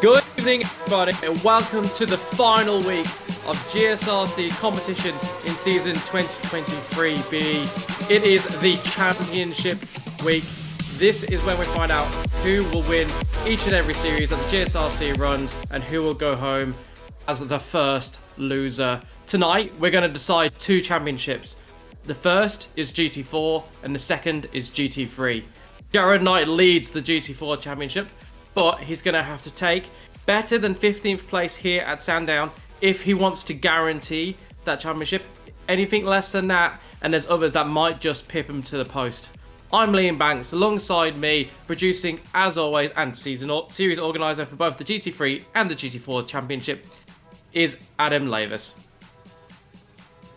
Good evening, everybody, and welcome to the final week of GSRC competition in season 2023B. It is the championship week. This is when we find out who will win each and every series that the GSRC runs and who will go home as the first loser. Tonight, we're going to decide two championships. The first is GT4 and the second is GT3. Jared Knight leads the GT4 championship, but he's going to have to take better than 15th place here at Sandown if he wants to guarantee that championship. Anything less than that, and there's others that might just pip him to the post. I'm Liam Banks, alongside me, producing as always and series organiser for both the GT3 and the GT4 championship, is Adam Lavis.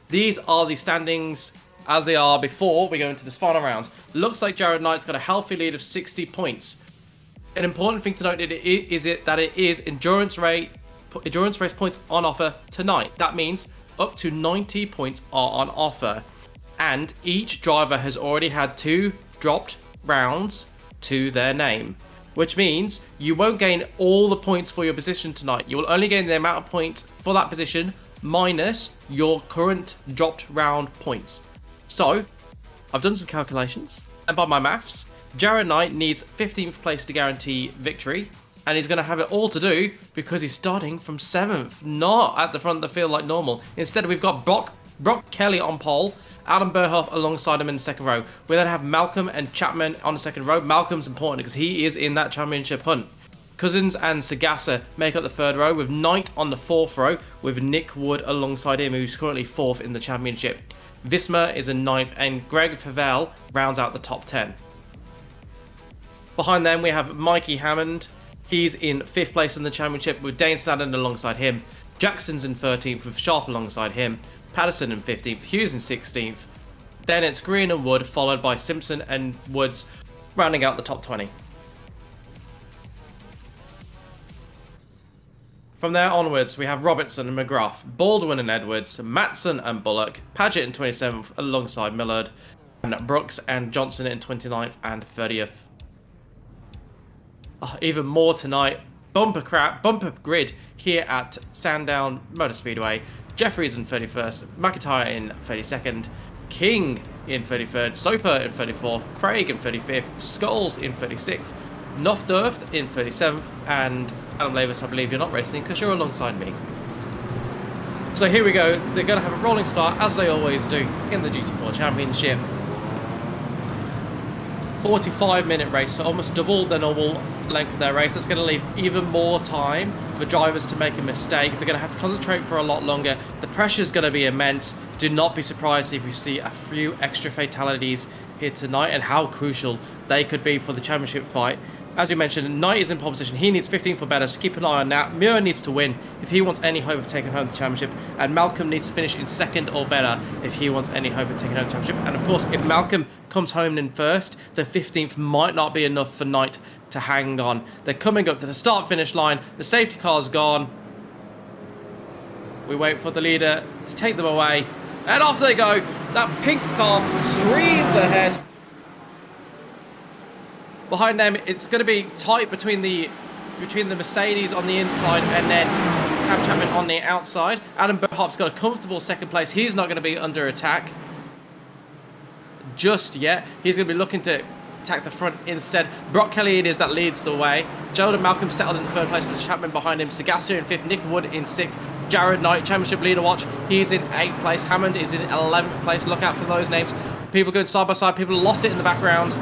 These are the standings as they are before we go into this final round. Looks like Jared Knight's got a healthy lead of 60 points. An important thing to note is that it is endurance race points on offer tonight. That means up to 90 points are on offer, and each driver has already had 2 dropped rounds to their name, which means you won't gain all the points for your position tonight. You will only gain the amount of points for that position minus your current dropped round points. So I've done some calculations, and by my maths, Jared Knight needs 15th place to guarantee victory, and he's going to have it all to do because he's starting from 7th, not at the front of the field like normal. Instead, we've got Brock Kelly on pole, Adam Burhoff alongside him in the second row. We then have Malcolm and Chapman on the second row. Malcolm's important because he is in that championship hunt. Cousins and Sagasa make up the third row, with Knight on the fourth row, with Nick Wood alongside him, who's currently 4th in the championship. Visma is in 9th, and Greg Favell rounds out the top 10. Behind them, we have Mikey Hammond. He's in 5th place in the championship with Dane Snadden alongside him. Jackson's in 13th with Sharp alongside him. Patterson in 15th, Hughes in 16th. Then it's Green and Wood, followed by Simpson and Woods, rounding out the top 20. From there onwards, we have Robertson and McGrath, Baldwin and Edwards, Matson and Bullock, Paget in 27th alongside Millard, and Brooks and Johnson in 29th and 30th. Even more tonight, bumper grid here at Sandown Motor Speedway. Jeffries in 31st, McIntyre in 32nd, King in 33rd, Soper in 34th, Craig in 35th, Scholes in 36th, Nofdurft in 37th, and Adam Lavis, I believe you're not racing because you're alongside me. So here we go, they're going to have a rolling start as they always do in the GT4 Championship. 45-minute race, so almost double the normal length of their race. That's going to leave even more time for drivers to make a mistake. They're going to have to concentrate for a lot longer. The pressure is going to be immense. do not be surprised if we see a few extra fatalities here tonight, and how crucial they could be for the championship fight. As we mentioned, Knight is in pole position. He needs 15th or better, so keep an eye on that. Muir needs to win if he wants any hope of taking home the championship, and Malcolm needs to finish in 2nd or better if he wants any hope of taking home the championship. And of course, if Malcolm comes home in 1st, then 15th might not be enough for Knight to hang on. They're coming up to the start-finish line. The safety car's gone. We wait for the leader to take them away, and off they go. That pink car streams ahead. Behind them, it's going to be tight between the Mercedes on the inside and then Sam Chapman on the outside. Adam Bohop's got a comfortable 2nd place. He's not going to be under attack just yet. He's going to be looking to attack the front instead. Brock Kelly it is that leads the way. Jordan Malcolm settled in the 3rd place with Chapman behind him. Sagasa in 5th. Nick Wood in 6th. Jared Knight, championship leader watch. He's in 8th place. Hammond is in 11th place. Look out for those names. People going side by side. People lost it in the background.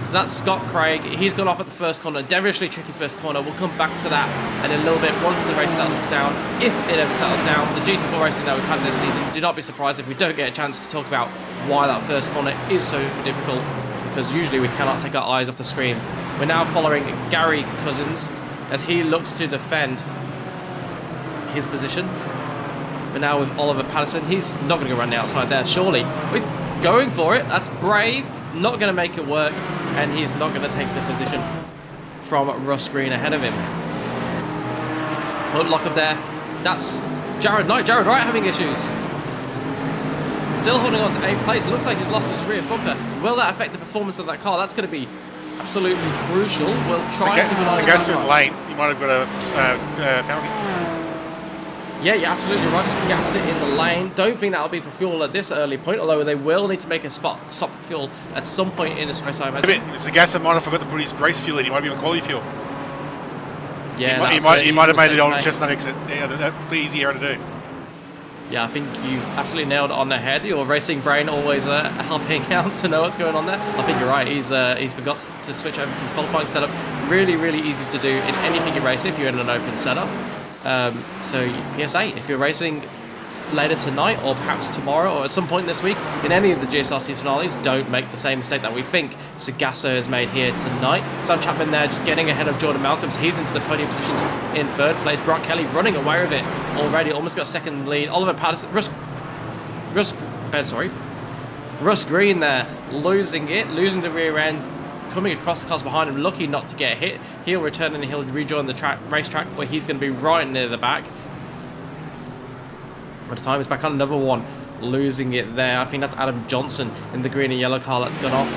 So that's Scott Craig. He's gone off at the 1st corner. Devilishly tricky 1st corner. We'll come back to that in a little bit once the race settles down. If it ever settles down, the GT4 racing that we've had this season, do not be surprised if we don't get a chance to talk about why that 1st corner is so difficult, because usually we cannot take our eyes off the screen. We're now following Gary Cousins as he looks to defend his position. But now with Oliver Patterson, he's not going to go around the outside there, surely. He's going for it. That's brave. Not going to make it work. And he's not going to take the position from Russ Green ahead of him. But lock up there. That's Jared Knight. Jared Knight having issues. Still holding on to 8th place. Looks like he's lost his rear bumper. Will that affect the performance of that car? That's going to be absolutely crucial. We'll try and keep an eye on that. Sagasa in lane. You might have got a penalty. Yeah, you're absolutely right. Sagasa in the lane. Don't think that'll be for fuel at this early point, although they will need to make a stop for fuel at some point in this race, I imagine. Sagasa might have forgot to put his race fuel in. He might be on quality fuel. Yeah, he might have made it on Chestnut exit. Yeah, that'd be easy error to do. Yeah, I think you absolutely nailed it on the head. Your racing brain always helping out to know what's going on there. I think you're right. He's forgot to switch over from qualifying setup. Really, really easy to do in anything you race if you're in an open setup. So PSA, if you're racing later tonight or perhaps tomorrow or at some point this week in any of the GSRC finales, don't make the same mistake that we think Sagasa has made here tonight. Sam Chapman there just getting ahead of Jordan Malcolm. So he's into the podium positions in 3rd place. Brock Kelly running away with it already, almost got 2nd lead. Oliver Patterson, Russ Green there losing the rear end, coming across the cars behind him, lucky not to get hit. He'll return and he'll rejoin the racetrack, where he's going to be right near the back. By the time he's back on another one, losing it there. I think that's Adam Johnson in the green and yellow car that's gone off.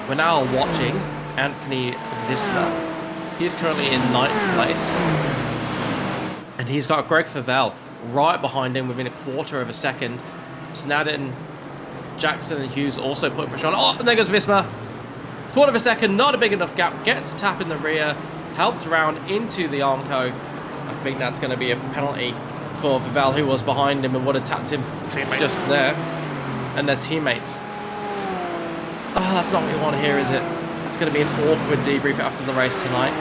We're now watching Anthony Visma. He's currently in 9th place. And he's got Greg Favell right behind him within a quarter of a second. Snadden, Jackson and Hughes also putting pressure on. Oh, and there goes Visma. Quarter of a second, not a big enough gap. Gets a tap in the rear, helped around into the Armco. I think that's going to be a penalty for Vival, who was behind him and would have tapped him just there. And their teammates. Oh, that's not what you want to hear, is it? It's going to be an awkward debrief after the race tonight.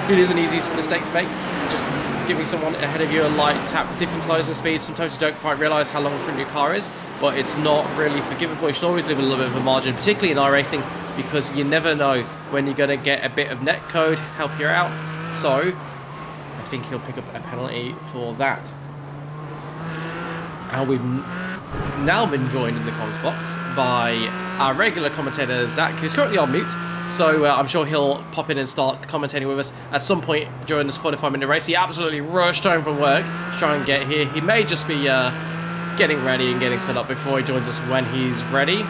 It is an easy mistake to make. Just giving someone ahead of you a light tap, different closing speeds. Sometimes you don't quite realise how long in front of your car is, but it's not really forgivable. You should always leave a little bit of a margin, particularly in iRacing, because you never know when you're going to get a bit of net code help you out. So I think he'll pick up a penalty for that. And we've now been joined in the comms box by our regular commentator Zach, who's currently on mute, so I'm sure he'll pop in and start commentating with us at some point during this 45-minute race. He absolutely rushed home from work to try and get here. He may just be getting ready and getting set up before he joins us when he's ready,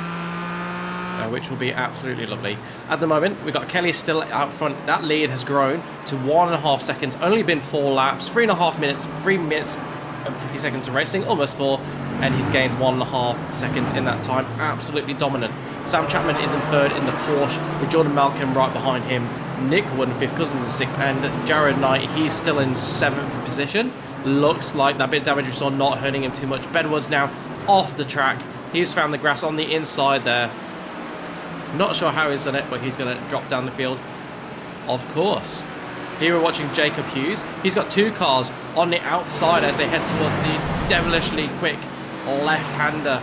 which will be absolutely lovely. At the moment, we've got Kelly still out front. That lead has grown to 1.5 seconds, only been 4 laps, 3.5 minutes, 3 minutes and 50 seconds of racing, almost 4, and he's gained 1.5 seconds in that time. Absolutely dominant. Sam Chapman is in 3rd in the Porsche, with Jordan Malcolm right behind him. Nick Wood in 5th, Cousins is 6th, and Jared Knight, he's still in 7th position. Looks like that bit of damage we saw not hurting him too much. Bedward's now off the track. He's found the grass on the inside there. Not sure how he's done it, but he's going to drop down the field, of course. Here we're watching Jacob Hughes. He's got 2 cars on the outside as they head towards the devilishly quick left-hander.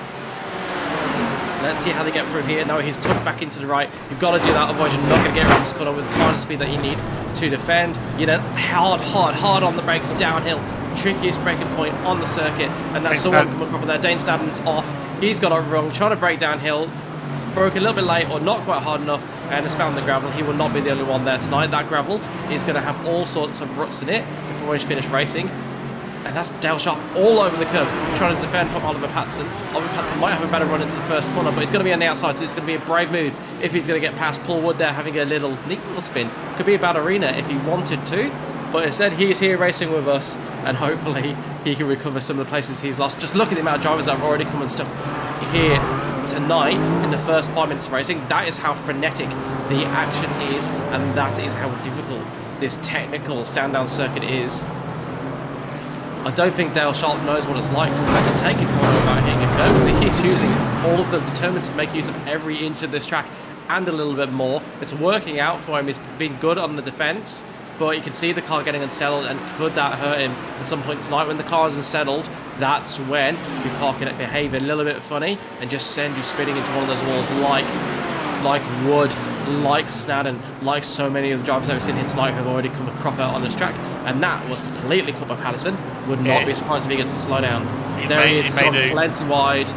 Let's see how they get through here. No, he's tucked back into the right. You've got to do that, otherwise you're not going to get around this corner with the kind of speed that you need to defend. You know, hard on the brakes, downhill. Trickiest braking point on the circuit. And that's someone coming up with there. Dane Stadden's off. He's got it wrong, trying to brake downhill. Broke a little bit late or not quite hard enough and has found the gravel. He will not be the only one there tonight. That gravel is going to have all sorts of ruts in it before he's finished racing. And that's Dale Sharp all over the curb, trying to defend from Oliver Patson. Oliver Patson might have a better run into the first corner, but he's going to be on the outside, so it's going to be a brave move if he's going to get past Paul Wood there, having a neat little spin. Could be a bad arena if he wanted to, but instead he's here racing with us, and hopefully he can recover some of the places he's lost. Just look at the amount of drivers that have already come and stuck here tonight in the first 5 minutes of racing. That is how frenetic the action is, and that is how difficult this technical stand-down circuit is. I don't think Dale Sharp knows what it's like to take a corner without hitting a curb, because he's using all of them, determined to make use of every inch of this track and a little bit more. It's working out for him. He's been good on the defence, but you can see the car getting unsettled, and could that hurt him at some point tonight? When the car is unsettled, that's when your car can behave a little bit funny and just send you spinning into one of those walls like Wood, like Snadden, like so many of the drivers that we've seen here tonight who have already come a crop out on this track. And that was completely cut by Patterson. Would not be surprised if he gets to slow down. There he is, plenty wide.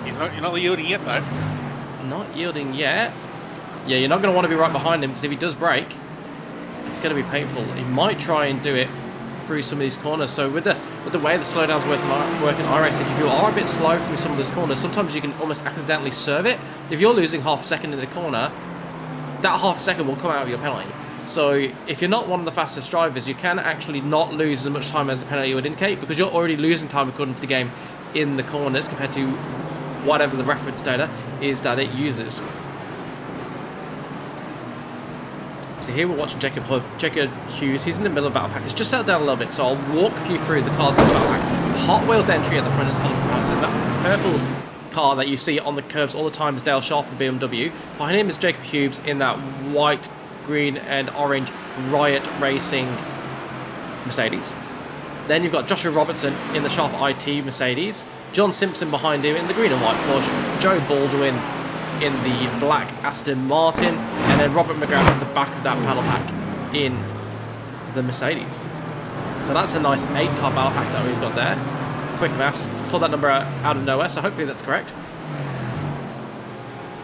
You're not yielding yet, though. Not yielding yet. Yeah, you're not going to want to be right behind him, because if he does brake, it's going to be painful. He might try and do it through some of these corners. So with the way the slowdowns work in iRacing, if you are a bit slow through some of those corners, sometimes you can almost accidentally serve it. If you're losing half a second in the corner, that half a second will come out of your penalty. So if you're not one of the fastest drivers, you can actually not lose as much time as the penalty would indicate, because you're already losing time according to the game in the corners compared to whatever the reference data is that it uses. So here we're watching Jacob Hughes. He's in the middle of the battle pack. It's just settled down a little bit, so I'll walk you through the cars in this battle pack. Hot Wheels entry at the front is Oliver Patterson. That purple car that you see on the curbs all the time is Dale Sharp, the BMW. Behind him is Jacob Hughes in that white, green and orange Riot Racing Mercedes. Then you've got Joshua Robertson in the Sharp IT Mercedes. John Simpson behind him in the green and white Porsche. Joe Baldwin in the black Aston Martin, and then Robert McGrath at the back of that battle pack in the Mercedes. So that's a nice 8-car battle pack that we've got there. Quick maths, pull that number out of nowhere, so hopefully that's correct.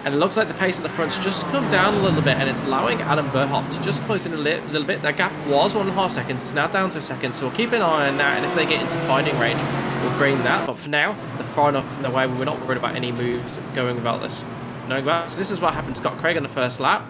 And it looks like the pace at the front's just come down a little bit, and it's allowing Adam Burhoff to just close in a little bit. That gap was 1.5 seconds, it's now down to a second, so we'll keep an eye on that, and if they get into fighting range, we'll bring that. But for now, they're far enough in the way, we're not worried about any moves going about this. So this is what happened to Scott Craig on the first lap.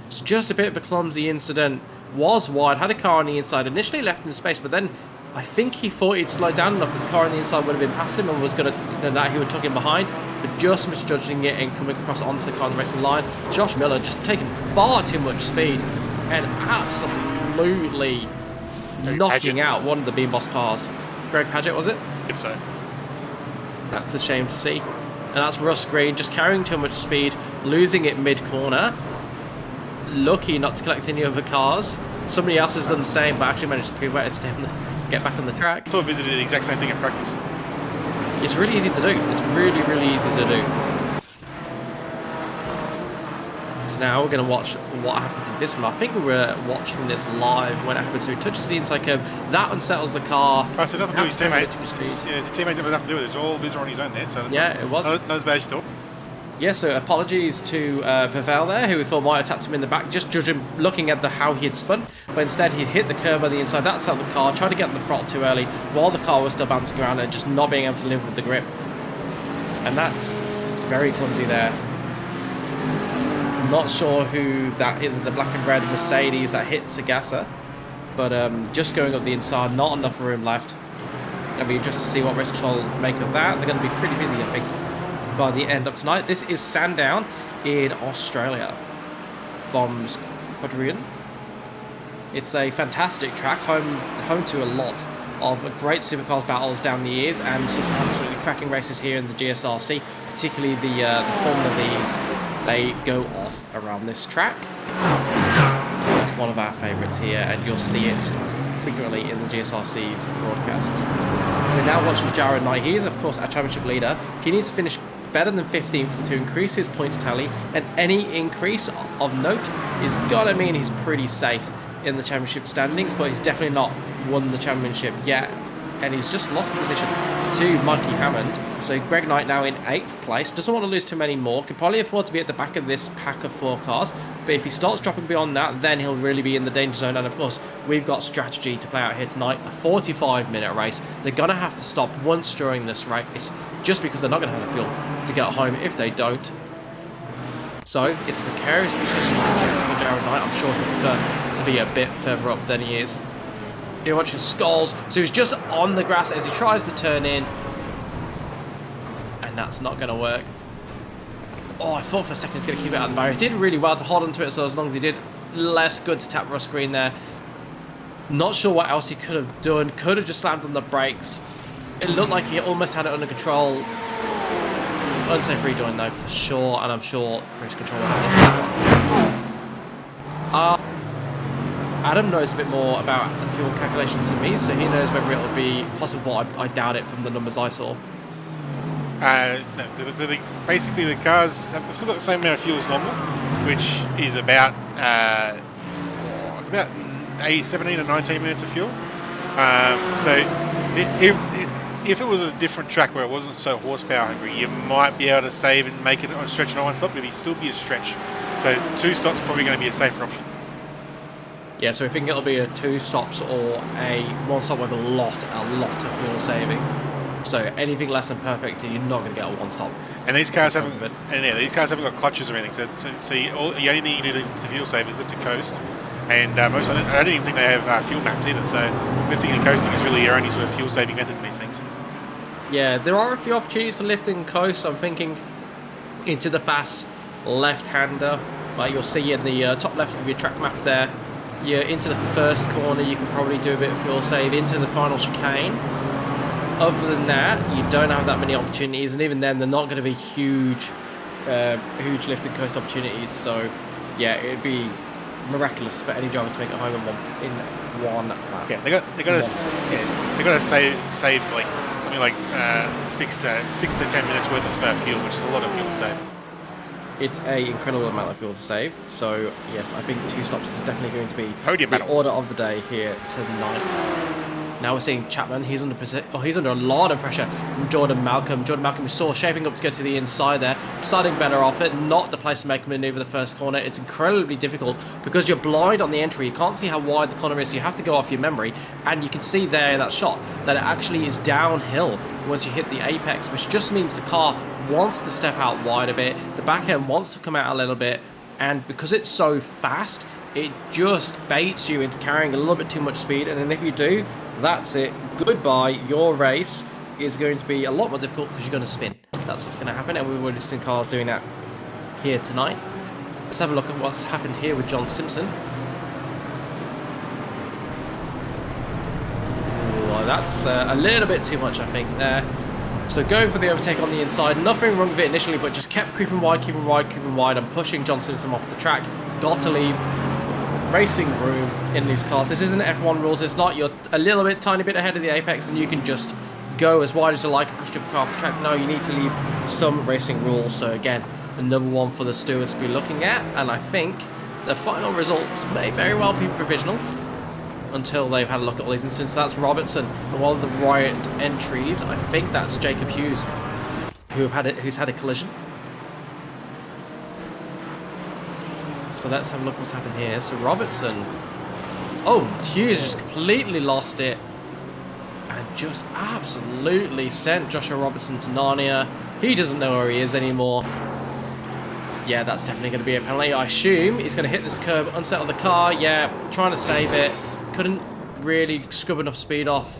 It's just a bit of a clumsy incident. Was wide, had a car on the inside, initially left him space, but then I think he thought he'd slowed down enough that the car on the inside would have been past him, and was going to, then that he would tuck him behind, but just misjudging it and coming across onto the car on the racing line. Josh Miller just taking far too much speed and absolutely knocking out one of the Beam Boss cars. Greg Padgett, was it? If so. That's a shame to see. And that's Russ Green just carrying too much speed, losing it mid-corner. Lucky not to collect any other cars. Somebody else has done the same, but actually managed to prove it and get back on the track. I visited the exact same thing in practice. It's really easy to do. It's really, really easy to do. So now we're going to watch what happened to this one. I think we were watching this live when it happened. So he touches the inside curb. That unsettles the car. Oh, so nothing to do with his teammate. Yeah, the teammate didn't have to do with it. It's all visitor on his own there. So yeah, it was. Not as bad as you thought. Yeah, so apologies to Vivel there, who we thought might have tapped him in the back, just judging, looking at how he had spun, but instead he'd hit the curb on the inside. That's out the car, tried to get on the throttle too early while the car was still bouncing around and just not being able to live with the grip. And that's very clumsy there. Not sure who that is in the black and red Mercedes that hit Sagasa, but just going up the inside, not enough room left. It'll be interesting to see what race control make of that. They're going to be pretty busy, I think, by the end of tonight. This is Sandown in Australia. Bombs Quadrian. It's a fantastic track, home to a lot of great supercars battles down the years, and some absolutely cracking races here in the GSRC, particularly the Formula V's. They go off around this track. Let's one of our favourites here, and you'll see it frequently in the GSRC's broadcasts. We're now watching Jared Knight. He is, of course, our championship leader. He needs to finish better than 15th to increase his points tally, and any increase of note is gonna mean he's pretty safe in the championship standings, but he's definitely not won the championship yet, and he's just lost the position to Mikey Hammond. So Greg Knight now in 8th place, doesn't want to lose too many more, can probably afford to be at the back of this pack of 4 cars, but if he starts dropping beyond that, then he'll really be in the danger zone. And of course, we've got strategy to play out here tonight, a 45-minute race. They're going to have to stop once during this race, just because they're not going to have the fuel to get home if they don't. So it's a precarious position for Jared Knight. I'm sure he'd prefer to be a bit further up than he is. You're watching Skulls, so he's just on the grass as he tries to turn in, and that's not going to work. Oh, I thought for a second he's going to keep it out of the barrier. He did really well to hold onto it, so as long as he did, less good to tap Rust Green there. Not sure what else he could have done. Could have just slammed on the brakes. It looked like he almost had it under control. Unsafe rejoin though, for sure, and I'm sure race control will have a look at that one. Adam knows a bit more about the fuel calculations than me, so he knows whether it will be possible. I doubt it from the numbers I saw. No, basically the cars have still got the same amount of fuel as normal, which is about 17 or 19 minutes of fuel. So if it was a different track where it wasn't so horsepower hungry, you might be able to save and make it on a stretch and on one stop, but it'd still be a stretch. So 2 stops is probably going to be a safer option. Yeah, so I think it'll be a 2 stops or a 1 stop with a lot of fuel saving. So anything less than perfect, you're not going to get a 1 stop. And these cars haven't got clutches or anything. So the only thing you need to fuel save is lift and coast. And I don't even think they have fuel maps either. So lifting and coasting is really your only sort of fuel saving method in these things. Yeah, there are a few opportunities to lift and coast. I'm thinking into the fast left-hander, like you'll see in the top left of your track map there. You're into the first corner, you can probably do a bit of fuel save into the final chicane. Other than that, you don't have that many opportunities, and even then, they're not going to be huge lift and coast opportunities. So, yeah, it'd be miraculous for any driver to make it home in one lap. Yeah, they got to save like something like 6 to 10 minutes worth of fuel, which is a lot of fuel to save. It's an incredible amount of fuel to save. So, yes, I think 2 stops is definitely going to be podium the order of the day here tonight. Now we're seeing Chapman. He's under a lot of pressure from Jordan Malcolm. Jordan Malcolm we saw shaping up to go to the inside there, deciding better off it. Not the place to make a manoeuvre the first corner. It's incredibly difficult because you're blind on the entry. You can't see how wide the corner is, so you have to go off your memory. And you can see there in that shot that it actually is downhill once you hit the apex, which just means the car wants to step out wide a bit. The back end wants to come out a little bit. And because it's so fast, it just baits you into carrying a little bit too much speed. And then if you do, that's it. Goodbye. Your race is going to be a lot more difficult because you're going to spin. That's what's going to happen, and we've already seen cars doing that here tonight. Let's have a look at what's happened here with John Simpson. Well, that's a little bit too much, I think, there. So going for the overtake on the inside. Nothing wrong with it initially, but just kept creeping wide, and pushing John Simpson off the track. Got to leave racing room in these cars. This isn't F1 rules. It's not you're a little bit, tiny bit ahead of the apex and you can just go as wide as you like and push the car off the track. No, you need to leave some racing rules. So again, another one for the stewards to be looking at. And I think the final results may very well be provisional until they've had a look at all these incidents. That's Robertson and one of the riot entries. I think that's Jacob Hughes who's had a collision. So let's have a look what's happened here. So Robertson, Hughes just completely lost it and just absolutely sent Joshua Robertson to Narnia. He doesn't know where he is anymore. Yeah, that's definitely going to be a penalty. I assume he's going to hit this curb, unsettle the car. Yeah, trying to save it. Couldn't really scrub enough speed off.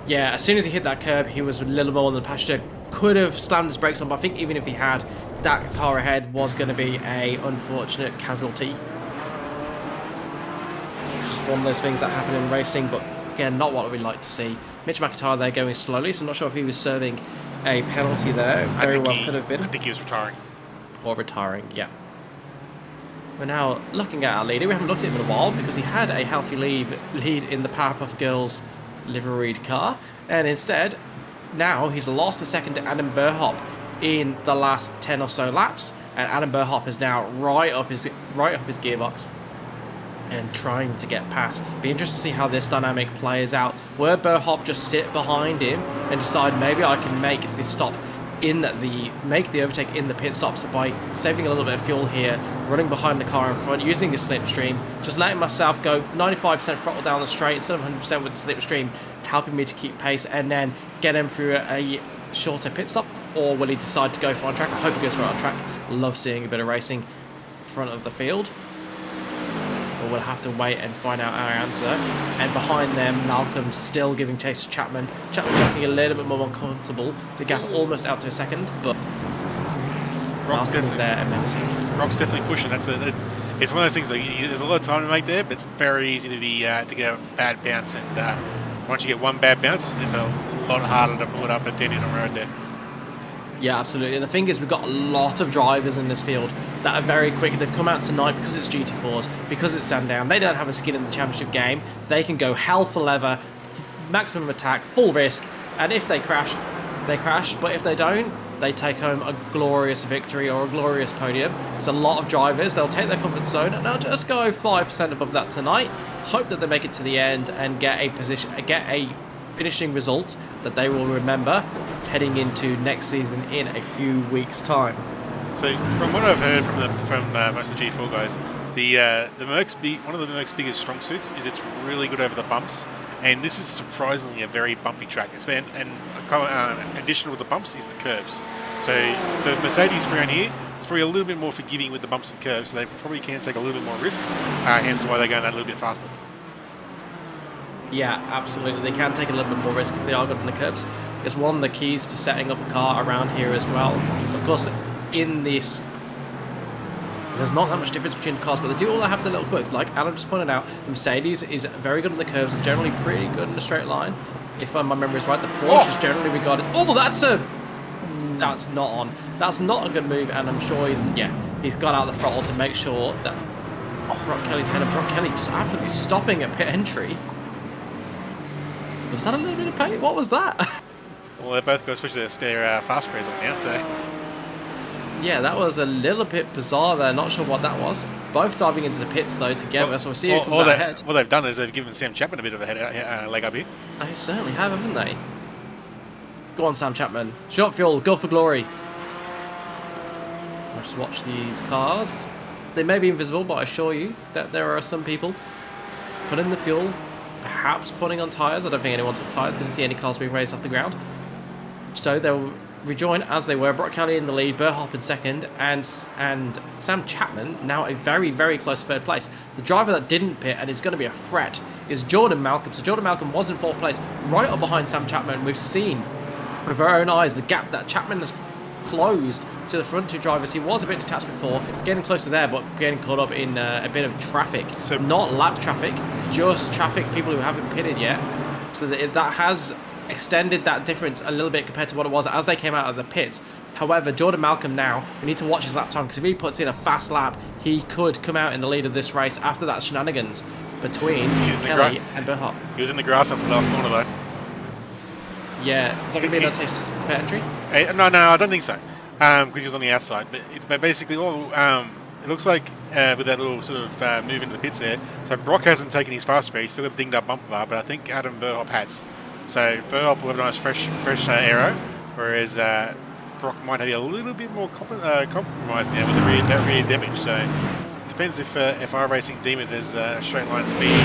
Yeah, as soon as he hit that curb, he was a little more than the passenger. Could have slammed his brakes on, but I think even if he had, that car ahead was going to be a unfortunate casualty. It's just one of those things that happen in racing, but again, not what we'd like to see. Mitch McIntyre there going slowly, so I'm not sure if he was serving a penalty there. Very well could have been. I think he was retiring. Or retiring, yeah. We're now looking at our leader. We haven't looked at him in a while because he had a healthy lead in the Powerpuff Girls liveried car, and instead now he's lost a second to Adam Burhop in the last 10 or so laps, and Adam Burhop is now right up his gearbox and trying to get past. Be interested to see how this dynamic plays out. Where Burhop just sit behind him and decide maybe I can make the stop make the overtake in the pit stops by saving a little bit of fuel here, running behind the car in front, using a slipstream, just letting myself go 95% throttle down the straight instead of 100% with the slipstream, helping me to keep pace, and then get him through a shorter pit stop. Or will he decide to go for on track? I hope he goes for on track. Love seeing a bit of racing in front of the field. But we'll have to wait and find out our answer. And behind them, Malcolm's still giving chase to Chapman. Chapman looking a little bit more uncomfortable. The gap almost out to a second, but Malcolm is there and menacing. Brock's definitely pushing. It's one of those things. Like, there's a lot of time to make there, but it's very easy to get a bad bounce. And once you get one bad bounce, it's a lot harder to pull it up at dead end on road there. Yeah, absolutely. And the thing is, we've got a lot of drivers in this field that are very quick. They've come out tonight because it's GT4s, because it's Sandown. They don't have a skin in the championship game. They can go hell for leather, maximum attack, full risk. And if they crash, they crash. But if they don't, they take home a glorious victory or a glorious podium. So a lot of drivers, they'll take their comfort zone and they'll just go 5% above that tonight. Hope that they make it to the end and get a finishing result that they will remember heading into next season in a few weeks' time. So, from what I've heard from most of the G4 guys, the Merc's one of the Merc's biggest strong suits is it's really good over the bumps, and this is surprisingly a very bumpy track. And additional with the bumps is the curbs. So the Mercedes around here, it's probably a little bit more forgiving with the bumps and curves, so they probably can take a little bit more risk, hence why they're going that a little bit faster. Yeah, absolutely. They can take a little bit more risk if they are good on the curbs. It's one of the keys to setting up a car around here as well. Of course, in this, there's not that much difference between the cars, but they do all have the little quirks. Like Adam just pointed out, the Mercedes is very good on the curves and generally pretty good in a straight line. If my memory is right, the Porsche is generally regarded... Oh, that's not on. That's not a good move, and I'm sure he's got out the throttle to make sure that... Oh, Brock Kelly's ahead, and Brock Kelly just absolutely stopping at pit entry. Was that a little bit of pain? What was that? Well, they both got to switch their fast craze on now, so... Yeah, that was a little bit bizarre there. Not sure what that was. Both diving into the pits, though, together, so we'll see who comes out ahead. What they've done is they've given Sam Chapman a bit of a leg up here. They certainly have, haven't they? Go on, Sam Chapman. Shot fuel, go for glory. I'll just watch these cars. They may be invisible, but I assure you that there are some people putting the fuel, perhaps putting on tyres. I don't think anyone took tyres. Didn't see any cars being raised off the ground. So they'll rejoin as they were. Brock Kelly in the lead, Burhop in second, and Sam Chapman now a very, very close third place. The driver that didn't pit and is going to be a threat is Jordan Malcolm. So Jordan Malcolm was in fourth place, right up behind Sam Chapman. We've seen with our own eyes the gap that Chapman has closed to the front two drivers. He was a bit detached before, getting closer there, but getting caught up in a bit of traffic. So not lap traffic, just traffic, people who haven't pitted yet. So that has extended that difference a little bit compared to what it was as they came out of the pits. However, Jordan Malcolm now, we need to watch his lap time, because if he puts in a fast lap, he could come out in the lead of this race after that shenanigans between Kelly and Burhop. He was in the grass after the last corner, though. Yeah, is that going to be an unsafe pit entry? No, I don't think so, because he was on the outside. But basically, it looks like with that little sort of move into the pits there, so Brock hasn't taken his fast speed, he's still got a dinged up bumper bar, but I think Adam Burhop has. So Burhop will have a nice fresh aero, whereas Brock might have a little bit more compromise now with that rear damage. So depends if iRacing deem it as straight line speed,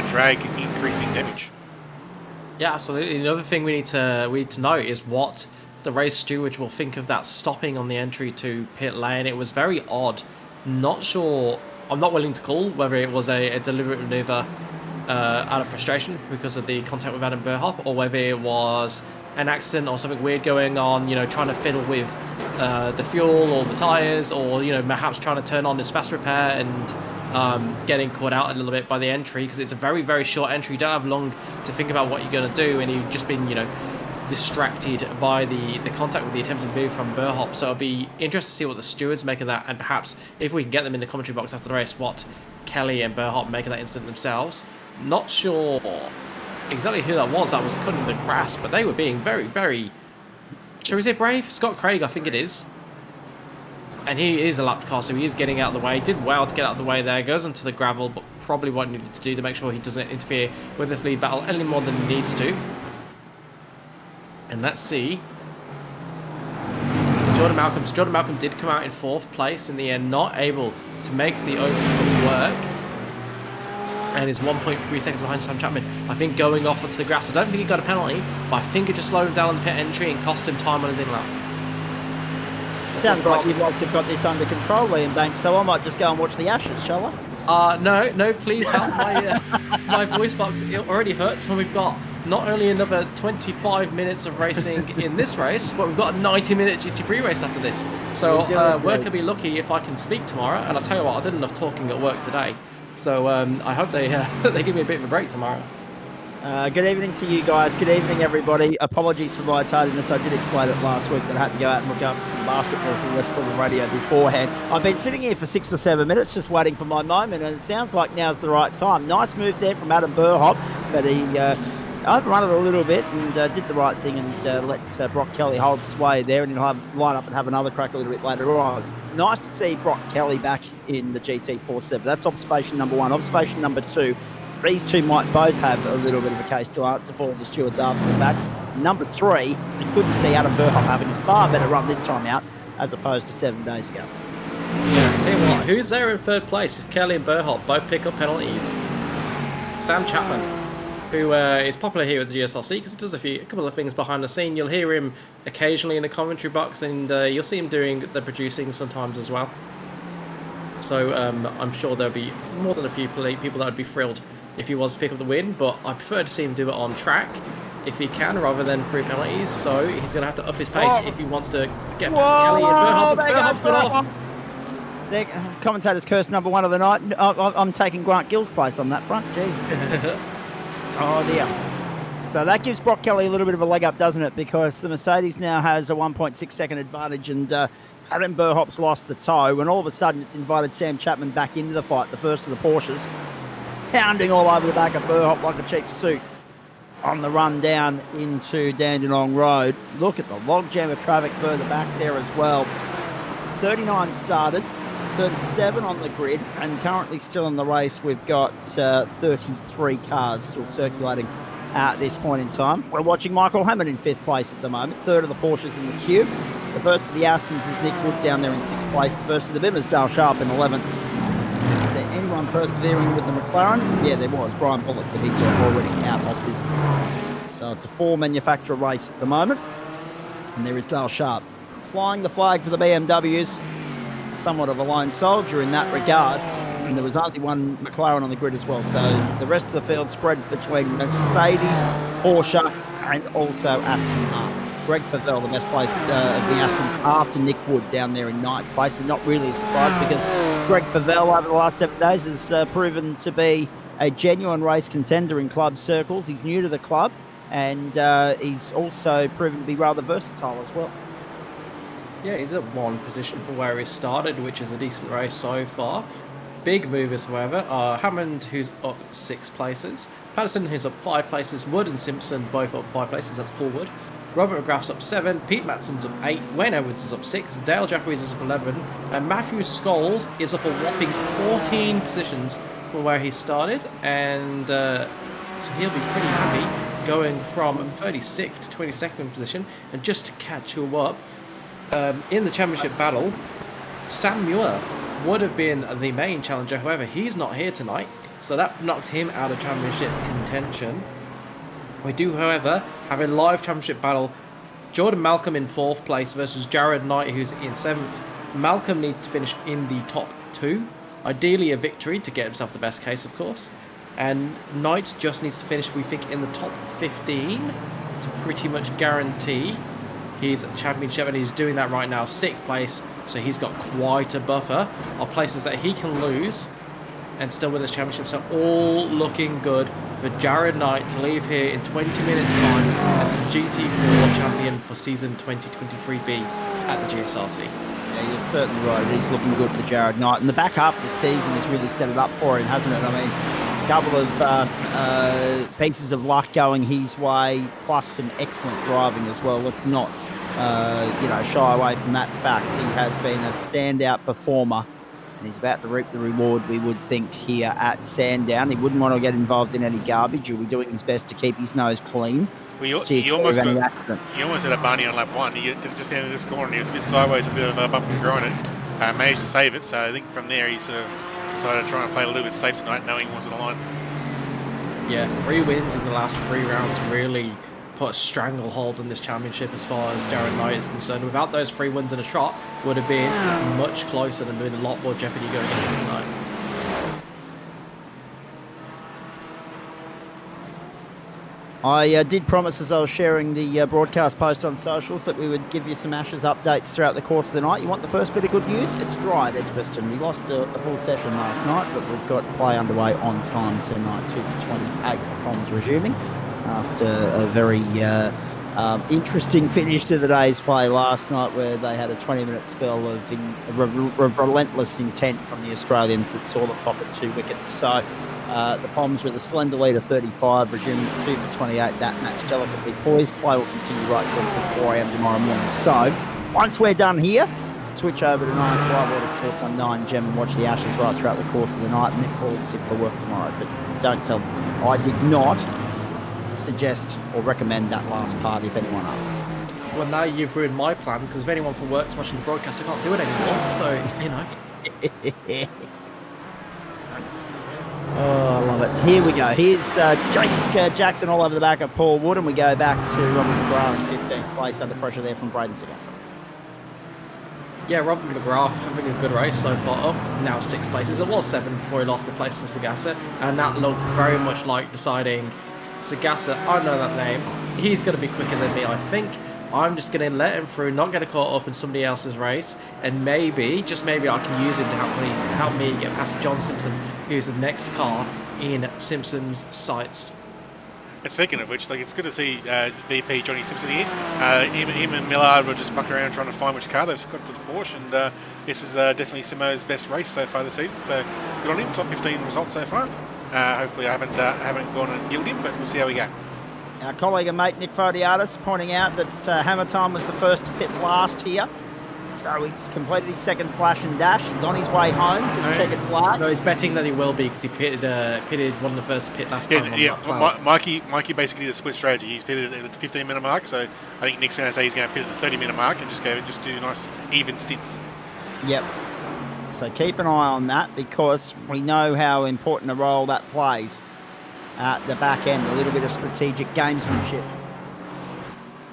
drag increasing damage. Yeah, absolutely. Another thing we need to note is what the race stewards will think of that stopping on the entry to pit lane. It was very odd. Not sure. I'm not willing to call whether it was a deliberate maneuver out of frustration because of the contact with Adam Burhop, or whether it was an accident or something weird going on, trying to fiddle with the fuel or the tyres, or, perhaps trying to turn on his fast repair and getting caught out a little bit by the entry, because it's a very, very short entry. You don't have long to think about what you're going to do, and you've just been, distracted by the contact with the attempted move from Burhop. So it'll be interesting to see what the stewards make of that, and perhaps if we can get them in the commentary box after the race, what Kelly and Burhop make of that incident themselves. Not sure exactly who that was cutting the grass, but they were being very, very, shall we say brave? Scott Craig, I think it is. And he is a lap car, so he is getting out of the way. Did well to get out of the way there. Goes onto the gravel, but probably what he needed to do to make sure he doesn't interfere with this lead battle any more than he needs to. And let's see. Jordan Malcolm did come out in 4th place in the end, not able to make the overcut work. And is 1.3 seconds behind Sam Chapman. I think going off onto the grass, I don't think he got a penalty, but I think it just slowed him down on the pit entry and cost him time on his in-lap. Sounds like you'd like to have got this under control, Liam Banks, so I might just go and watch the Ashes, shall I? No, please help. My voice box, it already hurts, so we've got not only another 25 minutes of racing in this race, but we've got a 90-minute GT3 race after this. So work will be lucky if I can speak tomorrow, and I'll tell you what, I did enough talking at work today. So I hope they they give me a bit of a break tomorrow. Good evening to you guys. Good evening, everybody. Apologies for my tardiness. I did explain it last week that I had to go out and look after some basketball for West Brom Radio beforehand. I've been sitting here for 6 or 7 minutes just waiting for my moment, and it sounds like now's the right time. Nice move there from Adam Burhop, but he overrun it a little bit and did the right thing and let Brock Kelly hold sway there, and he'll line up and have another crack a little bit later on. Nice to see Brock Kelly back in the GT4 7. That's observation number 1. Observation number 2. These two might both have a little bit of a case to answer for the stewards after the fact. Number 3, it's good to see Adam Burhop having a far better run this time out as opposed to 7 days ago. Yeah, I tell you what, who's there in 3rd place if Kelly and Burhop both pick up penalties? Sam Chapman, who is popular here at the GSRC because he does a couple of things behind the scene. You'll hear him occasionally in the commentary box, and you'll see him doing the producing sometimes as well. So I'm sure there'll be more than a few people that would be thrilled if he was to pick up the win, but I prefer to see him do it on track if he can, rather than through penalties. So he's going to have to up his pace if he wants to get past Kelly and Burhop. Burhop's got off. The commentator's curse number 1 of the night. I'm taking Grant Gill's place on that front. Gee. Oh dear. So that gives Brock Kelly a little bit of a leg up, doesn't it? Because the Mercedes now has a 1.6 second advantage, and Adam Burhop's lost the toe, and all of a sudden it's invited Sam Chapman back into the fight, the first of the Porsches, pounding all over the back of Burhop like a cheap suit on the run down into Dandenong Road. Look at the logjam of traffic further back there as well. 39 started, 37 on the grid, and currently still in the race we've got 33 cars still circulating at this point in time. We're watching Michael Hammond in 5th place at the moment, 3rd of the Porsches in the queue. The first of the Astons is Nick Wood down there in 6th place. The first of the Bimmers, Dale Sharp in 11th. Is there anyone persevering with the McLaren? Yeah, there was. Brian Bullock, but he's already out of business. So it's a 4-manufacturer race at the moment. And there is Dale Sharp flying the flag for the BMWs. Somewhat of a lone soldier in that regard. And there was only one McLaren on the grid as well. So the rest of the field spread between Mercedes, Porsche, and also Aston Martin. Greg Favell, the best place of the Astons after Nick Wood down there in 9th place, and not really a surprise because Greg Favell over the last 7 days has proven to be a genuine race contender in club circles. He's new to the club, and he's also proven to be rather versatile as well. Yeah, he's at 1 position from where he started, which is a decent race so far. Big movers, however, are Hammond, who's up 6 places, Patterson, who's up 5 places, Wood and Simpson both up 5 places, that's Paul Wood. Robert McGrath's up 7, Pete Matson's up 8, Wayne Edwards is up 6, Dale Jeffries is up 11, and Matthew Scholes is up a whopping 14 positions from where he started, and so he'll be pretty happy going from 36th to 22nd position. And just to catch you up, in the championship battle, Sam Muir would have been the main challenger, however he's not here tonight, so that knocks him out of championship contention. We do, however, have a live championship battle. Jordan Malcolm in 4th place versus Jared Knight, who's in 7th. Malcolm needs to finish in the top 2. Ideally a victory to get himself the best case, of course. And Knight just needs to finish, we think, in the top 15 to pretty much guarantee his championship. And he's doing that right now, 6th place. So he's got quite a buffer of places that he can lose and still win this championship. So all looking good for Jared Knight to leave here in 20 minutes time as the GT4 champion for season 2023B at the GSRC. Yeah, you're certainly right. It is looking good for Jared Knight. And the back half of the season has really set it up for him, hasn't it? I mean, a couple of pieces of luck going his way, plus some excellent driving as well. Let's not, shy away from that fact. He has been a standout performer, and he's about to reap the reward, we would think, here at Sandown. He wouldn't want to get involved in any garbage. He'll be doing his best to keep his nose clean. Well, you almost had a Barney on lap 1. He just ended this corner and he was a bit sideways, a bit of a bump and grind it. Managed to save it, so I think from there he sort of decided to try and play a little bit safe tonight, knowing he wasn't on the line. Yeah, 3 wins in the last 3 rounds really put a stranglehold on this championship as far as Jared Knight is concerned. Without those 3 wins in a trot, would have been much closer and been a lot more jeopardy going into tonight. I did promise as I was sharing the broadcast post on socials that we would give you some Ashes updates throughout the course of the night. You want the first bit of good news? It's dry at Edgbaston. We lost a full session last night, but we've got play underway on time tonight, 2:28. Poms resuming after a very interesting finish to the day's play last night, where they had a 20-minute spell of relentless intent from the Australians that saw them pocket 2 wickets. So the Poms with a slender lead of 35, resuming at 2:28. That match delicately poised. Play will continue right through until 4 a.m. tomorrow morning. So once we're done here, switch over to 9 Flywater Sports on 9 Gem and watch the Ashes right throughout the course of the night. And then call it sick for work tomorrow. But don't tell them. I did not suggest or recommend that last part if anyone asks. Well, now you've ruined my plan, because if anyone from work's watching the broadcast, I can't do it anymore. So, Oh, I love it. Here we go. Here's Jake Jackson all over the back of Paul Wood, and we go back to Robert McGrath in 15th place under pressure there from Braden Sagassa. Yeah, Robert McGrath having a good race so far, up now 6 places. It was 7 before he lost the place to Sagassa, and that looked very much like deciding, Sagassa, I know that name, he's going to be quicker than me, I think. I'm just going to let him through, not get caught up in somebody else's race, and maybe, just maybe, I can use him to help me get past John Simpson, who's the next car in Simpson's sights. And speaking of which, it's good to see VP Johnny Simpson here. Him and Millard were just mucking around trying to find which car they've got to the Porsche, and this is definitely Simo's best race so far this season. So good on him. Top 15 results so far. Hopefully, I haven't gone and killed him, but we'll see how we go. Our colleague and mate Nick Fodiatis pointing out that Hammer Time was the first to pit last here. So he's completed his second slash and dash. He's on his way home to the checkered flag. No, he's betting that he will be, because he pitted one of the first to pit last time. Yeah, Mikey basically did a split strategy. He's pitted at the 15-minute mark, so I think Nick's going to say he's going to pit at the 30-minute mark and just do nice even stints. Yep. So keep an eye on that, because we know how important a role that plays at the back end. A little bit of strategic gamesmanship.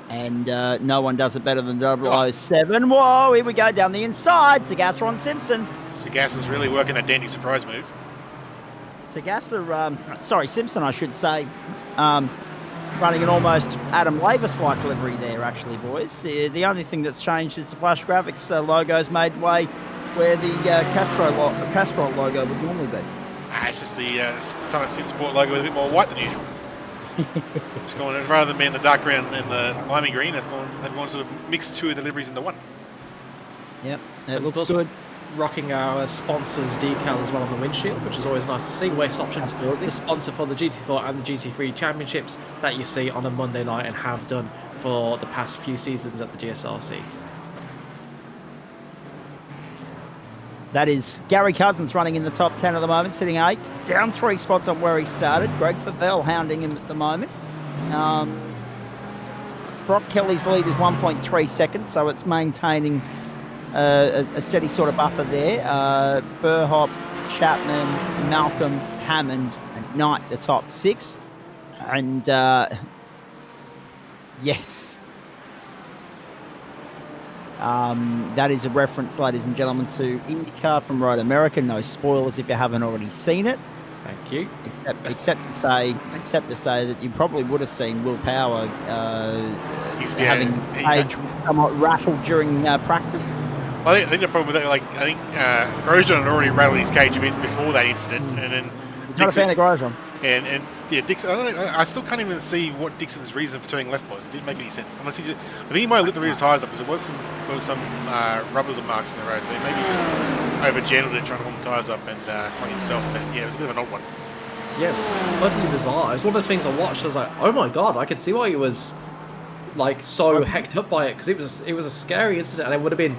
And no one does it better than 007. Whoa, here we go down the inside. Sagassa on Simpson. Sagassa's really working a dandy surprise move. Simpson, I should say. Running an almost Adam Lavis-like livery there, actually, boys. The only thing that's changed is the Flash Graphics logo's made way where the Castrol logo would normally be. It's just the Summit Sin Sport logo with a bit more white than usual. It's gone, rather than being the dark brown and the limey green, they've gone sort of mixed 2 deliveries into one. Yep, it looks good. Rocking our sponsors decal as well on the windshield, which is always nice to see. Waste Options, the sponsor for the GT4 and the GT3 championships that you see on a Monday night and have done for the past few seasons at the GSRC. That is Gary Cousins running in the top 10 at the moment, sitting 8th, down 3 spots on where he started. Greg Favell hounding him at the moment. Brock Kelly's lead is 1.3 seconds, so it's maintaining a steady sort of buffer there. Burhop, Chapman, Malcolm, Hammond, and Knight, the top 6. And yes. That is a reference, ladies and gentlemen, to IndyCar from Road America. No spoilers if you haven't already seen it. Thank you. Except to say that you probably would have seen Will Power having age somewhat rattled during practice. Well, I think the problem with that, I think Grosjean had already rattled his cage a bit before that incident, and then Not a fan of Grosjean. And yeah, Dixon. I still can't even see what Dixon's reason for turning left was. It didn't make any sense. Unless I think he might have lit the rear tyres up because there was some rubbers and marks in the road. So maybe he just over-gentled it trying to warm the tyres up and find himself. But yeah, it was a bit of an odd one. Yeah, it's utterly bizarre. It's one of those things I watched. I was like, oh my god, I could see why he was like so hecked up by it, because it was a scary incident, and it would have been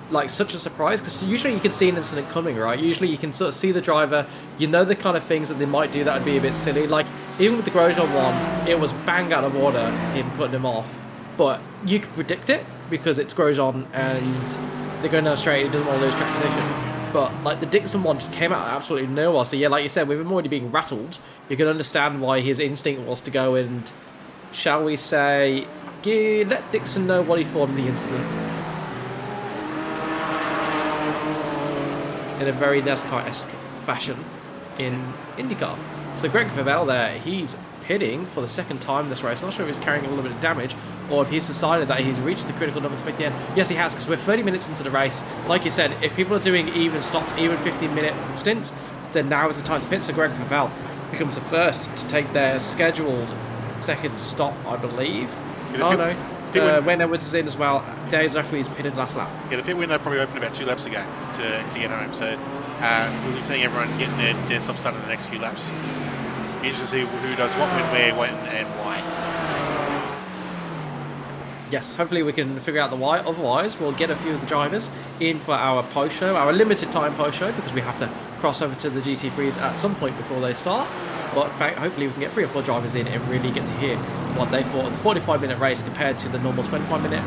like such a surprise, because usually you can see an incident coming, right? Usually you can sort of see the driver, you know the kind of things that they might do that would be a bit silly. Like even with the Grosjean one, it was bang out of order, him cutting him off, but you could predict it because it's Grosjean and they're going down straight, he doesn't want to lose track position. But like the Dixon one just came out of absolutely nowhere. So yeah, like you said, with him already being rattled, you can understand why his instinct was to go and, shall we say, let Dixon know what he thought of the incident. In a very NASCAR-esque fashion in IndyCar. So Greg Favell there, he's pitting for the second time this race. Not sure if he's carrying a little bit of damage or if he's decided that he's reached the critical number to make the end. Yes, he has, because we're 30 minutes into the race. Like you said, if people are doing even stops, even 15-minute stints, then now is the time to pit. So Greg Favell becomes the first to take their scheduled second stop, I believe. Yeah, Wayne Edwards is in as well. Dave Jeffries pitted last lap. Yeah, the pit window probably opened about 2 laps ago to get home. So we'll be seeing everyone getting their stop started in the next few laps. Be interesting to see who does what, when, where, when, and why. Yes, hopefully we can figure out the why. Otherwise, we'll get a few of the drivers in for our post show, our limited time post show, because we have to cross over to the GT3s at some point before they start. But in fact, hopefully we can get 3 or 4 drivers in and really get to hear what they thought of the 45-minute race compared to the normal 25-minute,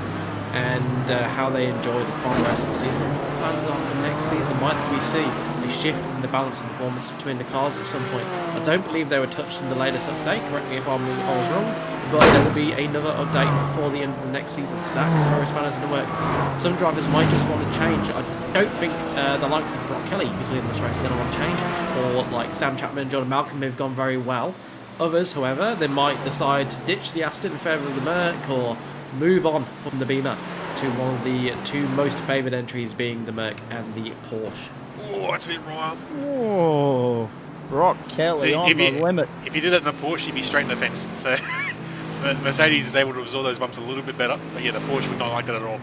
and how they enjoyed the final rest of the season. What the plans are for next season? Might we see a shift in the balance of performance between the cars at some point? I don't believe they were touched in the latest update. Correct me if I was wrong. But there will be another update before the end of the next season, so that can throw spanners in the work. Some drivers might just want to change. I don't think the likes of Brock Kelly, who's leading this race, are going to want to change, or like Sam Chapman and Jordan Malcolm, who've gone very well. Others, however, they might decide to ditch the Aston in favour of the Merc, or move on from the Beamer to one of the 2 most favoured entries, being the Merc and the Porsche. Oh, that's a bit wild. Oh, Brock Kelly on the limit. If you did it in the Porsche, you'd be straight in the fence. So Mercedes is able to absorb those bumps a little bit better, but yeah, the Porsche would not like that at all.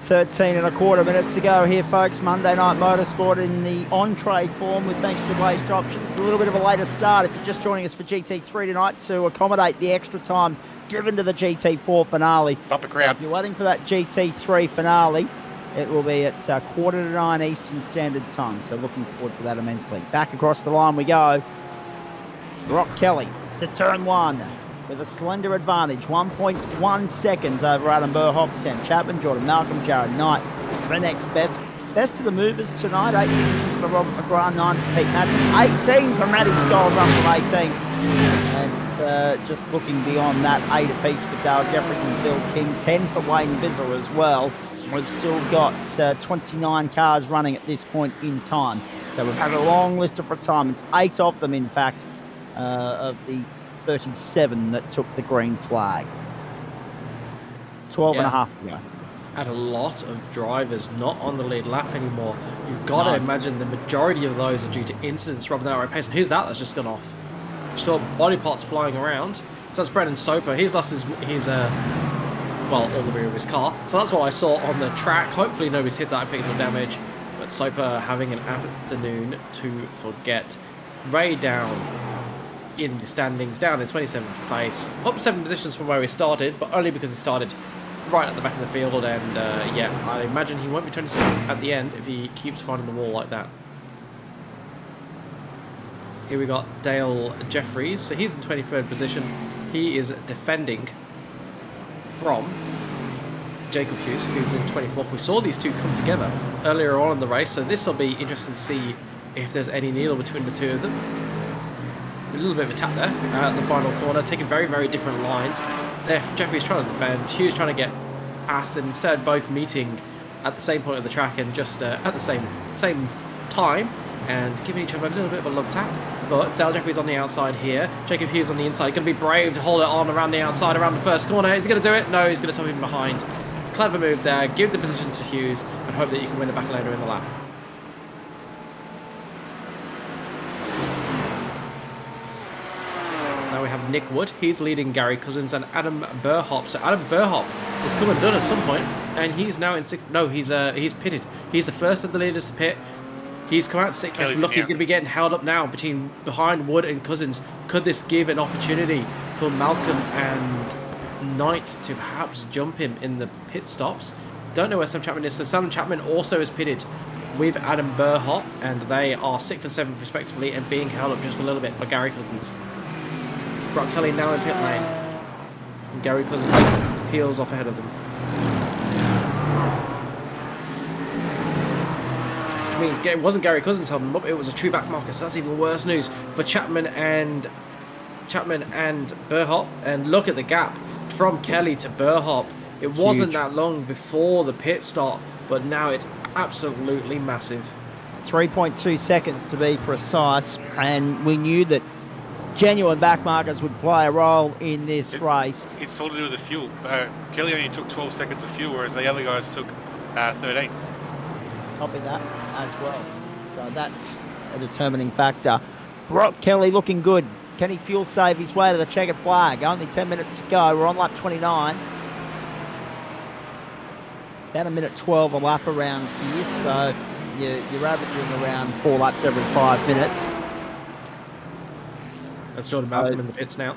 13.25 minutes to go here, folks. Monday Night Motorsport in the entree form with thanks to Waste Options. A little bit of a later start if you're just joining us for GT3 tonight to accommodate the extra time given to the GT4 finale. Bumper crowd. So if you're waiting for that GT3 finale, it will be at 8:45 Eastern Standard Time. So looking forward to that immensely. Back across the line we go. Brock Kelly to turn 1 with a slender advantage, 1.1 seconds over Adam Burhoff, Sam Chapman, Jordan Malcolm, Jared Knight, the next best. Best of the movers tonight, 8 positions for Robert McGrath, 9 for Pete Madsen, 18 for Matty Scholes, up from 18. And just looking beyond that, 8 apiece for Dale Jeffries and Phil King, 10 for Wayne Bizzle as well. We've still got 29 cars running at this point in time. So we've had a long list of retirements, 8 of them in fact, of the 37 that took the green flag. 12 and a half to go. And a lot of drivers not on the lead lap anymore. You've got to imagine the majority of those are due to incidents rather than outright pace. And who's that that's just gone off? Just saw body parts flying around. So that's Brendan Soper. He's lost his well, all the rear of his car. So that's what I saw on the track. Hopefully nobody's hit that and picked up damage. But Soper having an afternoon to forget. Ray down in the standings, down in 27th place, up 7 positions from where he started, but only because he started right at the back of the field, and yeah, I imagine he won't be 27th at the end if he keeps finding the wall like that. Here we got Dale Jeffries, so he's in 23rd position. He is defending from Jacob Hughes, who's in 24th. We saw these two come together earlier on in the race, so this will be interesting to see if there's any needle between the two of them. A little bit of a tap there at the final corner, taking very, very different lines. Jeffrey's trying to defend, Hughes trying to get past, and instead both meeting at the same point of the track and just at the same time and giving each other a little bit of a love tap. But Dale Jeffries on the outside here, Jacob Hughes on the inside, going to be brave to hold it on around the outside, around the first corner. Is he going to do it? No, he's going to top him behind. Clever move there, give the position to Hughes and hope that you can win it back later in the lap. have Nick Wood. He's leading Gary Cousins and Adam Burhop. So Adam Burhop has come undone at some point, and he's now in sixth. No, he's pitted. He's the first of the leaders to pit. He's come out sixth. Look, he's going to be getting held up now behind Wood and Cousins. Could this give an opportunity for Malcolm and Knight to perhaps jump him in the pit stops? Don't know where Sam Chapman is. So Sam Chapman also is pitted with Adam Burhop, and they are 6th and 7th respectively, and being held up just a little bit by Gary Cousins. Brock Kelly now in pit lane, and Gary Cousins peels off ahead of them. Which means it wasn't Gary Cousins holding them up, it was a true back marker, so that's even worse news for Chapman and Burhop. And look at the gap from Kelly to Burhop. It wasn't that long before the pit stop, but now it's absolutely massive. 3.2 seconds to be precise, and we knew that genuine back markers would play a role in this race. It's all to do with the fuel. Kelly only took 12 seconds of fuel, whereas the other guys took 13. Copy that as well. So that's a determining factor. Brock Kelly looking good. Can he fuel save his way to the checkered flag? Only 10 minutes to go. We're on lap 29. About a minute 12 a lap around here, so you're averaging around 4 laps every 5 minutes. That's Jordan Malcolm in the pits now.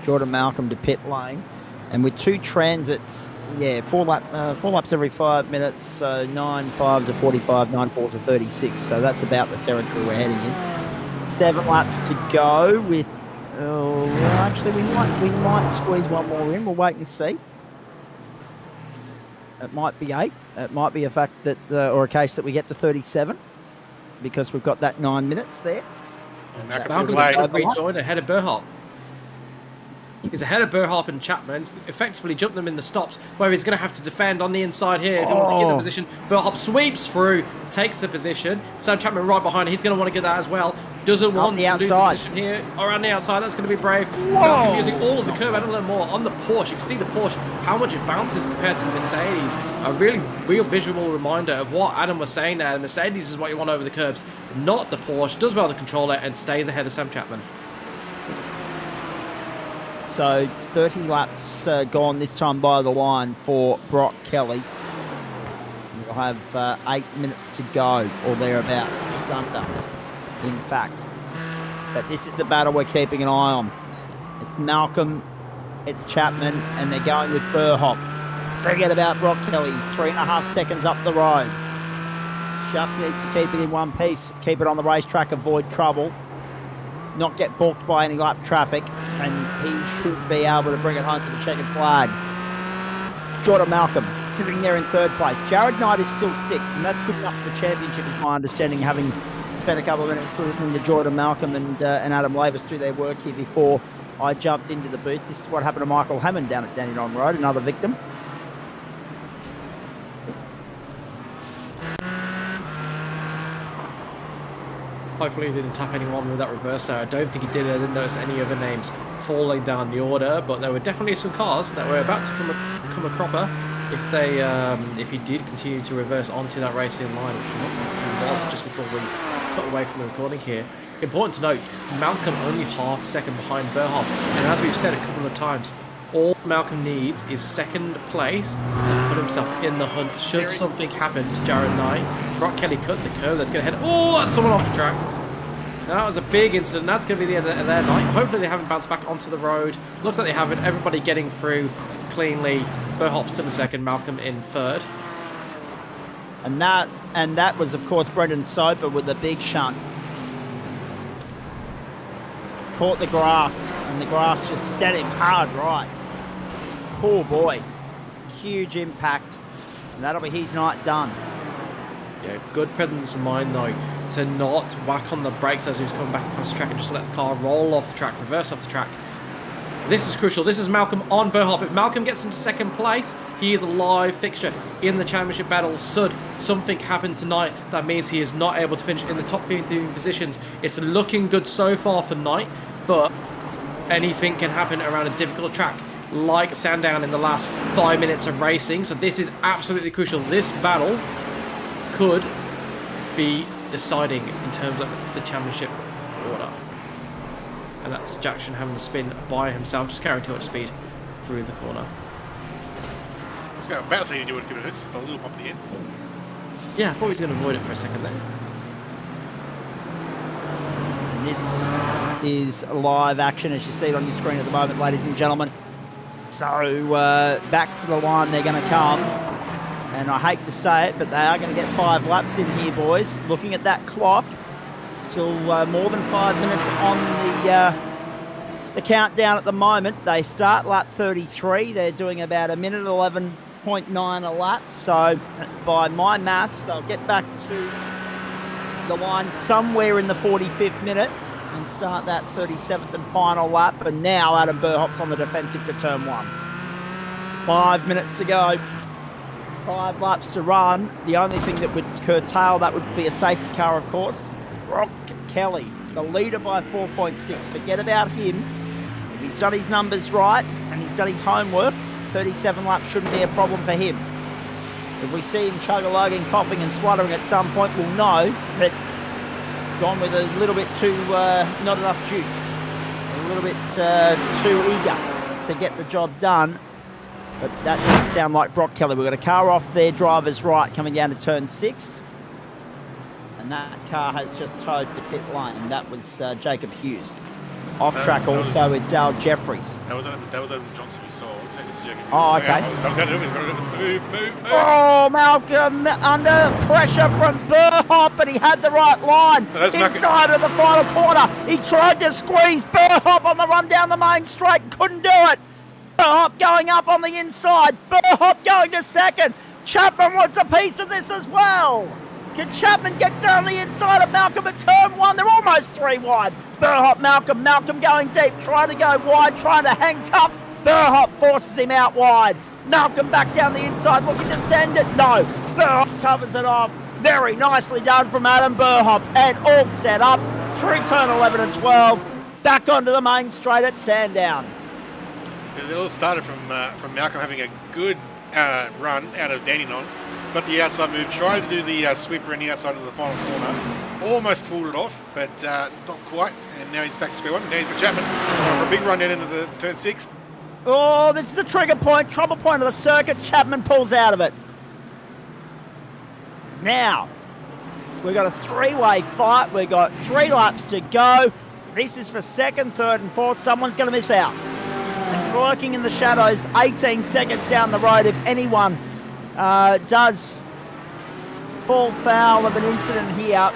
Jordan Malcolm to pit lane, and with 2 transits, 4 laps every 5 minutes. So 9 5s are 45, 9 4s are 36. So that's about the territory we're heading in. 7 laps to go. With actually we might squeeze one more in. We'll wait and see. It might be 8. It might be a fact that, or a case that we get to 37, because we've got that 9 minutes there. And Malcolm's rejoined ahead of Burhop. He's ahead of Burhop and Chapman. Effectively jumped them in the stops, where he's going to have to defend on the inside here if he wants to keep the position. Burhop sweeps through, takes the position. Sam Chapman right behind. He's going to want to get that as well. Doesn't want to lose the position here. Around the outside, that's going to be brave. Malcolm using all of the curve and a little more on the Porsche. You can see the Porsche, how much it bounces compared to the Mercedes. A really real visual reminder of what Adam was saying there. The Mercedes is what you want over the curbs, not the Porsche. Does well to control it and stays ahead of Sam Chapman. So 30 laps gone this time by the line for Brock Kelly. We'll have 8 minutes to go, or thereabouts, just under, in fact. But this is the battle we're keeping an eye on. It's Malcolm, it's Chapman, and they're going with Burhop. Forget about Brock Kelly. He's 3.5 seconds up the road. Just needs to keep it in one piece, keep it on the racetrack, avoid trouble, not get balked by any lap traffic, and he should be able to bring it home to the checkered flag. Jordan Malcolm sitting there in 3rd place. Jared Knight is still 6th, and that's good enough for the championship, is my understanding, having spent a couple of minutes listening to Jordan Malcolm and Adam Lavis do their work here before I jumped into the booth. This is what happened to Michael Hammond down at Dandenong Road, another victim. Hopefully he didn't tap anyone with that reverse there. I don't think he did. I didn't notice any other names falling down the order, but there were definitely some cars that were about to come a cropper if he did continue to reverse onto that racing line, which he was just before we cut away from the recording here. Important to note, Malcolm only half a second behind Burhop, and as we've said a couple of times, all Malcolm needs is 2nd place to put himself in the hunt should something happen to Jared Knight. Brock Kelly cut the curve. That's going to head. Oh, that's someone off the track. That was a big incident. That's going to be the end of their night. Hopefully they haven't bounced back onto the road. Looks like they haven't. Everybody getting through cleanly. Burhop still in 2nd, Malcolm in 3rd. And that was, of course, Brendan Soper with the big shunt. Caught the grass, and the grass just set him hard right. Poor boy. Huge impact. And that'll be his night done. Yeah, good presence of mind, though, to not whack on the brakes as he was coming back across the track and just let the car roll off the track, reverse off the track. This is crucial. This is Malcolm on Burhop. If Malcolm gets into 2nd place, he is a live fixture in the championship battle. Should something happen tonight, that means he is not able to finish in the top 15 positions. It's looking good so far for Knight, but anything can happen around a difficult track like Sandown in the last 5 minutes of racing. So this is absolutely crucial. This battle could be deciding in terms of the championship order. and that's Jackson having to spin by himself, just carrying too much speed through the corner. I was about to say you do it, it's just a little bump at the end. Yeah, I thought he was going to avoid it for a second there. And this is live action as you see it on your screen at the moment, ladies and gentlemen. So back to the line they're going to come. And I hate to say it, but they are going to get 5 laps in here, boys. Looking at that clock, still more than 5 minutes on the countdown at the moment. They start lap 33. They're doing about 1:11.9 a lap. So by my maths, they'll get back to the line somewhere in the 45th minute and start that 37th and final lap. And now Adam Burhop's on the defensive to turn 1. 5 minutes to go. 5 laps to run. The only thing that would curtail that would be a safety car, of course. Brock Kelly, the leader by 4.6. Forget about him. If he's done his numbers right and he's done his homework, 37 laps shouldn't be a problem for him. If we see him chug-a-lugging, coughing and spluttering at some point, we'll know that gone with a little bit too, not enough juice. A little bit too eager to get the job done. But that doesn't sound like Brock Kelly. We've got a car off their driver's right coming down to turn 6. And that car has just towed to pit lane. That was Jacob Hughes. Off track also is Dale Jeffries. That was Adam Johnson we saw. This is Jacob. Oh, okay. That was Adam. Move. Oh, Malcolm under pressure from Burhop, but he had the right line. Inside of the final corner. He tried to squeeze Burhop on the run down the main straight and couldn't do it. Burhop going up on the inside. Burhop going to second. Chapman wants a piece of this as well. Can Chapman get down the inside of Malcolm at turn 1? They're almost 3 wide. Burhop, Malcolm going deep, trying to go wide, trying to hang tough. Burhop forces him out wide. Malcolm back down the inside, looking to send it. No, Burhop covers it off. Very nicely done from Adam Burhop, and all set up through turn 11 and 12. Back onto the main straight at Sandown. It all started from Malcolm having a good run out of Dandenong. Got the outside move, tried to do the sweeper in the outside of the final corner. Almost pulled it off, but not quite. And now he's back to square one. Now he's got Chapman for a big run down into the turn 6. Oh, this is a trigger point, trouble point of the circuit. Chapman pulls out of it. Now, we've got a 3-way fight. We've got 3 laps to go. This is for 2nd, 3rd and 4th. Someone's going to miss out. And lurking in the shadows, 18 seconds down the road, if anyone does fall foul of an incident here,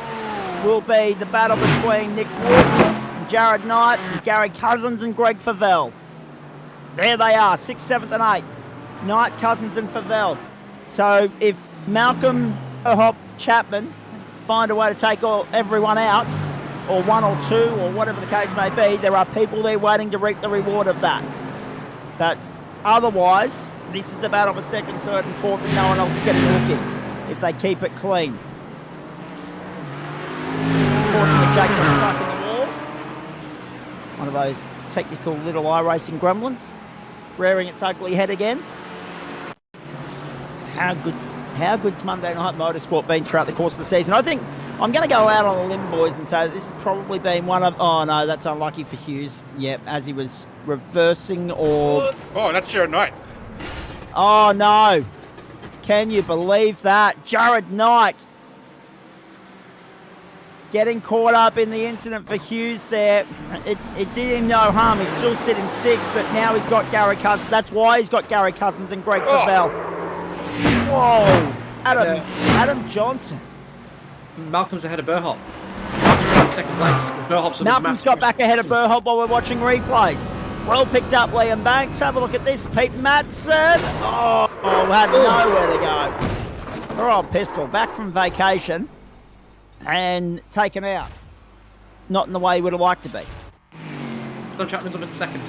will be the battle between Nick Wood and Jared Knight and Gary Cousins and Greg Favell. There they are, 6th, 7th and 8th. Knight, Cousins and Favell. So if Malcolm, Hop, Chapman find a way to take everyone out, or 1 or 2 or whatever the case may be, there are people there waiting to reap the reward of that. But otherwise, this is the battle for 2nd, 3rd and 4th, and no one else is getting a look in if they keep it clean. Unfortunately, Jake got stuck in the wall. One of those technical little iRacing gremlins, rearing its ugly head again. How good's Monday Night Motorsport been throughout the course of the season? I think I'm going to go out on a limb, boys, and say that this has probably been one of... Oh, no, that's unlucky for Hughes. Yep, as he was reversing or... Oh, that's Jared Knight. Oh, no. Can you believe that? Jared Knight getting caught up in the incident for Hughes there. It did him no harm. He's still sitting 6th, but now he's got Gary Cousins. That's why he's got Gary Cousins and Greg Favell. Whoa. Adam Johnson. Malcolm's ahead of Burhop. Malcolm's in 2nd place. Burhop's on Malcolm's got back ahead of Burhop while we're watching replays. Well picked up, Liam Banks. Have a look at this. Pete Matson. Oh, had nowhere to go. Poor old Pistol. Back from vacation and taken out. Not in the way he would have liked to be. Don Chapman's up in 2nd.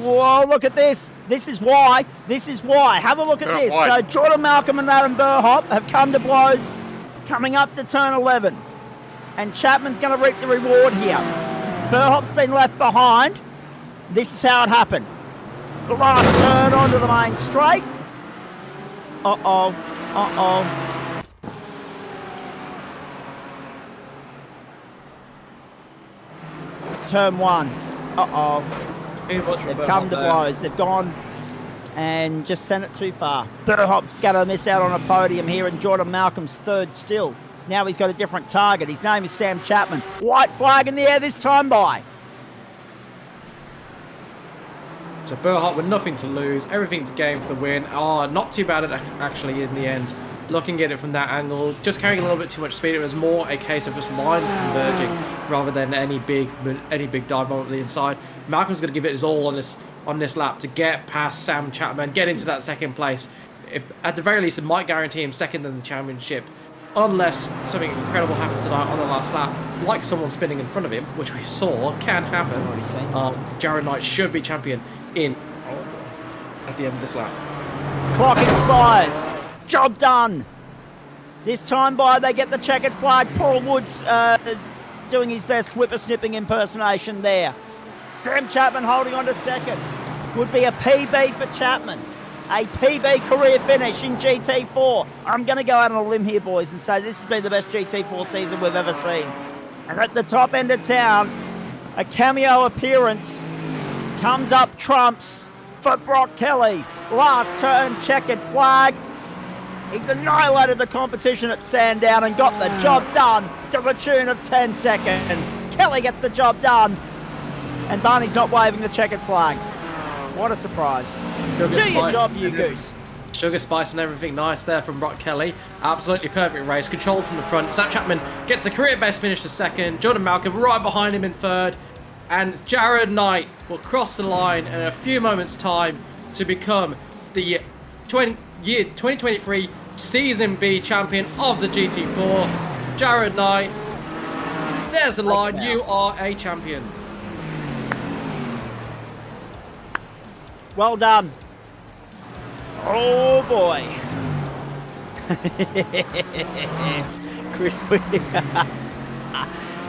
Whoa, look at this. This is why. Have a look at this. So Jordan Malcolm and Adam Burhop have come to blows coming up to turn 11. And Chapman's going to reap the reward here. Burhop's been left behind. This is how it happened. The last turn onto the main straight. Uh-oh. turn one. Uh-oh. Too much from They've Burhop come to there. blows. They've gone and just sent it too far. Burhop's going to miss out on a podium here, and Jordan Malcolm's third still. Now he's got a different target. His name is Sam Chapman. White flag in the air this time by. So Burhop with nothing to lose, everything to gain for the win. Oh, not too bad actually in the end. Looking at it from that angle, just carrying a little bit too much speed. It was more a case of just lines converging rather than any big dive moment on the inside. Malcolm's going to give it his all on this lap to get past Sam Chapman, get into that second place. At the very least, it might guarantee him second in the championship, unless something incredible happened tonight on the last lap, like someone spinning in front of him, which we saw can happen. Jared Knight should be champion at the end of this lap. Clock expires. Job done. This time by, they get the checkered flag. Paul Woods doing his best whippersnipping impersonation there. Sam Chapman holding on to second. Would be a PB for Chapman. A PB career finish in GT4. I'm going to go out on a limb here, boys, and say this has been the best GT4 season we've ever seen. And at the top end of town, a cameo appearance comes up trumps for Brock Kelly. Last turn, checkered flag. He's annihilated the competition at Sandown and got the job done to the tune of 10 seconds. Kelly gets the job done, and Barney's not waving the checkered flag. What a surprise. Do your job, you goose. Sugar spice and everything nice there from Brock Kelly. Absolutely perfect race. Control from the front. Sam Chapman gets a career best finish to second. Jordan Malcolm right behind him in third. And Jared Knight will cross the line in a few moments' time to become the 2023 Season B champion of the GT4. Jared Knight, there's the line. You are a champion. Well done. Oh boy. Chris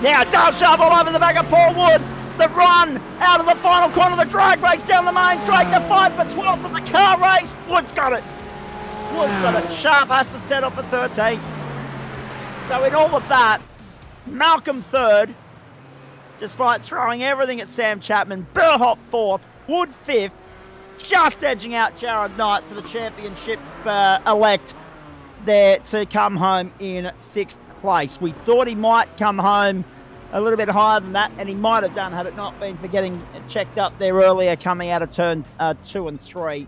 Now, Dale Sharp all over the back of Paul Wood. The run out of the final corner of the drag race down the main straight. The 5 for 12 for the car race. Wood's got it. Wood's got it. Sharp has to set off for 13. So in all of that, Malcolm third, despite throwing everything at Sam Chapman. Burhop fourth. Wood fifth. Just edging out Jared Knight for the championship elect there to come home in sixth place. We thought he might come home a little bit higher than that, and he might have done had it not been for getting checked up there earlier coming out of turn 2 and 3.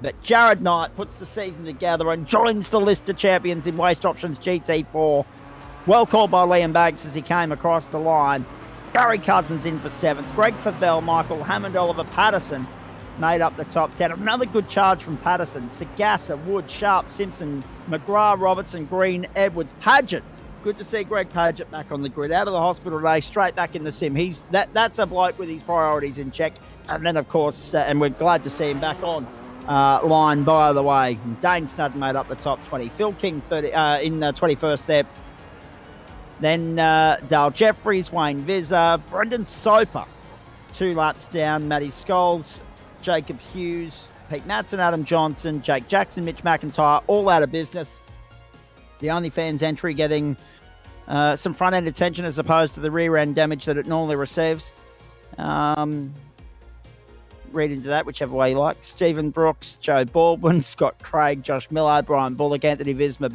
But Jared Knight puts the season together and joins the list of champions in Waste Options GT4. Well called by Liam Banks as he came across the line. Gary Cousins in for 7th. Greg Favell, Michael Hammond, Oliver Patterson made up the top 10. Another good charge from Patterson. Sagassa, Wood, Sharp, Simpson, McGrath, Robertson, Green, Edwards, Padgett. Good to see Greg Padgett back on the grid. Out of the hospital today, straight back in the sim. That's a bloke with his priorities in check. And then, of course, and we're glad to see him back on line, by the way. Dane Snudden made up the top 20. Phil King 30, in the 21st there. Then Dale Jeffries, Wayne Vizza, Brendan Soper, 2 laps down. Matty Scholes, Jacob Hughes, Pete Matson, Adam Johnson, Jake Jackson, Mitch McIntyre, all out of business. The OnlyFans entry getting some front-end attention as opposed to the rear-end damage that it normally receives. Read into that whichever way you like. Stephen Brooks, Joe Baldwin, Scott Craig, Josh Millard, Brian Bullock, Anthony Visma,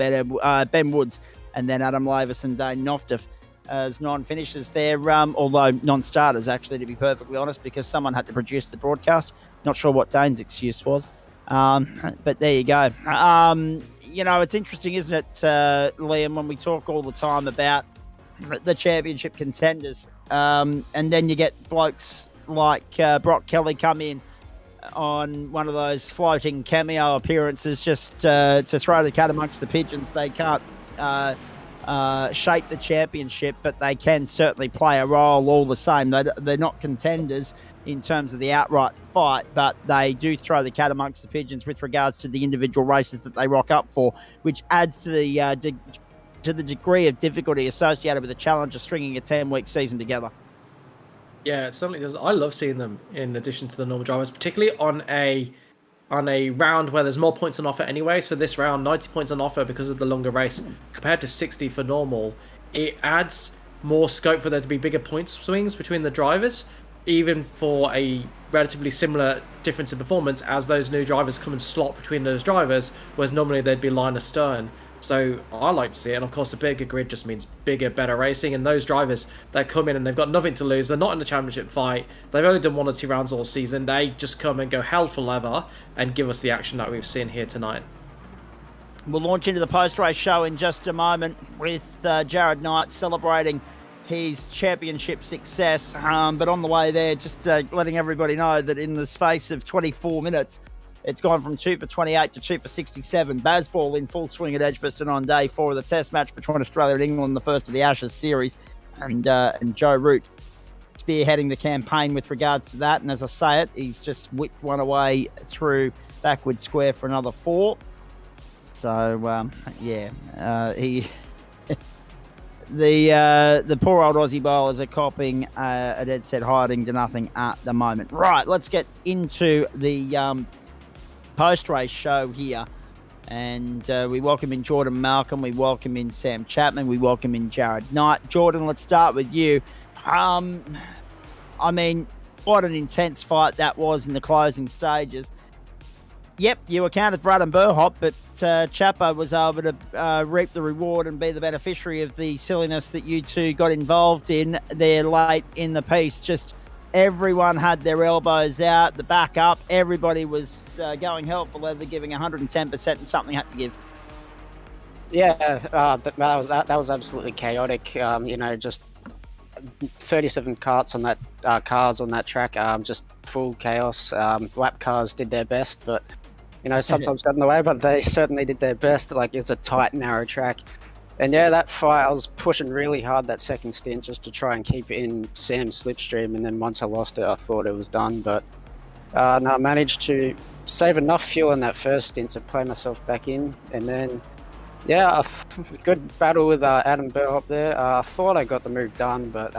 Ben Woods, and then Adam Lavis and Dane Noftiff as non-finishers there, although non-starters, actually, to be perfectly honest, because someone had to produce the broadcast. Not sure what Dane's excuse was, but there you go. You know, it's interesting, isn't it, Liam, when we talk all the time about the championship contenders, and then you get blokes like Brock Kelly come in on one of those floating cameo appearances just to throw the cat amongst the pigeons. They can't shape the championship, but they can certainly play a role all the same. They're not contenders in terms of the outright fight, but they do throw the cat amongst the pigeons with regards to the individual races that they rock up for, which adds to the degree of difficulty associated with the challenge of stringing a 10-week season together. Yeah, it certainly does. I love seeing them in addition to the normal drivers, particularly on a round where there's more points on offer anyway. So this round, 90 points on offer because of the longer race compared to 60 for normal. It adds more scope for there to be bigger point swings between the drivers, even for a relatively similar difference in performance, as those new drivers come and slot between those drivers, whereas normally they'd be line astern. So I like to see it, and of course the bigger grid just means bigger, better racing, and those drivers that come in and they've got nothing to lose, they're not in the championship fight, they've only done 1 or 2 rounds all season, they just come and go hell for leather and give us the action that we've seen here tonight. We'll launch into the post-race show in just a moment with Jared Knight celebrating his championship success. But on the way there, just letting everybody know that in the space of 24 minutes, it's gone from 2 for 28 to 2 for 67. Bazball in full swing at Edgbaston on day 4 of the test match between Australia and England, the first of the Ashes series. And Joe Root spearheading the campaign with regards to that. And as I say it, he's just whipped one away through backward square for another 4. So, he... The poor old Aussie bowlers are copping a dead set hiding to nothing at the moment. Right, let's get into the post-race show here. And we welcome in Jordan Malcolm, we welcome in Sam Chapman, we welcome in Jared Knight. Jordan, let's start with you. I mean, what an intense fight that was in the closing stages. Yep, you accounted for Adam Burhop, but Chapo was able to reap the reward and be the beneficiary of the silliness that you two got involved in there late in the piece. Just everyone had their elbows out, the back up. Everybody was going hell for leather, giving 110%, and something had to give. Yeah, that was absolutely chaotic. Just 37 cars on that track, just full chaos. Lap cars did their best, but sometimes got in the way, but they certainly did their best. Like, it's a tight, narrow track. And yeah, that fight, I was pushing really hard that second stint just to try and keep it in Sam's slipstream, and then once I lost it, I thought it was done. But I managed to save enough fuel in that first stint to play myself back in. And then, yeah, good battle with Adam Burhop there. I thought I got the move done, but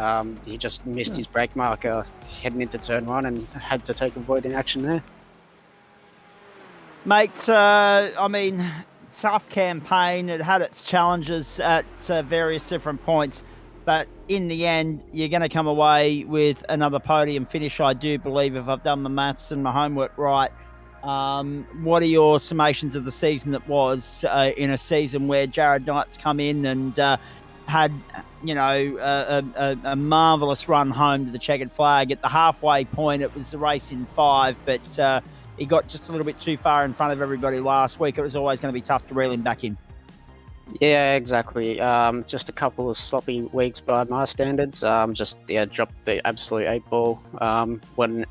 he just missed his brake marker heading into turn 1 and had to take avoiding action there. Mate, tough campaign. It had its challenges at various different points, but in the end, you're going to come away with another podium finish, I do believe, if I've done my maths and my homework right. What are your summations of the season that was in a season where Jared Knight's come in and had, a marvellous run home to the checkered flag? At the halfway point, it was the race in 5, but he got just a little bit too far in front of everybody last week. It was always going to be tough to reel him back in. Yeah, exactly. Just a couple of sloppy weeks by my standards. Dropped the absolute 8 ball when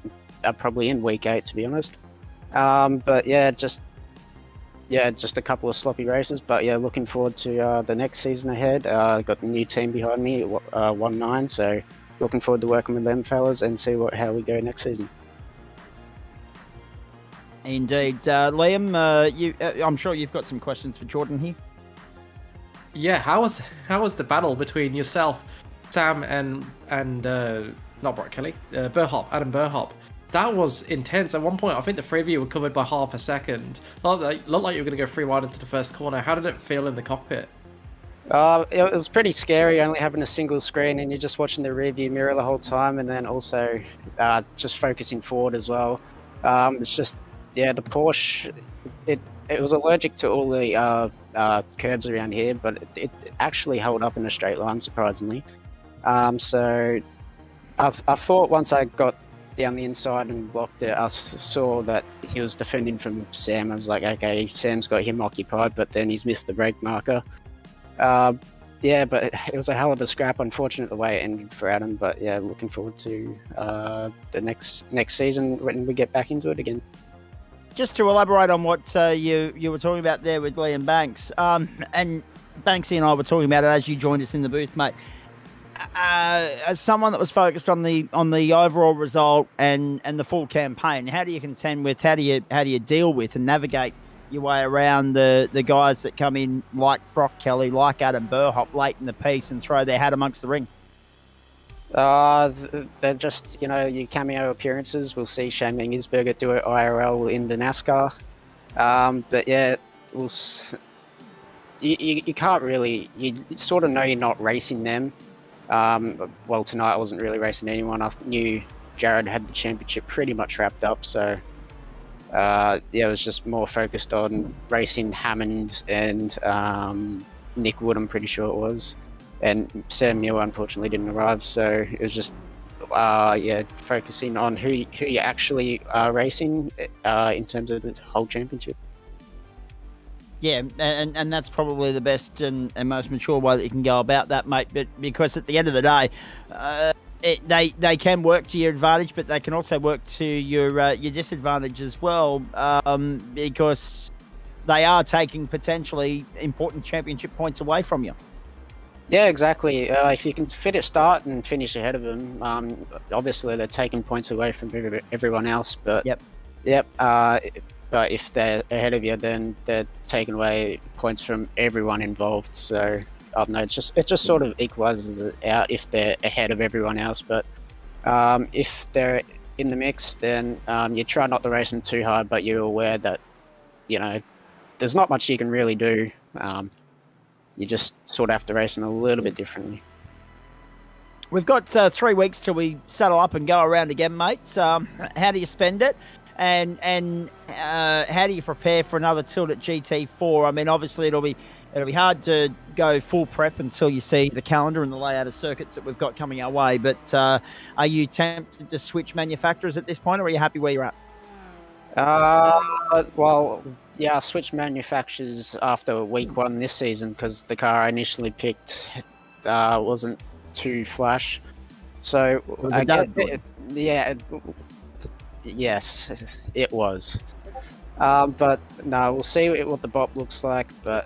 probably in week 8, to be honest. But yeah, just a couple of sloppy races. But yeah, looking forward to the next season ahead. Got the new team behind me, 1-9. So looking forward to working with them fellas and see how we go next season. Indeed. Liam, I'm sure you've got some questions for Jordan here. Yeah, how was the battle between yourself, Sam, and not Brock Kelly, Adam Burhop? That was intense. At one point, I think the 3 of you were covered by half a second. Looked like you were going to go 3 wide into the first corner. How did it feel in the cockpit? It was pretty scary, only having a single screen, and you're just watching the rearview mirror the whole time, and then also just focusing forward as well. It's just, yeah, the Porsche, it was allergic to all the curbs around here, but it actually held up in a straight line, surprisingly. So I thought once I got down the inside and blocked it, I saw that he was defending from Sam. I was like, okay, Sam's got him occupied, but then he's missed the brake marker. Yeah, but it was a hell of a scrap. Unfortunate the way it ended for Adam, but yeah, looking forward to the next season when we get back into it again. Just to elaborate on what you were talking about there with Liam Banks, and Banksy and I were talking about it as you joined us in the booth, mate. As someone that was focused on the overall result and the full campaign, how do you contend with, how do you deal with and navigate your way around the guys that come in like Brock Kelly, like Adam Burhop late in the piece and throw their hat amongst the ring? They're just, your cameo appearances. We'll see Shane Gisberger do it IRL in the NASCAR. But yeah, you can't really, you sort of know you're not racing them. Well, tonight I wasn't really racing anyone. I knew Jared had the championship pretty much wrapped up, so it was just more focused on racing Hammond and Nick Wood, I'm pretty sure it was. And Sam Muir unfortunately didn't arrive, so it was just focusing on who you're actually racing in terms of the whole championship. Yeah, and that's probably the best and most mature way that you can go about that, mate. But because at the end of the day, they can work to your advantage, but they can also work to your disadvantage as well, because they are taking potentially important championship points away from you. Yeah, exactly. If you can start and finish ahead of them, obviously they're taking points away from everyone else. But but if they're ahead of you, then they're taking away points from everyone involved. So I don't know, it just sort of equalizes it out if they're ahead of everyone else. But if they're in the mix, then you try not to race them too hard, but you're aware that there's not much you can really do. You just sort of have to race them a little bit differently. We've got 3 weeks till we saddle up and go around again, mates. How do you spend it? And how do you prepare for another tilt at GT4? I mean, obviously it'll be hard to go full prep until you see the calendar and the layout of circuits that we've got coming our way. But are you tempted to switch manufacturers at this point, or are you happy where you're at? Well, yeah, I switched manufacturers after week 1 this season because the car I initially picked wasn't too flash. So yes, it was. But no, we'll see what the BOP looks like. But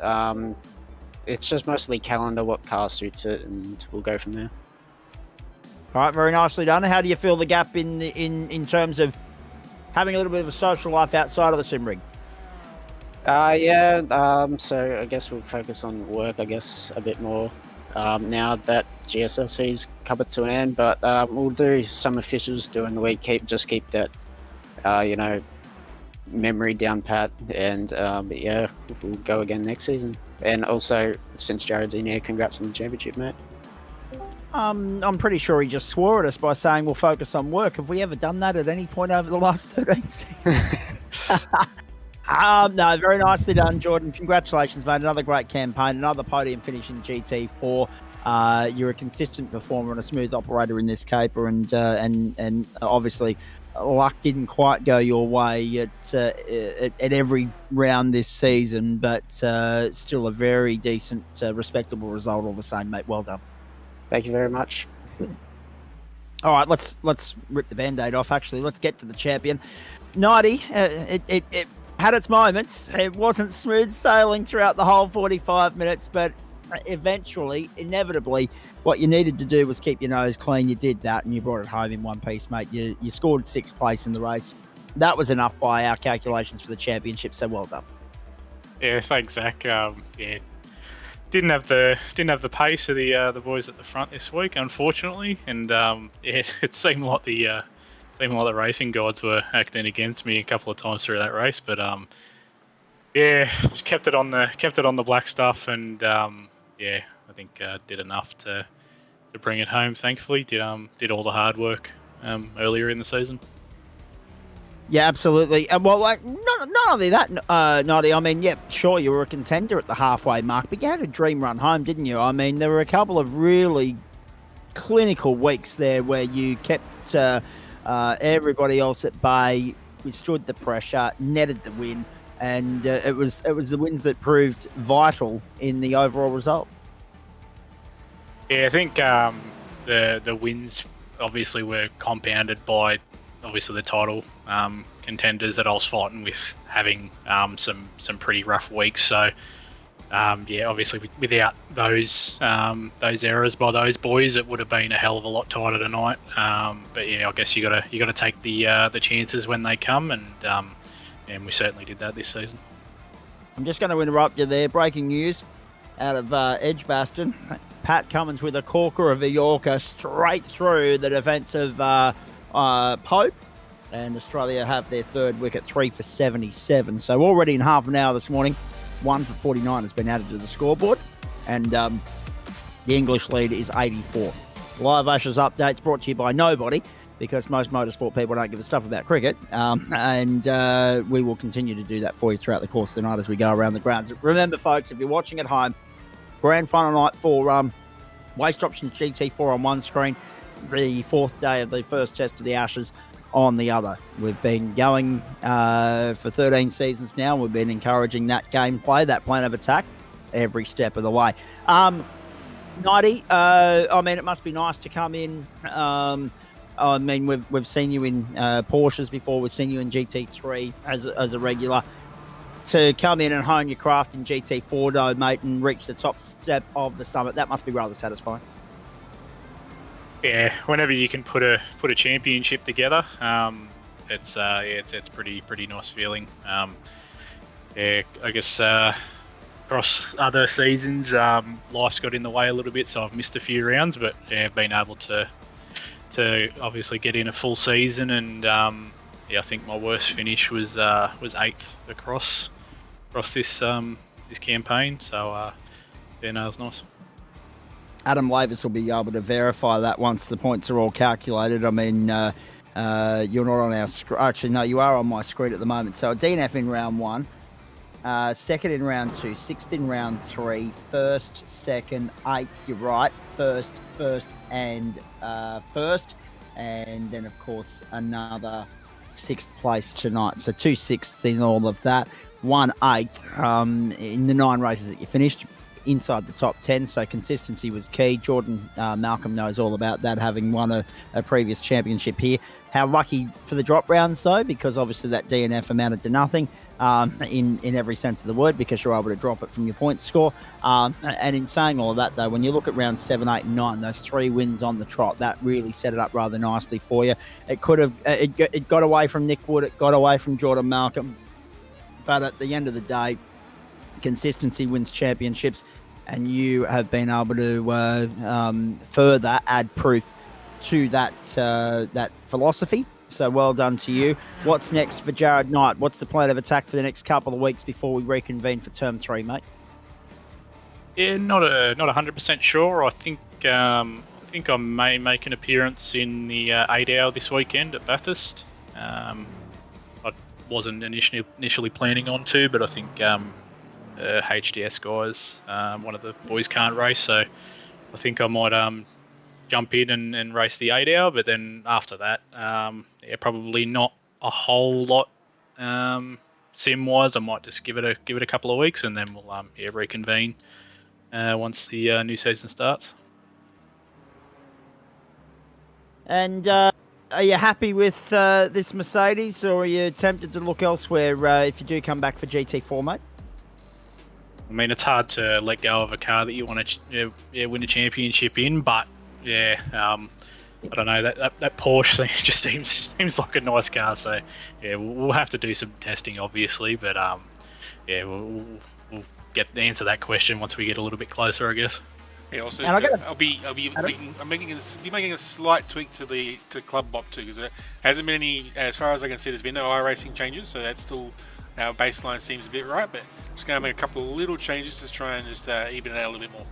it's just mostly calendar, what car suits it, and we'll go from there. All right, very nicely done. How do you feel the gap in terms of having a little bit of a social life outside of the sim rig? So I guess we'll focus on work, a bit more now that GSRC's covered to an end. But we'll do some officials during the week. Keep that, memory down pat, and we'll go again next season. And also, since Jared's in here, congrats on the championship, mate. I'm pretty sure he just swore at us by saying we'll focus on work. Have we ever done that at any point over the last 13 seasons? No, very nicely done, Jordan. Congratulations, mate. Another great campaign, another podium finish in GT4. You're a consistent performer and a smooth operator in this caper, and obviously luck didn't quite go your way at every round this season, but still a very decent, respectable result all the same, mate. Well done. Thank you very much. All right, let's rip the Band-Aid off. Actually, let's get to the champion. 90, it had its moments. It wasn't smooth sailing throughout the whole 45 minutes, but eventually, inevitably, what you needed to do was keep your nose clean. You did that, and you brought it home in one piece, mate. You scored 6th place in the race. That was enough by our calculations for the championship, so well done. Yeah, thanks, Zach. Didn't have the pace of the boys at the front this week, unfortunately, and it seemed like the racing gods were acting against me a couple of times through that race. But just kept it on the black stuff, and I think did enough to bring it home. Thankfully, did all the hard work earlier in the season. Yeah, absolutely. Well, not only that, Noddy, I mean, yeah, sure, you were a contender at the halfway mark, but you had a dream run home, didn't you? I mean, there were a couple of really clinical weeks there where you kept everybody else at bay, withstood the pressure, netted the win, and it was the wins that proved vital in the overall result. Yeah, I think the wins obviously were compounded by obviously the title contenders that I was fighting with having some pretty rough weeks. So obviously without those errors by those boys, it would have been a hell of a lot tighter tonight. But yeah, I guess you gotta take the chances when they come, and we certainly did that this season. I'm just going to interrupt you there. Breaking news out of Edgbaston. Pat Cummins with a corker of a Yorker straight through the defence of Pope. And Australia have their third wicket, 3 for 77. So already in half an hour this morning, 1 for 49 has been added to the scoreboard. And the English lead is 84. Live Ashes updates brought to you by nobody, because most motorsport people don't give a stuff about cricket. And we will continue to do that for you throughout the course of the night as we go around the grounds. Remember, folks, if you're watching at home, grand final night for Waste Options GT4 on one screen, the fourth day of the first test of the Ashes on the other. We've been going for 13 seasons now. We've been encouraging that gameplay, that plan of attack, every step of the way. Nighty, I mean, it must be nice to come in. I mean, we've seen you in Porsches before. We've seen you in GT3 as a regular. To come in and hone your craft in GT4, though, mate, and reach the top step of the summit, that must be rather satisfying. Yeah, whenever you can put a championship together, it's pretty nice feeling. Yeah, I guess across other seasons, life's got in the way a little bit, so I've missed a few rounds, but yeah, I've been able to obviously get in a full season, and yeah, I think my worst finish was 8th across this campaign. So yeah, no, it was nice. Adam Lavis will be able to verify that once the points are all calculated. I mean, you're not on our screen. Actually, no, you are on my screen at the moment. So a DNF in round 1, second in round 2, 6th in round 3, first, second, 8th. You're right, first, and first, and then of course another 6th place tonight. So 2 6ths in all of that, 1 8th in the 9 races that you finished inside the top 10. So consistency was key. Jordan Malcolm knows all about that, having won a previous championship here. How lucky for the drop rounds though, because obviously that DNF amounted to nothing in every sense of the word, because you're able to drop it from your points score. And in saying all of that though, when you look at rounds 7, 8 and 9, those 3 wins on the trot, that really set it up rather nicely for you. It could have it got away from Nick Wood, it got away from Jordan Malcolm, but at the end of the day, consistency wins championships, and you have been able to further add proof to that philosophy. So well done to you. What's next for Jared Knight? What's the plan of attack for the next couple of weeks before we reconvene for term 3, mate? Yeah, not 100% sure. I think I may make an appearance in the 8 hour this weekend at Bathurst. I wasn't initially planning on to, but I think HDS guys, one of the boys can't race, so I think I might jump in and race the 8 hour. But then after that, yeah, probably not a whole lot sim wise. I might just give it a couple of weeks, and then we'll yeah, reconvene once the new season starts. And are you happy with this Mercedes, or are you tempted to look elsewhere if you do come back for GT4, mate? I mean, it's hard to let go of a car that you want to win a championship in, but yeah, I don't know, that Porsche just seems like a nice car. So yeah, we'll have to do some testing, obviously, but yeah, we'll answer that question once we get a little bit closer, I guess. Yeah, also, I'll be making a slight tweak to Club Bop too, because there hasn't been any, as far as I can see, there's been no iRacing changes, so that's still, our baseline seems a bit right, but I'm just going to make a couple of little changes to try and just even it out a little bit more.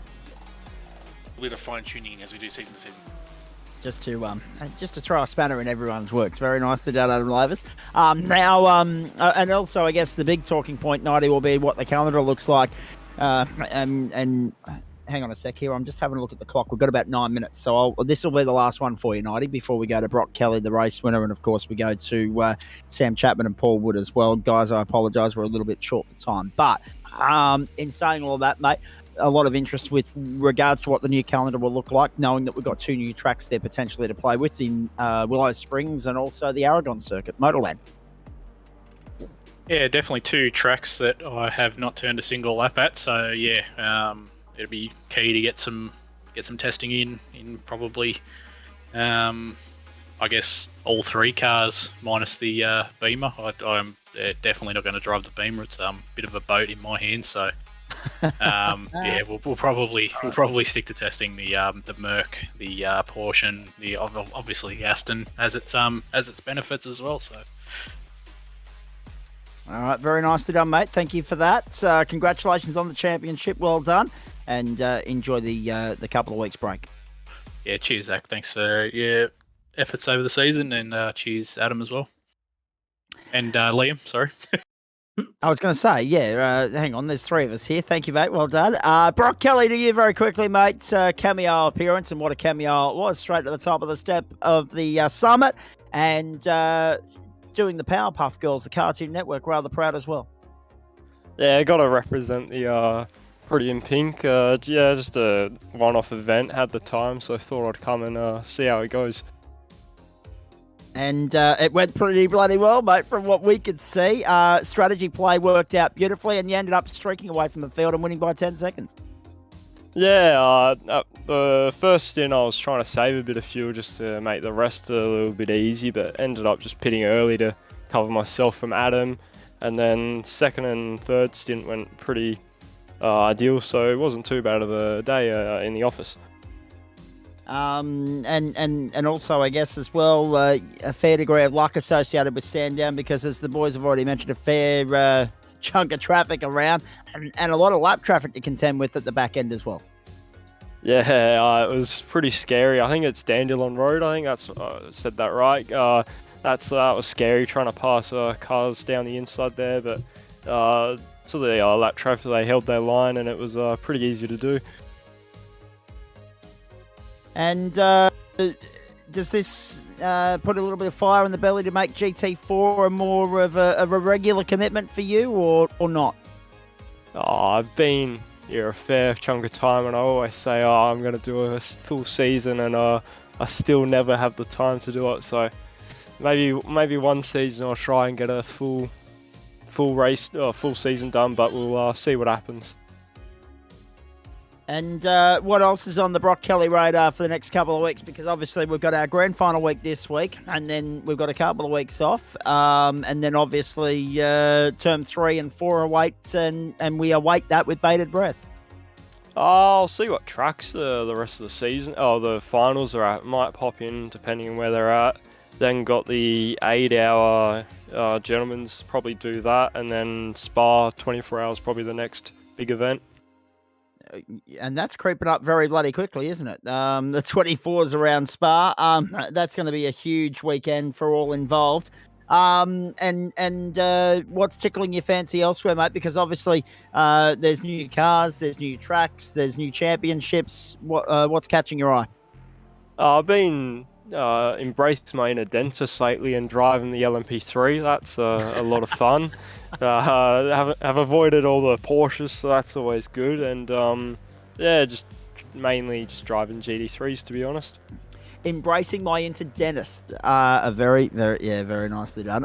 A bit of fine tuning as we do season to season. Just to throw a spanner in everyone's works. Very nicely done, Adam Lavis. Now, and also, I guess the big talking point, Nighty, will be what the calendar looks like. And hang on a sec here. I'm just having a look at the clock. We've got about 9 minutes, so this will be the last one for you, Nighty, before we go to Brock Kelly, the race winner, and of course we go to Sam Chapman and Paul Wood as well. Guys, I apologise, we're a little bit short for time, but in saying all that, mate, a lot of interest with regards to what the new calendar will look like, knowing that we've got 2 new tracks there potentially to play with in Willow Springs and also the Aragon circuit, Motorland. Yeah, definitely 2 tracks that I have not turned a single lap at. So yeah, it'll be key to get some testing in probably, I guess, all 3 cars minus the Beamer. I'm definitely not going to drive the Beamer. It's a bit of a boat in my hands, so. Yeah, we'll probably stick to testing the Merc, the Porsche, and the obviously the Aston as its benefits as well. So, all right, very nicely done, mate. Thank you for that. Congratulations on the championship. Well done, and enjoy the couple of weeks break. Yeah, cheers, Zach. Thanks for your efforts over the season, and cheers, Adam, as well. And Liam, sorry. I was going to say, hang on, there's three of us here. Thank you, mate. Well done. Brock Kelly, to you very quickly, mate. Cameo appearance, and what a cameo it was. Straight to the top of the step of the summit, and doing the Powerpuff Girls, the Cartoon Network, rather proud as well. Yeah, I got to represent the Pretty in Pink. Just a one-off event. Had the time, so I thought I'd come and see how it goes. And it went pretty bloody well, mate, from what we could see. Strategy play worked out beautifully, and you ended up streaking away from the field and winning by 10 seconds. Yeah, the first stint I was trying to save a bit of fuel just to make the rest a little bit easy, but ended up just pitting early to cover myself from Adam. And then second and third stint went pretty ideal, so it wasn't too bad of a day in the office. And also, I guess, as well, a fair degree of luck associated with Sandown because, as the boys have already mentioned, a fair chunk of traffic around and a lot of lap traffic to contend with at the back end as well. Yeah, it was pretty scary. I think it's Dandelion Road. I think that's said that right. That was scary trying to pass cars down the inside there, but to the lap traffic, they held their line and it was pretty easy to do. And does this put a little bit of fire in the belly to make GT4 a more of a regular commitment for you, or not? I've been here a fair chunk of time, and I always say, I'm going to do a full season, and I still never have the time to do it. So maybe one season I'll try and get a full race or full season done, but we'll see what happens. And what else is on the Brock Kelly radar for the next couple of weeks? Because obviously we've got our grand final week this week, and then we've got a couple of weeks off, and then obviously term 3 and 4 await, and we await that with bated breath. I'll see what tracks the rest of the season, the finals are at. Might pop in depending on where they're at. Then got the 8-hour gentlemen's, probably do that, and then Spa 24 hours, probably the next big event. And that's creeping up very bloody quickly, isn't it? The 24s around Spa. That's going to be a huge weekend for all involved. And what's tickling your fancy elsewhere, mate? Because obviously there's new cars, there's new tracks, there's new championships. What's catching your eye? I've been embraced my inner dentist lately and driving the LMP3. That's a lot of fun. Have avoided all the Porsches, so that's always good. And just mainly just driving GT3s, to be honest. Embracing my inner dentist. Very nicely done.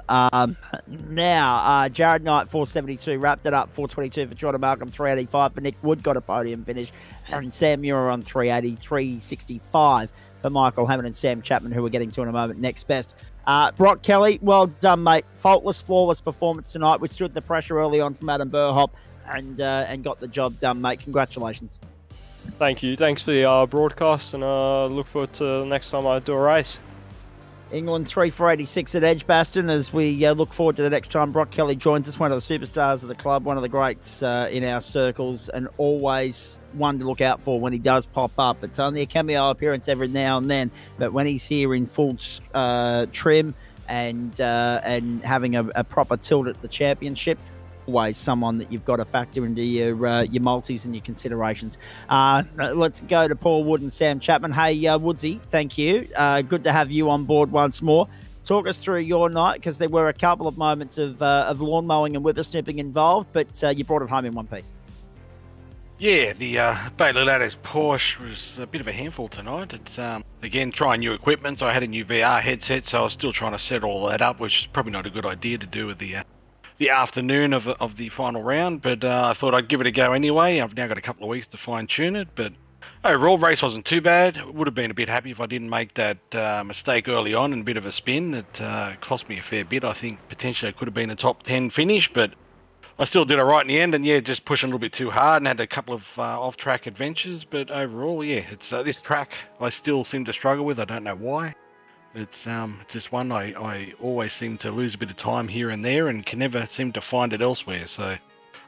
Now, Jared Knight 472 wrapped it up. 422 for Jordan Malcolm, 385 for Nick Wood, got a podium finish, and Sam Muir on 380, 365 for Michael Hammond and Sam Chapman, who we're getting to in a moment. Next best. Brock Kelly, well done, mate. Faultless, flawless performance tonight. We stood the pressure early on from Adam Burhop and got the job done, mate. Congratulations. Thank you. Thanks for the broadcast, and look forward to the next time I do a race. England 3 for 86 at Edgbaston as we look forward to the next time Brock Kelly joins us, one of the superstars of the club, one of the greats in our circles, and always one to look out for when he does pop up. It's only a cameo appearance every now and then, but when he's here in full trim and having a proper tilt at the championship, always someone that you've got to factor into your multis and your considerations. Let's go to Paul Wood and Sam Chapman. Hey, Woodsy, thank you. Good to have you on board once more. Talk us through your night, because there were a couple of moments of lawn mowing and whippersnipping involved, but you brought it home in one piece. Yeah, the Bailey Ladders Porsche was a bit of a handful tonight. It's again trying new equipment, so I had a new VR headset, so I was still trying to set all that up, which is probably not a good idea to do with the afternoon of the final round, but I thought I'd give it a go anyway. I've now got a couple of weeks to fine-tune it, but overall race wasn't too bad. Would have been a bit happy if I didn't make that mistake early on and a bit of a spin. It cost me a fair bit. I think potentially it could have been a top 10 finish, but I still did it right in the end, and just pushing a little bit too hard and had a couple of off-track adventures, but overall, it's this track I still seem to struggle with. I don't know why. It's just one I always seem to lose a bit of time here and there and can never seem to find it elsewhere. So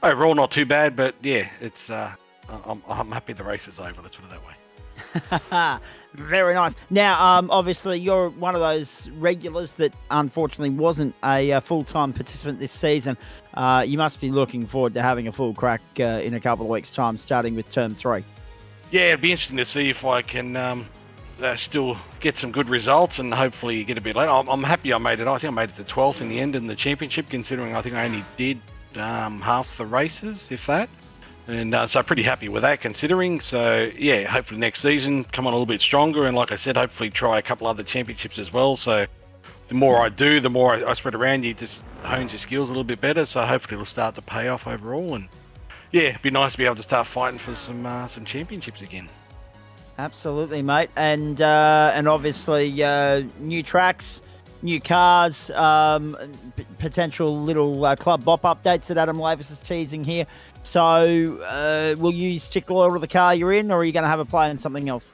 overall, not too bad, but it's I'm happy the race is over. Let's put it that way. Very nice. Now, obviously, you're one of those regulars that unfortunately wasn't a full-time participant this season. You must be looking forward to having a full crack in a couple of weeks' time, starting with Term 3. Yeah, it'd be interesting to see if I can still get some good results and hopefully get a bit later. I'm happy I made it. I think I made it to 12th in the end in the championship, considering I think I only did half the races, if that. And so pretty happy with that considering. So yeah, hopefully next season come on a little bit stronger. And like I said, hopefully try a couple other championships as well. So the more I do, the more I spread around, you just hone your skills a little bit better. So hopefully it'll start to pay off overall. And yeah, it'd be nice to be able to start fighting for some championships again. Absolutely, mate. And obviously new tracks, new cars, potential little club bop updates that Adam Lavis is teasing here. So will you stick loyal to the car you're in, or are you going to have a play in something else?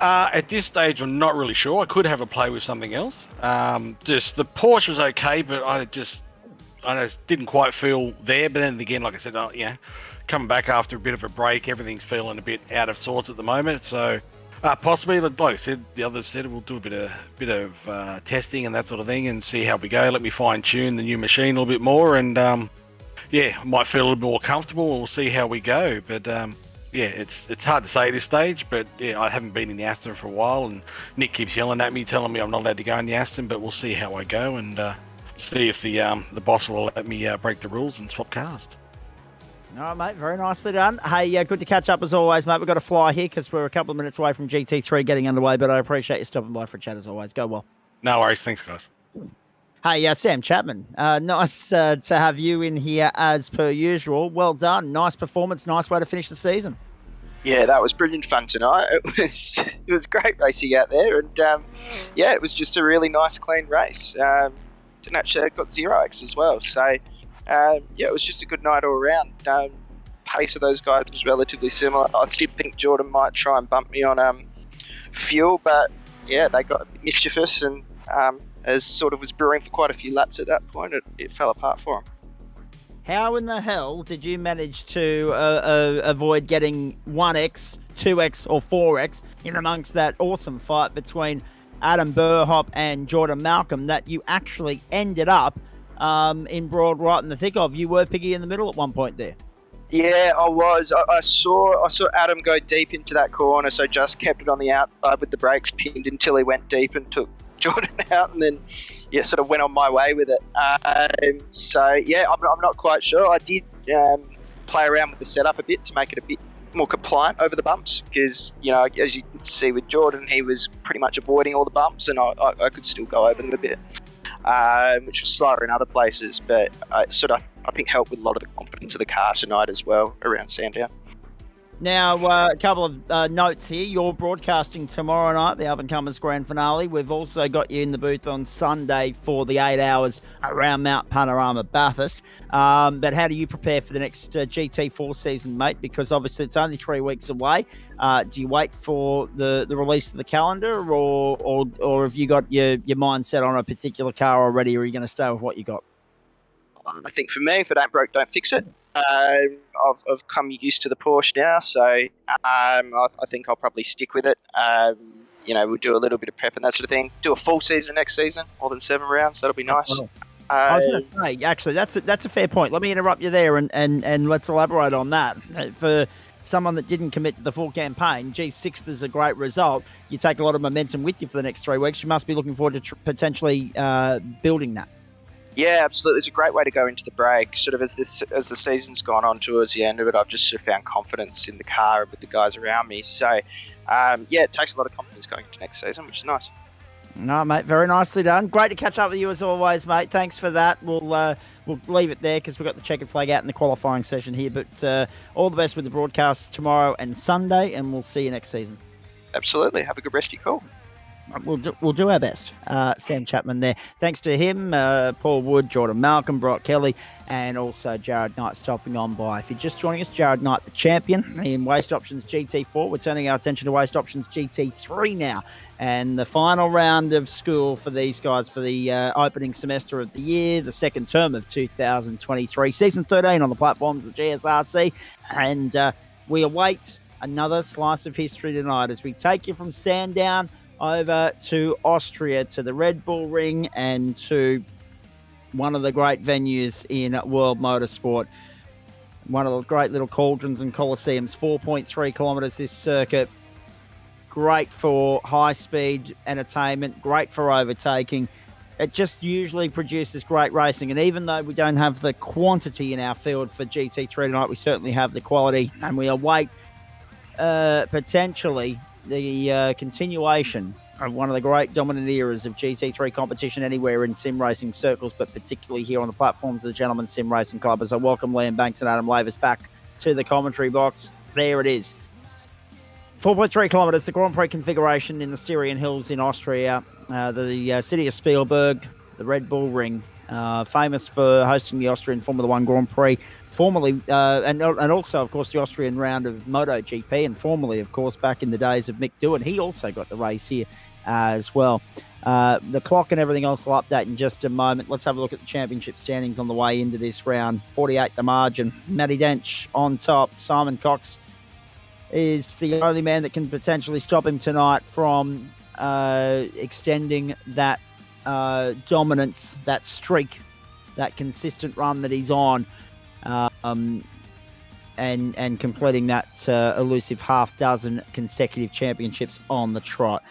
At this stage, I'm not really sure. I could have a play with something else. Just the Porsche was okay, but I just didn't quite feel there. But then again, like I said, coming back after a bit of a break, everything's feeling a bit out of sorts at the moment. So possibly, like I said, the others said, we'll do a bit of testing and that sort of thing, and see how we go. Let me fine tune the new machine a little bit more, and yeah, might feel a little bit more comfortable. We'll see how we go. But yeah, it's hard to say at this stage. But yeah, I haven't been in the Aston for a while, and Nick keeps yelling at me, telling me I'm not allowed to go in the Aston. But we'll see how I go, and see if the boss will let me break the rules and swap cars. All right, mate. Very nicely done. Hey, good to catch up as always, mate. We've got to fly here because we're a couple of minutes away from GT3 getting underway. But I appreciate you stopping by for a chat as always. Go well. No worries. Thanks, guys. Hey, Sam Chapman, nice to have you in here as per usual. Well done. Nice performance. Nice way to finish the season. Yeah, that was brilliant fun tonight. It was great racing out there, and yeah, it was just a really nice, clean race. Didn't actually got 0x as well, so yeah, it was just a good night all around. Pace of those guys was relatively similar. I did think Jordan might try and bump me on fuel, but yeah, they got mischievous and. As sort of was brewing for quite a few laps at that point, it fell apart for him. How in the hell did you manage to avoid getting 1x, 2x or 4x in amongst that awesome fight between Adam Burhop and Jordan Malcolm that you actually ended up in Broad right in the thick of? You were piggy in the middle at one point there. Yeah, I was. I saw Adam go deep into that corner, so just kept it on the outside with the brakes pinned until he went deep and took Jordan out, and then yeah, sort of went on my way with it. So yeah, I'm not quite sure. I did play around with the setup a bit to make it a bit more compliant over the bumps, because as you can see with Jordan, he was pretty much avoiding all the bumps, and I could still go over them a bit, which was slower in other places, but I think helped with a lot of the confidence of the car tonight as well around Sandown. Now, a couple of notes here. You're broadcasting tomorrow night, the Up-and-Comers Grand Finale. We've also got you in the booth on Sunday for the 8 hours around Mount Panorama Bathurst. But how do you prepare for the next GT4 season, mate? Because obviously it's only 3 weeks away. Do you wait for the release of the calendar, or have you got your mind set on a particular car already, or are you going to stay with what you got? I think for me, if it ain't broke, don't fix it. I've come used to the Porsche now, so I think I'll probably stick with it. We'll do a little bit of prep and that sort of thing. Do a full season next season, more than 7 rounds. That'll be nice. I was going to say, actually, that's a fair point. Let me interrupt you there, and let's elaborate on that. For someone that didn't commit to the full campaign, G6 is a great result. You take a lot of momentum with you for the next 3 weeks. You must be looking forward to potentially building that. Yeah, absolutely. It's a great way to go into the break. Sort of as the season's gone on towards the end of it, I've just sort of found confidence in the car and with the guys around me. So, yeah, it takes a lot of confidence going into next season, which is nice. No, mate, very nicely done. Great to catch up with you as always, mate. Thanks for that. We'll leave it there because we've got the checkered flag out in the qualifying session here. But all the best with the broadcasts tomorrow and Sunday, and we'll see you next season. Absolutely. Have a good rest of your call. We'll do our best. Sam Chapman there. Thanks to him, Paul Wood, Jordan Malcolm, Brock Kelly, and also Jared Knight stopping on by. If you're just joining us, Jared Knight, the champion in Waste Options GT4. We're turning our attention to Waste Options GT3 now. And the final round of school for these guys for the opening semester of the year, the second term of 2023. Season 13 on the platforms of the GSRC. And we await another slice of history tonight as we take you from Sandown over to Austria, to the Red Bull Ring, and to one of the great venues in world motorsport. One of the great little cauldrons and coliseums, 4.3 kilometres this circuit. Great for high-speed entertainment, great for overtaking. It just usually produces great racing. And even though we don't have the quantity in our field for GT3 tonight, we certainly have the quality. And we await potentially the continuation of one of the great dominant eras of GT3 competition anywhere in sim racing circles, but particularly here on the platforms of the Gentlemen's Sim Racing Club. As I welcome Liam Banks and Adam Lavis back to the commentary box. There it is. 4.3 kilometres, the Grand Prix configuration in the Styrian Hills in Austria, the city of Spielberg, the Red Bull Ring, famous for hosting the Austrian Formula One Grand Prix, formerly, and also, of course, the Austrian round of MotoGP, and formerly, of course, back in the days of Mick Doohan. He also got the race here as well. The clock and everything else will update in just a moment. Let's have a look at the championship standings on the way into this round. 48 the margin. Matty Dench on top. Simon Cox is the only man that can potentially stop him tonight from extending that dominance, that streak, that consistent run that he's on, and completing that elusive half dozen consecutive championships on the trot.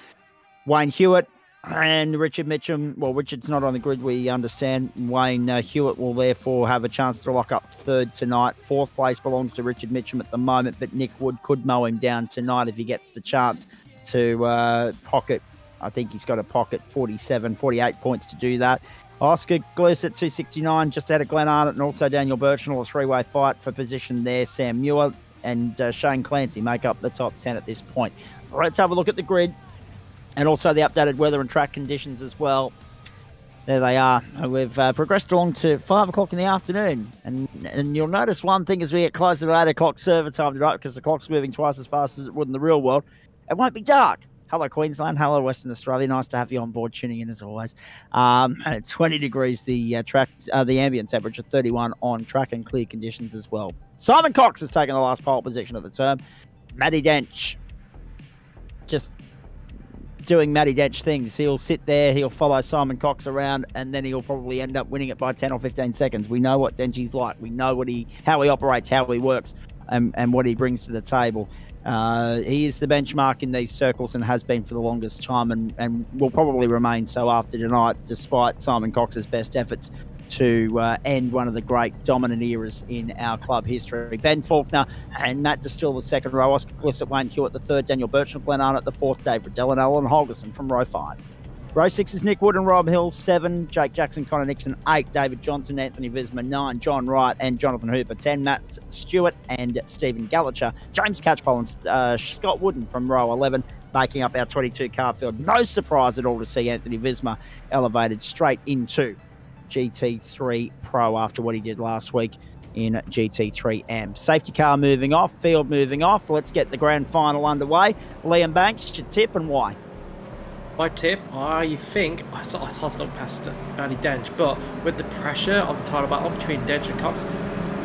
Wayne Hewitt and Richard Mitchum. Well, Richard's not on the grid, we understand. Wayne Hewitt will therefore have a chance to lock up third tonight. Fourth place belongs to Richard Mitchum at the moment, but Nick Wood could mow him down tonight if he gets the chance to pocket. I think he's got to pocket 47, 48 points to do that. Oscar Gliss at 269, just ahead of Glenn Arnott and also Daniel Birchnell. A three-way fight for position there. Sam Muir and Shane Clancy make up the top 10 at this point. Let's have a look at the grid and also the updated weather and track conditions as well. There they are. We've progressed along to 5 o'clock in the afternoon. And you'll notice one thing as we get closer to 8 o'clock server time tonight, because the clock's moving twice as fast as it would in the real world, it won't be dark. Hello, Queensland. Hello, Western Australia. Nice to have you on board, tuning in as always. And at 20 degrees, the ambient temperature, 31 on track and clear conditions as well. Simon Cox has taken the last pole position of the term. Matty Dench just doing Matty Dench things. He'll sit there, he'll follow Simon Cox around, and then he'll probably end up winning it by 10 or 15 seconds. We know what Denchy's like. We know how he operates, how he works, and what he brings to the table. He is the benchmark in these circles and has been for the longest time, and will probably remain so after tonight, despite Simon Cox's best efforts to end one of the great dominant eras in our club history. Ben Faulkner and Matt Distill, the second row. Oscar Bliss at Wayne Hewitt, the third. Daniel Birchnell, Glenn Arnott, the fourth. Dave Riddell and Alan Holgerson from row 5. Row 6 is Nick Wood and Rob Hill, 7. Jake Jackson, Connor Nixon, 8. David Johnson, Anthony Visma, 9. John Wright and Jonathan Hooper, 10. Matt Stewart and Stephen Gallacher. James Catchpole and Scott Wooden from row 11, making up our 22 car field. No surprise at all to see Anthony Visma elevated straight into GT3 Pro after what he did last week in GT3 AMP. Safety car moving off, field moving off. Let's get the grand final underway. Liam Banks, your tip and why? My tip, I think, it's hard to look past Matty Dench, but with the pressure of the title battle between Dench and Cox,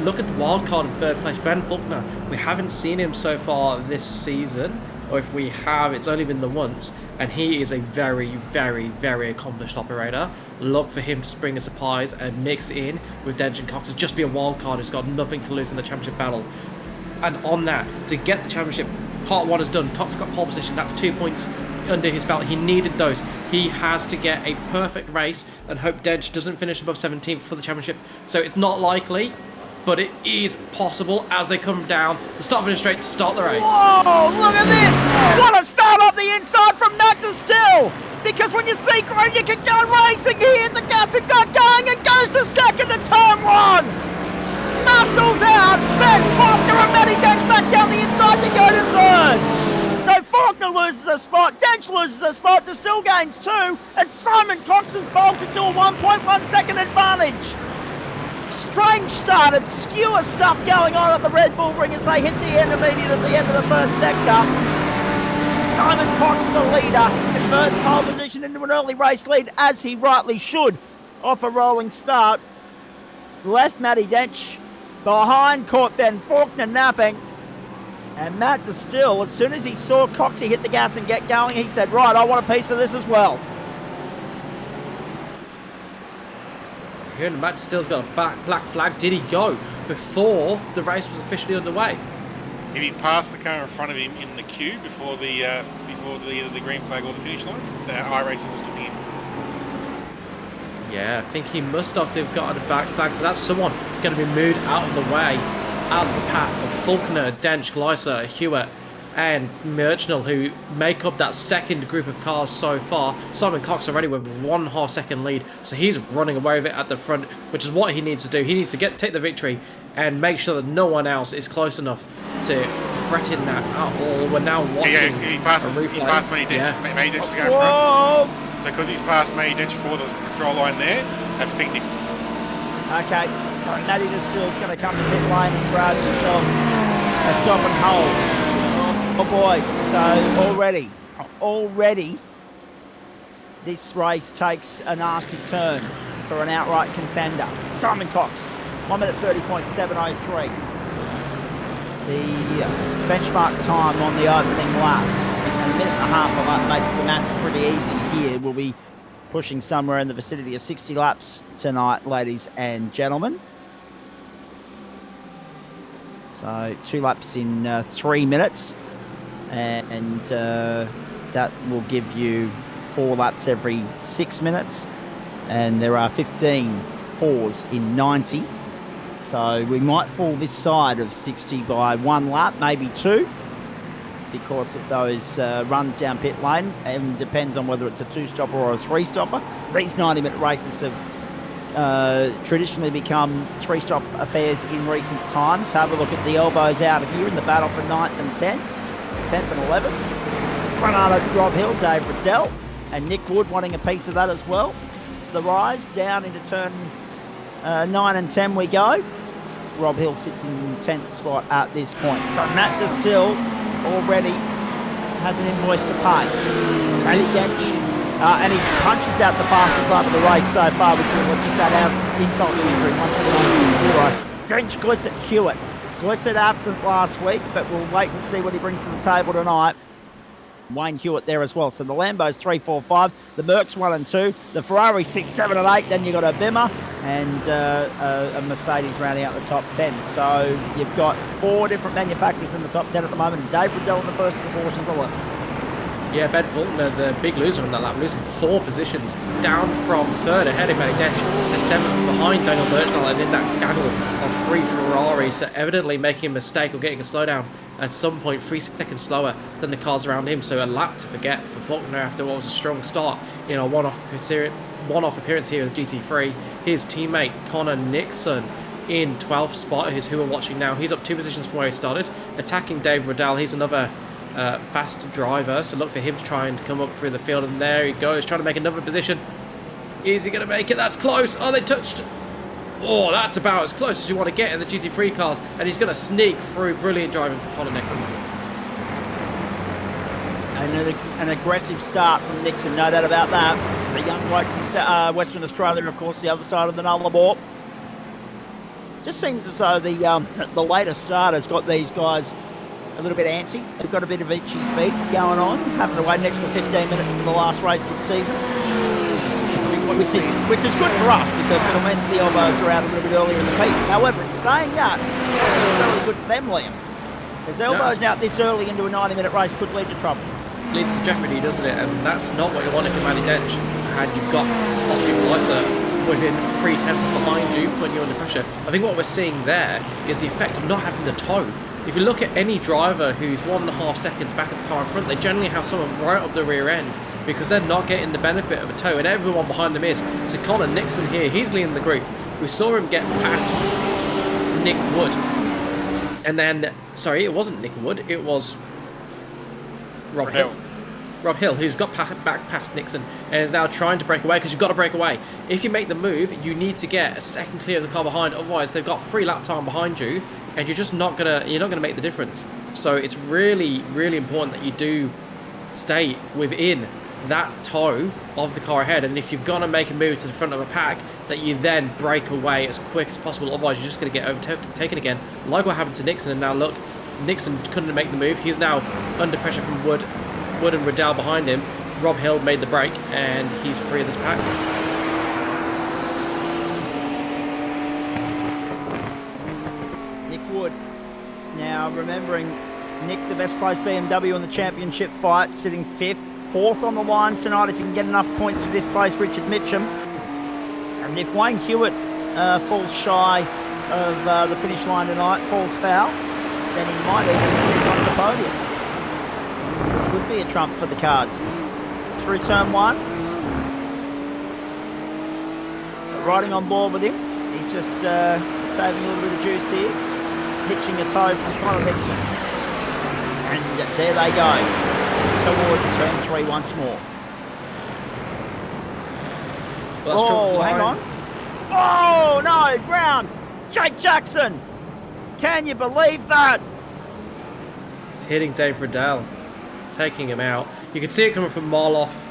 look at the wildcard in third place, Ben Faulkner. We haven't seen him so far this season, or if we have, it's only been the once, and he is a very, very, very accomplished operator. Look for him to spring a surprise and mix in with Dench and Cox. Just be a wild card who's got nothing to lose in the championship battle. And on that, to get the championship, part 1 is done. Cox got pole position. That's 2 points under his belt. He needed those. He has to get a perfect race and hope Dench doesn't finish above 17th for the championship. So it's not likely, but it is possible as they come down the start finish straight to start the race. Whoa, look at this! What a start up the inside from Nat Distill! Because when you see Green, you can go racing. He hit the gas and got going and goes to second to turn 1. Muscles out. Ben Faulkner and Matty Dench back down the inside to go to third. So Faulkner loses a spot, Dench loses a spot, Distill gains 2, and Simon Cox has bolted to a 1.1 second advantage. Strange start, obscure stuff going on at the Red Bull Ring as they hit the end immediately at the end of the first sector. Simon Cox, the leader, converts pole position into an early race lead, as he rightly should, off a rolling start. Left Matty Dench behind, caught Ben Faulkner napping. And Matt Distill, as soon as he saw Coxie hit the gas and get going, he said, right, I want a piece of this as well. Here, Matt Distill's got a black flag. Did he go before the race was officially underway? If he passed the car in front of him in the queue before the either the green flag or the finish line, the iRacing was looking in. Yeah, I think he must have gotten a back flag, so that's someone going to be moved out of the way, out of the path of Faulkner, Dench, Gleiser, Hewitt and Merchnell, who make up that second group of cars so far. Simon Cox already with 1.5 second lead, so he's running away with it at the front, which is what he needs to do. He needs to take the victory and make sure that no one else is close enough to threaten that at all. We're now watching he passed Matty Dench. Yeah. Matty Dench is going front. So because he's passed Matty Dench before, there was the control line there. That's picnic. Okay, so Matty Distill's going to come to pit lane and grab himself a stop and hold. Oh boy, so already this race takes a nasty turn for an outright contender. Simon Cox, 1 minute 30.703. The benchmark time on the opening lap, and a minute and a half of that makes the maths pretty easy here. We'll be pushing somewhere in the vicinity of 60 laps tonight, ladies and gentlemen. So 2 laps in 3 minutes. And that will give you 4 laps every 6 minutes, and there are 15 fours in 90, so we might fall this side of 60 by 1 lap, maybe 2, because of those runs down pit lane, and depends on whether it's a 2-stopper or a 3-stopper. These 90-minute races have traditionally become 3-stop affairs in recent times. Have a look at the elbows out here in the battle for 9th and 10th. 10th and 11th. Granado, Rob Hill, Dave Riddell, and Nick Wood wanting a piece of that as well. The rise down into turn 9 and 10 we go. Rob Hill sits in 10th spot at this point. So Matt Distill already has an invoice to pay. Matty Dench, and he punches out the fastest lap of the race so far, which will just add out insult to injury, 1:29.60. Dench, Glissett, Hewitt. Glissett absent last week, but we'll wait and see what he brings to the table tonight. Wayne Hewitt there as well. So the Lambo's 3, 4, 5, the Mercs 1 and 2, the Ferrari 6, 7 and 8. Then you've got a Bimmer and a Mercedes rounding out the top 10. So you've got 4 different manufacturers in the top 10 at the moment. Dave Riddell in the first of the Porsches. Yeah, Ben Faulkner, the big loser on that lap, losing 4 positions, down from 3rd ahead of Matty Dench to 7th behind Daniel Birchnell, and in that gaggle of 3 Ferraris, so evidently making a mistake or getting a slowdown at some point 3 seconds slower than the cars around him. So a lap to forget for Faulkner after what was a strong start in a one-off appearance here with GT3. His teammate Connor Nixon in 12th spot, who's who we're watching now. He's up 2 positions from where he started, attacking Dave Riddell. He's another fast driver, so look for him to try and come up through the field, and there he goes, trying to make another position. Is he going to make it? That's close. Oh, they touched. Oh, that's about as close as you want to get in the GT3 cars, and he's going to sneak through. Brilliant driving for Connor Nixon. An aggressive start from Nixon, no doubt about that. The young bloke from Western Australia, of course, the other side of the Nullarbor. Just seems as though the later starter's got these guys a little bit antsy. They've got a bit of itchy feet going on, having to wait an extra 15 minutes for the last race of the season, which is good for us because it'll mean the elbows are out a little bit earlier in the piece. However, in saying that, it's really good for them, Liam. Because elbows out this early into a 90-minute race could lead to trouble. Leads to jeopardy, doesn't it? And that's not what you want if you're Matty Dench. And you've got Oscar Gleiser within 3 tenths behind you, putting you under pressure. I think what we're seeing there is the effect of not having the toe. If you look at any driver who's 1.5 seconds back of the car in front, they generally have someone right up the rear end because they're not getting the benefit of a tow, and everyone behind them is. So Connor Nixon here, he's leading the group. We saw him get past Nick Wood. And then, sorry, it wasn't Nick Wood, it was Rob Hill. Rob Hill, who's got back past Nixon and is now trying to break away, because you've got to break away. If you make the move, you need to get a second clear of the car behind, otherwise they've got 3 lap time behind you, and you're just not gonna make the difference. So it's really, really important that you do stay within that toe of the car ahead, and if you're gonna make a move to the front of a pack, that you then break away as quick as possible, otherwise you're just gonna get overtaken again, like what happened to Nixon. And now look, Nixon couldn't make the move. He's now under pressure from Wood and Riddell behind him. Rob Hill made the break, and he's free of this pack. Nick Wood. Now, remembering Nick, the best placed BMW in the championship fight, sitting 5th. 4th on the line tonight if you can get enough points to displace Richard Mitchum. And if Wayne Hewitt falls shy of the finish line tonight, falls foul, then he might even sit on the podium, which would be a trump for the cards. Through turn 1. Riding on board with him. He's just saving a little bit of juice here. Hitching a toe from Connor Nixon. And there they go. Towards turn 3 once more. Oh, hang on. Oh, no, ground. Jake Jackson. Can you believe that? He's hitting Dave Riddell, taking him out. You can see it coming from a mile off.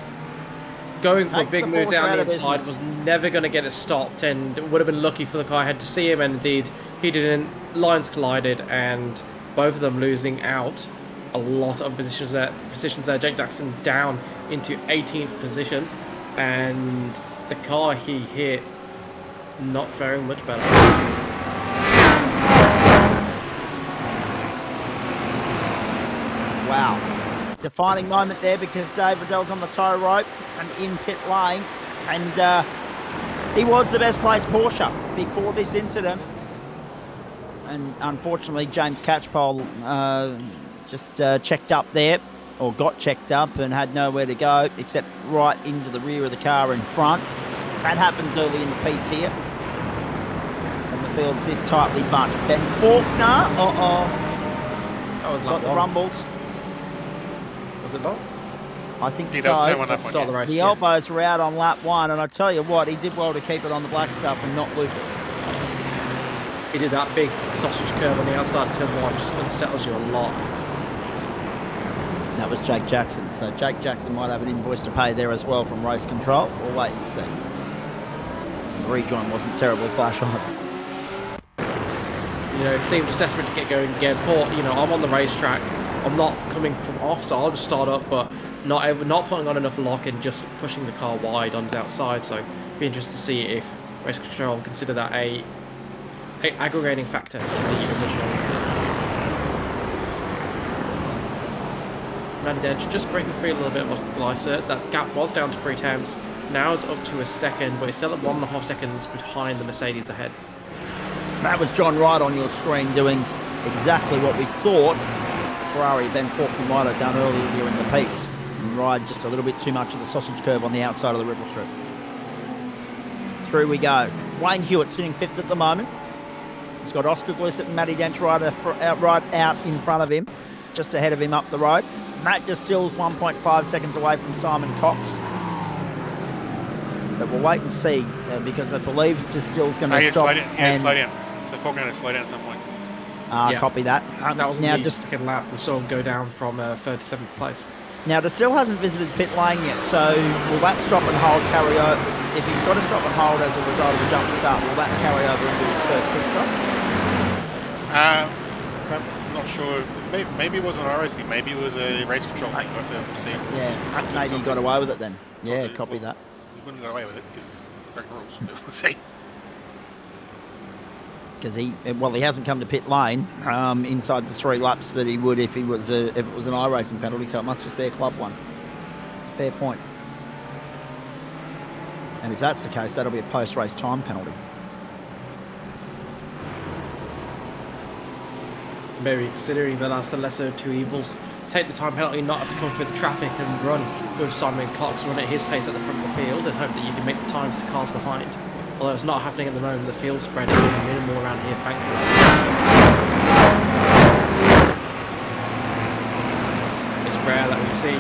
Going for a big move down the inside, was never going to get it stopped, and would have been lucky for the car ahead to see him, and indeed he didn't. Lines collided, and both of them losing out a lot of positions there. Jake Jackson down into 18th position, and the car he hit not faring much better. Wow. Defining moment there because Dave Riddell's on the tow rope and in pit lane, and he was the best placed Porsche before this incident, and unfortunately James Catchpole just checked up there, or got checked up and had nowhere to go except right into the rear of the car in front. That happens early in the piece here, and the field's this tightly bunched. Ben Faulkner, That was got the rumbles. Was it not? I think Yeah, so. that was turn 1, Let's start the race. The yeah. elbows were out on lap 1, and I tell you what, he did well to keep it on the black stuff and not loop it. He did that big sausage curve on the outside of turn 1, just unsettles you a lot. That was Jake Jackson. So Jake Jackson might have an invoice to pay there as well from race control. We'll wait and see. The rejoin wasn't terribly flash on. You know, it seemed just desperate to get going again. Thought, you know, I'm on the racetrack. I'm not coming from off, so I'll just start up, but not putting on enough lock and just pushing the car wide on his outside. So be interested to see if race control consider that a aggregating factor to the original incident. Matty Dench just breaking free a little bit was Glycer. That gap was down to 3 tenths. Now it's up to a second, but it's still at 1.5 seconds behind the Mercedes ahead. That was John Wright on your screen doing exactly what we thought Ferrari Ben Faulkner might have done earlier during the piece, and ride just a little bit too much of the sausage curve on the outside of the ripple strip. Through we go. Wayne Hewitt sitting 5th at the moment. He's got Oscar Glissett and Matty Dench right out in front of him, just ahead of him up the road. Matt Distill's 1.5 seconds away from Simon Cox. But we'll wait and see, because I believe Distill's going to stop. Slow down. So Faulkner going to slow down at some point. Yeah. Copy that. That was now the just second lap. We saw him go down from 3rd to 7th place. Now, Distill hasn't visited pit lane yet, so will that stop and hold carry over? If he's got to stop and hold as a result of the jump start, will that carry over into his first pit stop? I'm not sure. Maybe it wasn't an RS thing. Maybe it was a race control thing. We'll have to see. Yeah, maybe he got away with it then. Yeah, copy that. He wouldn't get away with it because break rules. We'll see. Because he hasn't come to pit lane inside the 3 laps that he would if it was an iRacing penalty, so it must just be a club one. It's a fair point. And if that's the case, that'll be a post-race time penalty. Maybe considering that that's the lesser of 2 evils. Take the time penalty, not have to come through the traffic and run with Simon Cox, run at his pace at the front of the field and hope that you can make the times to cars behind. Although it's not happening at the moment, the field spread is minimal around here thanks to that. It's rare that we see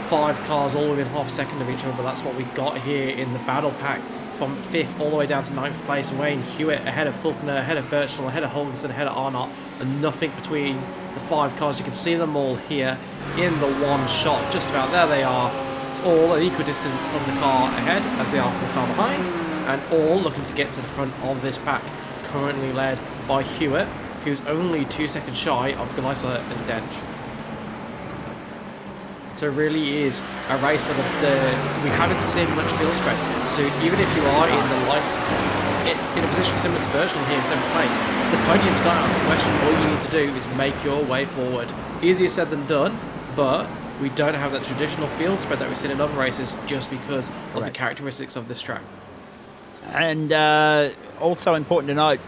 5 cars all within half a second of each other, but that's what we got here in the battle pack. From 5th all the way down to 9th place, Wayne Hewitt ahead of Faulkner, ahead of Birchnell, ahead of Holgenson, ahead of Arnott, and nothing between the 5 cars. You can see them all here in the one shot, just about there they are, all equidistant from the car ahead as they are from the car behind, and all looking to get to the front of this pack, currently led by Hewitt. who's only 2 seconds shy of Gleiser and Dench. So it really is a race where we haven't seen much field spread. So even if you are in the lights, in a position similar to Birchland here in 7th place, the podium's not out of the question. All you need to do is make your way forward. Easier said than done, but we don't have that traditional field spread that we've seen in other races just because of the characteristics of this track. And Also important to note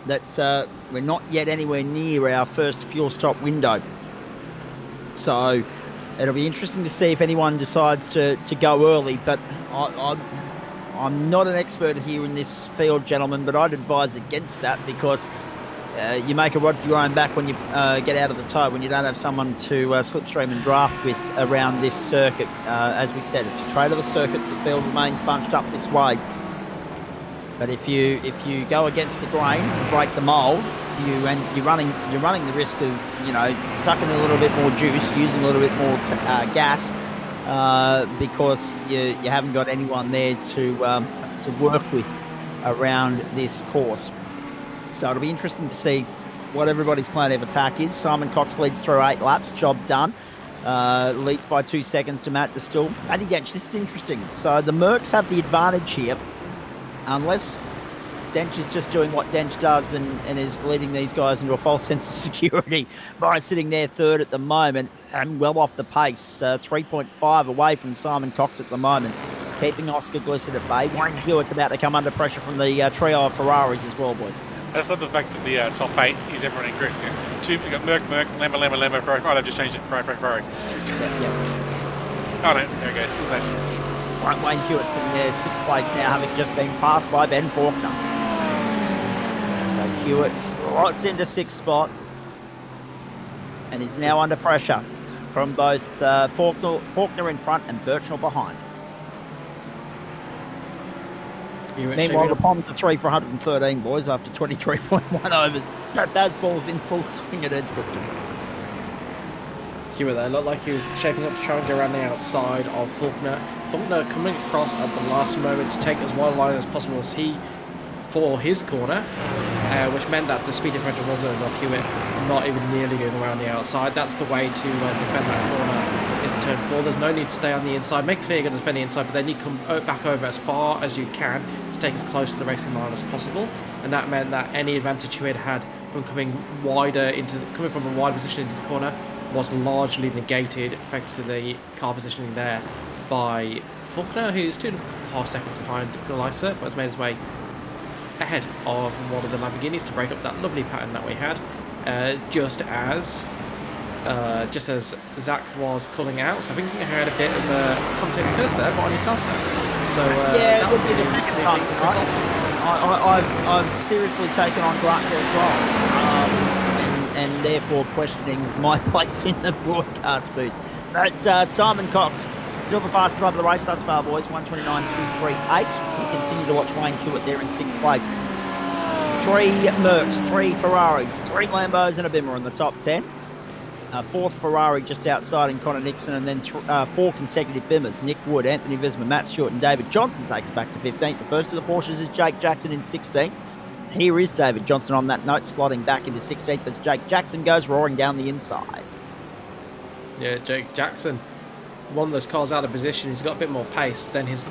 that we're not yet anywhere near our first fuel stop window. So it'll be interesting to see if anyone decides to go early, but I'm not an expert here in this field, gentlemen, but I'd advise against that because you make a rod for your own back when you get out of the toe, when you don't have someone to slipstream and draft with around this circuit. As we said, it's a trait of the circuit. The field remains bunched up this way. But if you go against the grain and break the mould, you're running the risk of sucking a little bit more juice, using a little bit more gas, because you haven't got anyone there to work with around this course. So it'll be interesting to see what everybody's plan of attack is. Simon Cox leads through 8 laps, job done. Leads by 2 seconds to Matt Distill. Matty Dench, this is interesting. So the Mercs have the advantage here, unless Dench is just doing what Dench does and is leading these guys into a false sense of security by sitting there third at the moment and well off the pace, 3.5 away from Simon Cox at the moment, keeping Oscar Glissett at bay. Wayne Hewitt about to come under pressure from the trio of Ferraris as well, boys. That's not the fact that the top 8 is everyone in grip. You've got Merc, Lambo, Ferrari. Oh, they've just changed it. Ferrari. Yeah. Oh, no, there it goes. Still the same. Wayne Hewitt sitting there, 6th place now, having just been passed by Ben Faulkner. So Hewitt slots into 6th spot and is now under pressure from both Faulkner in front and Birchnell behind. Meanwhile, the Poms are 3 for 113, boys, after 23.1 overs. So Bazball's in full swing at Edgbaston. Hewitt there looked like he was shaping up to try and go around the outside of Faulkner. Faulkner coming across at the last moment to take as wide a line as possible as he for his corner, which meant that the speed differential wasn't enough. Hewitt not even nearly going around the outside. That's the way to defend that corner into turn 4. There's no need to stay on the inside. Make clear you're going to defend the inside, but then you come back over as far as you can to take as close to the racing line as possible. And that meant that any advantage Hewitt had from coming from a wide position into the corner was largely negated thanks to the car positioning there by Faulkner, who's 2.5 seconds behind Gleiser, but has made his way ahead of one of the Lamborghinis to break up that lovely pattern that we had, just as Zach was calling out. So I think I heard a bit of a context curse there, but on yourself, Zach. So yeah, that it was would be the second time tonight. I've seriously taken on Grant as well. And therefore questioning my place in the broadcast booth. But Simon Cox, still the fastest lap of the race thus far, boys, 129.238. We continue to watch Wayne Hewitt there in 6th place. 3 Mercs, 3 Ferraris, 3 Lambos and a Bimmer in the top 10. 4th Ferrari just outside in Connor Nixon, and then 4 consecutive Bimmers. Nick Wood, Anthony Visma, Matt Stewart and David Johnson takes back to 15th. The first of the Porsches is Jake Jackson in 16th. Here is David Johnson on that note, slotting back into 16th as Jake Jackson goes roaring down the inside. Yeah, Jake Jackson, one of those cars out of position. He's got a bit more pace than his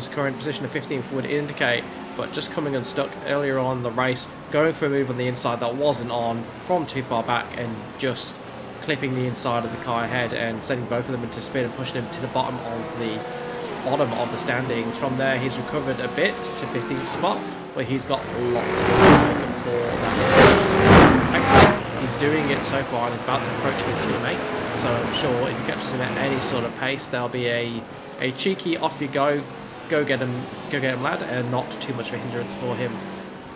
current position of 15th would indicate, but just coming unstuck earlier on in the race, going for a move on the inside that wasn't on from too far back and just clipping the inside of the car ahead and sending both of them into spin and pushing him to the bottom of the standings. From there, he's recovered a bit to 15th spot, but he's got a lot to do to make up for that. Thankfully, he's doing it so far and is about to approach his teammate. So I'm sure if he catches him at any sort of pace, there'll be a cheeky off you go get him lad, and not too much of a hindrance for him.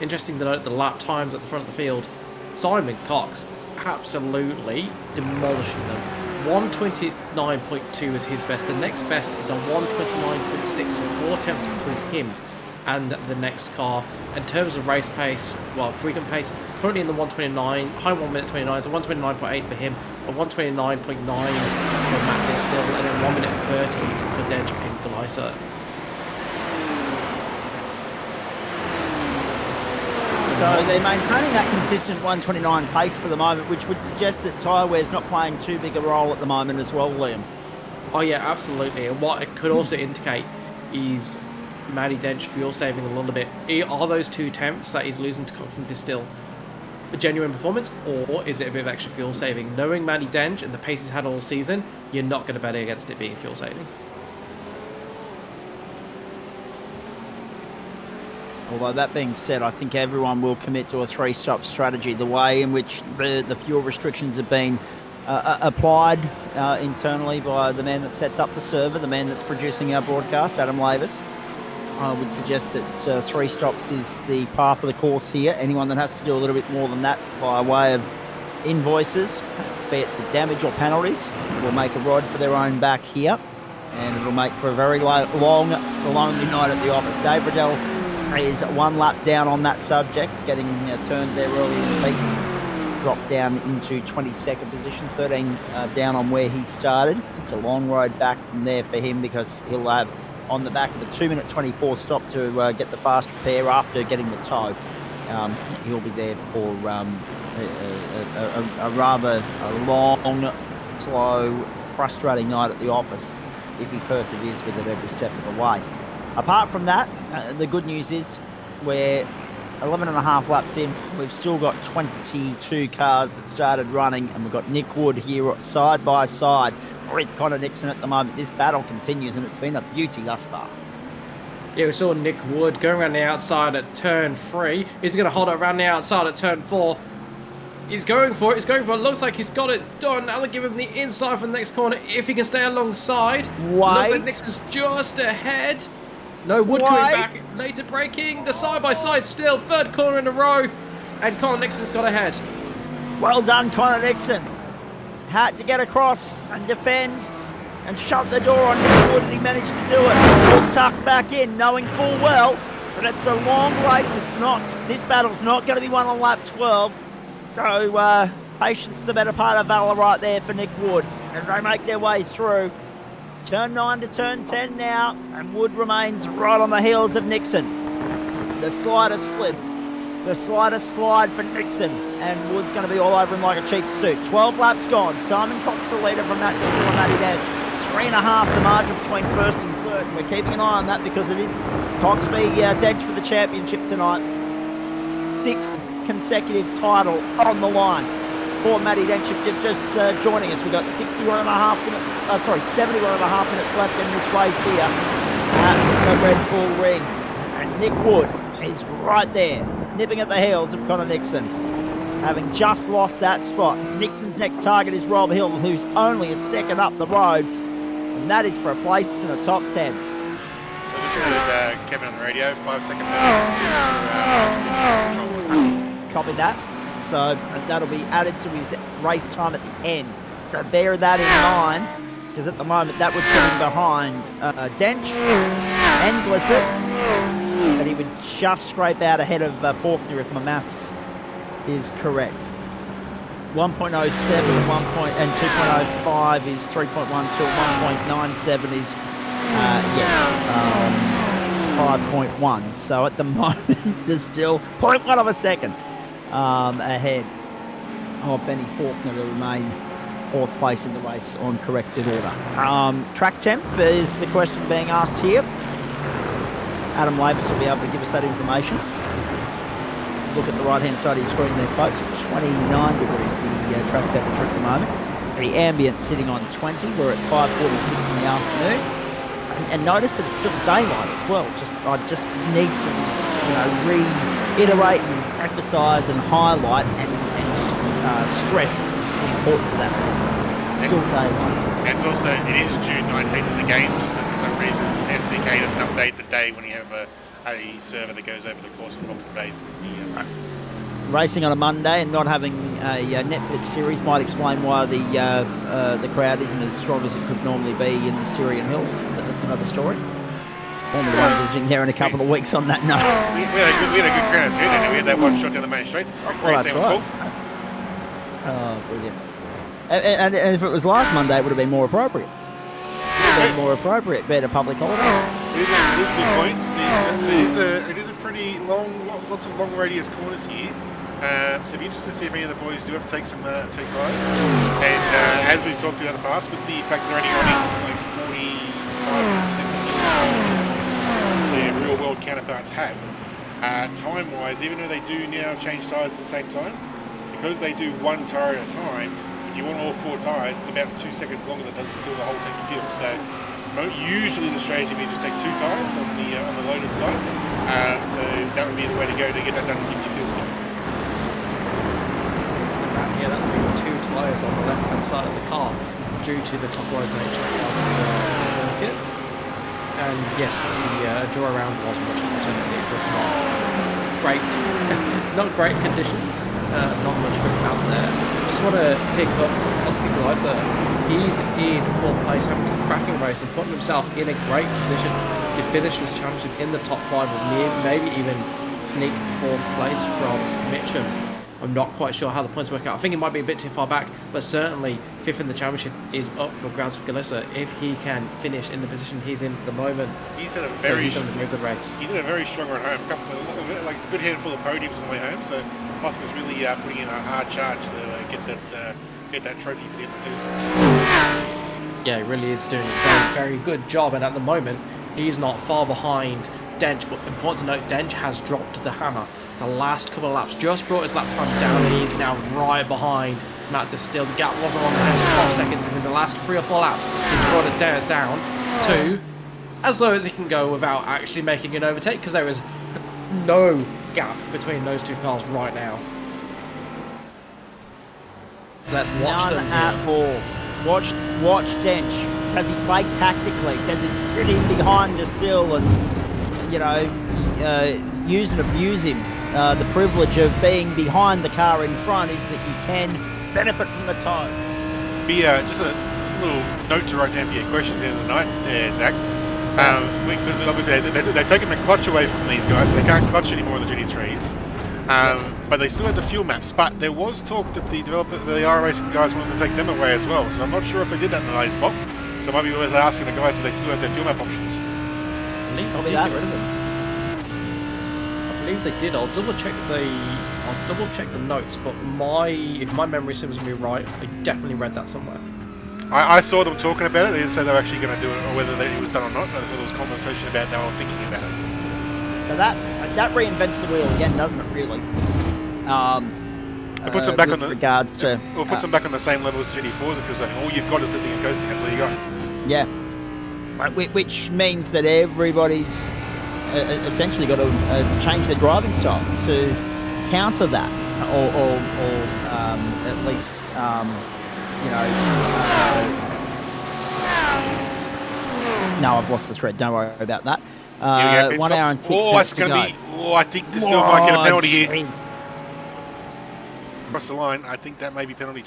Interesting to note the lap times at the front of the field. Simon Cox is absolutely demolishing them. 129.2 is his best. The next best is a 129.6, so 4 tenths between him and the next car. In terms of race pace, well, frequent pace, currently in the 129, high 1 minute 29, so 129.8 for him, a 129.9 for Matt Distill, and then 1 minute 30s for Dench and Gleiser. So So they're maintaining that consistent 129 pace for the moment, which would suggest that tyre wear's not playing too big a role at the moment as well, Liam. Oh yeah, absolutely. And what it could also indicate is Matty Dench fuel saving a little bit. Are those 2 temps that he's losing to Cox and Distill a genuine performance, or is it a bit of extra fuel saving? Knowing Matty Dench and the pace he's had all season, you're not going to bet against it being fuel saving. Although that being said, I think everyone will commit to a 3-stop strategy. The way in which the fuel restrictions have been applied internally by the man that sets up the server, the man that's producing our broadcast, Adam Lavis, I would suggest that 3 stops is the path of the course here. Anyone that has to do a little bit more than that by way of invoices, be it for damage or penalties, will make a ride for their own back here, and it'll make for a very long, lonely night at the office. Dave Riddell is 1 lap down on that subject, getting turned there early in the pieces. Dropped down into 22nd position, 13 down on where he started. It's a long road back from there for him, because he'll have on the back of a 2-minute 24 stop to get the fast repair after getting the tow. He'll be there for a rather long, slow, frustrating night at the office if he perseveres with it every step of the way. Apart from that, the good news is we're 11 and a half laps in. We've still got 22 cars that started running, and we've got Nick Wood here side by side with Connor Nixon at the moment. This battle continues, and it's been a beauty thus far. Yeah, we saw Nick Wood going around the outside at turn 3. He's going to hold it around the outside at turn 4. He's going for it. He's going for it. Looks like he's got it done. Now they'll give him the inside for the next corner if he can stay alongside. Looks like Nixon's just ahead. No, Wood coming back. Later braking. The side-by-side still. 3rd corner in a row. And Connor Nixon's got ahead. Well done, Connor Nixon. Had to get across and defend and shut the door on Nick Wood, and he managed to do it. We'll tuck back in, knowing full well that it's a long race. This battle's not going to be won on lap 12. So patience the better part of valor right there for Nick Wood as they make their way through. Turn 9 to turn 10 now, and Wood remains right on the heels of Nixon. The slightest slip, the slightest slide for Nixon, and Wood's going to be all over him like a cheap suit. 12 laps gone. Simon Cox the leader from that Distill and Matty Dench. 3.5 the margin between 1st and 3rd. We're keeping an eye on that because it is Cox v Dench for the championship tonight. 6th consecutive title on the line for Matty Dench. If you're just joining us, we've got 71.5 minutes, 71.5 minutes left in this race here at the Red Bull Ring. And Nick Wood is right there, nipping at the heels of Connor Nixon, having just lost that spot. Nixon's next target is Rob Hill, who's only a second up the road, and that is for a place in the top 10. So this is Kevin on the radio, 5-second notice. Copy that. So that'll be added to his race time at the end. So bear that in mind, because at the moment that would put him behind Dench and Glissett. But he would just scrape out ahead of Faulkner if my maths is correct. 1.07 and 2.05 is 3.12, 1.97 is 5.1. So at the moment there's still 0.1 of a second ahead of Benny Faulkner to remain 4th place in the race on corrected order. Track temp is the question being asked here. Adam Lavis will be able to give us that information. Look at the right-hand side of your screen there, folks. 29 degrees, the track temperature at the moment. The ambient sitting on 20. We're at 5:46 in the afternoon. And notice that it's still daylight as well. I just need to, reiterate and emphasise and highlight and stress the importance of that. Still daylight. And it is June 19th in the game, just for some reason SDK doesn't update the day when you have a server that goes over the course of multiple days. Racing on a Monday and not having a Netflix series might explain why the crowd isn't as strong as it could normally be in the Styrian Hills, but that's another story. Formula One visiting there in a couple of weeks on that note. We had a good crowd soon, and we had that one shot down the main street. That's right. Full. Oh, brilliant. And if it was last Monday, it would have been more appropriate. Better public holiday. It is a good point. It is a pretty long, lots of long radius corners here. So it'll be interesting to see if any of the boys do have to take some take tires. And as we've talked about in the past, with the fact that they're only running like 45% of their real world counterparts have, time-wise, even though they do now change tires at the same time, because they do one tire at a time, if you want all 4 tires, it's about 2 seconds longer than it does to fill the whole tank of fuel. So usually the strategy would be just take 2 tires on the loaded side. So that would be the way to go to get that done with your fuel stop. Yeah, that would be 2 tyres on the left-hand side of the car due to the top-wise nature of the circuit. And yes, the draw around was much hotter. It was not great, not great conditions, not much grip out there. Just want to pick up Oscar Gleiser. He's in 4th place, having a cracking race and putting himself in a great position to finish this championship in the top 5 or maybe even sneak 4th place from Mitchum. I'm not quite sure how the points work out. I think it might be a bit too far back, but certainly 5th in the championship is up for grabs for Galissa if he can finish in the position he's in at the moment. He's had a very good race. He's had a very strong run home. Like a good handful of podiums on the way home. So Moss is really putting in a hard charge to get that trophy for the end of the season. Yeah, he really is doing a very, very good job. And at the moment, he's not far behind Dench. But important to note, Dench has dropped the hammer. The last couple of laps just brought his lap times down, and he's now right behind Matt Distill. The gap wasn't on the 5 seconds, and in the last 3 or 4 laps, he's brought it down to as low as he can go without actually making an overtake, because there is no gap between those 2 cars right now. So let's watch them. None at all. Watch Dench. Does he play tactically? Does he sit in behind Distill and, you know, use and abuse him? The privilege of being behind the car in front is that you can benefit from the time. Just a little note to write down for your questions at the end of the night, Zach. Because obviously they've taken the clutch away from these guys, so they can't clutch anymore in the GT3s. But they still had the fuel maps. But there was talk that the iRacing guys wanted to take them away as well. So I'm not sure if they did that in the latest box. So it might be worth asking the guys if they still have their fuel map options. Probably get rid of them. I believe they did. I'll double check the notes, but if my memory serves me right, I definitely read that somewhere. I saw them talking about it. They didn't say they were actually going to do it, or whether it was done or not. But there was conversation about they were thinking about it. So that reinvents the wheel again, doesn't it? Really. It puts them back on the regards to. Well, it puts them back on the same level as GT4s. If you're saying all you've got is lifting and coasting, that's all you got. Yeah. Which means that everybody's essentially got to change their driving style to counter that, or at least no, I've lost the thread. Don't worry about that. 1 hour and 6 minutes to go. I think this still might get a penalty here. Across the line, I think that may be penalty.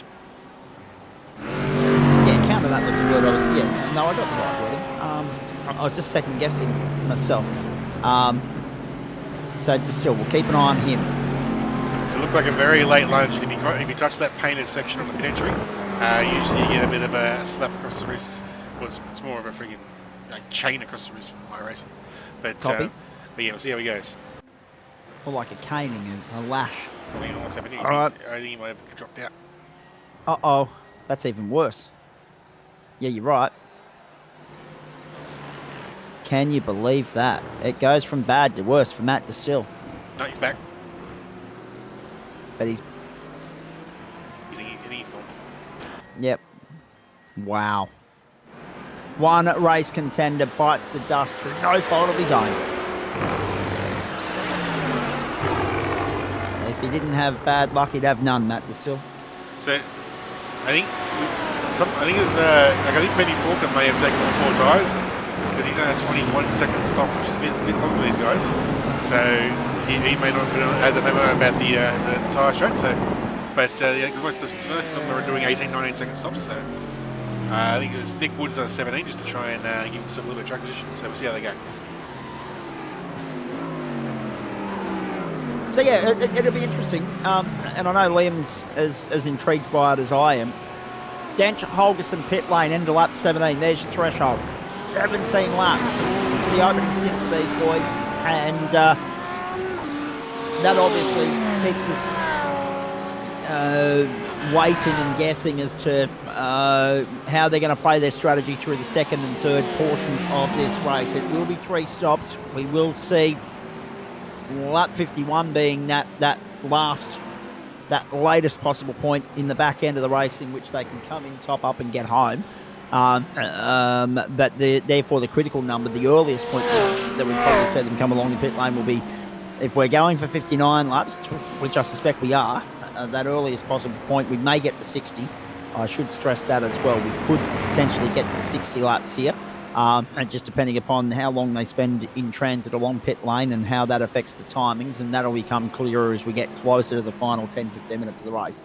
Yeah, counter that was the word I was. Yeah, no, I got the right wording. I was just second guessing myself. So just still, we'll keep an eye on him. So it looked like a very late lunge. If you touch that painted section on the pit entry, usually you get a bit of a slap across the wrist. Well, it's more of a friggin' chain across the wrist from my racing. But yeah, we'll see how he goes. Or like a caning, a lash. I mean, what's happening? All right. I think he might have dropped out. Uh-oh. That's even worse. Yeah, you're right. Can you believe that? It goes from bad to worse for Matt Distill. No, he's back. But he's gone. Yep. Wow. One race contender bites the dust through no fault of his own. If he didn't have bad luck, he'd have none, Matt Distill. So, I think Benny Faulkner may have taken all 4 tyres because he's on a 21-second stop, which is a bit long for these guys. So he may not have had the memo about the tyre strat. So, but most of them are doing 18, 19-second stops. So I think it was Nick Woods on 17 just to try and give himself a little bit of track position. So we'll see how they go. So yeah, it'll be interesting. And I know Liam's as intrigued by it as I am. Dench, Holgerson, pit lane, end of lap 17. There's your threshold. 17 laps for the opening stint for these boys. And that obviously keeps us waiting and guessing as to how they're going to play their strategy through the second and third portions of this race. It will be 3 stops. We will see lap 51 being that latest possible point in the back end of the race in which they can come in, top up, and get home. But therefore, the critical number, the earliest point that we probably see them come along the pit lane will be, if we're going for 59 laps, which I suspect we are, that earliest possible point, we may get to 60. I should stress that as well. We could potentially get to 60 laps here, and just depending upon how long they spend in transit along pit lane and how that affects the timings, and that'll become clearer as we get closer to the final 10-15 minutes of the race.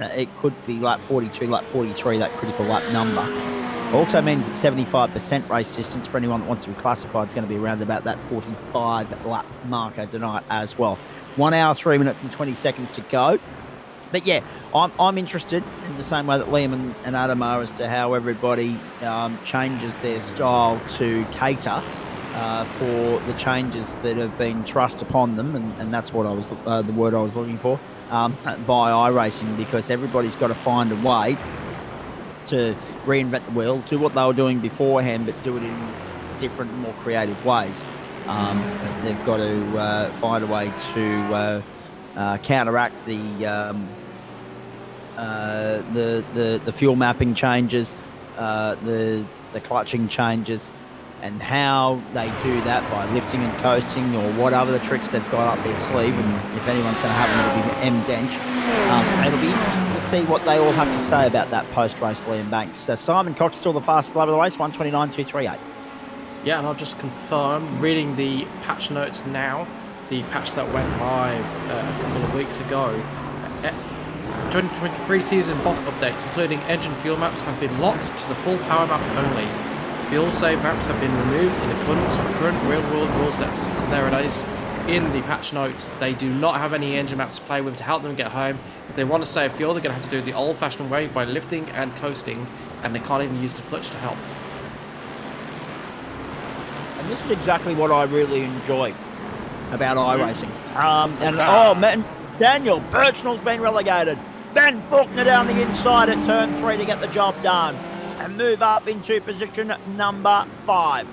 It could be lap 42, lap 43, that critical lap number. Also means that 75% race distance for anyone that wants to be classified is going to be around about that 45 lap marker tonight as well. 1 hour, 3 minutes and 20 seconds to go. But yeah, I'm interested in the same way that Liam and Adam are as to how everybody changes their style to cater for the changes that have been thrust upon them, and that's what I was the word I was looking for, by iRacing, because everybody's got to find a way to reinvent the wheel, do what they were doing beforehand, but do it in different, more creative ways. They've got to find a way to counteract the fuel mapping changes, the clutching changes, and how they do that by lifting and coasting or whatever the tricks they've got up their sleeve. And if anyone's going to have them, it'll be M-Dench. It'll be interesting to see what they all have to say about that post-race, Liam Banks. Simon Cox still the fastest lap of the race, 1:29.238. Yeah, and I'll just confirm, reading the patch notes now, the patch that went live a couple of weeks ago. 2023 season bot updates, including engine fuel maps, have been locked to the full power map only. Fuel save maps have been removed in accordance with current real-world rule sets. So there it is in the patch notes. They do not have any engine maps to play with to help them get home. If they want to save fuel, they're going to have to do it the old-fashioned way by lifting and coasting, and they can't even use the clutch to help. And this is exactly what I really enjoy about iRacing. Oh man, Daniel Birchnell's been relegated. Ben Faulkner down the inside at turn 3 to get the job done and move up into position number 5.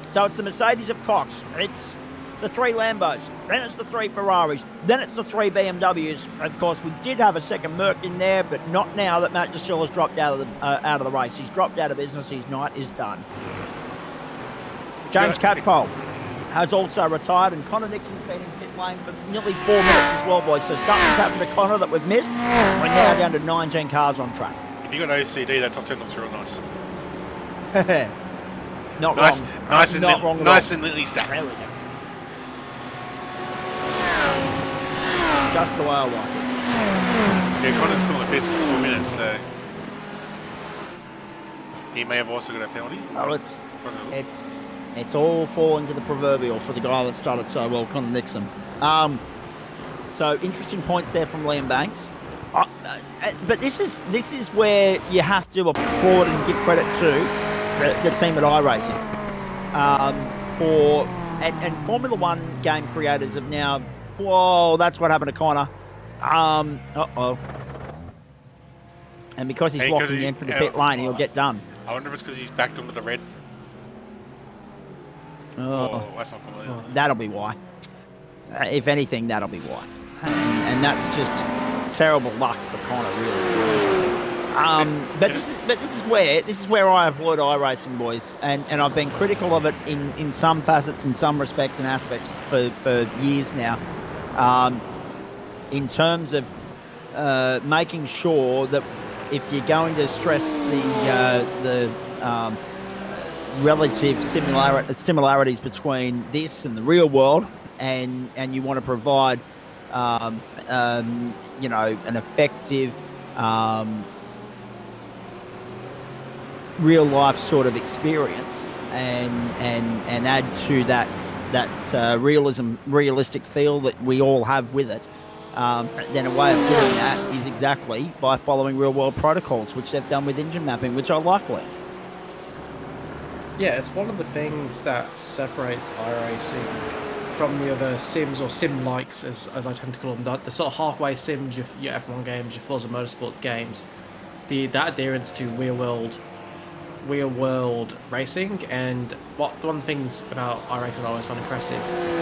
So it's the Mercedes of Cox. It's the 3 Lambos. Then it's the 3 Ferraris. Then it's the 3 BMWs. Of course, we did have a second Merc in there, but not now that Matt Destilla's dropped out of the race. He's dropped out of business. His night is done. James Catchpole has also retired, and Connor Nixon's been in pit lane for nearly 4 minutes as well, boys. So something's happened to Connor that we've missed. We're now down to 19 cars on track. If you got OCD, that top 10 looks real nice. Not nice, wrong. nice and not wrong. nice and neatly stacked. There we go. Just the way I like it. Yeah, Connor's still in the pits for 4 minutes, so he may have also got a penalty. Oh, it's all falling to the proverbial for the guy that started so well, Connor Nixon. So interesting points there from Liam Banks. But this is where you have to applaud and give credit to the team at iRacing. And Formula One game creators have now. Whoa, that's what happened to Connor. And because he's blocking the entry to the pit lane, he'll get done. I wonder if it's because he's backed onto the red. Oh, that's not familiar. That'll be why. If anything, that'll be why. And that's just terrible luck for Connor, really. But this is where I applaud iRacing, boys, and I've been critical of it in some facets, in some respects and aspects for years now. In terms of making sure that if you're going to stress the relative similarities between this and the real world, and you want to provide an effective real life sort of experience, and add to that realistic feel that we all have with it, then a way of doing that is exactly by following real world protocols, which they've done with engine mapping, which I like. Yeah, it's one of the things that separates iRacing from the other sims or sim likes, as I tend to call them, the sort of halfway sims, your F1 games, your Forza Motorsport games, that adherence to real world racing. And one of the things about iRacing I always find impressive,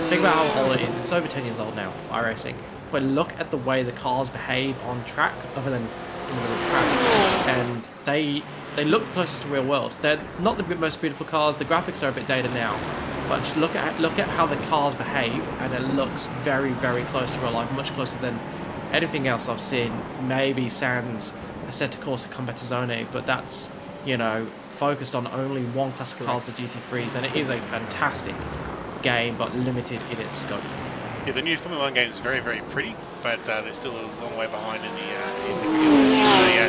think about how old it is. It's over 10 years old now, iRacing, but look at the way the cars behave on track, other than in the middle of the crash, and they look the closest to real world. They're not the most beautiful cars, the graphics are a bit dated now, but just look at how the cars behave, and it looks very, very close to real life, much closer than anything else I've seen. Maybe sans Assetto Corsa Competizione, but that's, you know, focused on only one class of cars, the GT3s, and it is a fantastic game, but limited in its scope. Yeah, the new Formula 1 game is very, very pretty, but they're still a long way behind in the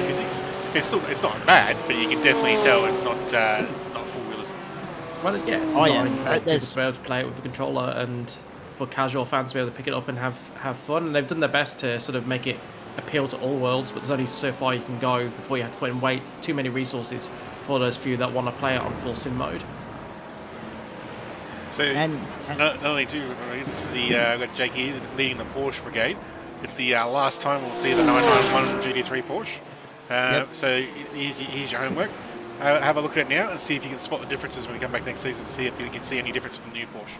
physics. It's not bad, but you can definitely tell it's not full realism. Well, yeah, it's designed for people to be able to play it with a controller, and for casual fans to be able to pick it up and have fun. And they've done their best to sort of make it appeal to all worlds, but there's only so far you can go before you have to put in too many resources for those few that want to play it on full sim mode. So, not only too, this is we've got Jake here leading the Porsche brigade. It's the last time we'll see the 991 GT3 Porsche. So here's your homework. Have a look at it now and see if you can spot the differences when we come back next season, see if you can see any difference from the new Porsche.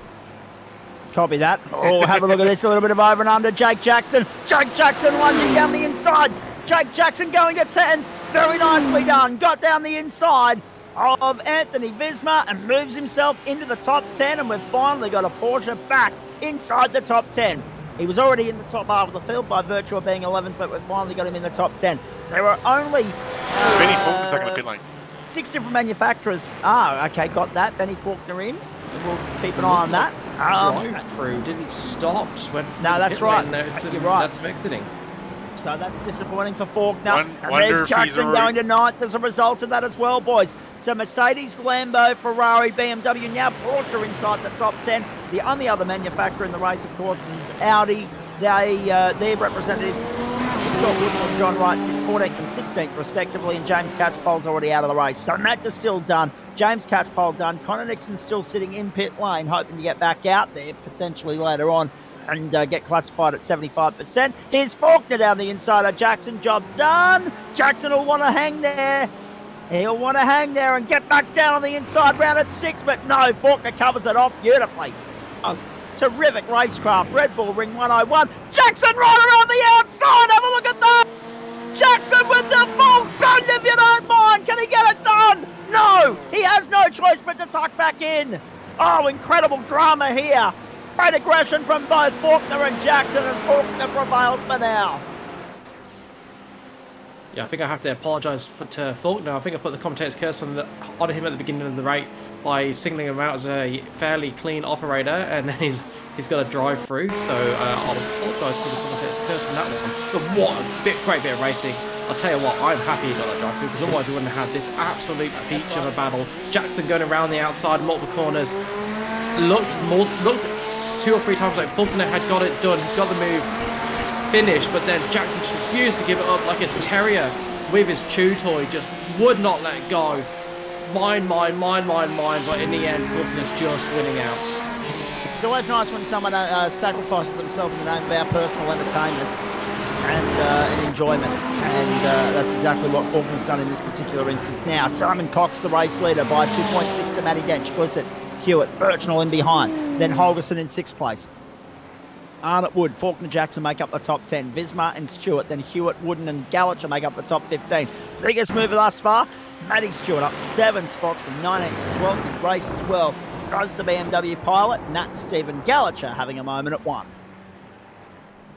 Copy that. Oh, have a look at this, a little bit of over and under. Jake Jackson lunging down the inside. Jake Jackson going to 10th. Very nicely done. Got down the inside of Anthony Visma and moves himself into the top 10, and we've finally got a Porsche back inside the top 10. He was already in the top half of the field by virtue of being 11th, but we've finally got him in the top 10. There are only Benny Faulkner's back in the pit lane. 6 different manufacturers. Okay, got that. Benny Faulkner in. We'll keep an eye on that. Drive through, didn't stop, just went through. No, that's right. You're right. That's exiting. So that's disappointing for Faulkner. And wonder there's if Jackson going to 9th as a result of that as well, boys. So Mercedes, Lambo, Ferrari, BMW, now Porsche inside the top 10. The only other manufacturer in the race, of course, is Audi. Their representatives, Scott Woodward and John Wright, 14th and 16th respectively, and James Catchpole's already out of the race. So Matt is still done. James Catchpole done. Connor Nixon's still sitting in pit lane, hoping to get back out there potentially later on and get classified at 75%. Here's Faulkner down the inside of Jackson. Job done. Jackson will want to hang there. He'll want to hang there and get back down on the inside round at 6, but no, Faulkner covers it off beautifully. Oh, terrific racecraft. Red Bull Ring 101. Jackson right around the outside. Have a look at that. Jackson with the full send, if you don't mind. Can he get it done? No, he has no choice but to tuck back in. Oh, incredible drama here. Great aggression from both Faulkner and Jackson, and Faulkner prevails for now. Yeah, I think I have to apologise to Faulkner. I think I put the commentator's curse on him at the beginning of the race by singling him out as a fairly clean operator, and then he's got a drive through. So I'll apologise for the commentator's curse on that one. But what a great bit of racing. I'll tell you what, I'm happy he got that drive through, because otherwise we wouldn't have had this absolute peach of a battle. Jackson going around the outside, multiple corners, looked 2 or 3 times like Faulkner had got it done, got the move finished, but then Jackson just refused to give it up like a terrier with his chew toy, just would not let it go. Mine, but in the end, Faulkner just winning out. It's always nice when someone sacrifices themselves in the name of our personal entertainment and enjoyment, and that's exactly what Faulkner's done in this particular instance. Now, Simon Cox, the race leader, by 2.6 to Matty Dench, Blissett, Hewitt, Birchnell in behind, then Holgerson in 6th place. Arnott Wood, Faulkner, Jackson make up the top 10. Visma and Stewart, then Hewitt, Wooden and Gallacher make up the top 15. Biggest mover thus far, Matty Stewart up 7 spots from 19th to 12th in the race as well. Does the BMW pilot, and that's Stephen Gallacher having a moment at 1.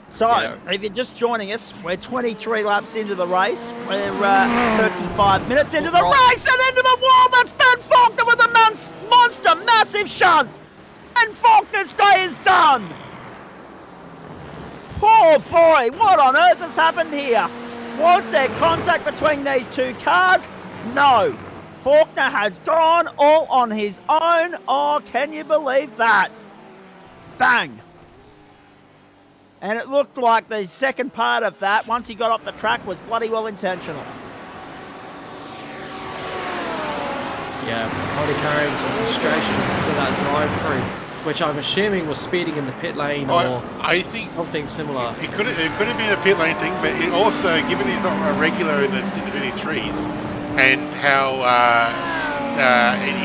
So, if you're just joining us, we're 23 laps into the race. We're 35 minutes into the race and into the wall. That's Ben Faulkner with a monster, massive shunt. And Faulkner's day is done. Oh boy, what on earth has happened here? Was there contact between these two cars? No. Faulkner has gone all on his own. Oh, can you believe that? Bang. And it looked like the second part of that, once he got off the track, was bloody well intentional. Yeah, probably carrying some frustration because of that drive-through. which I'm assuming was speeding in the pit lane or I think something similar. it could have been a pit lane thing, but it also, given he's not a regular in the GT3s, and how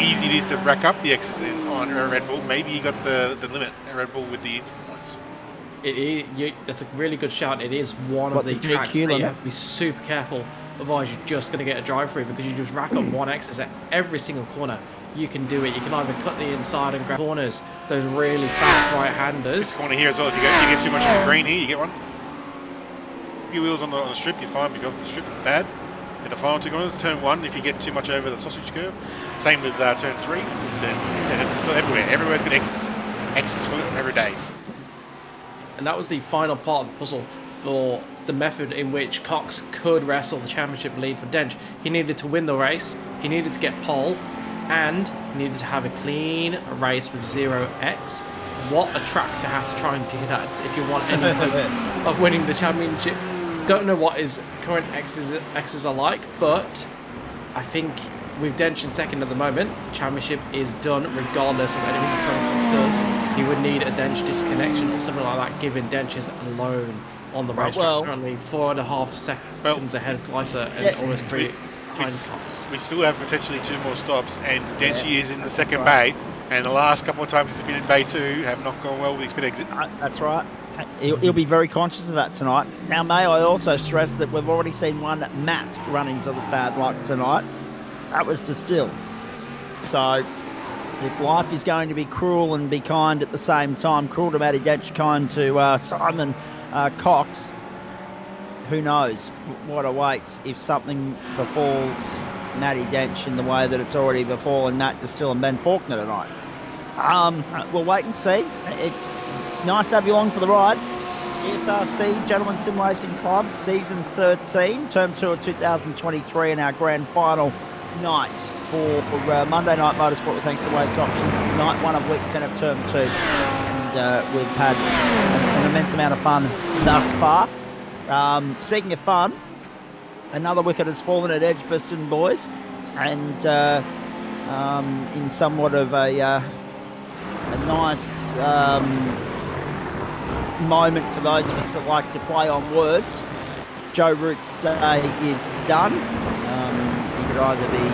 easy it is to rack up the X's on a Red Bull, maybe he got the limit at Red Bull with the instant ones. That's a really good shout. It is one of the tracks that you have to be super careful. Otherwise, you're just going to get a drive through because you just rack up one X's at every single corner. You can do it. You can either cut the inside and grab corners. Those really fast right-handers. This corner here as well. If you get too much of the green here, you get one. A few wheels on the strip, you're fine. If you're off the strip, it's bad. At the final 2 corners, turn 1, if you get too much over the sausage curve. Same with turn 3. It's still everywhere. Everywhere's got X's. X's for every days. And that was the final part of the puzzle for the method in which Cox could wrestle the championship lead for Dench. He needed to win the race, he needed to get pole, and he needed to have a clean race with 0x. What a track to have to try and do that if you want any hope of winning the championship. Don't know what his current X's are like, but I think with Dench in second at the moment, championship is done regardless of anything Cox does. He would need a Dench disconnection or something like that, given Dench is alone on the racetrack, currently 4.5 seconds ahead of Gleiser and almost 3 behind Cox. We still have potentially 2 more stops, and Denchi is in the second bay, and the last couple of times he's been in bay 2 have not gone well with his pit exit. That's right. He'll be very conscious of that tonight. Now, may I also stress that we've already seen one Matt run into the bad luck tonight. That was Distill. So, if life is going to be cruel and be kind at the same time, cruel to Matty Dench, kind to Simon Cox, who knows what awaits if something befalls Matty Dench in the way that it's already befallen Matt Distill and Ben Faulkner tonight. We'll wait and see. It's nice to have you along for the ride. GSRC, Gentlemen Sim Racing Club, Season 13, Term 2 of 2023, and our grand final night for Monday Night Motorsport, with thanks to Waste Options, night 1 of week 10 of Term 2. And we've had an immense amount of fun thus far. Speaking of fun, another wicket has fallen at Edgbaston, boys, and in somewhat of a nice moment for those of us that like to play on words. Joe Root's day is done. He could either be,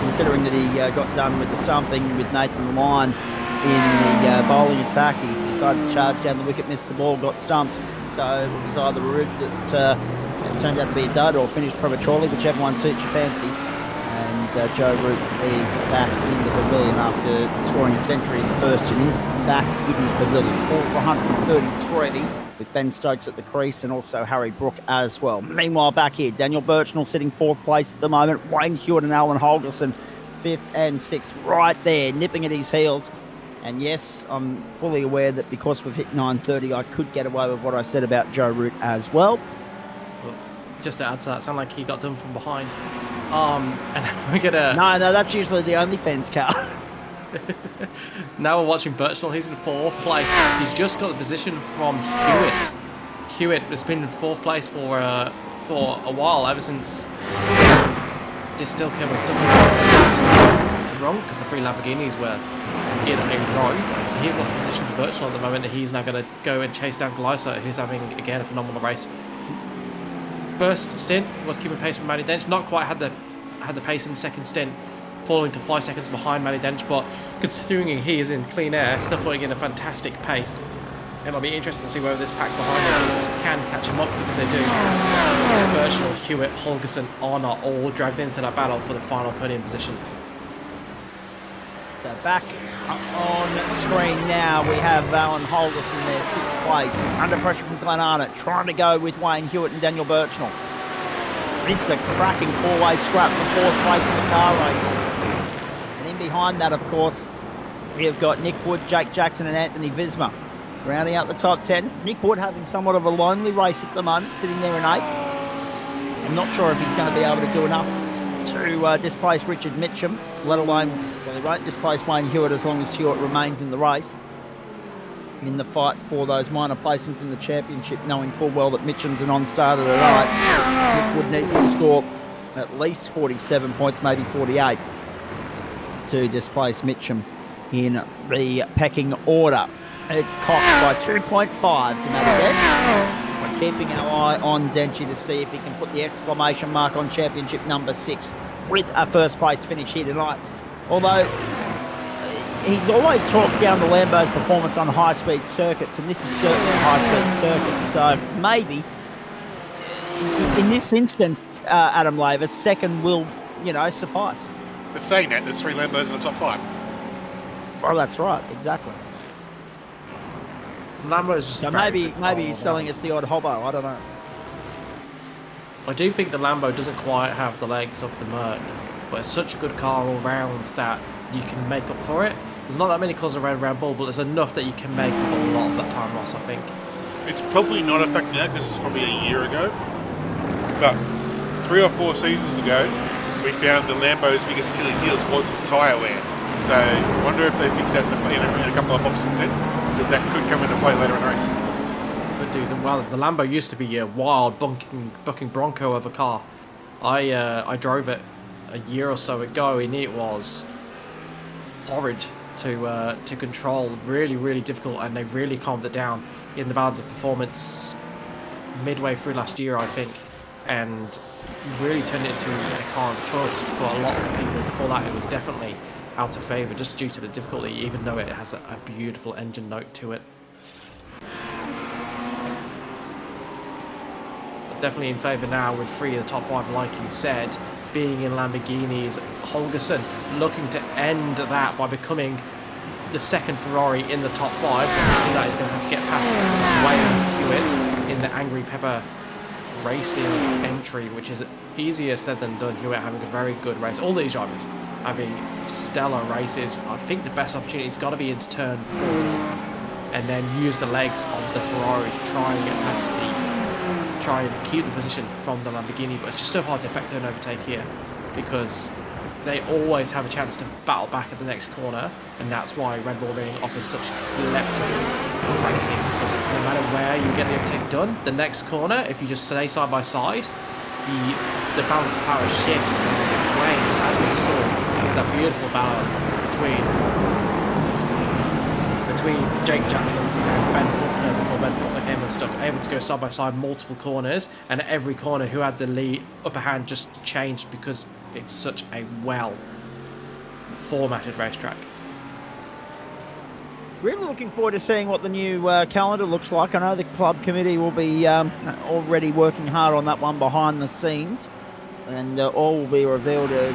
considering that he got done with the stumping with Nathan Lyon in the bowling attack, he decided to charge down the wicket, missed the ball, got stumped. So it was either a route that it turned out to be a dud or finished prematurely, whichever one suits your fancy. And Joe Root is back in the pavilion after scoring a century in the first innings. Back in the pavilion, 4 for 133, with Ben Stokes at the crease and also Harry Brook as well. Meanwhile, back here, Daniel Birchnell sitting 4th place at the moment. Wayne Hewitt and Alan Holgerson 5th and 6th, right there, nipping at his heels. And yes, I'm fully aware that because we've hit 9:30, I could get away with what I said about Joe Root as well. Just to add to that, sound like he got done from behind. And we're gonna. No, that's usually the OnlyFans car. Now we're watching Birchnell. He's in 4th place. He's just got the position from Hewitt. Hewitt has been in 4th place for a while, ever since Distill came and stuck wrong, because the 3 Lamborghinis were in a row. So he's lost position to Birchnell at the moment, and he's now going to go and chase down Gleiser, who's having again a phenomenal race. First stint was keeping pace with Matty Dench. Not quite had the pace in the second stint, falling to 5 seconds behind Matty Dench, but considering he is in clean air, still putting in a fantastic pace. And it'll be interesting to see whether this pack behind him can catch him up, because if they do, Birchnell, Hewitt, Holgerson are not all dragged into that battle for the final podium position. So back on screen now, we have Alan Holgerson there, 6th place, under pressure from Glenn Arnott, trying to go with Wayne Hewitt and Daniel Birchnell. This is a cracking 4-way scrap for 4th place in the car race. And in behind that, of course, we have got Nick Wood, Jake Jackson and Anthony Visma rounding out the top 10. Nick Wood having somewhat of a lonely race at the moment, sitting there in 8th. I'm not sure if he's going to be able to do enough to displace Richard Mitchum, let alone, well, he won't displace Wayne Hewitt as long as Hewitt remains in the race, in the fight for those minor placings in the championship, knowing full well that Mitchum's an on-starter tonight. Nick would need to score at least 47 points, maybe 48, to displace Mitchum in the pecking order. It's cocked by 2.5 to Matt. We're keeping our eye on Denchi to see if he can put the exclamation mark on championship number 6 with a first place finish here tonight. Although he's always talked down the Lambo's performance on high-speed circuits, and this is certainly a high-speed circuit. So maybe in this instance, Adam Laver, second will, suffice. But saying that, there's 3 Lambos in the top 5. Oh, that's right, exactly. Lambo's just So maybe he's selling us the odd hobbo. I don't know. I do think the Lambo doesn't quite have the legs of the Merc, but it's such a good car all round that you can make up for it. There's not that many cars around Red Bull, but there's enough that you can make up a lot of that time loss, I think. It's probably not a fact now because it's probably a year ago. But 3 or 4 seasons ago, we found the Lambo's biggest Achilles heels was its tyre wear. So I wonder if they fix that in a couple of options then, because that could come into play later in the race. But dude, the Lambo used to be a wild bucking bronco of a car. I drove it a year or so ago, and it was horrid to control, really difficult, and they really calmed it down in the balance of performance midway through last year, I think, and really turned it into a car of choice for a lot of people. Before that, it was definitely out of favour just due to the difficulty, even though it has a beautiful engine note to it. But definitely in favour now with 3 of the top 5, like you said, being in Lamborghinis. Holgerson looking to end that by becoming the second Ferrari in the top 5. To do that, he's going to have to get past Wayne Hewitt in the Angry Pepper Racing entry, which is easier said than done. Hewitt having a very good race. All these drivers having stellar races. I think the best opportunity has got to be into turn 4 and then use the legs of the Ferrari to try and get past try and keep the position from the Lamborghini, but it's just so hard to effect an overtake here because they always have a chance to battle back at the next corner, and that's why Red Bull Ring offers such electric racing, because no matter where you get the overtake done, the next corner, if you just stay side by side, the balance of power shifts and it wanes, as we saw with that beautiful battle between Jake Jackson and Ben Faulkner before Ben Faulkner came unstuck, able to go side by side multiple corners, and at every corner who had the lead upper hand just changed because it's such a well formatted racetrack. Really looking forward to seeing what the new calendar looks like. I know the club committee will be already working hard on that one behind the scenes, and all will be revealed in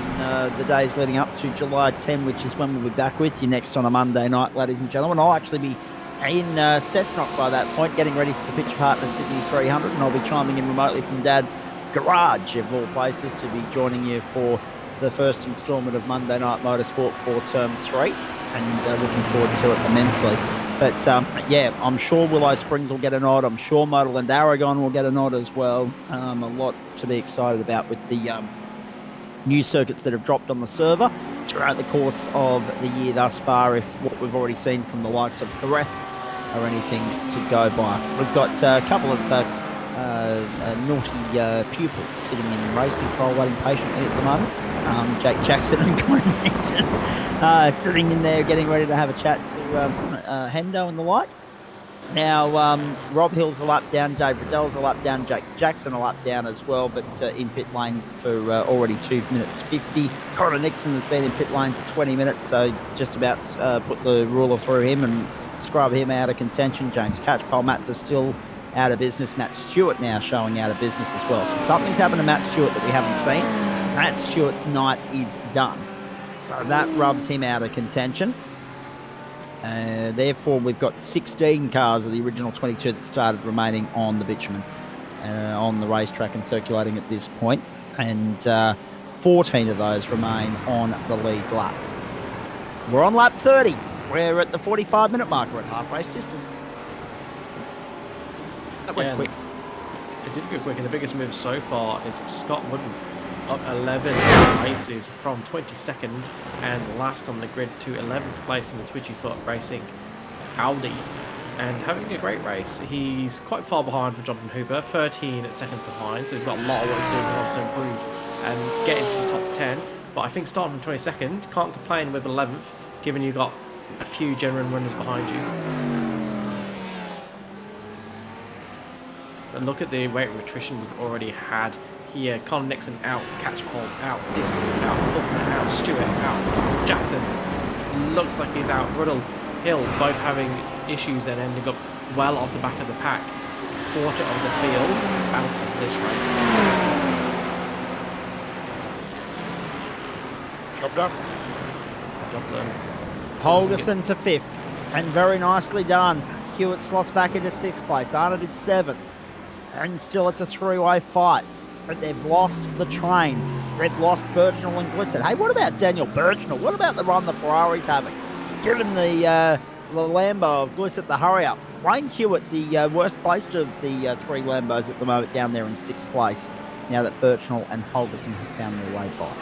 the days leading up to July 10, which is when we'll be back with you next on a Monday night, ladies and gentlemen. I'll actually be in Cessnock by that point, getting ready for the Pitch Partner Sydney 300, and I'll be chiming in remotely from Dad's garage, of all places, to be joining you for the first instalment of Monday Night Motorsport for Term 3, and looking forward to it immensely. But yeah, I'm sure Willow Springs will get a nod. I'm sure Motorland Aragon will get a nod as well. A lot to be excited about with the new circuits that have dropped on the server throughout the course of the year thus far, if what we've already seen from the likes of Jerez are anything to go by. We've got a couple of naughty pupils sitting in race control waiting patiently at the moment. Jake Jackson and Glenn Nixon sitting in there getting ready to have a chat to Hendo and the like. Now, Rob Hill's a lap down, Dave Riddell's a lap down, Jake Jackson a lap down as well, but in pit lane for already 2 minutes 50. Connor Nixon has been in pit lane for 20 minutes, so just about put the ruler through him and scrub him out of contention. James Catchpole, Matt Distill out of business. Matt Stewart now showing out of business as well. So something's happened to Matt Stewart that we haven't seen. Matt Stewart's night is done. So that rubs him out of contention. Therefore, we've got 16 cars of the original 22 that started remaining on the bitumen, on the racetrack and circulating at this point. And 14 of those remain on the lead lap. We're on lap 30. We're at the 45-minute mark. We're at half race distance. That went quick. It did go quick, and the biggest move so far is Scott Wooden up 11 races from 22nd and last on the grid to 11th place in the Twitchy Foot Racing Audi, and having a great race. He's quite far behind for Jonathan Hooper, 13 seconds behind, so he's got a lot of work to do. He wants to improve and get into the top 10, but I think starting from 22nd, can't complain with 11th, given you've got a few genuine runners behind you. And look at the rate of attrition we've already had here. Colin Nixon out, Catchpole out, Diston out, Faulkner out, Stewart out, Jackson looks like he's out, Ruddle, Hill both having issues and ending up well off the back of the pack. Quarter of the field out of this race. Job done. Job done. Holgerson to 5th, and very nicely done. Hewitt slots back into 6th place. Arnott is 7th, and still it's a three-way fight. But they've lost the train. They've lost Birchnell and Glissett. Hey, what about Daniel Birchnell? What about the run the Ferrari's having? Give him the Lambo of Glissett, the hurry up. Wayne Hewitt, the worst placed of the 3 Lambos at the moment, down there in 6th place. Now that Birchnell and Holgerson have found their way by.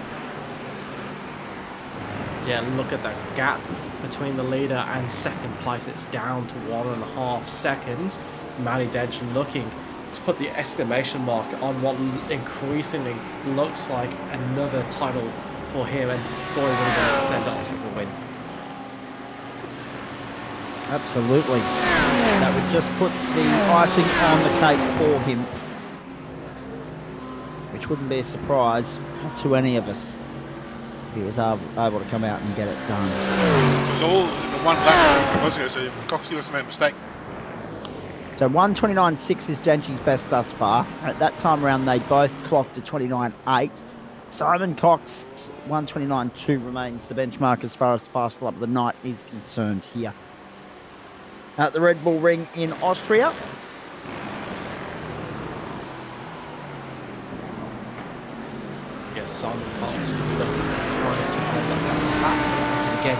Yeah, look at that gap between the leader and 2nd place. It's down to 1.5 seconds. Matty Dench looking to put the exclamation mark on what increasingly looks like another title for him, and boy, we're going to send it off with a win. Absolutely. That would just put the icing on the cake for him, which wouldn't be a surprise to any of us if he was able to come out and get it done. So it was all in the one lap, so Coxie must have made a mistake. So 1:29.6 is Denchi's best thus far. At that time around, they both clocked to 29.8. Simon Cox, 1:29.2 remains the benchmark as far as the fastest lap of the night is concerned here. At the Red Bull Ring in Austria. Yes, Simon Cox looking to try and keep hold that fastest lap. Because again,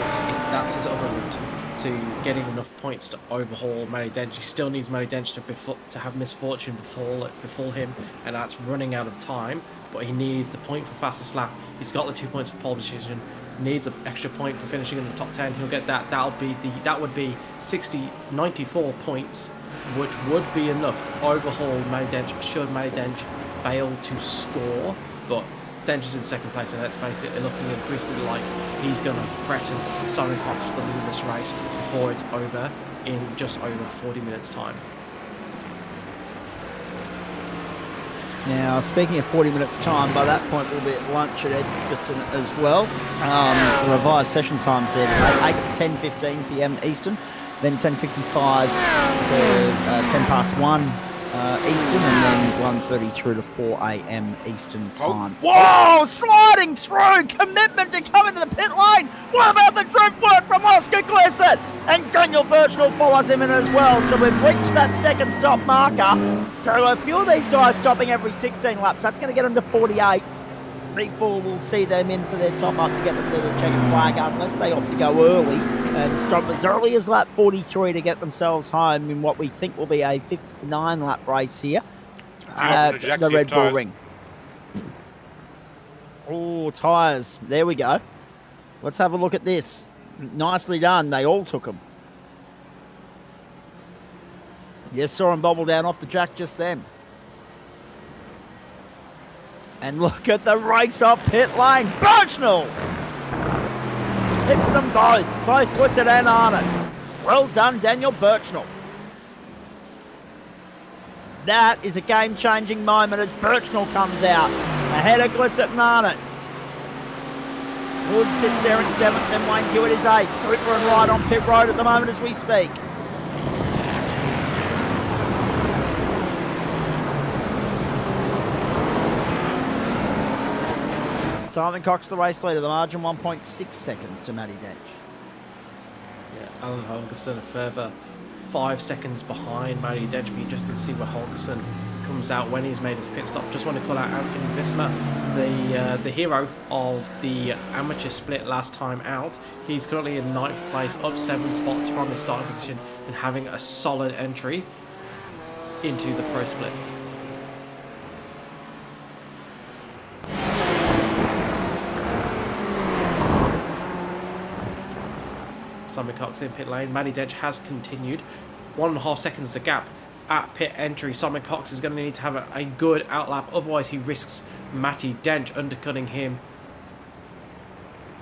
that's his other route to getting enough points to overhaul Matty Dench. He still needs Matty Dench to have misfortune befall him, and that's running out of time. But he needs the point for fastest lap. He's got the 2 points for pole position. Needs an extra point for finishing in the top 10. He'll get that. That would be 94 points, which would be enough to overhaul Matty Dench should Matty Dench fail to score. But Dench is in 2nd place, and let's face it, looking increasingly like he's going to threaten Simon Cox for the lead of this race before it's over in just over 40 minutes' time. Now, speaking of 40 minutes time, by that point we'll be at lunch at Edgbaston as well. The revised session times there today, 8 to 10:15 p.m. Eastern, then 10:55 to 10 past 1 Eastern, and then 1:30 through to 4 a.m. Eastern time. Whoa! Sliding through! Commitment to come into the pit lane! What about the drift work from Oscar Glissett? And Daniel Birchnell follows him in as well, so we've reached that 2nd stop marker. So a few of these guys stopping every 16 laps. That's going to get them to 48. Before we'll see them in for their top up to get them to the checkered flag, unless they opt to go early and stop as early as lap 43 to get themselves home in what we think will be a 59 lap race here at the Red Bull Ring. Oh, tyres. There we go. Let's have a look at this. Nicely done. They all took them. Yes, saw them bobble down off the track just then. And look at the race off pit lane. Birchnell hits them both Glissett and Arnott. Well done, Daniel Birchnell. That is a game-changing moment as Birchnell comes out ahead of Glissett and Arnott. Wood sits there in 7th, and Wayne Hewitt is 8th. Ripper and Wright on pit road at the moment as we speak. Simon Cox, the race leader, the margin 1.6 seconds to Matty Dench. Yeah, Alan Holgerson a further 5 seconds behind Matty Dench. Be interesting to see where Holgerson comes out when he's made his pit stop. Just want to call out Anthony Visma, the hero of the amateur split last time out. He's currently in 9th place, up 7 spots from his starting position, and having a solid entry into the pro split. Simon Cox in pit lane. Matty Dench has continued. 1.5 seconds to gap at pit entry. Simon Cox is going to need to have a good outlap, otherwise he risks Matty Dench undercutting him.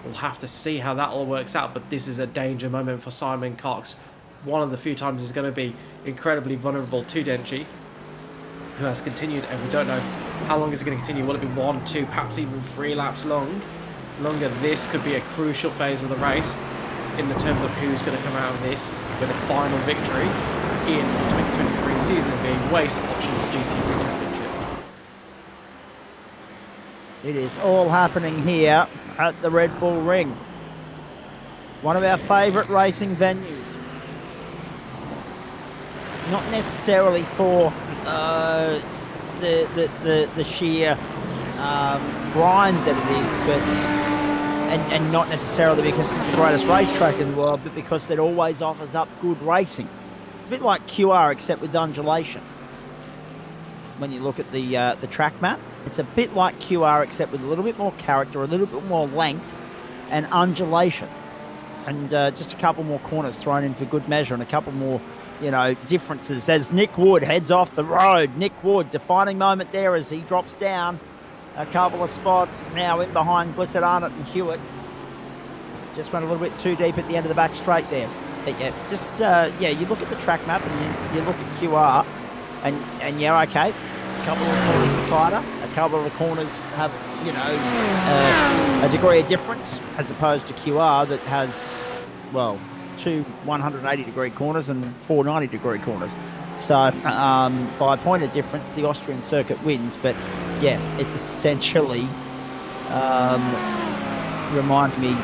We'll have to see how that all works out, but this is a danger moment for Simon Cox. One of the few times he's going to be incredibly vulnerable to Denchi, who has continued, and we don't know how long is it going to continue. Will it be 1, 2, perhaps even 3 laps longer? This could be a crucial phase of the race in the terms of who's going to come out of this with a final victory in the 2023 season, being Waste Options GT3 Championship. It is all happening here at the Red Bull Ring, one of our favourite racing venues. Not necessarily for the sheer grind that it is, but and not necessarily because it's the greatest racetrack in the world, but because it always offers up good racing. It's a bit like QR, except with undulation. When you look at the track map, it's a bit like QR, except with a little bit more character, a little bit more length, and undulation, and just a couple more corners thrown in for good measure, and a couple more, differences. As Nick Wood heads off the road, Nick Wood, defining moment there as he drops down a couple of spots, now in behind Blissett, Arnott and Hewitt. Just went a little bit too deep at the end of the back straight there. But yeah, you look at the track map and you look at QR, and yeah, okay, a couple of corners are tighter, a couple of the corners have, a degree of difference, as opposed to QR that has, well, 2 180-degree corners and 4 90-degree corners. So by a point of difference, the Austrian circuit wins. But yeah, it's essentially reminding me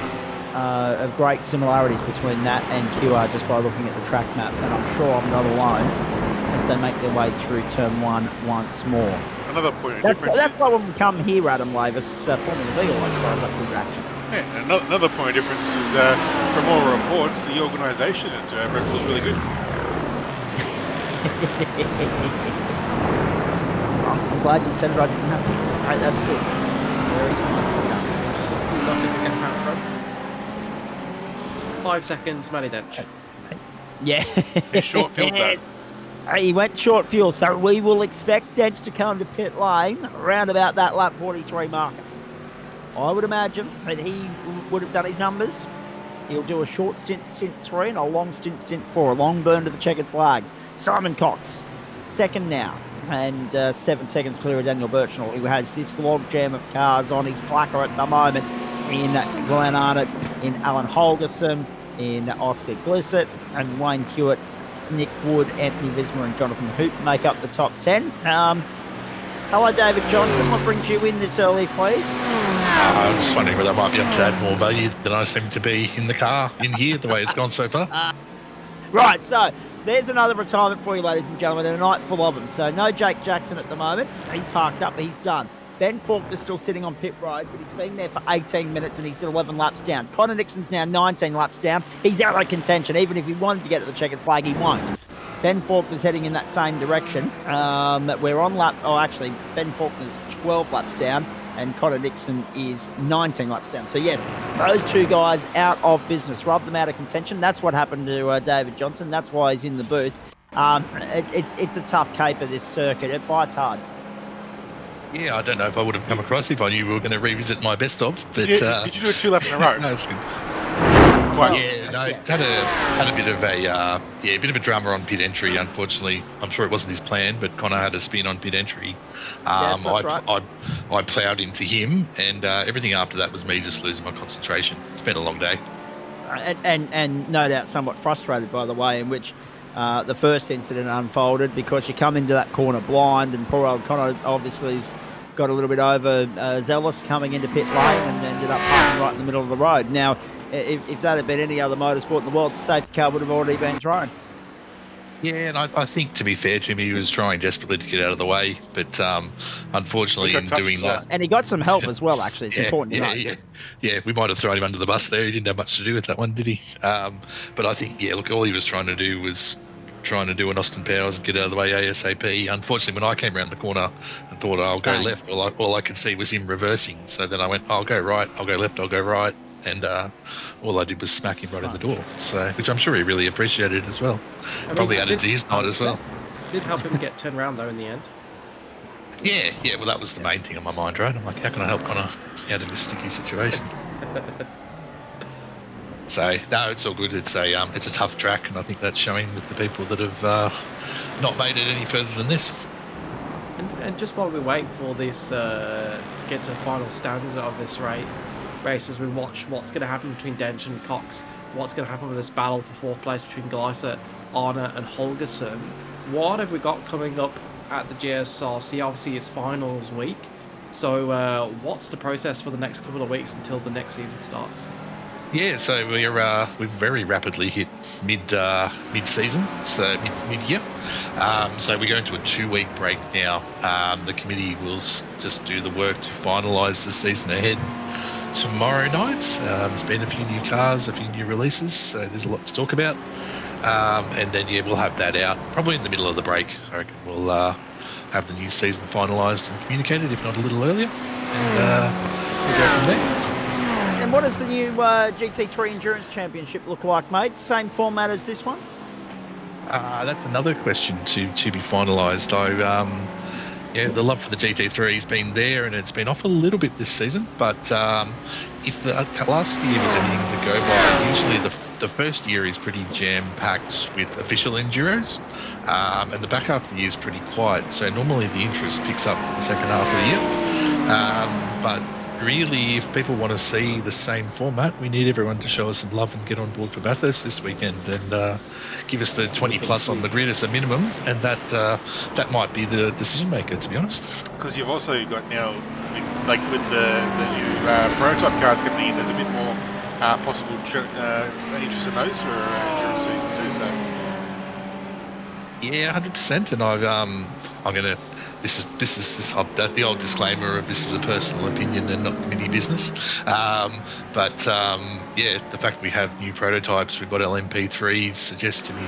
of great similarities between that and QR just by looking at the track map. And I'm sure I'm not alone as they make their way through turn 1 once more. Another point of difference. That's why when we come here, Adam Lavis, Formula V always throws up good action. Yeah, another point of difference is from all reports, the organisation at Red Bull is really good. I'm glad you said it. I didn't have to. Right, that's good. Very nicely done. Just lucky to get out from 5 seconds, Matty Dench. Yeah. Short field though. He went short fuel, so we will expect Dench to come to pit lane around about that lap 43 marker. I would imagine that he would have done his numbers. He'll do a short stint 3 and a long stint 4, a long burn to the checkered flag. Simon Cox, second now, and 7 seconds clear of Daniel Birchnell, who has this log jam of cars on his clacker at the moment in Glenn Arnott, in Alan Holgerson, in Oscar Glissett, and Wayne Hewitt, Nick Wood, Anthony Vismer and Jonathan Hoop make up the top 10. Hello, David Johnson. What brings you in this early, please? I'm just wondering whether I might be able to add more value than I seem to be in the car in here, the way it's gone so far. Right, so there's another retirement for you, ladies and gentlemen, and a night full of them. So no Jake Jackson at the moment. He's parked up, he's done. Ben Faulkner's still sitting on pit road, but he's been there for 18 minutes and he's 11 laps down. Connor Nixon's now 19 laps down. He's out of contention. Even if he wanted to get to the checkered flag, he won't. Ben Faulkner's heading in that same direction. We're on lap... Oh, actually, Ben Faulkner's 12 laps down and Connor Nixon is 19 laps down. So, yes, those two guys out of business. Rubbed them out of contention. That's what happened to David Johnson. That's why he's in the booth. It's a tough caper, this circuit. It bites hard. Yeah, I don't know if I would have come across if I knew we were going to revisit my best of. But Did you do it 2 laps in a row? No, it's good. Quite. Yeah, no, had a bit of a drama on pit entry. Unfortunately, I'm sure it wasn't his plan, but Connor had a spin on pit entry. Yes, that's right. I ploughed into him, and everything after that was me just losing my concentration. It's been a long day. And no doubt somewhat frustrated by the way in which the first incident unfolded, because you come into that corner blind, and poor old Connor obviously has got a little bit over zealous coming into pit lane and ended up parking right in the middle of the road. Now, if that had been any other motorsport in the world, the safety car would have already been thrown. Yeah, and I think, to be fair to him, he was trying desperately to get out of the way, but unfortunately in doing that... And he got some help as well, actually. It's important to know. Yeah, we might have thrown him under the bus there. He didn't have much to do with that one, did he? But I think, look, all he was trying to do was trying to do an Austin Powers and get out of the way ASAP. Unfortunately, when I came around the corner and thought, I'll go left, all I could see was him reversing. So then I went, I'll go right, I'll go left, I'll go right. And all I did was smack him right in the door, which I'm sure he really appreciated as well. Probably added to his night as well. Did help him get turned around though in the end. Yeah, well that was the main thing on my mind, right? I'm like, how can I help Connor out of this sticky situation? So no, it's all good. It's a tough track, and I think that's showing with the people that have not made it any further than this. And just while we wait for this to get to the final standards of this race, as we watch what's going to happen between Dench and Cox, what's going to happen with this battle for fourth place between Gleiser, Arne and Holgersen. What have we got coming up at the GSRC? Obviously it's finals week, so what's the process for the next couple of weeks until the next season starts? Yeah, so we've very rapidly hit mid-season, so mid-year. So we go into a 2-week break now. The committee will just do the work to finalise the season ahead tomorrow night. There's been a few new cars, a few new releases, so there's a lot to talk about. And then we'll have that out probably in the middle of the break. I reckon we'll have the new season finalised and communicated, if not a little earlier, and we'll go from there. And what does the new GT3 Endurance Championship look like, mate? Same format as this one? That's another question to be finalised. The love for the GT3 has been there, and it's been off a little bit this season. But if the last year was anything to go by, usually the first year is pretty jam-packed with official enduros, and the back half of the year is pretty quiet. So normally the interest picks up in the second half of the year. But really, if people want to see the same format, we need everyone to show us some love and get on board for Bathurst this weekend and give us the 20 plus on the grid as a minimum, and that might be the decision maker, to be honest. Because you've also got now, like with the new prototype cars coming in, there's a bit more possible interest in those for endurance season too. So yeah, 100%. And I'm gonna. This is the old disclaimer of this is a personal opinion and not committee business. But the fact we have new prototypes, we've got LMP3 suggests to me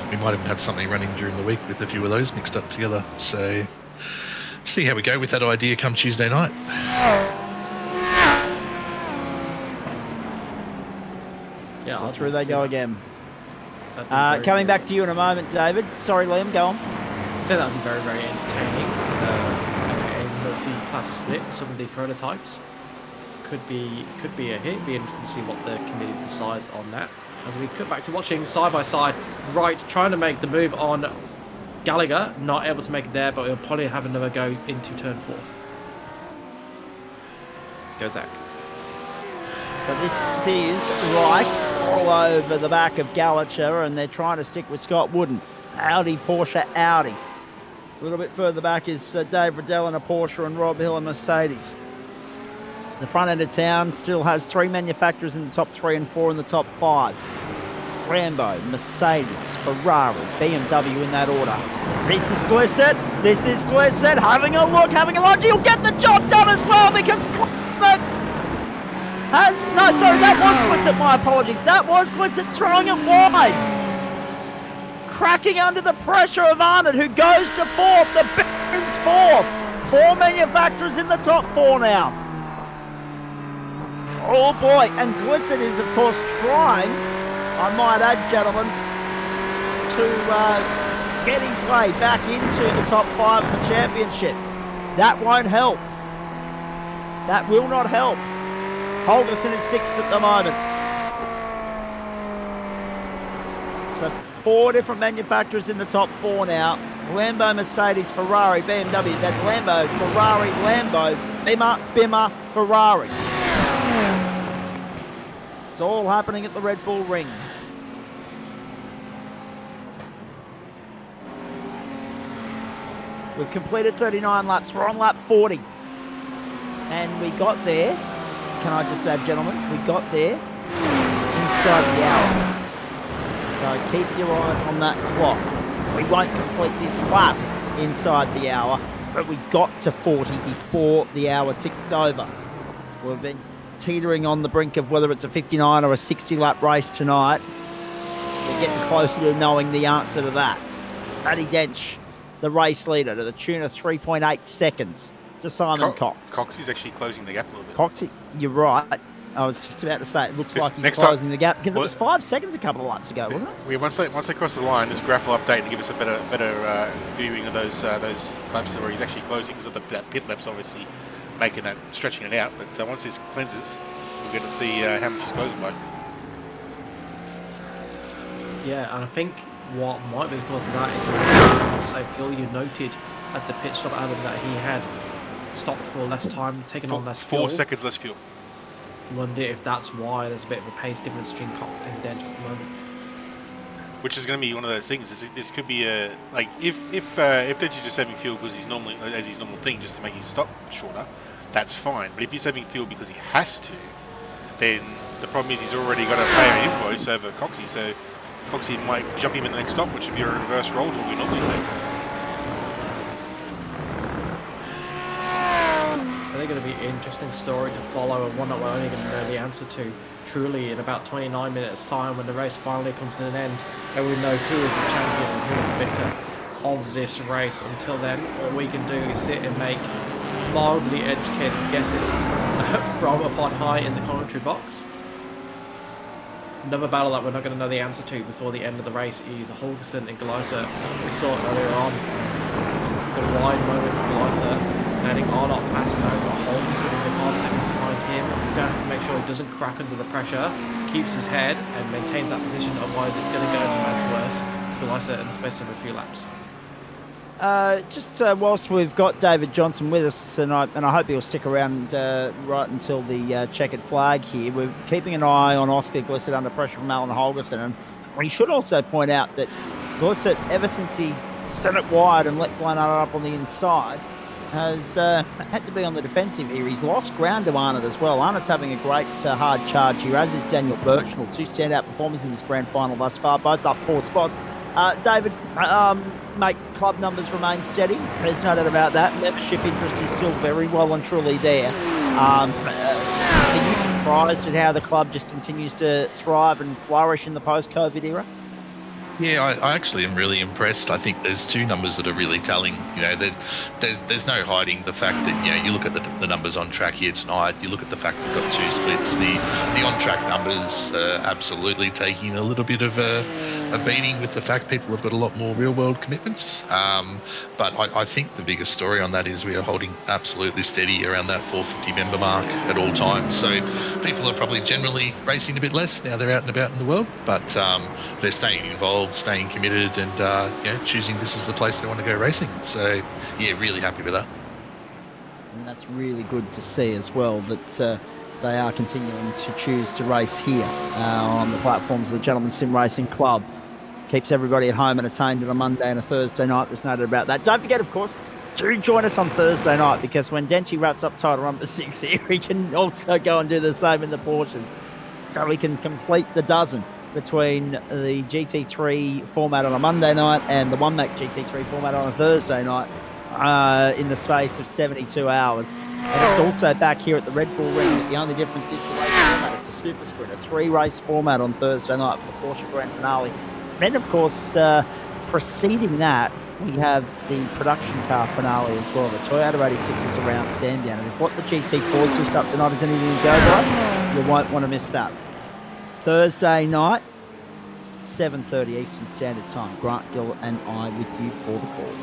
we might even have something running during the week with a few of those mixed up together. So see how we go with that idea come Tuesday night. Yeah, so through they go again. Coming back to you in a moment, David. Sorry, Liam, go on. So that would be very, very entertaining. A multi-class split with some of the prototypes could be a hit. Be interesting to see what the committee decides on that. As we cut back to watching side by side, Wright trying to make the move on Gallagher, not able to make it there, but he'll probably have another go into turn 4. Go Zach. So this is Wright all over the back of Gallagher, and they're trying to stick with Scott Wooden. Audi, Porsche, Audi. A little bit further back is Dave Riddell in a Porsche and Rob Hill in Mercedes. The front end of town still has 3 manufacturers in the top 3 and 4 in the top 5. Lambo, Mercedes, Ferrari, BMW in that order. This is Glissett. Having a look. He'll get the job done as well because that was Glissett. My apologies. That was Glissett throwing it wide. Cracking under the pressure of Arnott, who goes to 4th. The Baron's 4th. 4 manufacturers in the top 4 now. Oh boy, and Glissett is of course trying, I might add, gentlemen, to get his way back into the top 5 of the championship. That won't help. That will not help. Holgersen is 6th at the moment. So 4 different manufacturers in the top 4 now. Lambo, Mercedes, Ferrari, BMW. Then Lambo, Ferrari, Lambo, Bimmer, Ferrari. It's all happening at the Red Bull Ring. We've completed 39 laps. We're on lap 40. And we got there. Can I just add, gentlemen, we got there inside the hour. So keep your eyes on that clock. We won't complete this lap inside the hour, but we got to 40 before the hour ticked over. We've been teetering on the brink of whether it's a 59 or a 60 lap race tonight. We're getting closer to knowing the answer to that. Matty Dench, the race leader, to the tune of 3.8 seconds to Simon Cox. Cox is actually closing the gap a little bit. Cox, you're right. I was just about to say, it looks like he's next closing the gap, because it was 5 seconds a couple of laps ago, wasn't it? Once they cross the line, this graph will update and give us a better viewing of those laps where he's actually closing, because of that pit laps obviously stretching it out. But once this cleanses, we're going to see how much he's closing by. Yeah, and I think what might be the cause of that is the same fuel. You noted at the pit stop, Adam, that he had stopped for less time, taken on less fuel. 4 seconds less fuel. I wonder if that's why there's a bit of a pace difference between Cox and Dent at the moment. Which is going to be one of those things. This could be a like if Dent is just saving fuel because he's normally as his normal thing just to make his stop shorter, that's fine. But if he's saving fuel because he has to, then the problem is he's already got to pay an invoice over Coxie, so Coxie might jump him in the next stop, which would be a reverse roll to what we normally say. I think it'll be an interesting story to follow, and one that we're only going to know the answer to truly in about 29 minutes time when the race finally comes to an end and we know who is the champion and who is the victor of this race. Until then, all we can do is sit and make mildly educated guesses from upon high in the commentary box. Another battle that we're not going to know the answer to before the end of the race is Holgersen and Gleiser. We saw it earlier on, the wide moment for Gleiser, landing on up passing over Holgersen in the car second behind him. We're going to have to make sure he doesn't crack under the pressure, keeps his head and maintains that position, otherwise it's going to go from bad to worse for Gleiser in the space of a few laps. Whilst we've got David Johnson with us, and I hope he'll stick around right until the checkered flag here, we're keeping an eye on Oscar Glissett under pressure from Alan Holgersen. And we should also point out that Glissett, ever since he set it wide and let Glenn Arnott up on the inside, has had to be on the defensive here. He's lost ground to Arnott as well. Arnott's having a great hard charge here, as is Daniel Birchnell. 2 standout performers in this grand final thus far, both up 4 spots. David, mate, club numbers remain steady. There's no doubt about that. Membership interest is still very well and truly there. Are you surprised at how the club just continues to thrive and flourish in the post-COVID era? Yeah, I actually am really impressed. I think there's 2 numbers that are really telling. You know, there's no hiding the fact that, you know, you look at the numbers on track here tonight, you look at the fact we've got 2 splits. The on-track numbers are absolutely taking a little bit of a beating with the fact people have got a lot more real-world commitments. But I think the biggest story on that is we are holding absolutely steady around that 450 member mark at all times. So people are probably generally racing a bit less now they're out and about in the world, but they're staying involved, staying committed, and you know, choosing this as the place they want to go racing. So yeah, really happy with that. And that's really good to see as well, that they are continuing to choose to race here on the platforms of the Gentleman Sim Racing Club. Keeps everybody at home entertained on a Monday and a Thursday night. There's no doubt about that. Don't forget, of course, do join us on Thursday night, because when Denchi wraps up title number 6 here, he can also go and do the same in the Porsches. So we can complete the dozen between the GT3 format on a Monday night and the One-Mac GT3 format on a Thursday night in the space of 72 hours. And it's also back here at the Red Bull Ring. The only difference is the race format. It's a super sprint, a 3-race format on Thursday night for the Porsche Grand Finale. Then, of course, preceding that, we have the production car finale as well. The Toyota 86 is around Sandown. And if what the GT4 is just up tonight is anything to go by, you won't want to miss that. Thursday night, 7:30 Eastern Standard Time. Grant Gill and I with you for the call.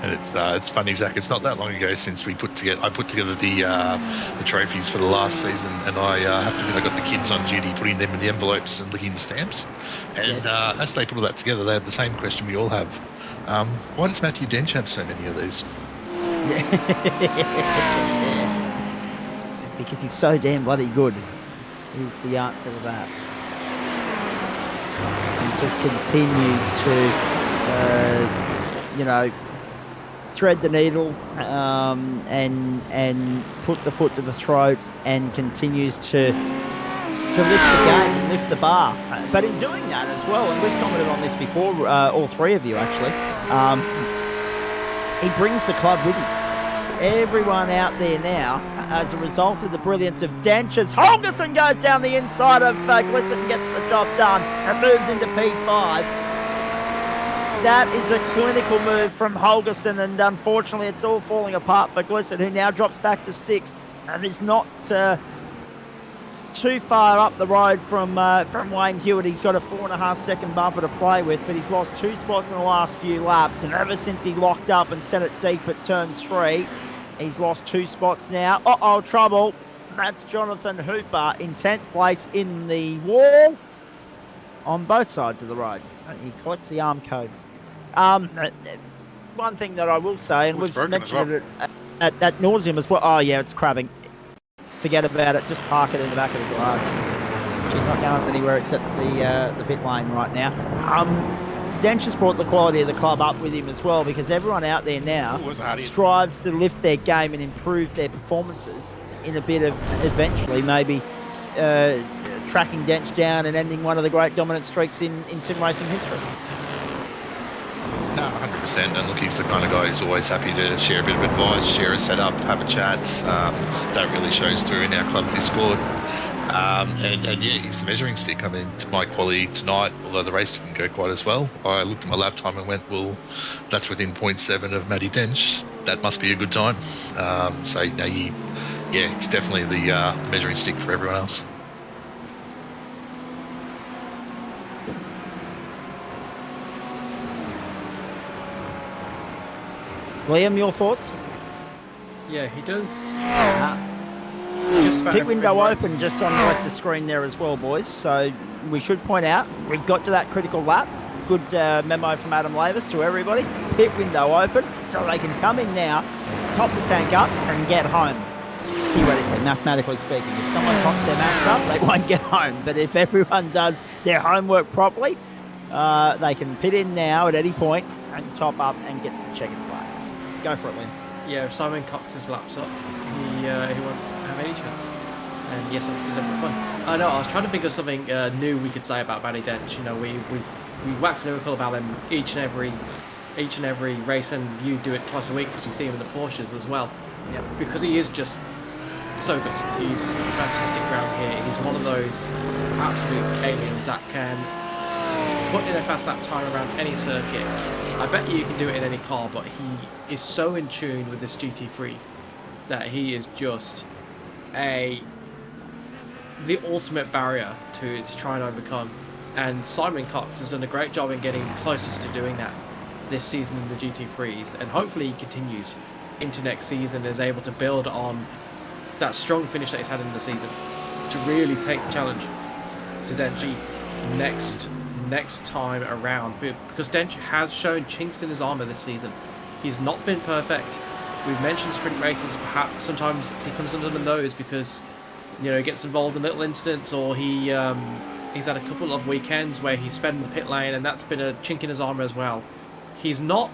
And it's funny, Zach. It's not that long ago since I put together the trophies for the last season, and I have to admit I got the kids on duty putting them in the envelopes and licking the stamps. And as they put all that together, they had the same question we all have: why does Matthew Dench have so many of these? Because he's so damn bloody good. Is the answer to that. He just continues to, thread the needle and put the foot to the throat, and continues to lift the game and lift the bar. But in doing that as well, and we've commented on this before, all 3 of you actually, he brings the club with him. Everyone out there now, as a result of the brilliance of Dench, as Holgersen goes down the inside of Glissett and gets the job done and moves into P5. That is a clinical move from Holgersen, and unfortunately it's all falling apart for Glissett, who now drops back to 6th and is not too far up the road from Wayne Hewitt. He's got a 4.5 second buffer to play with, but he's lost 2 spots in the last few laps, and ever since he locked up and set it deep at turn 3, he's lost 2 spots now. Trouble. That's Jonathan Hooper in 10th place in the wall. on both sides of the road. He collects the arm code. One thing that I will say, and Oh, it's we've broken as mentioned it at nauseum as well. Oh yeah, it's crabbing. Forget about it. Just park it in the back of the garage. She's not going anywhere except the pit lane right now. Dench has brought the quality of the club up with him as well, because everyone out there now strives to lift their game and improve their performances in a bit of eventually maybe tracking Dench down and ending one of the great dominant streaks in sim racing history. No, 100%. And look, he's the kind of guy who's always happy to share a bit of advice, share a setup, have a chat. That really shows through in our club Discord. And yeah, he's the measuring stick. I mean, to my quality tonight, although the race didn't go quite as well, I looked at my lap time and went, well, that's within 0.7 of Matty Dench. That must be a good time. So, you know, he's definitely the measuring stick for everyone else. Liam, your thoughts? Yeah, he does. Just about Pit every window race. open just on the screen there as well, boys. So we should point out we've got to that critical lap. Good memo from Adam Lavis to everybody. Pit window open, so they can come in now, top the tank up, and get home. Theoretically, mathematically speaking, if someone tops their maths up, they won't get home. But if everyone does their homework properly, they can pit in now at any point and top up and get the checkered flag. Go for it, Lynn. Yeah, if Simon Cox's laps up, he won't have any chance. And yes, obviously the fun. I know. I was trying to think of something new we could say about Matty Dench. You know, we wax lyrical about him each and every race, and you do it twice a week because you see him in the Porsches as well. Yep. Because he is just so good. He's fantastic around here. He's one of those absolute aliens that can put in a fast lap time around any circuit. I bet you can do it in any car, but he is so in tune with this GT3 that he is just the ultimate barrier to try and overcome. And Simon Cox has done a great job in getting closest to doing that this season in the GT3s, and hopefully he continues into next season, is able to build on that strong finish that he's had in the season to really take the challenge to Dench next time around, because Dench has shown chinks in his armour this season. He's not been perfect. We've mentioned sprint races, perhaps sometimes he comes under the nose because, you know, he gets involved in little incidents, or he's had a couple of weekends where he's spent in the pit lane and that's been a chink in his armour as well. He's not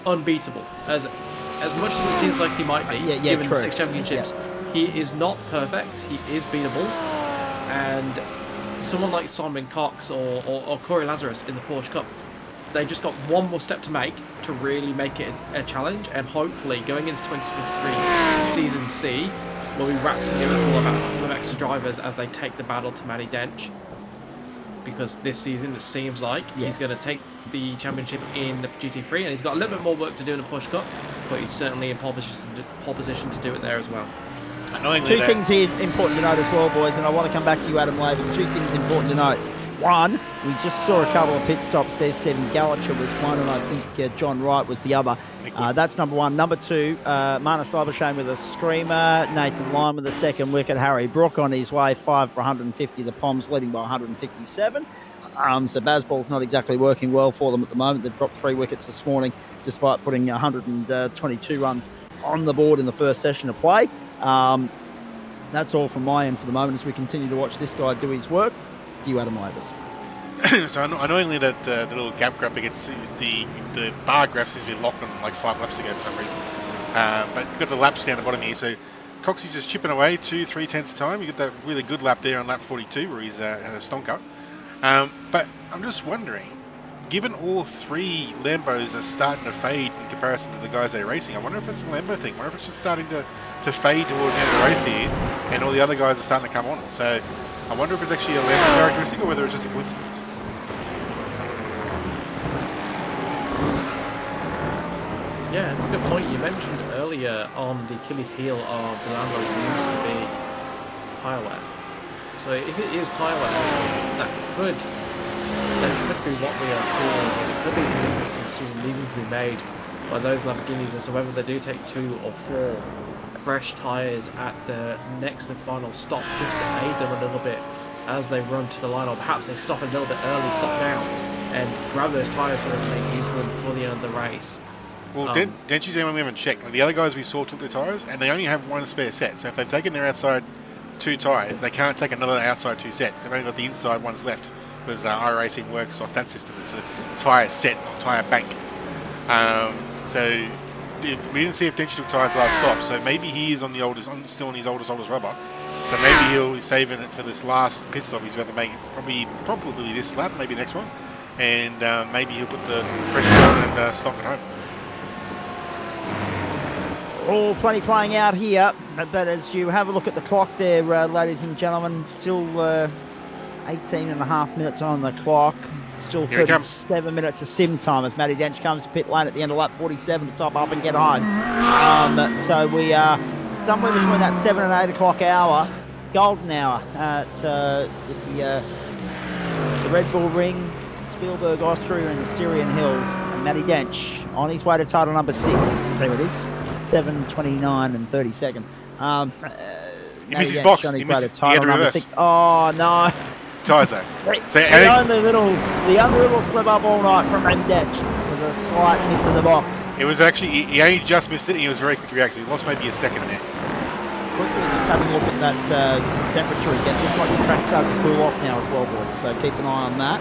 unbeatable, as much as it seems like he might be, given the 6 championships. Yeah. He is not perfect, he is beatable, and someone like Simon Cox or Corey Lazarus in the Porsche Cup, they just got one more step to make to really make it a challenge, and hopefully going into 2023 Season C, we'll be waxing lyrical about a couple of extra drivers as they take the battle to Matty Dench, because this season it seems like he's going to take the championship in the GT3, and he's got a little bit more work to do in the Porsche Cup, but he's certainly in pole position to do it there as well. Two things here important to note as well, boys, and I want to come back to you, Adam Lavis. 2 things important to note. One, we just saw a couple of pit stops there. Stephen Gallacher was one, and I think John Wright was the other. That's number 1. Number 2, Marnus Labuschagne with a screamer. Nathan Lyon with a second wicket. Harry Brook on his way, 5 for 150. The Poms leading by 157. So Bazball's not exactly working well for them at the moment. They've dropped 3 wickets this morning, despite putting 122 runs on the board in the first session of play. That's all from my end for the moment as we continue to watch this guy do his work. To you, Adam Lavis. So annoyingly, that the little gap graphic, it's the bar graph seems to be locked on like 5 laps ago for some reason. But you've got the laps down the bottom here, so Coxie's just chipping away 2-3 tenths of time. You get that really good lap there on lap 42 where he's had a stonker. But I'm just wondering, given all 3 Lambos are starting to fade in comparison to the guys they're racing, I wonder if it's a Lambo thing. I wonder if it's just starting to fade towards the end of the race here, and all the other guys are starting to come on. So I wonder if it's actually a Lambo characteristic or whether it's just a coincidence. Yeah, it's a good point. You mentioned earlier on the Achilles heel of the Lambo used to be tyre wear. So if it is tyre wear, that could be what we are seeing. It could be an interesting decision needing to be made by those Lamborghinis as to whether they do take 2 or 4 fresh tyres at the next and final stop, just to aid them a little bit as they run to the line, or perhaps they stop a little bit early, stop down, and grab those tyres so they can make use of them before the end of the race. Well, Dentchy's the only one we haven't checked. Like, the other guys we saw took their tyres, and they only have one spare set. So if they've taken their outside 2 tyres, they can't take another outside 2 sets. They've only got the inside ones left, because iRacing works off that system. It's a tyre set, not tyre bank. So we didn't see if Dentchy took tyres last stop. So maybe he is on the oldest, still on his oldest rubber. So maybe he'll be saving it for this last pit stop he's about to make. Probably this lap, maybe the next one. And maybe he'll put the pressure on and stock it home. All plenty playing out here, but as you have a look at the clock there, ladies and gentlemen, still 18 and a half minutes on the clock. Still 37 minutes of sim time as Matty Dench comes to pit lane at the end of lap 47 to top up and get home. So we are somewhere between that 7 and 8 o'clock hour, golden hour, at the Red Bull Ring, Spielberg, Austria and the Styrian Hills. And Matty Dench on his way to title number 6. There it is. 7:29 and 30 seconds. He missed his box. He had to reverse. Oh no! Tyres though. The only little slip up all night from Dench was a slight miss of the box. It was actually he only just missed it. And he was very quick to react. He lost maybe a second there. Quickly, just having a look at that temperature again. Looks like the track's starting to cool off now as well, boys. So keep an eye on that.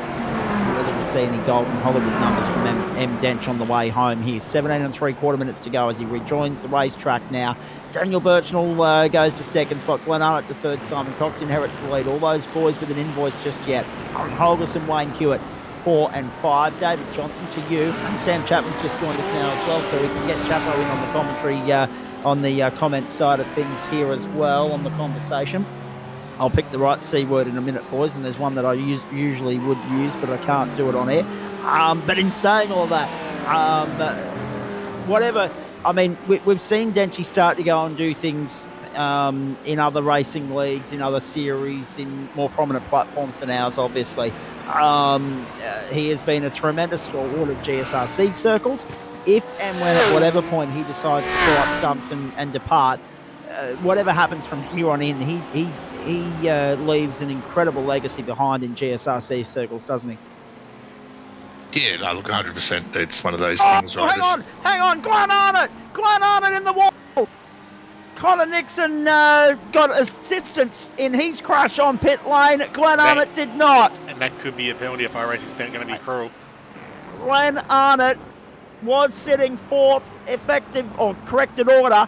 Whether we'll see any golden Hollywood numbers from M. Dench on the way home here. 17 and 3/4 minutes to go as he rejoins the racetrack now. Daniel Birchnell goes to second spot. Glenn Arnott to third. Simon Cox inherits the lead. All those boys with an invoice just yet. Aaron Holgerson, Wayne Hewitt, 4 and 5. David Johnson to you. And Sam Chapman's just joined us now as well, so we can get Chapo in on the commentary, on the comment side of things here as well, on the conversation. I'll pick the right C word in a minute, boys, and there's one that I usually would use, but I can't do it on air. But in saying all that, whatever, I mean, we've seen Denchy start to go and do things in other racing leagues, in other series, in more prominent platforms than ours, obviously. He has been a tremendous stalwart of GSRC circles. If and when at whatever point he decides to pull up stumps and depart, whatever happens from here on in, he leaves an incredible legacy behind in GSRC circles, doesn't he? Yeah, no, look, 100%. It's one of those things, right? Hang on, Glenn Arnott in the wall. Connor Nixon got assistance in his crash on pit lane. Glenn Arnott did not. And that could be a penalty if iRacing's going to be cruel. Glenn Arnott was sitting 4th, effective or corrected order,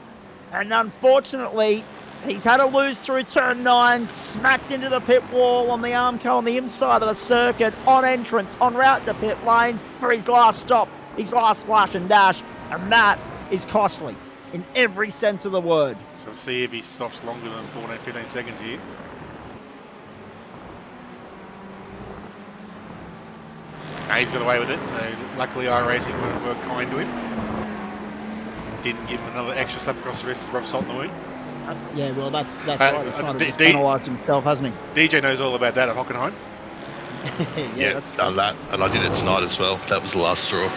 and unfortunately, he's had to lose through turn 9, smacked into the pit wall on the Armco on the inside of the circuit, on entrance, en route to pit lane for his last stop, his last splash and dash, and that is costly in every sense of the word. So we'll see if he stops longer than 14, 15 seconds here. No, he's got away with it, so luckily iRacing were kind to him. Didn't give him another extra slap across the wrist to rub salt in the wound. Yeah, well, that's right. He's kind of penalised himself, hasn't he? DJ knows all about that at Hockenheim. Yeah, that's done that, and I did it tonight as well. That was the last straw.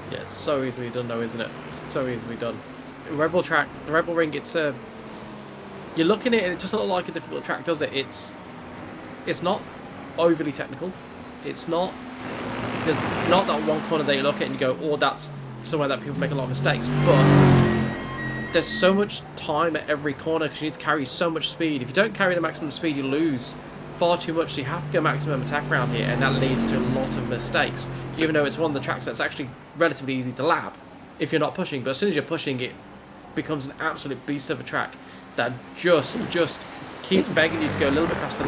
Yeah, it's so easily done, though, isn't it? It's so easily done. Rebel track, the Rebel Ring. It's you're looking at it, it doesn't look like a difficult track, does it? It's not overly technical. It's not. There's not that one corner that you look at and you go, oh, that's somewhere that people make a lot of mistakes. But there's so much time at every corner because you need to carry so much speed. If you don't carry the maximum speed, you lose far too much. So you have to go maximum attack around here, and that leads to a lot of mistakes. Even though it's one of the tracks that's actually relatively easy to lap if you're not pushing. But as soon as you're pushing, it becomes an absolute beast of a track that just keeps begging you to go a little bit faster,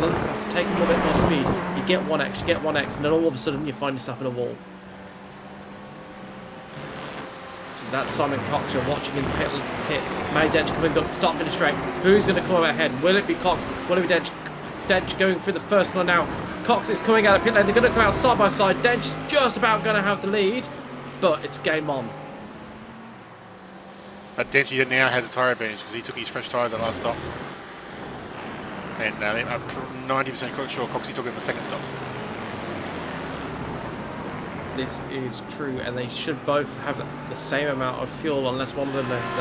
take a little bit more speed. You get 1x, and then all of a sudden you find yourself in a wall. So that's Simon Cox you're watching in the pit. Matty Dench coming up, start finish straight. Who's going to come out ahead? Will it be Cox? Will it be Dench? Dench going through the first one now. Cox is coming out of pit lane. They're going to come out side by side. Dench is just about going to have the lead, but it's game on. But Denchy now has a tyre advantage because he took his fresh tyres at last stop. And I'm 90% sure Coxie took it in the second stop. this is true, and they should both have the same amount of fuel, unless one of them has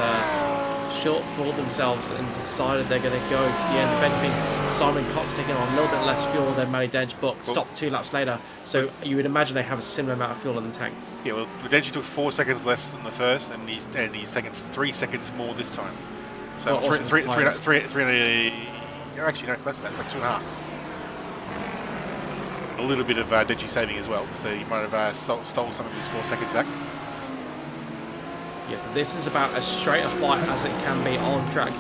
shortfalled themselves and decided they're going to go to the end. If anything, Simon Cox taking on a little bit less fuel than Matty Dench, but stopped 2 laps later. So you would imagine they have a similar amount of fuel in the tank. Yeah, well, Dench took 4 seconds less than the first, and he's taken 3 seconds more this time. So Well, also three, minus. actually, no, it's less than that. It's like 2.5. A little bit of Denchi saving as well, so you might have stole some of his 4 seconds back. Yeah, so this is about as straight a flight as it can be on track.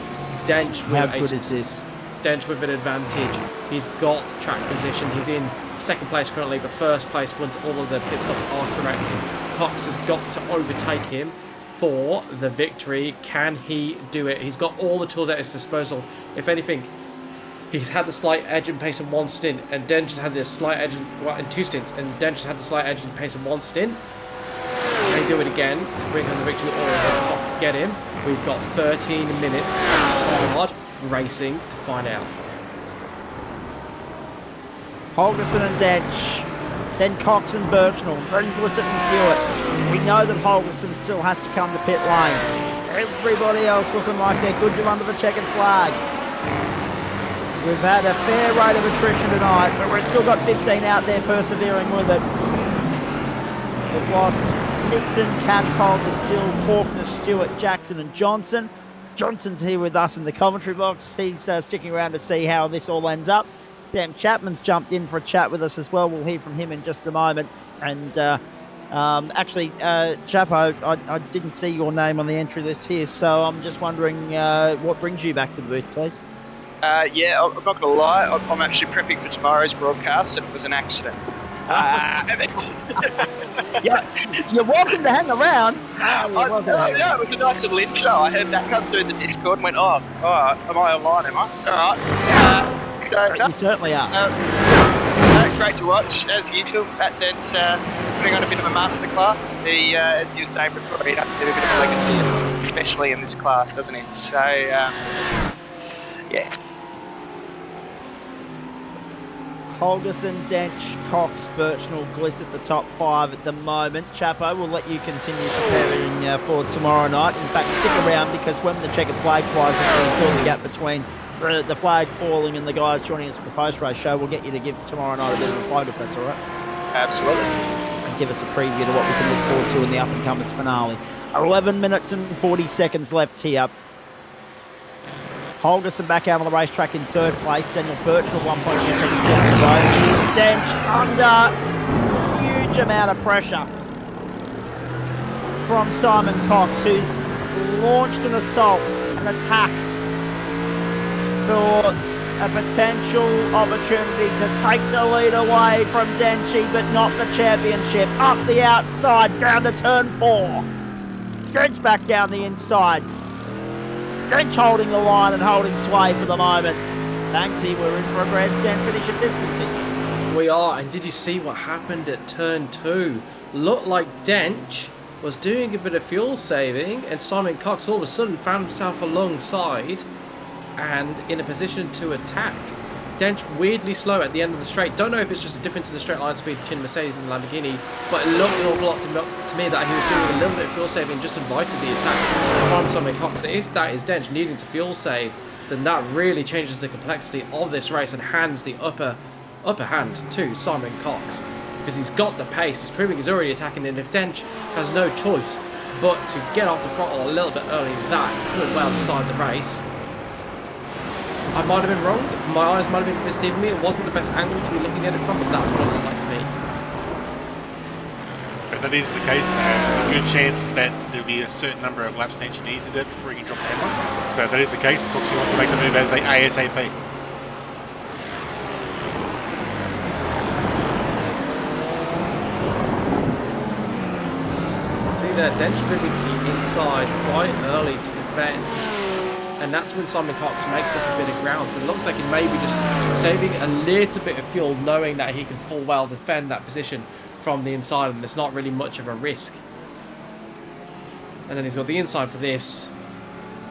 Dench How with good is this? Dench with an advantage. He's got track position. He's in second place currently, but first place once all of the pit stops are corrected. Cox has got to overtake him for the victory. Can he do it? He's got all the tools at his disposal. If anything, he's had the slight edge in pace in one stint, and Dench has had the slight edge in 2 stints, and Dench has had the slight edge in pace in 1 stint. Can he do it again to bring home the victory, or will Cox get him? We've got 13 minutes of hard racing to find out. Holgerson and Dench, then Cox and Birchnell, then Blissett and Hewitt. We know that Holgerson still has to come to pit lane. Everybody else looking like they're good to run to the checkered flag. We've had a fair rate of attrition tonight, but we've still got 15 out there persevering with it. We've lost Nixon, Catchpole, Distill, Faulkner, Stewart, Jackson and Johnson. Johnson's here with us in the commentary box. He's sticking around to see how this all ends up. Dan Chapman's jumped in for a chat with us as well. We'll hear from him in just a moment. And actually, Chapo, I didn't see your name on the entry list here, so I'm just wondering what brings you back to the booth, please? Yeah, I'm not going to lie. I'm actually prepping for tomorrow's broadcast, and it was an accident. Yeah, you're welcome to hang around. Yeah, it was a nice little intro. I heard that come through the Discord and went, oh, am I online, am I? All right. You certainly are. Great to watch, as usual. That Dent's putting on a bit of a masterclass. He, as you were saying before, he has a bit of a legacy, especially in this class, doesn't he? So, yeah. Holgerson, Dench, Cox, Birchnell, Gliss at the top 5 at the moment. Chapo, we'll let you continue preparing for tomorrow night. In fact, stick around, because when the checkered flag flies, we'll fill the gap between the flag falling and the guys joining us for the post-race show. We'll get you to give tomorrow night a bit of a quote, if that's all right. Absolutely. And give us a preview to what we can look forward to in the up-and-comers finale. 11 minutes and 40 seconds left here. Holgerson back out on the racetrack in 3rd place. Daniel Birchall 1.2 seconds down the road. Here's Dench under huge amount of pressure from Simon Cox, who's launched an assault, an attack for a potential opportunity to take the lead away from Denchi, but not the championship. Up the outside, down to turn 4. Dench back down the inside. Dench holding the line and holding sway for the moment. Banksy, we're in for a grandstand finish if this continues. We are, and did you see what happened at turn 2? Looked like Dench was doing a bit of fuel saving, and Simon Cox all of a sudden found himself alongside and in a position to attack. Dench weirdly slow at the end of the straight. Don't know if it's just a difference in the straight line speed between Mercedes and Lamborghini, but it looked an awful lot to me that he was doing a little bit of fuel saving and just invited the attack from Simon Cox. So if that is Dench needing to fuel save, then that really changes the complexity of this race and hands the upper hand to Simon Cox, because he's got the pace. He's proving he's already attacking, and if Dench has no choice but to get off the throttle a little bit early, that could well decide the race. I might have been wrong. My eyes might have been deceiving me. It wasn't the best angle to be looking at it from, but that's what it looked like to me. If that is the case, there's a good chance that there'll be a certain number of laps Dench needs to do before he can drop the hammer. So if that is the case, Coxie wants to make the move as they ASAP. See there, Dench moving to the inside quite early to defend. And that's when Simon Cox makes up a bit of ground. So it looks like he may be just saving a little bit of fuel, knowing that he can full well defend that position from the inside, and there's not really much of a risk. And then he's got the inside for this.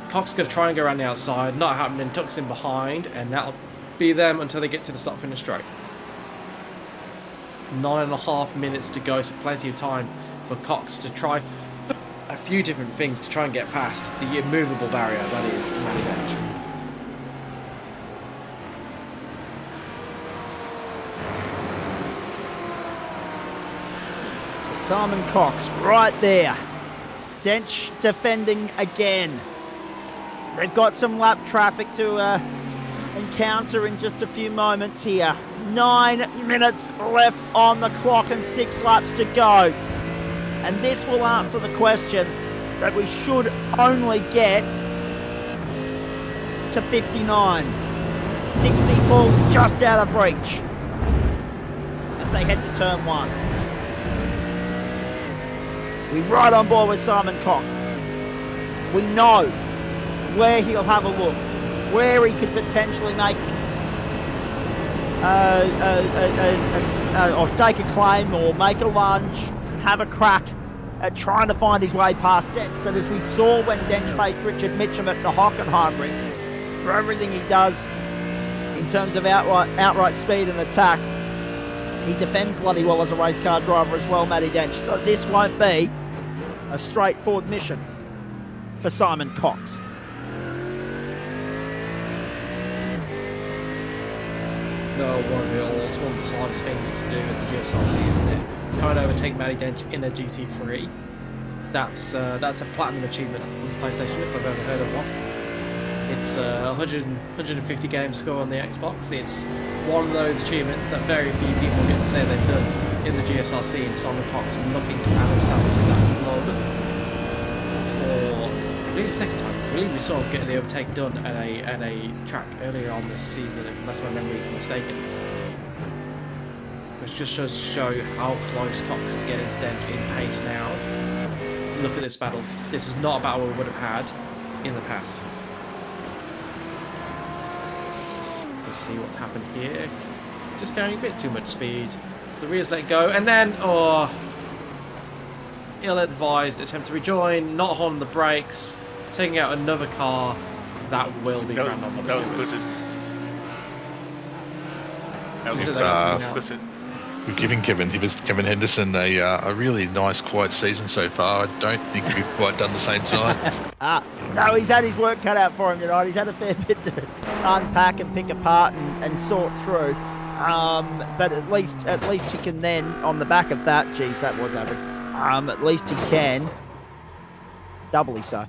Cox is going to try and go around the outside. Not happening. Tucks in behind, and that'll be them until they get to the start-finish straight. 9.5 minutes to go, so plenty of time for Cox to try a few different things to try and get past the immovable barrier that is Matty Dench. Simon Cox right there. Dench defending again. They've got some lap traffic to encounter in just a few moments here. 9 minutes left on the clock and 6 laps to go. And this will answer the question that we should only get to 59. 60 falls just out of reach as they head to turn 1. We're right on board with Simon Cox. We know where he'll have a look, where he could potentially make or stake a claim or make a lunge, have a crack at trying to find his way past Dench. But as we saw when Dench faced Richard Mitchum at the Hockenheimring, for everything he does in terms of outright speed and attack, he defends bloody well as a race car driver as well, Matty Dench. So this won't be a straightforward mission for Simon Cox. No, it won't be at all. It's one of the hardest things to do in the GSRC, isn't it? Trying to overtake Matty Dench in a GT3. That's a platinum achievement on the PlayStation, if I've ever heard of one. It's 150 game score on the Xbox. It's one of those achievements that very few people get to say they've done in the GSRC, and Simon Cox looking to add himself to that moment for, I believe, the second time. I believe we saw him get the overtake done at a track earlier on this season, unless my memory is mistaken. Which just shows to show how close Cox is getting to Dench in pace now. Look at this battle. This is not a battle we would have had in the past. Let's see what's happened here. Just carrying a bit too much speed. The rear's let go, and then, ill-advised attempt to rejoin, not holding the brakes, taking out another car. That will be found on that was explicit. That was explicit. We've given Kevin Henderson a really nice, quiet season so far. I don't think we've quite done the same tonight. No, he's had his work cut out for him tonight. He's had a fair bit to unpack and pick apart and sort through. But at least he can then, on the back of that, geez, that was average. At least he can, doubly so,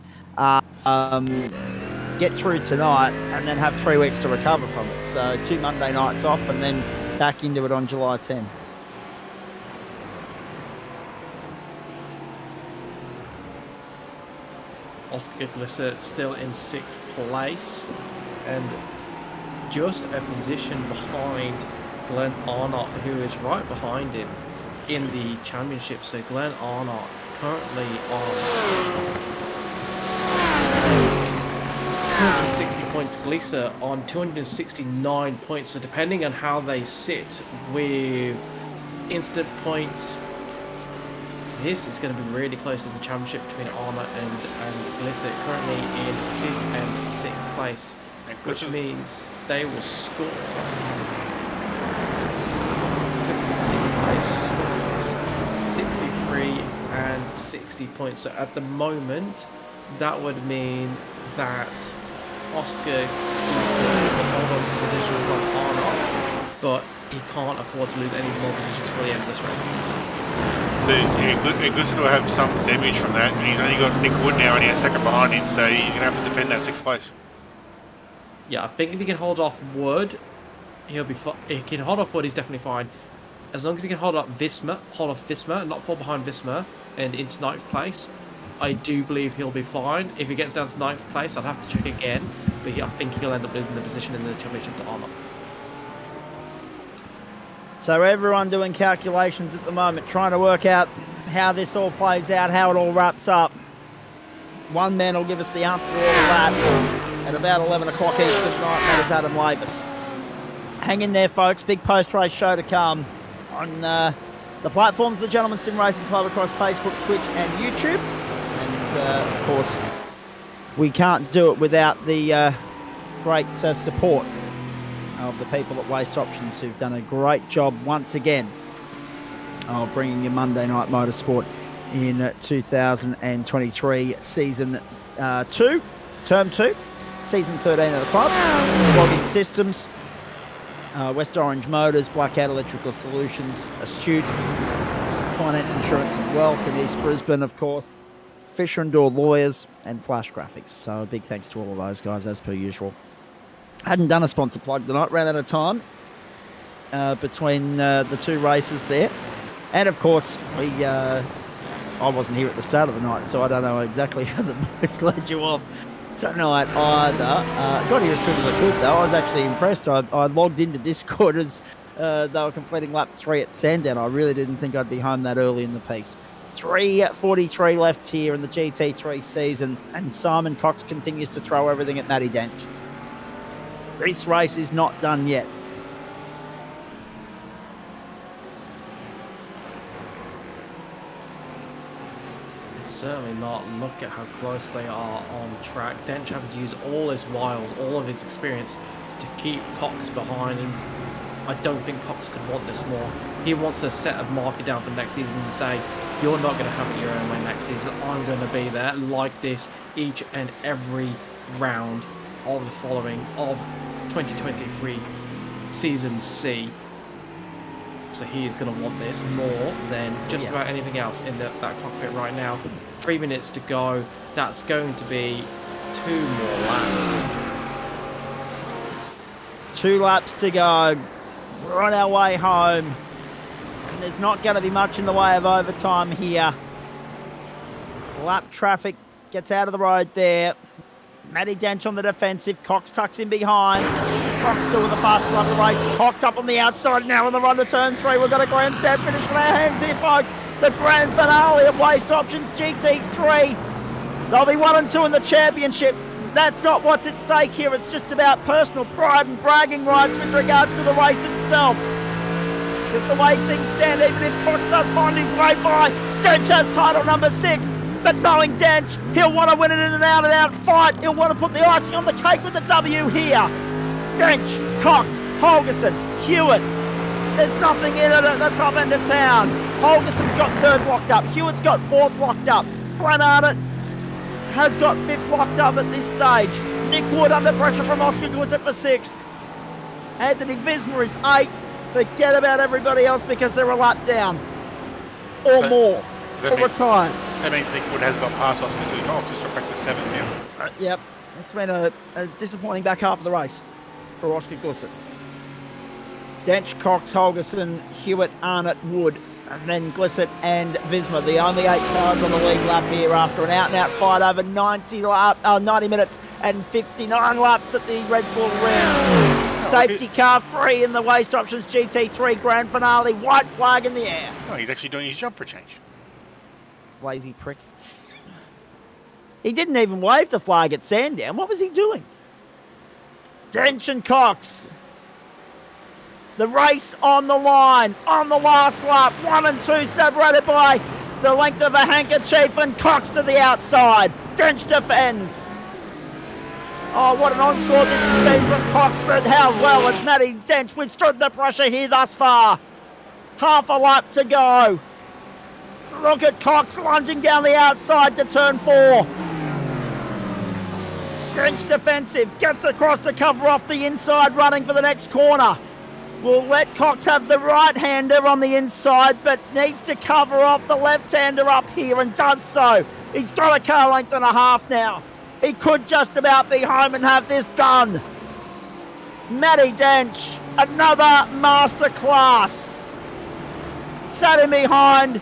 get through tonight and then have 3 weeks to recover from it. So 2 Monday nights off and then back into it on July 10. Oscar Glissett still in 6th place and just a position behind Glenn Arnott, who is right behind him in the championship. So Glenn Arnott currently on 260 points, Glissett on 269 points. So depending on how they sit with instant points, this is going to be really close in the championship between Arnott and Glissett, currently in 5th and 6th place, which means they will score. 5th and 6th place scores 63 and 60 points. So at the moment, that would mean that Oscar Glissett will hold on to the position from Arnott, but he can't afford to lose any more positions for the end of this race. So Glissett will have some damage from that, and he's only got Nick Wood now, and he's second behind him, so he's going to have to defend that 6th place. Yeah, I think if he can hold off Wood, he'll be fine. If he can hold off Wood, he's definitely fine. As long as he can hold off Visma, not fall behind Visma, and into 9th place, I do believe he'll be fine. If he gets down to 9th place, I'd have to check again, but I think he'll end up losing the position in the championship to Arnott. So everyone doing calculations at the moment, trying to work out how this all plays out, how it all wraps up. One man will give us the answer to all of that at about 11 o'clock Eastern tonight. That is Adam Lavis. Hang in there, folks. Big post-race show to come on the platforms of the Gentleman Sim Racing Club across Facebook, Twitch and YouTube. And, of course, we can't do it without the great support of the people at Waste Options, who've done a great job once again bringing you Monday Night Motorsport in 2023 Season 2, Term 2, Season 13 of the club. Logging Systems, West Orange Motors, Blackout Electrical Solutions, Astute, Finance, Insurance and Wealth in East Brisbane, of course, Fisher and Door Lawyers, and Flash Graphics. So a big thanks to all of those guys, as per usual. Hadn't done a sponsor plug tonight, ran out of time between the two races there. And of course, I wasn't here at the start of the night, so I don't know exactly how the boys led you off tonight either. Got here as quick as I could, though. I was actually impressed. I logged into Discord as they were completing lap 3 at Sandown. I really didn't think I'd be home that early in the piece. 3:43 left here in the GT3 season, and Simon Cox continues to throw everything at Matty Dench. This race is not done yet. It's certainly not. Look at how close they are on track. Dench having to use all his wiles, all of his experience to keep Cox behind him. I don't think Cox could want this more. He wants to set a marker down for next season and say, you're not going to have it your own way next season. I'm going to be there like this each and every round of the following of 2023 Season C. So he is going to want this more than just about anything else in that cockpit right now. 3 minutes to go. That's going to be 2 more laps. 2 laps to go. We're on our way home. And there's not going to be much in the way of overtime here. Lap traffic gets out of the road there. Matty Dench on the defensive. Cox tucks in behind. Cox still with the fastest lap of the race. Cox up on the outside now on the run to turn 3. We've got a grandstand finish on our hands here, folks. The grand finale of Waste Options GT3. They'll be 1 and 2 in the championship. That's not what's at stake here. It's just about personal pride and bragging rights with regards to the race itself. It's the way things stand, even if Cox does find his way by. Dench has title number 6. But knowing Dench, he'll want to win it in an out-and-out fight. He'll want to put the icing on the cake with the W here. Dench, Cox, Holgerson, Hewitt. There's nothing in it at the top end of town. Holgerson's got 3rd locked up. Hewitt's got 4th locked up. Granada has got 5th locked up at this stage. Nick Wood under pressure from Oscar Glissett for 6th. Anthony Visma is 8th. Forget about everybody else because they're a lap down. Or more. So Or retire. That means Nick Wood has got past Oscar, so Oscar's dropped back to 7th now. Yep. It's been a disappointing back half of the race for Oscar Glissett. Dench, Cox, Holgerson, Hewitt, Arnott, Wood, and then Glissett and Visma, the only 8 cars on the lead lap here after an out-and-out fight over 90 minutes and 59 laps at the Red Bull Ring. Safety car free in the Waste Options GT3 Grand Finale. White flag in the air. Oh, he's actually doing his job for a change. Lazy prick. He didn't even wave the flag at Sandown. What was he doing? Dench and Cox. The race on the line, on the last lap. 1 and 2 separated by the length of a handkerchief, and Cox to the outside. Dench defends. Oh, what an onslaught this has been from Cox, but how well has Matty Dench withstood the pressure here thus far. Half a lap to go. Look at Cox lunging down the outside to turn 4. Dench defensive, gets across to cover off the inside, running for the next corner. Will let Cox have the right-hander on the inside, but needs to cover off the left-hander up here, and does so. He's got a car length and a half now. He could just about be home and have this done. Matty Dench, another masterclass. Sat in behind,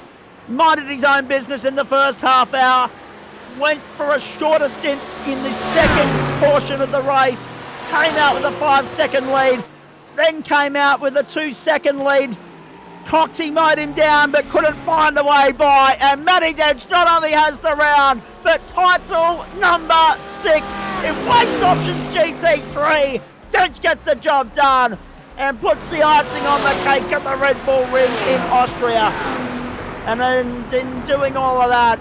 minded his own business in the first half hour, went for a shorter stint in the second portion of the race, came out with a 5-second lead, then came out with a 2-second lead. Coxie mowed him down but couldn't find a way by, and Matty Dench not only has the round, but title number 6 in Waste Options GT3. Dench gets the job done and puts the icing on the cake at the Red Bull Ring in Austria. And then in doing all of that,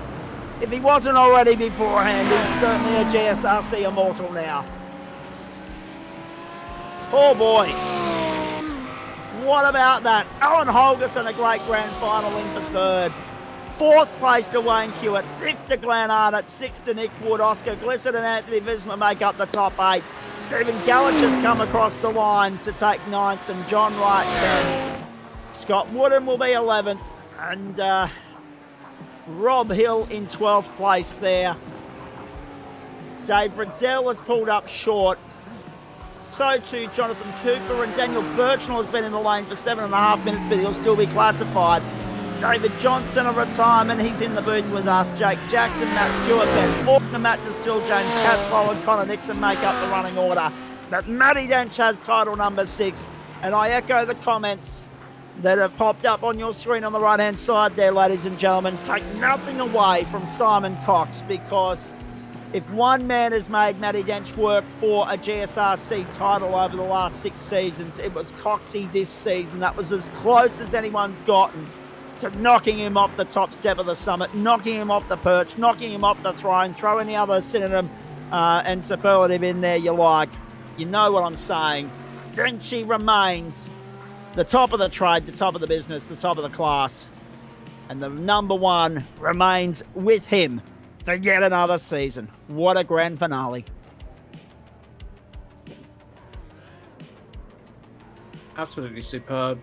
if he wasn't already beforehand, he's certainly a GSRC immortal now. Oh boy. What about that? Owen Holgerson, a great grand final in for third. Fourth place to Wayne Hewitt, fifth to Glenn Arnott, sixth to Nick Wood. Oscar Glissett and Anthony Visma make up the top 8. Stephen Gallich has come across the line to take ninth, and John Wright 10th. Scott Wooden will be 11th, and Rob Hill in 12th place there. Dave Riddell has pulled up short. So too Jonathan Cooper, and Daniel Birchnell has been in the lane for 7.5 minutes, but he'll still be classified. David Johnson, a retirement, he's in the booth with us. Jake Jackson, Matt Stewart, Ben Faulkner, Matt Distill, James Catlow and Connor Nixon make up the running order. But Matty Dench has title number 6, and I echo the comments that have popped up on your screen on the right-hand side there, ladies and gentlemen. Take nothing away from Simon Cox, because if one man has made Matty Dench work for a GSRC title over the last 6 seasons, it was Coxie this season. That was as close as anyone's gotten to knocking him off the top step of the summit, knocking him off the perch, knocking him off the throne. Throw any other synonym and superlative in there you like. You know what I'm saying. Denchy remains the top of the trade, the top of the business, the top of the class. And the number 1 remains with him for yet another season. What a grand finale. Absolutely superb.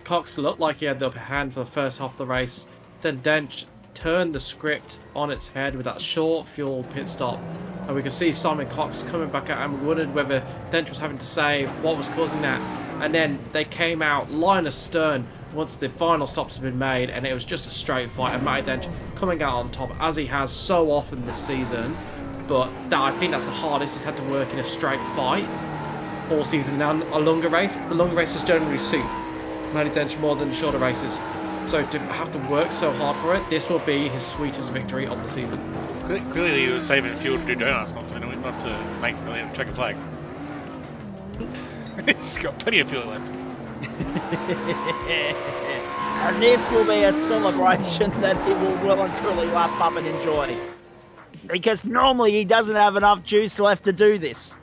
Cox looked like he had the upper hand for the first half of the race. Then Dench turned the script on its head with that short fuel pit stop. And we could see Simon Cox coming back out, and we wondered whether Dench was having to save, what was causing that. And then they came out line astern once the final stops had been made, and it was just a straight fight. And Matty Dench coming out on top, as he has so often this season. But I think that's the hardest he's had to work in a straight fight all season. Now, a longer race, the longer races generally suit Matty Dench more than the shorter races. So to have to work so hard for it, this will be his sweetest victory of the season. Clearly, he was saving fuel to do donuts, not to make the checker flag. He's got plenty of fuel left. And this will be a celebration that he will well and truly lap up and enjoy. Because normally he doesn't have enough juice left to do this.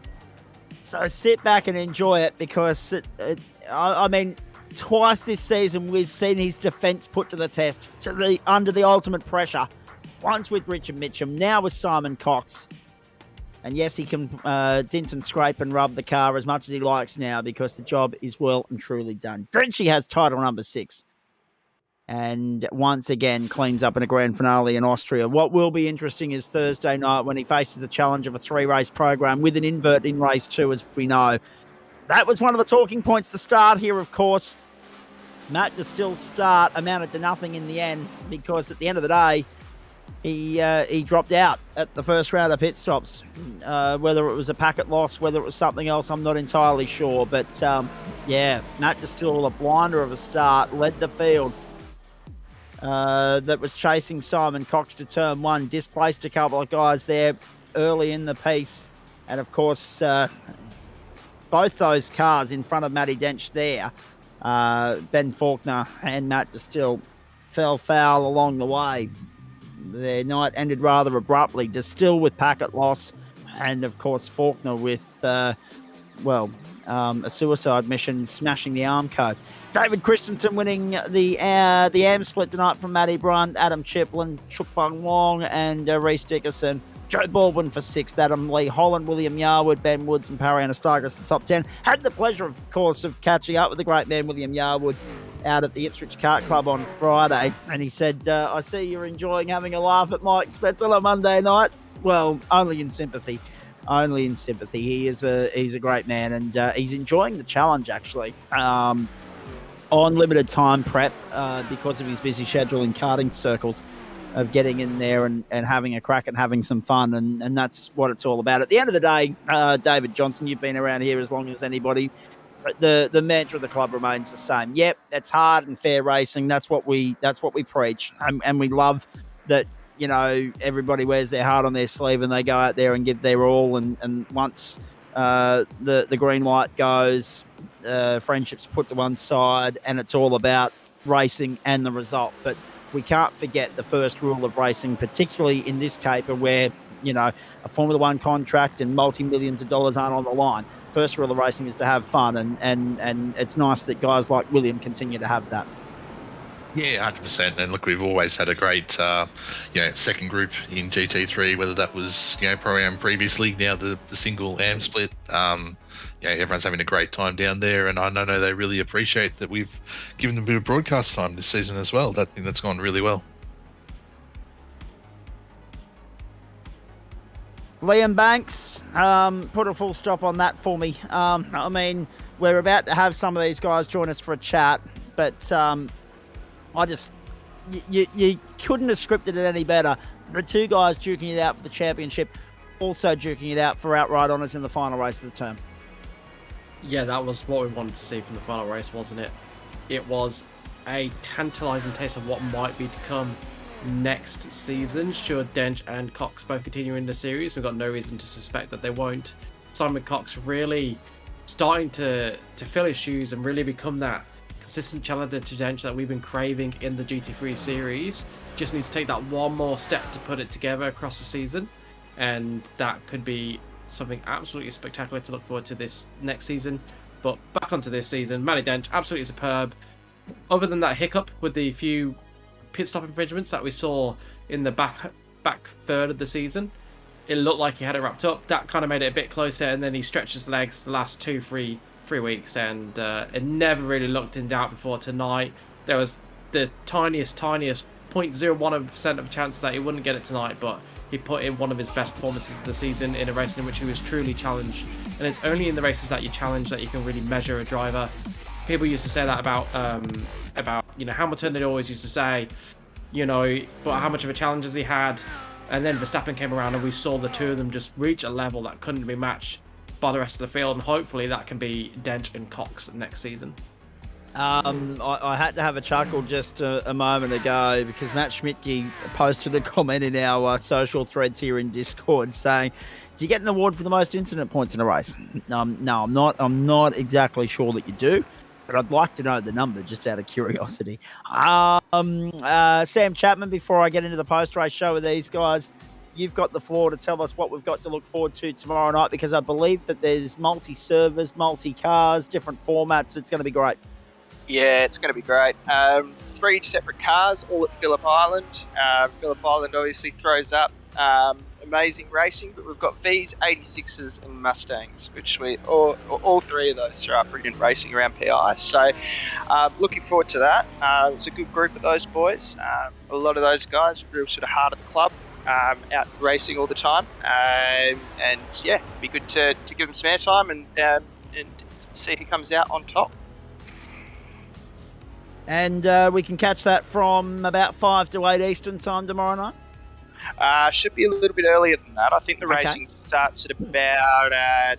So sit back and enjoy it, because I mean, twice this season we've seen his defence put to the test, under the ultimate pressure. Once with Richard Mitchum, now with Simon Cox. And yes, he can dint and scrape and rub the car as much as he likes now, because the job is well and truly done. Drenchy has title number 6. And once again cleans up in a grand finale in Austria. What will be interesting is Thursday night, when he faces the challenge of a 3-race program with an invert in race 2, as we know. That was one of the talking points to start here, of course. Matt Distill's start amounted to nothing in the end, because at the end of the day, he dropped out at the first round of pit stops. Whether it was a packet loss, whether it was something else, I'm not entirely sure. But yeah, Matt Distill, a blinder of a start, led the field that was chasing Simon Cox to turn 1, displaced a couple of guys there early in the piece. And of course, both those cars in front of Matty Dench there, Ben Faulkner and Matt Distill, fell foul along the way. Their night ended rather abruptly. Distill with packet loss, and of course Faulkner with, a suicide mission, smashing the Armco. David Christensen winning the AM split tonight from Matty Brunt, Adam Chiplin, Chuk Fung Wong, and Reece Dickerson. Joe Baldwin for 6th, Adam Lee Holland, William Yarwood, Ben Woods, and Parry Anastakis the top 10. Had the pleasure, of course, of catching up with the great man William Yarwood out at the Ipswich Kart Club on Friday, and he said, I see you're enjoying having a laugh at my expense on a Monday night. Well, only in sympathy. Only in sympathy. He's a great man, and he's enjoying the challenge, actually. On limited time prep, because of his busy schedule in karting circles, of getting in there and having a crack and having some fun, and that's what it's all about. At the end of the day, David Johnson, you've been around here as long as anybody. The mantra of the club remains the same. Yep, it's hard and fair racing. That's what we preach, and we love that. You know, everybody wears their heart on their sleeve and they go out there and give their all. And once the green light goes, friendships put to one side, and it's all about racing and the result. But we can't forget the first rule of racing, particularly in this caper, where a Formula One contract and multi-millions of dollars aren't on the line. First rule of racing is to have fun, and it's nice that guys like William continue to have that. Yeah, 100%. And look, we've always had a great, second group in GT3, whether that was, Pro-Am previously, now the single AM split. Everyone's having a great time down there, and I know they really appreciate that we've given them a bit of broadcast time this season as well. I think that's gone really well. Liam Banks, put a full stop on that for me. We're about to have some of these guys join us for a chat, but you couldn't have scripted it any better. The two guys duking it out for the championship, also duking it out for outright honours in the final race of the term. Yeah, that was what we wanted to see from the final race, wasn't it? It was a tantalising taste of what might be to come next season. Should Dench and Cox both continue in the series, we've got no reason to suspect that they won't. Simon Cox really starting to fill his shoes and really become that consistent challenger to Dench that we've been craving in the GT3 series. Just needs to take that one more step to put it together across the season, and that could be something absolutely spectacular to look forward to this next season. But back onto this season, Matty Dench, absolutely superb. Other than that hiccup with the few pit stop infringements that we saw in the back third of the season, it looked like he had it wrapped up. That kind of made it a bit closer, and then he stretched his legs the last 3 weeks, and it never really looked in doubt before tonight. There was the tiniest 0.01% of a chance that he wouldn't get it tonight, but he put in one of his best performances of the season in a race in which he was truly challenged. And it's only in the races that you challenge that you can really measure a driver. People used to say that about Hamilton. They always used to say, but how much of a challenge has he had? And then Verstappen came around, and we saw the two of them just reach a level that couldn't be matched by the rest of the field, and hopefully that can be Dench and Cox next season. I had to have a chuckle just a moment ago because Matt Schmidtke posted a comment in our social threads here in Discord saying, "Do you get an award for the most incident points in a race?" No, I'm not. I'm not exactly sure that you do, but I'd like to know the number just out of curiosity. Sam Chapman, before I get into the post-race show with these guys, you've got the floor to tell us what we've got to look forward to tomorrow night, because I believe that there's multi-servers, multi-cars, different formats. It's going to be great. Yeah, it's going to be great. 3 separate cars, all at Phillip Island. Phillip Island obviously throws up amazing racing, but we've got V's, 86s, and Mustangs, which all 3 of those throw up brilliant racing around PI. So, looking forward to that. It's a good group of those boys. A lot of those guys, real sort of heart of the club, out racing all the time. And yeah, it'd be good to give them some airtime and see who comes out on top. And we can catch that from about 5 to 8 Eastern time tomorrow night? Should be a little bit earlier than that. I think the racing starts at about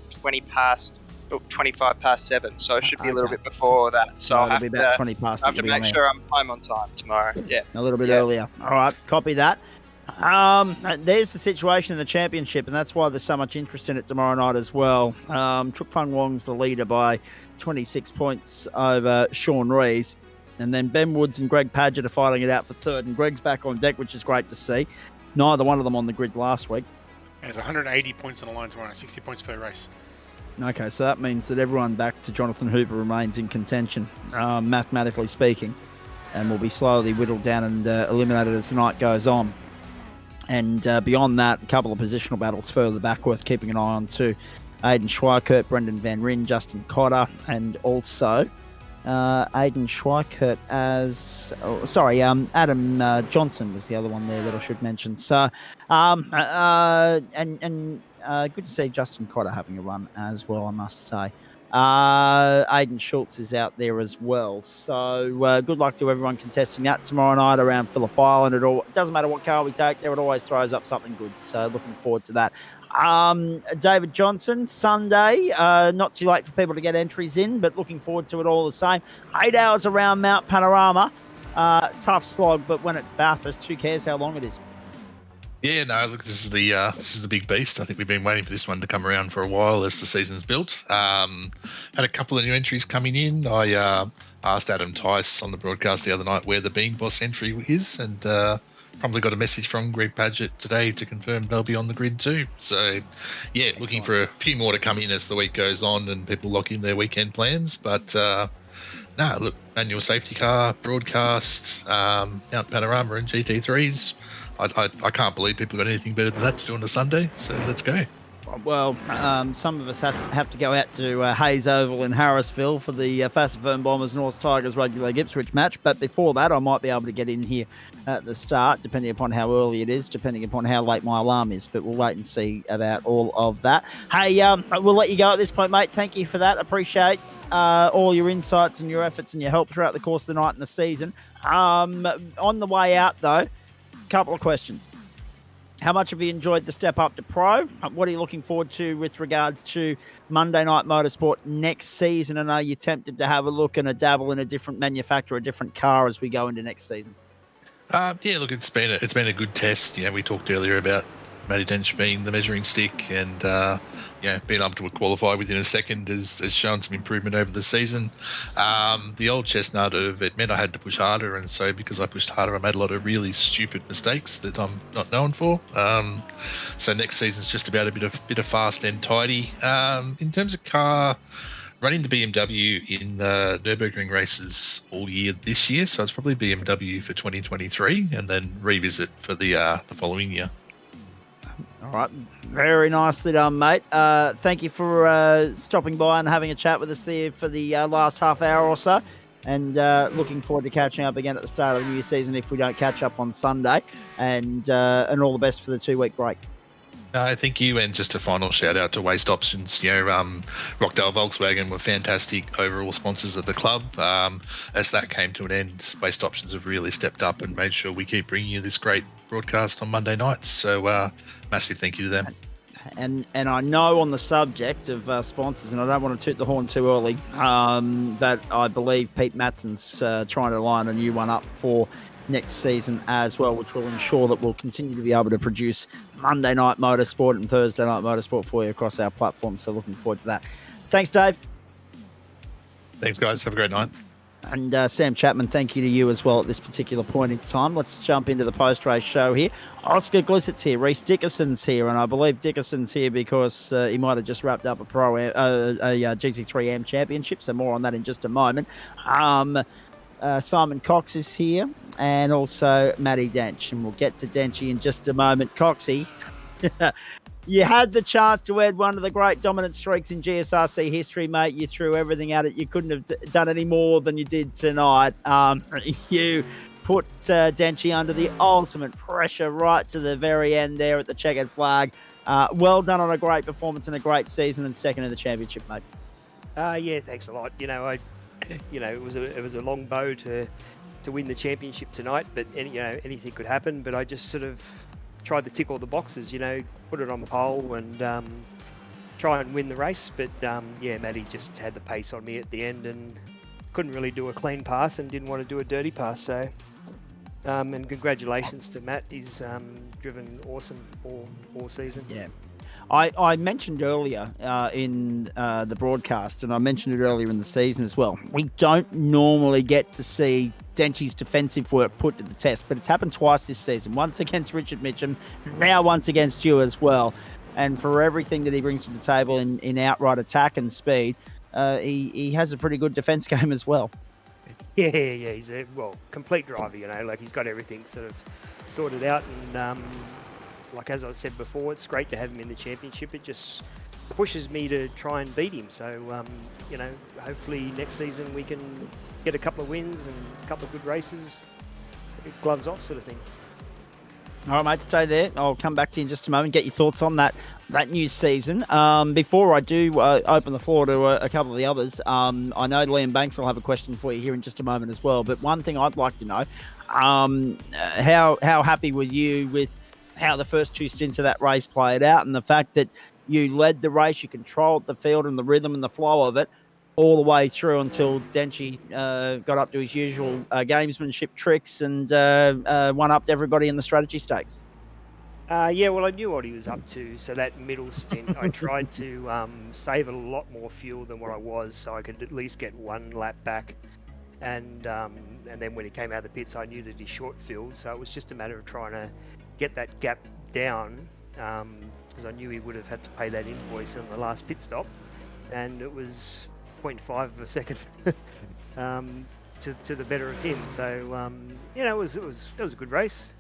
25 past 7, so it should be a little bit before that. So it'll be about 20 past. I have to make sure I'm home on time tomorrow. Yeah, a little bit earlier. All right, copy that. There's the situation in the championship, and that's why there's so much interest in it tomorrow night as well. Truk Fung Wong's the leader by 26 points over Sean Rees. And then Ben Woods and Greg Padgett are fighting it out for third. And Greg's back on deck, which is great to see. Neither one of them on the grid last week. There's 180 points on the line tomorrow, 60 points per race. Okay, so that means that everyone back to Jonathan Hooper remains in contention, mathematically speaking, and will be slowly whittled down and eliminated as the night goes on. And beyond that, a couple of positional battles further back worth keeping an eye on too. Aidan Schweikert, Brendan Van Ryn, Justin Cotter, and also Aidan Schweikert Adam Johnson was the other one there that I should mention. So, good to see Justin Cotter having a run as well, I must say. Aidan Schultz is out there as well. So, good luck to everyone contesting that tomorrow night around Phillip Island. It doesn't matter what car we take there, it always throws up something good. So, looking forward to that. David Johnson, Sunday, not too late for people to get entries in, but looking forward to it all the same. 8 hours around Mount Panorama. Tough slog, but when it's Bathurst, who cares how long it is? Yeah, no, look, this is the big beast. I think we've been waiting for this one to come around for a while as the season's built. Had a couple of new entries coming in. I asked Adam Tice on the broadcast the other night where the Bean Boss entry is, and probably got a message from Greg Padgett today to confirm they'll be on the grid too. So, yeah, looking for a few more to come in as the week goes on and people lock in their weekend plans. But look, manual safety car, broadcast, Mount Panorama and GT3s. I can't believe people got anything better than that to do on a Sunday, so let's go. Well, some of us have to go out to Hayes Oval in Harrisville for the Fast and Fern Bombers North Tigers Rugby League Ipswich match. But before that, I might be able to get in here at the start, depending upon how early it is, depending upon how late my alarm is. But we'll wait and see about all of that. Hey, we'll let you go at this point, mate. Thank you for that. Appreciate all your insights and your efforts and your help throughout the course of the night and the season. On the way out, though, couple of questions. How much have you enjoyed the step up to pro? What are you looking forward to with regards to Monday Night Motorsport next season? And are you tempted to have a look and a dabble in a different manufacturer, a different car as we go into next season? Yeah, look, it's been a good test. We talked earlier about Matty Dench being the measuring stick, and being able to qualify within a second has shown some improvement over the season. The old chestnut of it meant I had to push harder, and so because I pushed harder, I made a lot of really stupid mistakes that I'm not known for. So next season's just about a bit of fast and tidy. In terms of car, running the BMW in the Nürburgring races all year this year, so it's probably BMW for 2023, and then revisit for the following year. All right. Very nicely done, mate. Thank you for stopping by and having a chat with us there for the last half hour or so. And looking forward to catching up again at the start of the new season if we don't catch up on Sunday. And all the best for the 2-week break. Thank you, and just a final shout out to Waste Options. Rockdale Volkswagen were fantastic overall sponsors of the club. As that came to an end, Waste Options have really stepped up and made sure we keep bringing you this great broadcast on Monday nights. So massive thank you to them. And I know on the subject of sponsors, and I don't want to toot the horn too early, that I believe Pete Matson's trying to line a new one up for next season as well, which will ensure that we'll continue to be able to produce Monday Night Motorsport and Thursday Night Motorsport for you across our platform. So looking forward to that. Thanks, Dave. Thanks, guys. Have a great night. And Sam Chapman, thank you to you as well at this particular point in time. Let's jump into the post-race show here. Oscar Glissett's here. Reece Dickerson's here. And I believe Dickerson's here because he might have just wrapped up a GT3 AM championship. So more on that in just a moment. Simon Cox is here, and also Matty Dench, and we'll get to Denchy in just a moment. Coxie, you had the chance to add one of the great dominant streaks in GSRC history, mate. You threw everything at it. You couldn't have done any more than you did tonight. You put Denchy under the ultimate pressure right to the very end there at the checkered flag. Well done on a great performance and a great season, and second in the championship, mate. Yeah, thanks a lot. It was a long bow to win the championship tonight, but anything could happen. But I just sort of tried to tick all the boxes, put it on the pole and try and win the race. But Matty just had the pace on me at the end and couldn't really do a clean pass and didn't want to do a dirty pass. So, and congratulations to Matt. He's driven awesome all season. Yeah. I mentioned earlier in the broadcast, and I mentioned it earlier in the season as well, we don't normally get to see Denchy's defensive work put to the test, but it's happened twice this season, once against Richard Mitchum, now once against you as well. And for everything that he brings to the table in outright attack and speed, he has a pretty good defence game as well. Yeah, he's a complete driver, he's got everything sort of sorted out, and as I said before, it's great to have him in the championship. It just pushes me to try and beat him. So, hopefully next season we can get a couple of wins and a couple of good races, gloves off sort of thing. All right, mate, stay there. I'll come back to you in just a moment, get your thoughts on that new season. Before I do open the floor to a couple of the others, I know Liam Banks will have a question for you here in just a moment as well. But one thing I'd like to know, how happy were you with how the first two stints of that race played out, and the fact that you led the race, you controlled the field and the rhythm and the flow of it all the way through until Denchy got up to his usual gamesmanship tricks and one-upped everybody in the strategy stakes? Yeah, well, I knew what he was up to, so that middle stint, I tried to save a lot more fuel than what I was, so I could at least get one lap back. And then when he came out of the pits, I knew that he short filled, so it was just a matter of trying to get that gap down, because I knew he would have had to pay that invoice on the last pit stop, and it was 0.5 of a second to the better of him. So you know, it was a good race.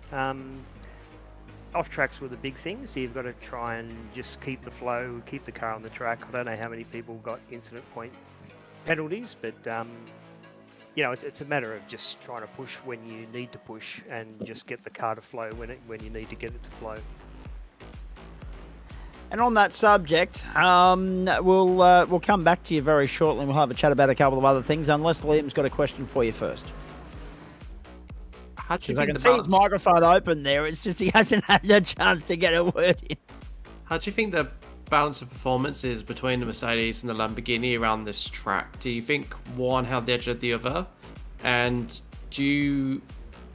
Off tracks were the big things, so you've got to try and just keep the flow, keep the car on the track. I don't know how many people got incident point penalties, but you know, it's a matter of just trying to push when you need to push and just get the car to flow when you need to get it to flow. And on that subject, we'll come back to you very shortly. We'll have a chat about a couple of other things, unless Liam's got a question for you first. How do you I think can the see his balance, microphone open there. It's just he hasn't had a chance to get a word in. how do you think the balance of performances between the Mercedes and the Lamborghini around this track? Do you think one held the edge of the other? And do you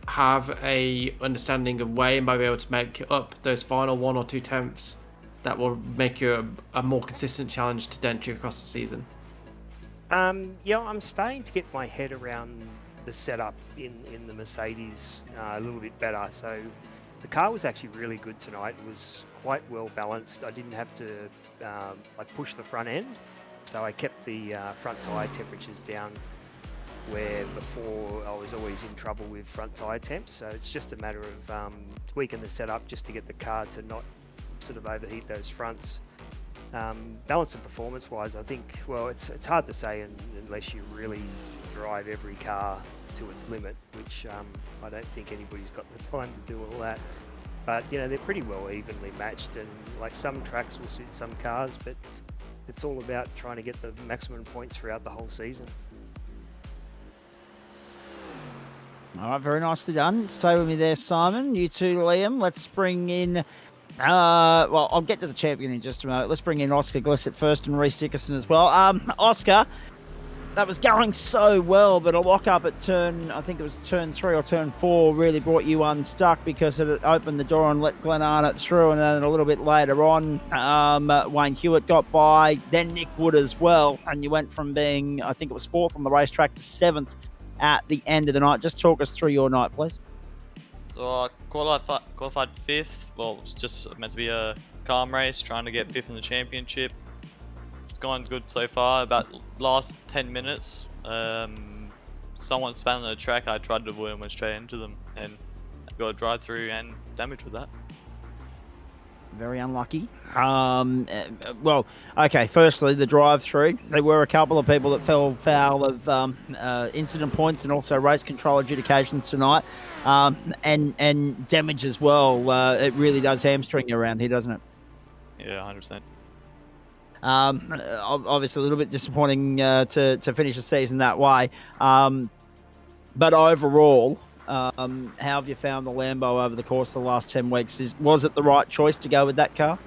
have a understanding of where you might be able to make up those final 1 or 2 tenths that will make you a more consistent challenge to dent you across the season? Yeah, I'm starting to get my head around the setup in the Mercedes a little bit better. So the car was actually really good tonight. It was quite well balanced. I didn't have to push the front end, so I kept the front tyre temperatures down, where before I was always in trouble with front tyre temps. So it's just a matter of tweaking the setup just to get the car to not sort of overheat those fronts. Balance and performance wise, I think, well, it's hard to say unless you really drive every car to its limit, which I don't think anybody's got the time to do all that. But you know, they're pretty well evenly matched, and like some tracks will suit some cars, but it's all about trying to get the maximum points throughout the whole season. All right, very nicely done. Stay with me there, Simon. You too, Liam. Let's bring in... well, I'll get to the champion in just a moment. Let's bring in Oscar Glissett first and Reece Dickerson as well. Oscar, that was going so well, but a lock-up at I think it was turn 3 or turn 4, really brought you unstuck because it opened the door and let Glenn Arnott through, and then a little bit later on, Wayne Hewitt got by, then Nick Wood as well, and you went from being, I think it was 4th on the racetrack to 7th at the end of the night. Just talk us through your night, please. So I qualified 5th. Well, it was just meant to be a calm race, trying to get 5th in the championship. It's gone good so far. About last 10 minutes, someone span on the track. I tried to avoid and went straight into them, and got a drive through and damage with that. Very unlucky. Well, okay, firstly, the drive-through. There were a couple of people that fell foul of incident points and also race control adjudications tonight, and damage as well. It really does hamstring you around here, doesn't it? Yeah, 100%. Obviously, a little bit disappointing to finish the season that way. But overall... how have you found the Lambo over the course of the last 10 weeks? Was it the right choice to go with that car?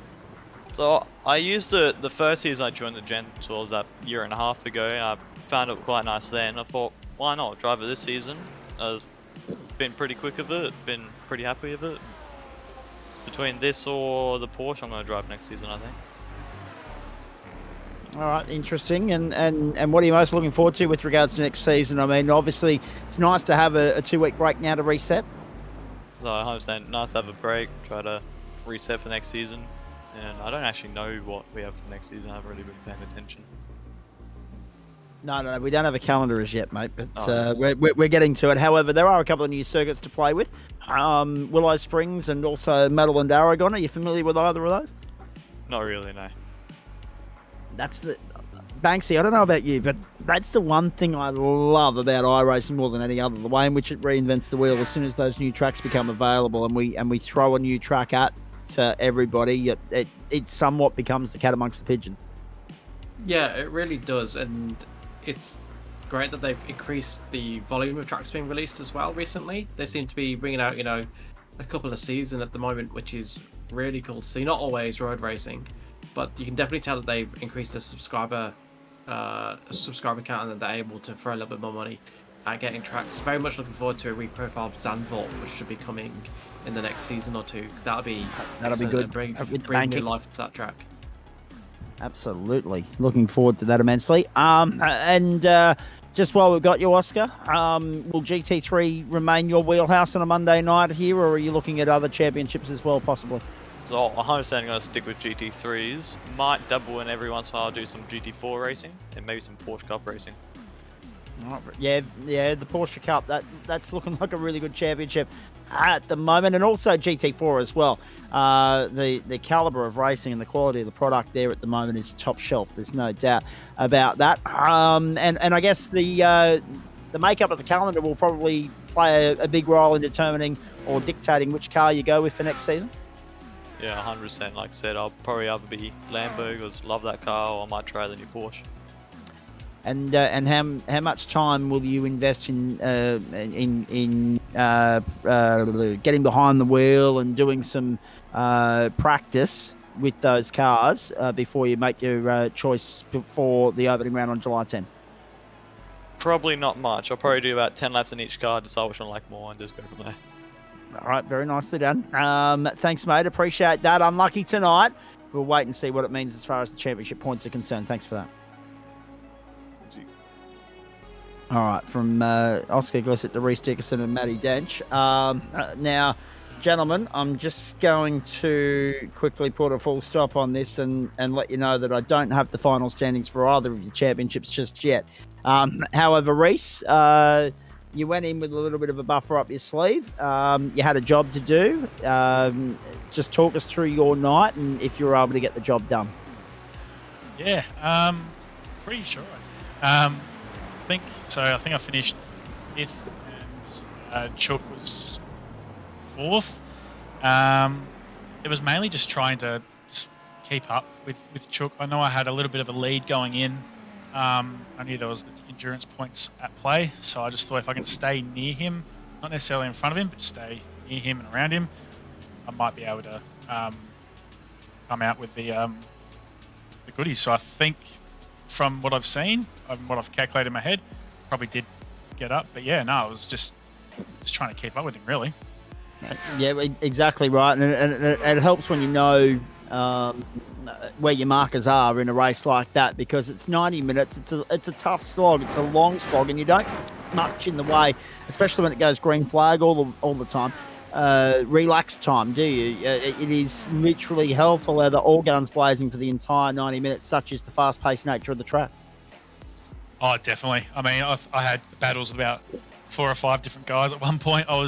So I used it the first season I joined the Gen Tours that year and a half ago. I found it quite nice then. I thought, why not drive it this season? I've been pretty quick with it, been pretty happy with it. It's between this or the Porsche I'm going to drive next season, I think. All right, interesting. And what are you most looking forward to with regards to next season? I mean, obviously, it's nice to have a 2-week break now to reset. So I understand, nice to have a break, try to reset for next season. And I don't actually know what we have for next season. I haven't really been paying attention. No, we don't have a calendar as yet, mate, but we're getting to it. However, there are a couple of new circuits to play with. Willow Springs and also Metal and Aragon. Are you familiar with either of those? Not really, no. That's the... Banksy, I don't know about you, but that's the one thing I love about iRacing more than any other. The way in which it reinvents the wheel as soon as those new tracks become available and we throw a new track at everybody, it somewhat becomes the cat amongst the pigeons. Yeah, it really does, and it's great that they've increased the volume of tracks being released as well recently. They seem to be bringing out, a couple a season at the moment, which is really cool to see. Not always road racing, but you can definitely tell that they've increased the subscriber count and that they're able to throw a little bit more money at getting tracks. Very much looking forward to a reprofile of Zandvoort, which should be coming in the next season or two. That'll be good. Bring With the new banking. life to that track. Absolutely. Looking forward to that immensely. Just while we've got you, Oscar, will GT3 remain your wheelhouse on a Monday night here, or are you looking at other championships as well, possibly? So I'm 100% going to stick with GT3s. Might double in every once in a while, do some GT4 racing and maybe some Porsche Cup racing. Yeah, the Porsche Cup, that's looking like a really good championship at the moment, and also GT4 as well. The caliber of racing and the quality of the product there at the moment is top shelf. There's no doubt about that. And I guess the makeup of the calendar will probably play a big role in determining or dictating which car you go with for next season. Yeah, 100%. Like I said, I'll probably either be Lambo because love that car, or I might try the new Porsche. And how much time will you invest in getting behind the wheel and doing some practice with those cars before you make your choice for the opening round on July 10? Probably not much. I'll probably do about 10 laps in each car, decide which one I like more, and just go from there. All right, very nicely done. Thanks, mate. Appreciate that. Unlucky tonight. We'll wait and see what it means as far as the championship points are concerned. Thanks for that. All right, from Oscar Glissett to Reece Dickerson and Matty Dench. Now, gentlemen, I'm just going to quickly put a full stop on this and let you know that I don't have the final standings for either of your championships just yet. However, Reece, you went in with a little bit of a buffer up your sleeve. You had a job to do. Just talk us through your night and if you were able to get the job done. Yeah, pretty sure I did. I think I finished 5th and Chook was 4th. It was mainly just trying to just keep up with Chook. I know I had a little bit of a lead going in. I knew there was the endurance points at play, so I just thought if I can stay near him, not necessarily in front of him, but stay near him and around him, I might be able to come out with the goodies. So I think from what I've seen and what I've calculated in my head, probably did get up. But yeah, no, I was just trying to keep up with him, really. Yeah, exactly right. And it helps when you know where your markers are in a race like that, because it's 90 minutes. It's a tough slog. It's a long slog, and you don't much in the way, especially when it goes green flag all the time. Relax time, do you? It is literally hell for leather, all guns blazing for the entire 90 minutes, such is the fast-paced nature of the track. Oh, definitely. I mean, I had battles with about 4 or 5 different guys at one point. I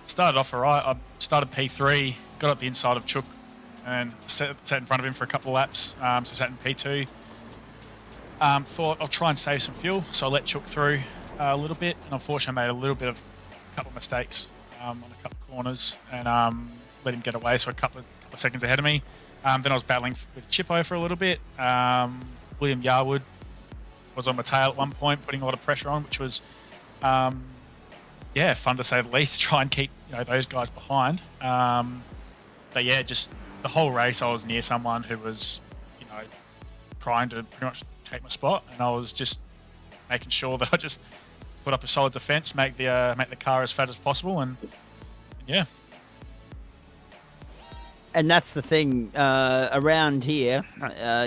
started off alright. I started P3, got up the inside of Chook, and sat in front of him for a couple of laps. So sat in P2. Thought I'll try and save some fuel, so I let Chook through a little bit, and unfortunately I made a couple of mistakes on a couple of corners, and let him get away, so a couple of seconds ahead of me. Then I was battling with Chippo for a little bit. William Yarwood was on my tail at one point, putting a lot of pressure on, which was fun to say the least, to try and keep those guys behind. But yeah, just the whole race I was near someone who was trying to pretty much take my spot, and I was just making sure that I just put up a solid defense, make the car as fat as possible, and yeah. And that's the thing around here.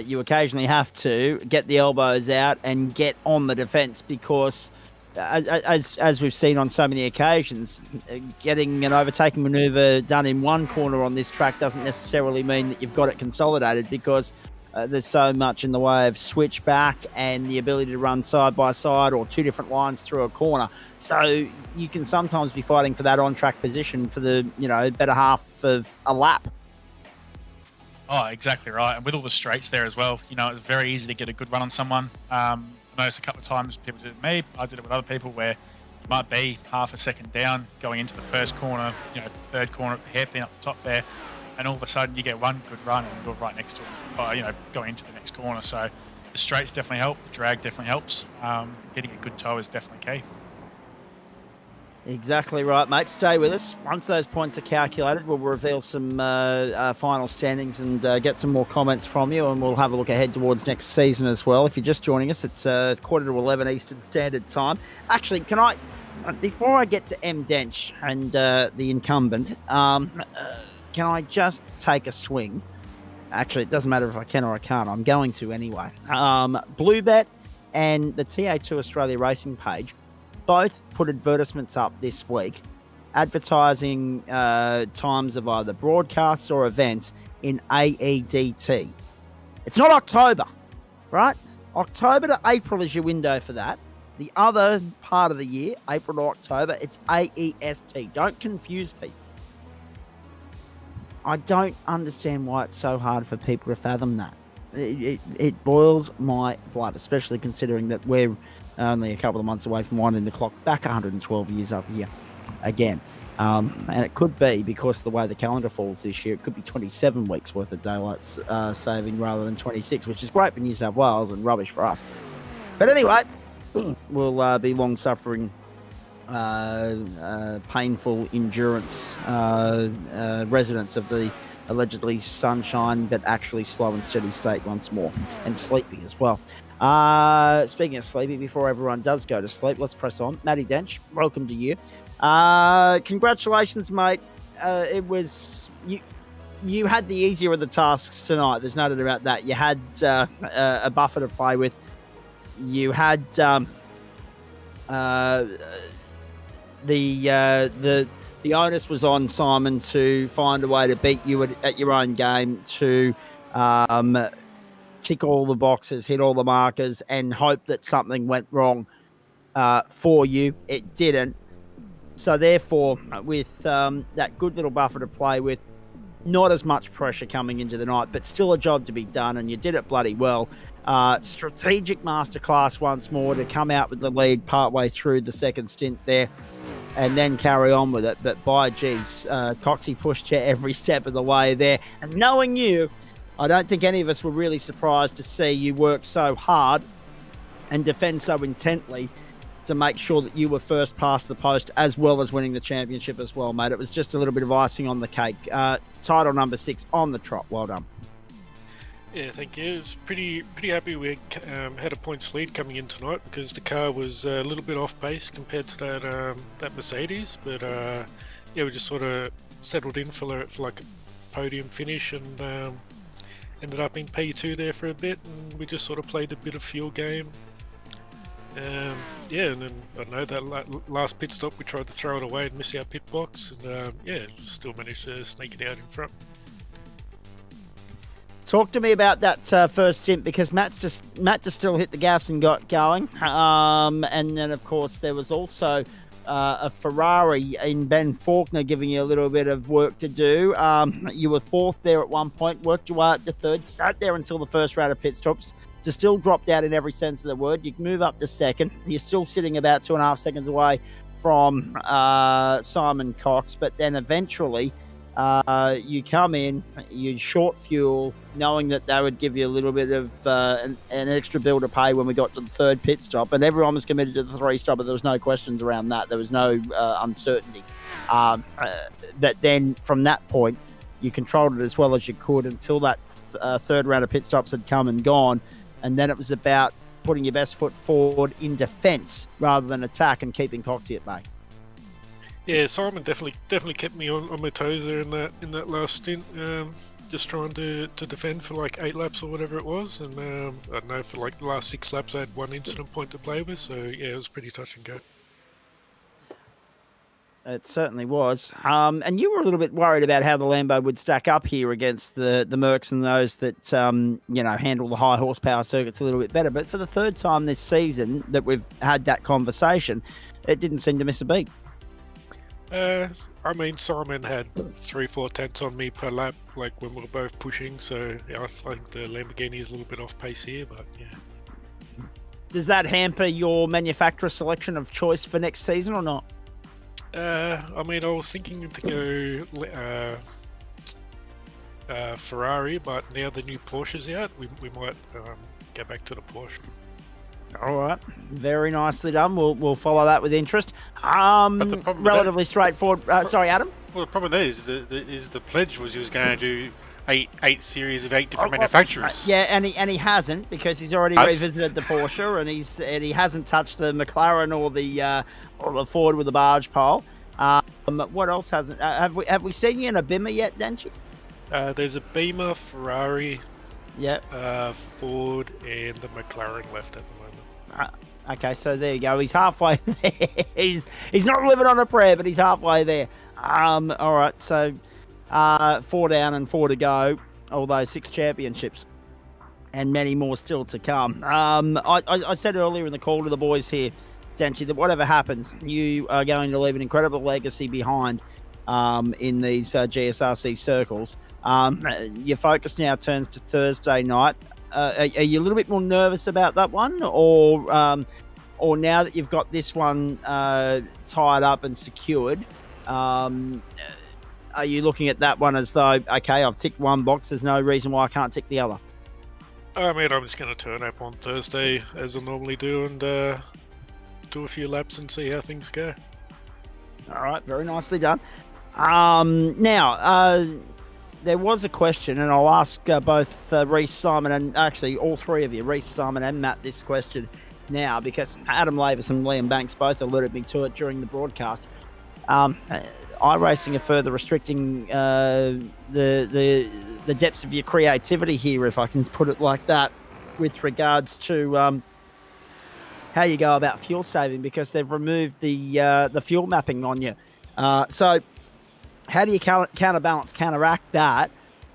You occasionally have to get the elbows out and get on the defense, because as we've seen on so many occasions, getting an overtaking maneuver done in one corner on this track doesn't necessarily mean that you've got it consolidated, because there's so much in the way of switchback and the ability to run side by side or 2 different lines through a corner. So you can sometimes be fighting for that on-track position for the better half of a lap. Oh, exactly right. And with all the straights there as well, it's very easy to get a good run on someone. I noticed a couple of times people did it with me. I did it with other people where you might be half a second down going into the first corner, third corner at the hairpin up the top there, and all of a sudden you get one good run and you're right next to it, going into the next corner. So the straights definitely help. The drag definitely helps. Getting a good toe is definitely key. Exactly right, mate. Stay with us. Once those points are calculated, we'll reveal some final standings and get some more comments from you, and we'll have a look ahead towards next season as well. If you're just joining us, it's 10:45 Eastern Standard Time. Actually, before I get to M. Dench and the incumbent, can I just take a swing? Actually, it doesn't matter if I can or I can't. I'm going to anyway. Bluebet and the TA2 Australia Racing page both put advertisements up this week advertising times of either broadcasts or events in AEDT. It's not October, right? October to April is your window for that. The other part of the year, April to October, it's AEST. Don't confuse people. I don't understand why it's so hard for people to fathom that. It boils my blood, especially considering that we're only a couple of months away from winding the clock back 112 years up here again. And it could be, because of the way the calendar falls this year, it could be 27 weeks worth of daylight saving rather than 26, which is great for New South Wales and rubbish for us. But anyway, we'll be long-suffering, painful endurance residents of the allegedly sunshine, but actually slow and steady state once more, and sleepy as well. Speaking of sleepy, before everyone does go to sleep, let's press on. Matty Dench, welcome to you. Congratulations, mate. It was you had the easier of the tasks tonight. There's no doubt about that. You had a buffer to play with. You had the onus was on Simon to find a way to beat you at your own game, to tick all the boxes, hit all the markers, and hope that something went wrong for you. It didn't. So therefore, with that good little buffer to play with, not as much pressure coming into the night, but still a job to be done, and you did it bloody well. Strategic masterclass once more to come out with the lead partway through the second stint there, and then carry on with it. But by geez, Coxie pushed you every step of the way there. And knowing you, I don't think any of us were really surprised to see you work so hard and defend so intently to make sure that you were first past the post, as well as winning the championship as well, mate. It was just a little bit of icing on the cake. Title number 6 on the trot. Well done. Yeah, thank you. I was pretty happy we had a points lead coming in tonight, because the car was a little bit off pace compared to that Mercedes. But yeah, we just sort of settled in for like a podium finish, and ended up in P2 there for a bit, and we just sort of played a bit of fuel game. Yeah, and then I know that last pit stop we tried to throw it away and miss our pit box, and yeah, still managed to sneak it out in front. Talk to me about that first stint, because Matt just still hit the gas and got going. And then, of course, there was also a Ferrari in Ben Faulkner giving you a little bit of work to do. You were fourth there at one point, worked your way up to third, sat there until the first round of pit stops, to still dropped out in every sense of the word. You can move up to second. You're still sitting about 2.5 seconds away from Simon Cox, but then eventually you come in, you short fuel, knowing that they would give you a little bit of an extra bill to pay when we got to the third pit stop, and everyone was committed to the 3 stop, but there was no questions around that. There was no uncertainty. But then from that point, you controlled it as well as you could until that third round of pit stops had come and gone, and then it was about putting your best foot forward in defence rather than attack and keeping Coxie at bay. Yeah, Simon definitely kept me on my toes there in that last stint. Just trying to defend for like 8 laps or whatever it was, and I don't know, for like the last 6 laps I had 1 incident point to play with, so yeah, it was pretty touch and go. It certainly was. And you were a little bit worried about how the Lambo would stack up here against the Mercs and those that handle the high horsepower circuits a little bit better. But for the third time this season that we've had that conversation, it didn't seem to miss a beat. I mean, Simon had 3-4 tenths on me per lap, like when we were both pushing. So yeah, I think the Lamborghini is a little bit off pace here, but yeah. Does that hamper your manufacturer selection of choice for next season or not? I mean, I was thinking to go Ferrari, but now the new Porsche's out, we might go back to the Porsche. All right, very nicely done. We'll follow that with interest. But the problem with Relatively straightforward. Sorry, Adam. Well, the problem there is the pledge was he was going to do eight series of 8 different manufacturers. Yeah, and he hasn't, because he's already revisited the Porsche, and he hasn't touched the McLaren or the Ford with the barge pole. What else hasn't? Have we seen you in a Bimmer yet, Denchi? There's a Beamer, Ferrari, Ford, and the McLaren left at the moment. Okay, so there you go. He's halfway there. He's not living on a prayer, but he's halfway there. All right, so 4 down and 4 to go. Although 6 championships and many more still to come. I said earlier in the call to the boys here, Denchi, that whatever happens, you are going to leave an incredible legacy behind in these GSRC circles. Your focus now turns to Thursday night. Are you a little bit more nervous about that one, or now that you've got this one tied up and secured, are you looking at that one as though, okay, I've ticked one box, there's no reason why I can't tick the other? I mean, I'm just going to turn up on Thursday as I normally do and do a few laps and see how things go. All right, very nicely done. Now, there was a question, and I'll ask both Reece, Simon, and actually all three of you, Reece, Simon, and Matt, this question now, because Adam Lavis and Liam Banks both alerted me to it during the broadcast. iRacing are further restricting the depths of your creativity here, if I can put it like that, with regards to how you go about fuel saving, because they've removed the fuel mapping on you. So how do you counteract that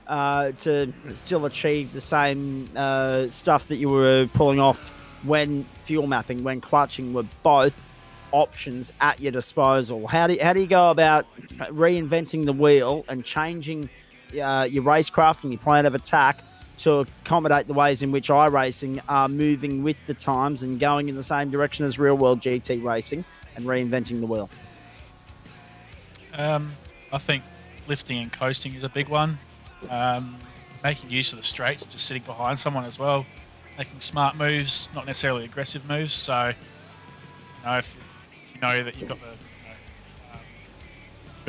to still achieve the same stuff that you were pulling off when fuel mapping, when clutching, were both options at your disposal? How do you go about reinventing the wheel and changing your racecraft and your plan of attack to accommodate the ways in which iRacing are moving with the times and going in the same direction as real-world GT racing and reinventing the wheel? I think lifting and coasting is a big one. Making use of the straights, just sitting behind someone as well, making smart moves, not necessarily aggressive moves. So, if you know that you've got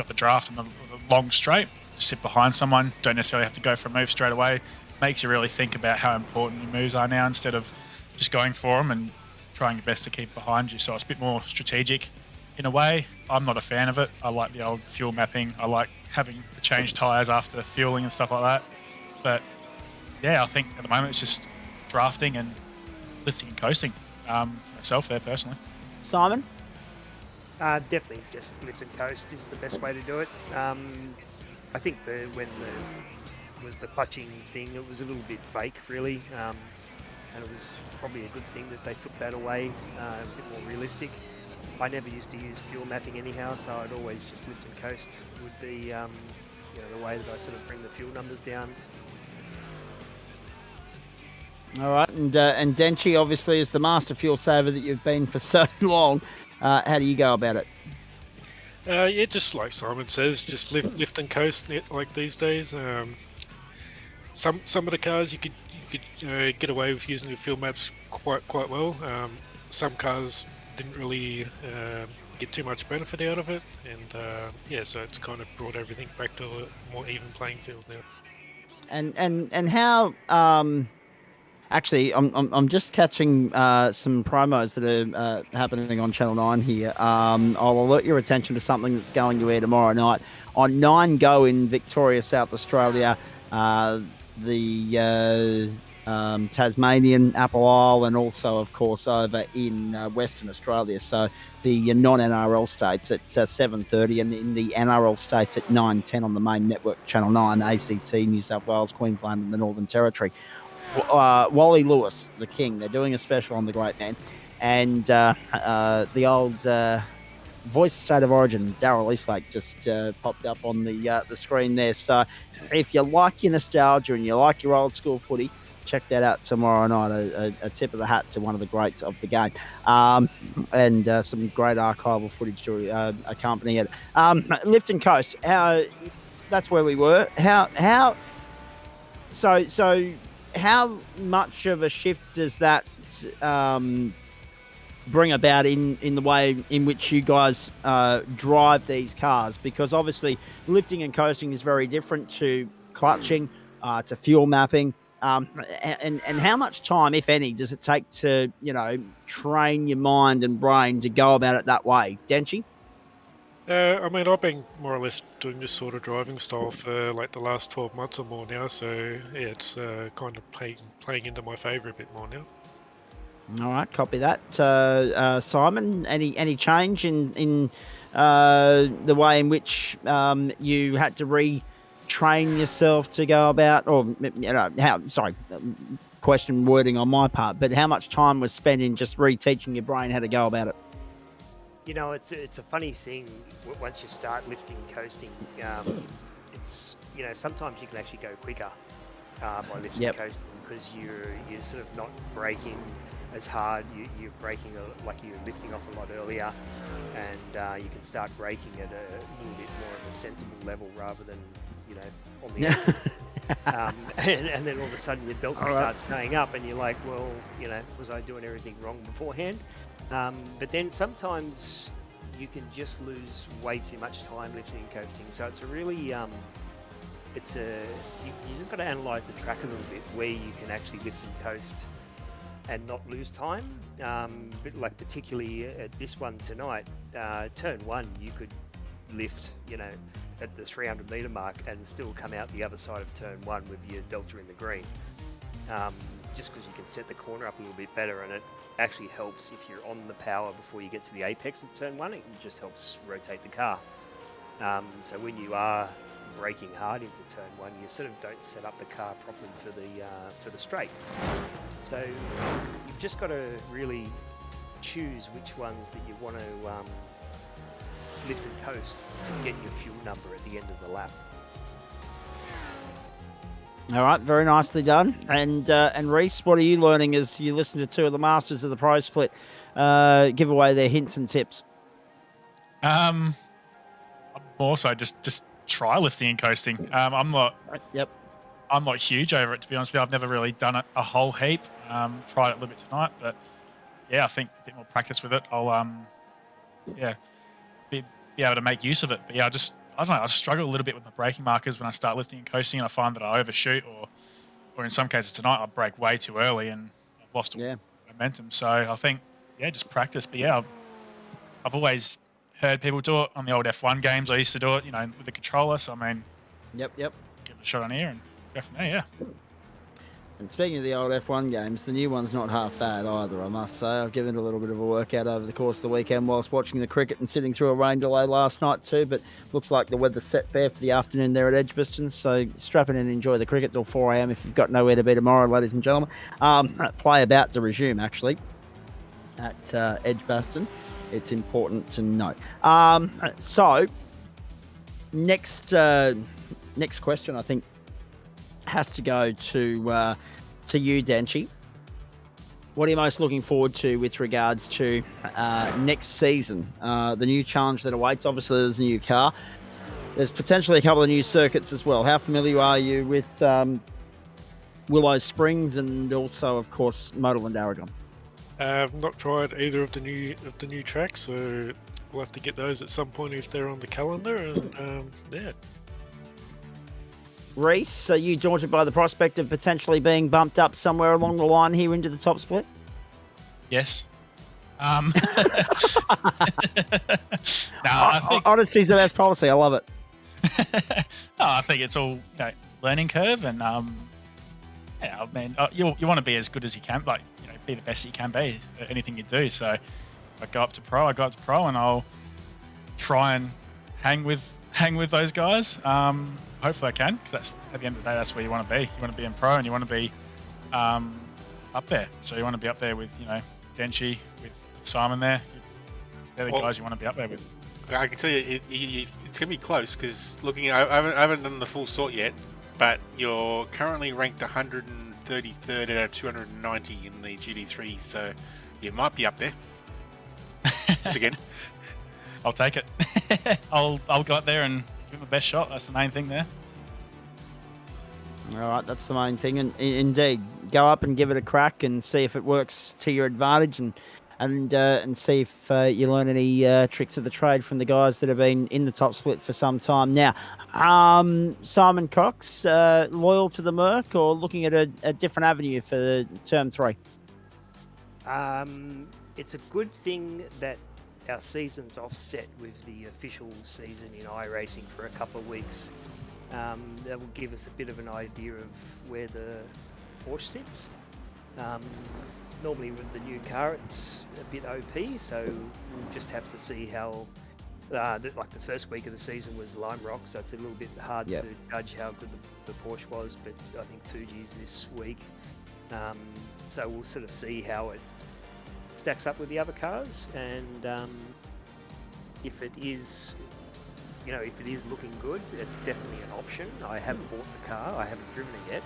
the draft and the long straight, just sit behind someone. Don't necessarily have to go for a move straight away. Makes you really think about how important your moves are now, instead of just going for them and trying your best to keep behind you. So it's a bit more strategic in a way. I'm not a fan of it. I like the old fuel mapping. I like having to change tyres after fueling and stuff like that. But yeah, I think at the moment it's just drafting and lifting and coasting for myself there personally. Simon? Definitely just lift and coast is the best way to do it. I think when the clutching thing, it was a little bit fake, really, and it was probably a good thing that they took that away, a bit more realistic. I never used to use fuel mapping anyhow, so I'd always just lift and coast would be the way that I sort of bring the fuel numbers down. All right, and Denchi obviously is the master fuel saver that you've been for so long. How do you go about it? Yeah, just like Simon says, just lift and coast like these days. Some of the cars you could get away with using the fuel maps quite well. Some cars didn't really get too much benefit out of it, and so it's kind of brought everything back to a more even playing field now. And how? Actually, I'm just catching some promos that are happening on Channel 9 here. I'll alert your attention to something that's going to air tomorrow night on 9 Go in Victoria, South Australia. The Tasmanian, Apple Isle, and also, of course, over in Western Australia. So the non-NRL states at 7:30, and in the NRL states at 9:10 on the main network, Channel 9, ACT, New South Wales, Queensland, and the Northern Territory. Wally Lewis, the King, they're doing a special on the great man, and the old voice of State of Origin, Darryl Eastlake, just popped up on the screen there. So if you like your nostalgia and you like your old school footy, check that out tomorrow night. A tip of the hat to one of the greats of the game, and some great archival footage to accompany it. Lift and coast, that's where we were. So how much of a shift does that bring about in the way in which you guys drive these cars? Because obviously lifting and coasting is very different to clutching, to fuel mapping. And how much time, if any, does it take to, train your mind and brain to go about it that way? Denchi? I mean, I've been more or less doing this sort of driving style for like the last 12 months or more now, so yeah, it's kind of playing into my favour a bit more now. All right, copy that. Simon, any change in the way in which you had to retrain yourself to go about, or question wording on my part, but how much time was spent in just reteaching your brain how to go about it? It's a funny thing once you start lifting, coasting. It's sometimes you can actually go quicker by lifting and coasting because you're sort of not braking as hard. You're braking like you're lifting off a lot earlier, and you can start braking at a little bit more of a sensible level rather than on the open. And then all of a sudden your delta starts going up, and you're like, well, was I doing everything wrong beforehand? But then sometimes you can just lose way too much time lifting and coasting. So it's a really, you've got to analyse the track a little bit where you can actually lift and coast and not lose time. But like particularly at this one tonight, turn one, you could lift, at the 300 metre mark and still come out the other side of turn one with your delta in the green. Just because you can set the corner up a little bit better, and it actually helps if you're on the power before you get to the apex of turn one. It just helps rotate the car. So when you are braking hard into turn one, you sort of don't set up the car properly for the straight. So you've just got to really choose which ones that you want to lift and coast to get your fuel number at the end of the lap. All right, very nicely done. And Reese, what are you learning as you listen to two of the masters of the Pro Split give away their hints and tips? I'm also just try lifting and coasting. I'm not huge over it, to be honest with you. I've never really done it a whole heap. Tried it a little bit tonight, but yeah, I think a bit more practice with it, I'll be able to make use of it. But yeah, I don't know, I struggle a little bit with my braking markers when I start lifting and coasting, and I find that I overshoot, or in some cases tonight I brake way too early and I've lost momentum. So I think, just practice. But yeah, I've always heard people do it on the old F1 games. I used to do it, with the controller. So I mean, Yep. give it a shot on here and go from there, And speaking of the old F1 games, the new one's not half bad either, I must say. I've given it a little bit of a workout over the course of the weekend whilst watching the cricket and sitting through a rain delay last night too, but looks like the weather's set fair for the afternoon there at Edgbaston, so strap in and enjoy the cricket till 4 a.m. if you've got nowhere to be tomorrow, ladies and gentlemen. Play about to resume, actually, at Edgbaston. It's important to note. So, next question, I think, has to go to you, Denchi. What are you most looking forward to with regards to next season? The new challenge that awaits. Obviously, there's a new car. There's potentially a couple of new circuits as well. How familiar are you with Willow Springs and also, of course, Motorland Aragon? I've not tried either of the new tracks, so we'll have to get those at some point if they're on the calendar. And Reese, are you daunted by the prospect of potentially being bumped up somewhere along the line here into the top split? Yes. I think honesty's the best policy. I love it. I think it's all learning curve, and you want to be as good as you can, be the best you can be at anything you do. So if I go up to pro, and I'll try and hang with those guys. Hopefully I can, because that's at the end of the day, that's where you want to be. You want to be in pro, and you want to be up there. So you want to be up there with Denchi, with Simon there. They're the guys you want to be up there with. I can tell you, it's going to be close, because looking, I haven't done the full sort yet, but you're currently ranked 133rd out of 290 in the GT3, so you might be up there. Once again. I'll take it. I'll go up there and give it my best shot. That's the main thing there. All right, that's the main thing. And indeed, go up and give it a crack and see if it works to your advantage, and see if you learn any tricks of the trade from the guys that have been in the top split for some time now. Simon Cox, loyal to the Merc or looking at a different avenue for term 3? It's a good thing that our season's offset with the official season in iRacing for a couple of weeks. That will give us a bit of an idea of where the Porsche sits. Normally with the new car it's a bit OP, so we'll just have to see how like the first week of the season was Lime Rock, so it's a little bit hard to judge how good the Porsche was, but I think Fuji's this week, so we'll sort of see how it stacks up with the other cars, and if it is looking good, it's definitely an option. I haven't bought the car, I haven't driven it yet,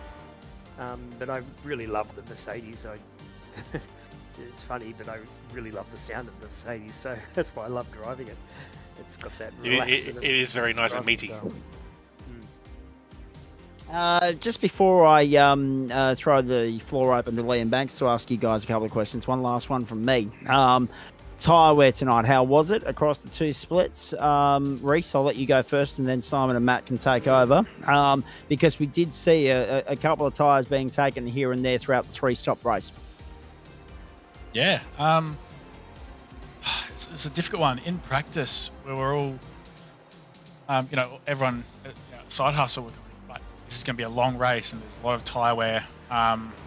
but I really love the Mercedes. It's funny, but I really love the sound of the Mercedes, so that's why I love driving it. It's got that relax. It is very nice and meaty. Just before I throw the floor open to Liam Banks to ask you guys a couple of questions, one last one from me. Tyre wear tonight, how was it across the 2 splits? Reese, I'll let you go first, and then Simon and Matt can take over, because we did see a couple of tyres being taken here and there throughout the 3-stop race. Yeah, it's a difficult one. In practice, we were all, everyone, side hustle, we're like, this is going to be a long race and there's a lot of tyre wear.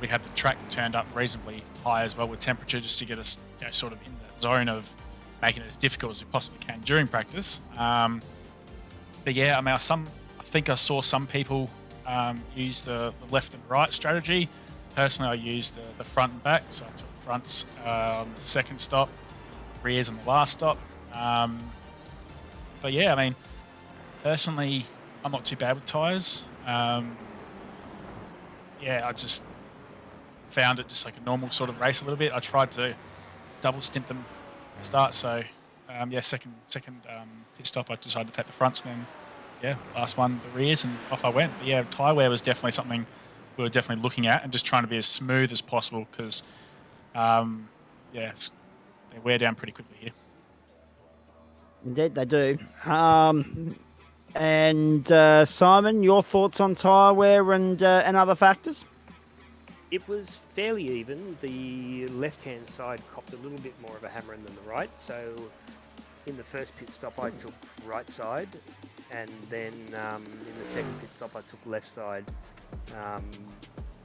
We had the track turned up reasonably high as well with temperature, just to get us sort of in the zone of making it as difficult as we possibly can during practice. But yeah, I mean, I think I saw some people use the left and right strategy. Personally, I used the front and back, so I took fronts on the second stop, rears on the last stop. But yeah, I mean, personally, I'm not too bad with tyres. I just found it just like a normal sort of race a little bit. I tried to double stint them at the start, so second pit stop, I decided to take the fronts, and then last one the rears, and off I went. But yeah, tyre wear was definitely something we were definitely looking at and just trying to be as smooth as possible, because they wear down pretty quickly here. Indeed, they do. And Simon, your thoughts on tyre wear and other factors? It was fairly even. The left-hand side copped a little bit more of a hammering than the right, so in the first pit stop I took right side, and then in the second pit stop I took left side.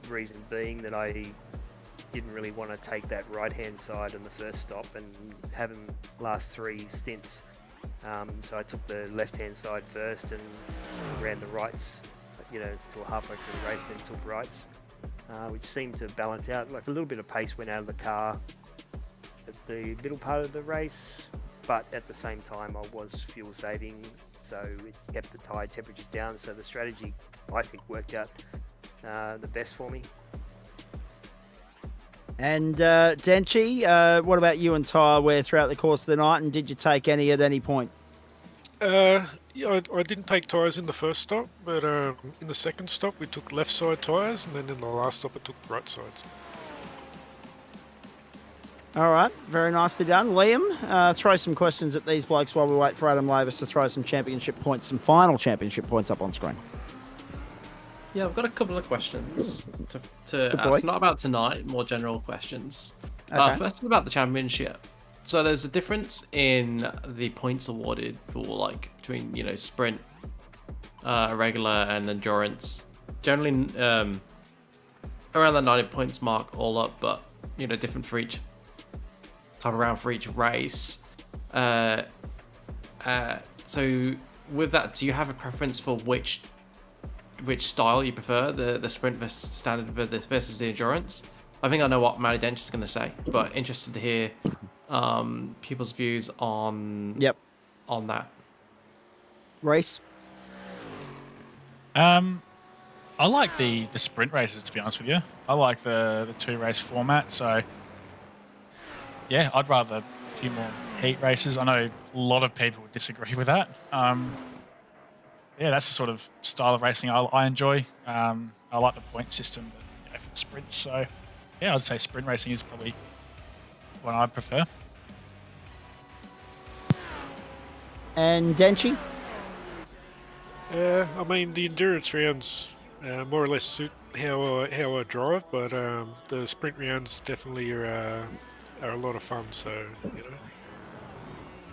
Reason being that I didn't really want to take that right-hand side on the first stop and have them last 3 stints. So I took the left-hand side first and ran the rights, till halfway through the race, then took rights, which seemed to balance out. Like a little bit of pace went out of the car at the middle part of the race, but at the same time I was fuel saving, so it kept the tyre temperatures down. So the strategy, I think, worked out the best for me. And Denchi, what about you and tyre wear throughout the course of the night, and did you take any at any point? I didn't take tyres in the first stop, but in the second stop we took left side tyres, and then in the last stop I took right sides. All right, very nicely done. Liam, throw some questions at these blokes while we wait for Adam Lavis to throw some final championship points up on screen. Yeah, I've got a couple of questions to ask. Not about tonight, more general questions. Okay. First is about the championship. So there's a difference in the points awarded for between sprint, regular, and endurance. Generally, around the 90 points mark all up, but different for each type of round for each race. So with that, do you have a preference for which style you prefer, the sprint versus standard versus the endurance? I think I know what Matty Dench is going to say, but interested to hear people's views on that. Race. I like the sprint races, to be honest with you. I like the 2-race format, so yeah, I'd rather a few more heat races. I know a lot of people would disagree with that. Yeah, that's the sort of style of racing I enjoy. I like the point system, but for sprints. So, yeah, I'd say sprint racing is probably what I prefer. And Denchi? I mean, the endurance rounds more or less suit how I drive, but the sprint rounds definitely are a lot of fun. So you know.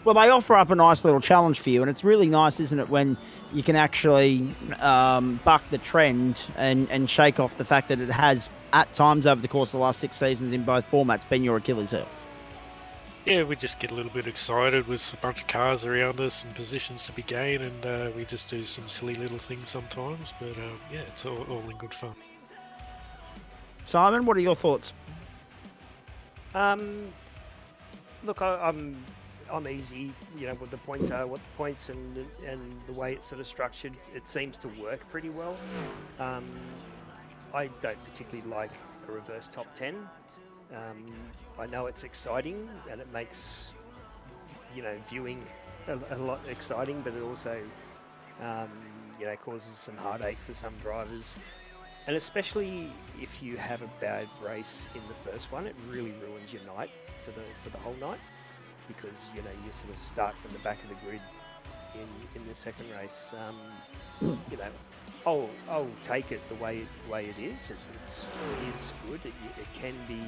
Well, they offer up a nice little challenge for you, and it's really nice, isn't it, when you can actually buck the trend and shake off the fact that it has, at times over the course of the last 6 seasons in both formats, been your Achilles heel. Yeah, we just get a little bit excited with a bunch of cars around us and positions to be gained, and we just do some silly little things sometimes. But yeah, it's all in good fun. Simon, what are your thoughts? Look, I'm easy. You know what the points are, what the points and the way it's sort of structured. It seems to work pretty well. I don't particularly like a reverse top 10. I know it's exciting and it makes, you know, viewing a lot exciting, but it also, you know, causes some heartache for some drivers. And especially if you have a bad race in the first one, it really ruins your night for the whole night, because, you know, you sort of start from the back of the grid in the second race. You know, I'll take it the way it is. It is good. It can be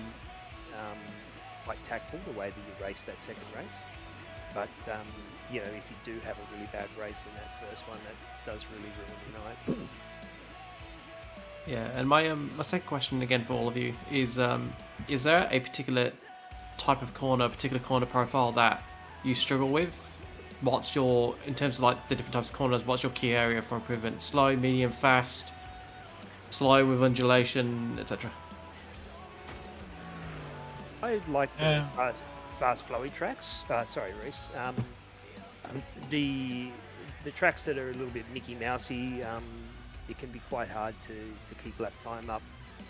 quite tactful the way that you race that second race. But you know, if you do have a really bad race in that first one, that does really ruin your night. Yeah, and my second question again for all of you is there a particular type of corner, particular corner profile that you struggle with? What's your, in terms of like the different types of corners, what's your key area for improvement? Slow, medium, fast, slow with undulation, etc. I like the fast flowy tracks. Sorry, Reese. The tracks that are a little bit Mickey Mousey, it can be quite hard to keep lap time up,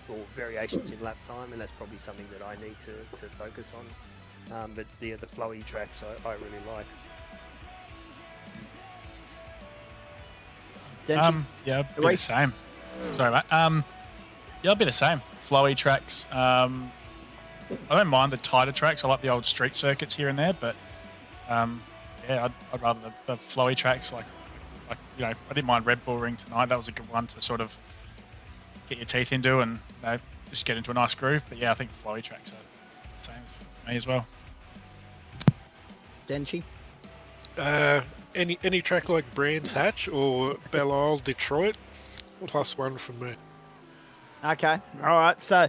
or variations in lap time, and that's probably something that I need to focus on. But the flowy tracks I really like. Yeah, a bit the same. Sorry, mate. Yeah, I'll be the same. Flowy tracks. I don't mind the tighter tracks. I like the old street circuits here and there, but yeah, I'd rather the flowy tracks. Like you know, I didn't mind Red Bull Ring tonight. That was a good one to sort of get your teeth into and, you know, just get into a nice groove. But yeah, I think flowy tracks are the same for me as well. Denchi? Any track like Brands Hatch or Belle Isle, Detroit, +1 from me. Okay, all right. So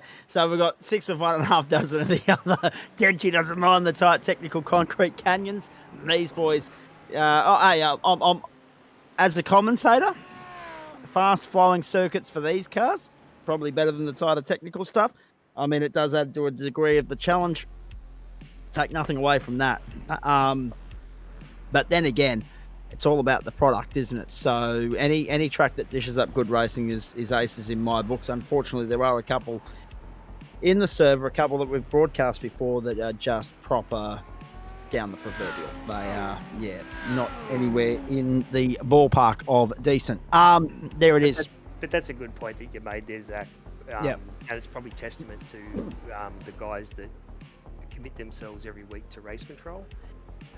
we've got 6 of one and a half dozen of the other. Denchi doesn't mind the tight technical concrete canyons. These boys, I'm as a commentator, fast flowing circuits for these cars probably better than the tighter technical stuff. I mean, it does add to a degree of the challenge. Take nothing away from that. But then again, it's all about the product, isn't it? So any track that dishes up good racing is aces in my books. Unfortunately, there are a couple in the server, a couple that we've broadcast before that are just proper down the proverbial. They are, yeah, not anywhere in the ballpark of decent. There it is. But that's a good point that you made there, Zach. And it's probably testament to the guys that commit themselves every week to race control.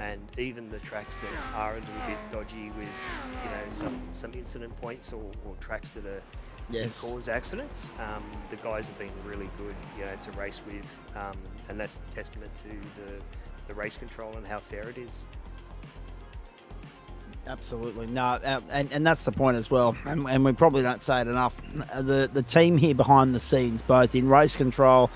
And even the tracks that are a little bit dodgy with, you know, some incident points or tracks that are can cause accidents, the guys have been really good, you know, to race with, and that's testament to the race control and how fair it is. Absolutely. No, and that's the point as well. And we probably don't say it enough. The team here behind the scenes, both in race control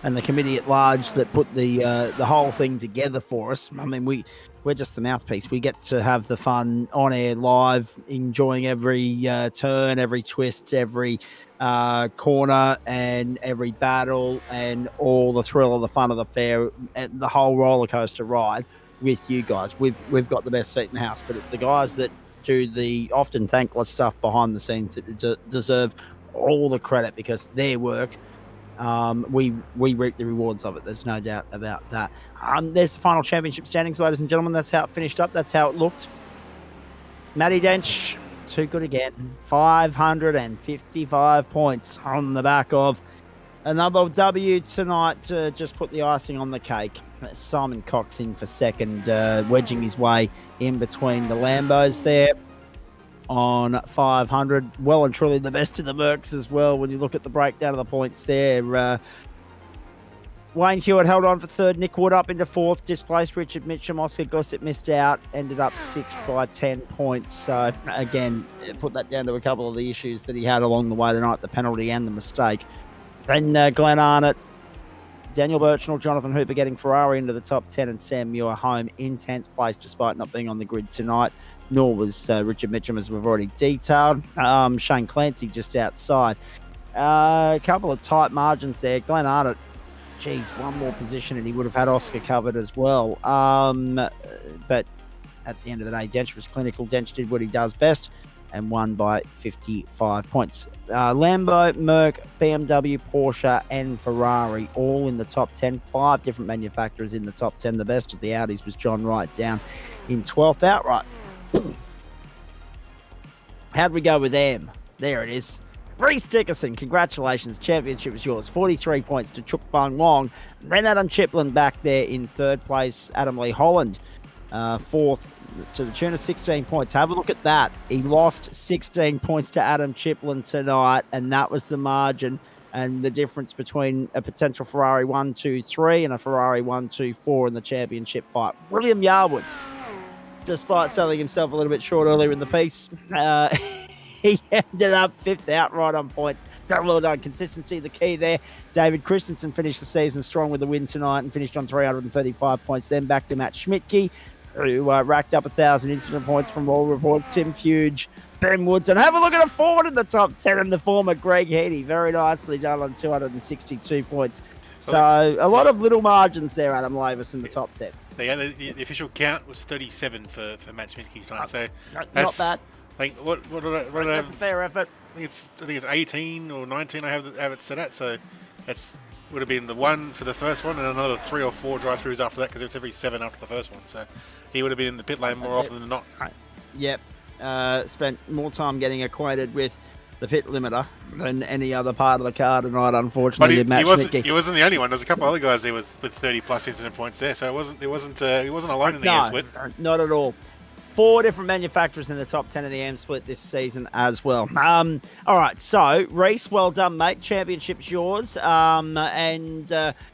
and the committee at large that put the whole thing together for us. I mean, we're just the mouthpiece. We get to have the fun on air live, enjoying every turn, every twist, every corner and every battle and all the thrill of the fun of the fair, and the whole roller coaster ride with you guys. We've got the best seat in the house, but it's the guys that do the often thankless stuff behind the scenes that deserve all the credit, because their work, we reap the rewards of it. There's no doubt about that. There's the final championship standings, ladies and gentlemen. That's how it finished up. That's how it looked. Matty Dench, too good again. 555 points on the back of Another W tonight to just put the icing on the cake. Simon Cox in for second, wedging his way in between the Lambos there on 500. Well and truly the best of the Mercs as well when you look at the breakdown of the points there. Wayne Hewitt held on for third. Nick Wood up into fourth. Displaced Richard Mitchum. Oscar Gossett missed out. Ended up sixth by 10 points. So, again, put that down to a couple of the issues that he had along the way tonight, the penalty and the mistake. Then Glenn Arnott, Daniel Birchnell, Jonathan Hooper getting Ferrari into the top 10, and Sam Muir home in 10th place despite not being on the grid tonight. Nor was Richard Mitchum, as we've already detailed. Shane Clancy just outside. A couple of tight margins there. Glenn Arnott, geez, one more position and he would have had Oscar covered as well. But at the end of the day, Dench was clinical. Dench did what he does best and won by 55 points. Lambo, Merc, BMW, Porsche, and Ferrari all in the top 10. 5 different manufacturers in the top 10. The best of the Audis was John Wright down in 12th outright. How'd we go with them? There it is. Reece Dickerson, congratulations. Championship is yours. 43 points to Chuk Bang Wong. Then Adam Chiplin back there in third place. Adam Lee Holland, fourth to the tune of 16 points. Have a look at that. He lost 16 points to Adam Chiplin tonight, and that was the margin and the difference between a potential Ferrari 1-2-3 and a Ferrari 1-2-4 in the championship fight. William Yarwood, despite selling himself a little bit short earlier in the piece, he ended up fifth outright on points. So well done. Consistency, the key there. David Christensen finished the season strong with a win tonight and finished on 335 points. Then back to Matt Schmidtke, who racked up 1,000 incident points from all reports. Tim Fuge, Ben Woods, and have a look at a forward in the top 10 and the former Greg Heady. Very nicely done on 262 points. So a lot of little margins there, Adam Lavis in the top 10. The official count was 37 for Matt Schmidtke tonight. So not bad. Like what did I have? That's a fair effort. I think it's 18 or 19. I have it set at. So that's would have been the one for the first one and another 3 or 4 drive-throughs after that because it was every 7 after the first one. So he would have been in the pit lane more often than not. Yep. Spent more time getting acquainted with the pit limiter than any other part of the car tonight, unfortunately. But he wasn't the only one. There's a couple of other guys there with 30 plus incident points there, so he wasn't alone in the air split. Not at all. 4 different manufacturers in the top 10 of the AM split this season as well. All right, so Reece, well done, mate. Championship's yours, and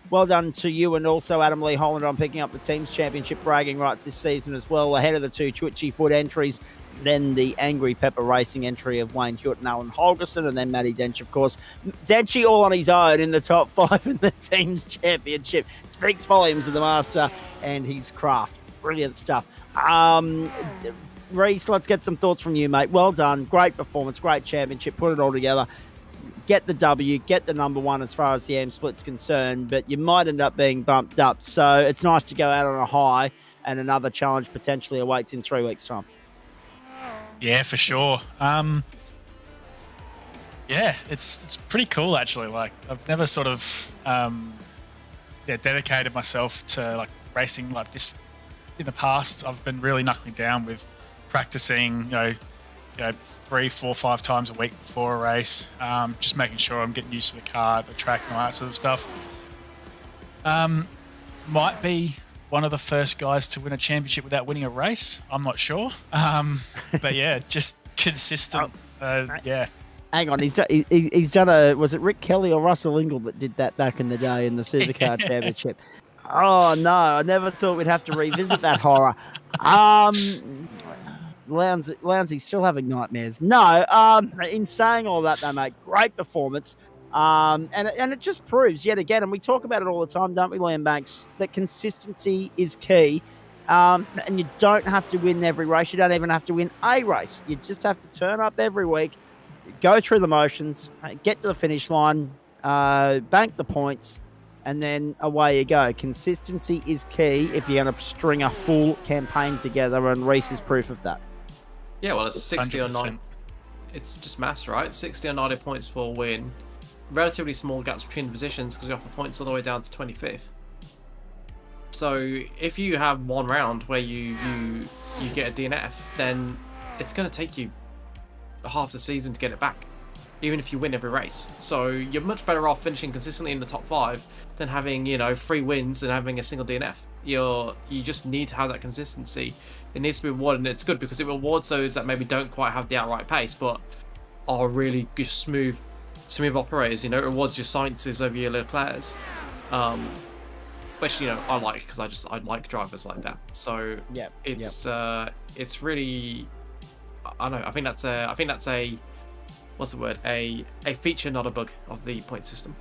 well done to you and also Adam Lee Holland on picking up the team's championship bragging rights this season as well, ahead of the 2 Twitchy Foot entries. Then the Angry Pepper Racing entry of Wayne Hewitt and Alan Holgerson, and then Matty Dench, of course. Denchy all on his own in the top 5 in the team's championship. Speaks volumes of the master and his craft. Brilliant stuff. Reece, let's get some thoughts from you, mate. Well done. Great performance. Great championship. Put it all together. Get the W. Get the number 1 as far as the AM split's concerned, but you might end up being bumped up. So it's nice to go out on a high, and another challenge potentially awaits in 3 weeks' time. Yeah, for sure. Yeah, it's pretty cool actually. Like I've never sort of dedicated myself to like racing like this in the past. I've been really knuckling down with practicing, 3, 4, 5 times a week before a race. Just making sure I'm getting used to the car, the track, and all that sort of stuff. Might be one of the first guys to win a championship without winning a race. I'm not sure. But yeah, just consistent. Yeah. Hang on, he's done a, was it Rick Kelly or Russell Ingall that did that back in the day in the Supercar Championship? Oh no, I never thought we'd have to revisit that horror. Lownsley's still having nightmares. No, in saying all that though, mate, great performance. And it just proves yet again, and we talk about it all the time, don't we, Liam Banks, that consistency is key. And you don't have to win every race. You don't even have to win a race. You just have to turn up every week, go through the motions, get to the finish line, bank the points, and then away you go. Consistency is key if you're going to string a full campaign together, and Reece is proof of that. Yeah, well, it's 60 100%. or 90. It's just maths, right? 60 or 90 points for a win. Relatively small gaps between the positions because we offer points all the way down to 25th. So if you have one round where you get a DNF, then it's going to take you half the season to get it back. even if you win every race. So you're much better off finishing consistently in the top 5 than having 3 wins and having a single DNF. You just need to have that consistency. It needs to be rewarded, and it's good because it rewards those that maybe don't quite have the outright pace but are really good, smooth operators. It rewards your sciences over your Leclercs, which I like because I like drivers like that. So it's really, I don't know. I think that's a what's the word? A feature, not a bug, of the point system.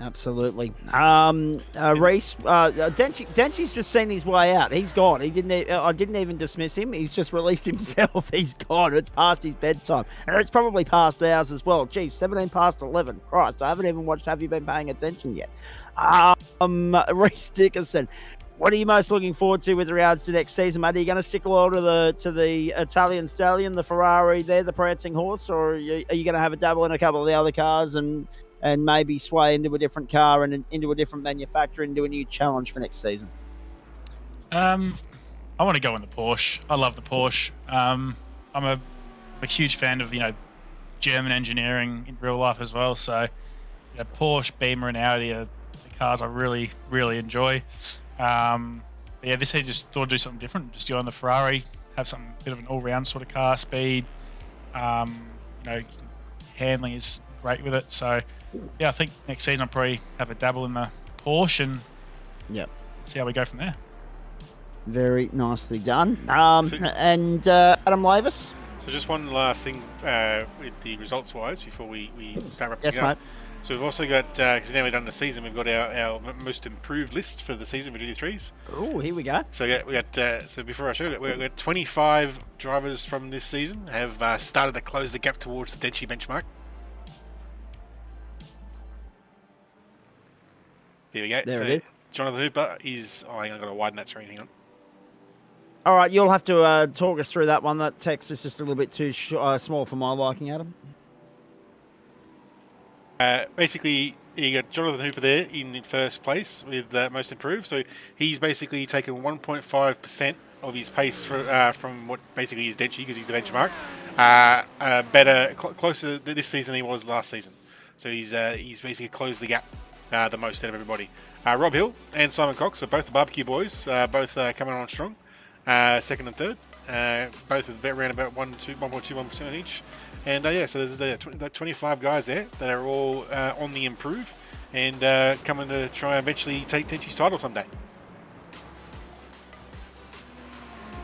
Absolutely. Reese, Denchi's just seen his way out. He's gone. I didn't even dismiss him. He's just released himself. He's gone. It's past his bedtime. And it's probably past ours as well. Geez, 17 past 11. Christ, I haven't even watched Have You Been Paying Attention yet? Reese Dickerson, what are you most looking forward to with regards to next season, mate? Are you going to stick loyal to the Italian stallion, the Ferrari there, the prancing horse, or are you going to have a dabble in a couple of the other cars and maybe sway into a different car and into a different manufacturer and do a new challenge for next season? I want to go in the Porsche. I love the Porsche. I'm a huge fan of German engineering in real life as well. So Porsche, Beamer, and Audi are the cars I really, really enjoy. This year just thought I'd do something different. Just go on the Ferrari, have some bit of an all-round sort of car. Speed, handling is great with it. So I think next season I'll probably have a dabble in the Porsche and see how we go from there. Very nicely done. And Adam Lavis? So just one last thing with the results-wise before we start wrapping it up. Mate. So we've also got, because now we're done the season, we've got our most improved list for the season for GT3s. Oh, here we go. So we got. So before I show it, we've got 25 drivers from this season have started to close the gap towards the Denchi benchmark. There we go. There it is. Jonathan Hooper is. Oh, hang on, I've got to widen that screen. Hang on. All right, you'll have to talk us through that one. That text is just a little bit too small for my liking, Adam. Basically, you got Jonathan Hooper there in first place with most improved. So he's basically taken 1.5% of his pace from what basically is Denchi, because he's the benchmark. Closer this season than he was last season. So he's basically closed the gap the most out of everybody. Rob Hill and Simon Cox are both the barbecue boys, both coming on strong, second and third, both with around about 1.21% each. And so there's 25 guys there that are all on the improve and coming to try and eventually take Denchi's title someday.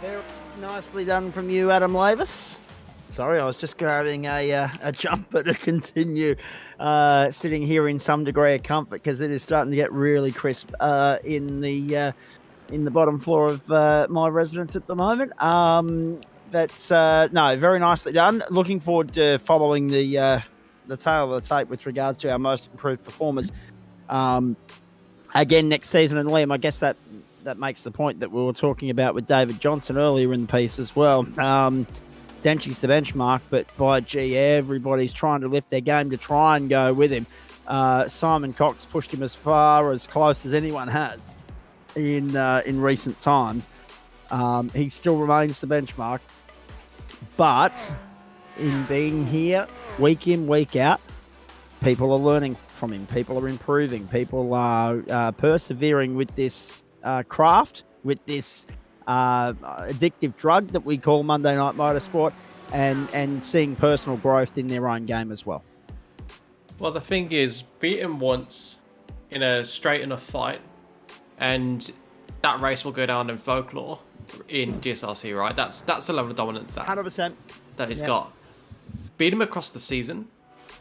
Very nicely done from you, Adam Lavis. Sorry, I was just grabbing a jumper to continue sitting here in some degree of comfort, because it is starting to get really crisp in the bottom floor of my residence at the moment. That's no, very nicely done. Looking forward to following the tail of the tape with regards to our most improved performers again next season. And Liam, I guess that makes the point that we were talking about with David Johnson earlier in the piece as well. Denchi's the benchmark, but by gee, everybody's trying to lift their game to try and go with him. Simon Cox pushed him as far as close as anyone has in recent times. He still remains the benchmark, but in being here week in, week out, people are learning from him. People are improving. People are persevering with this craft, with this addictive drug that we call Monday Night Motorsport, and seeing personal growth in their own game as well. Well, the thing is, beat him once in a straight enough fight, and that race will go down in folklore in GSRC, right? That's the level of dominance that 100% that he's got. Beat him across the season,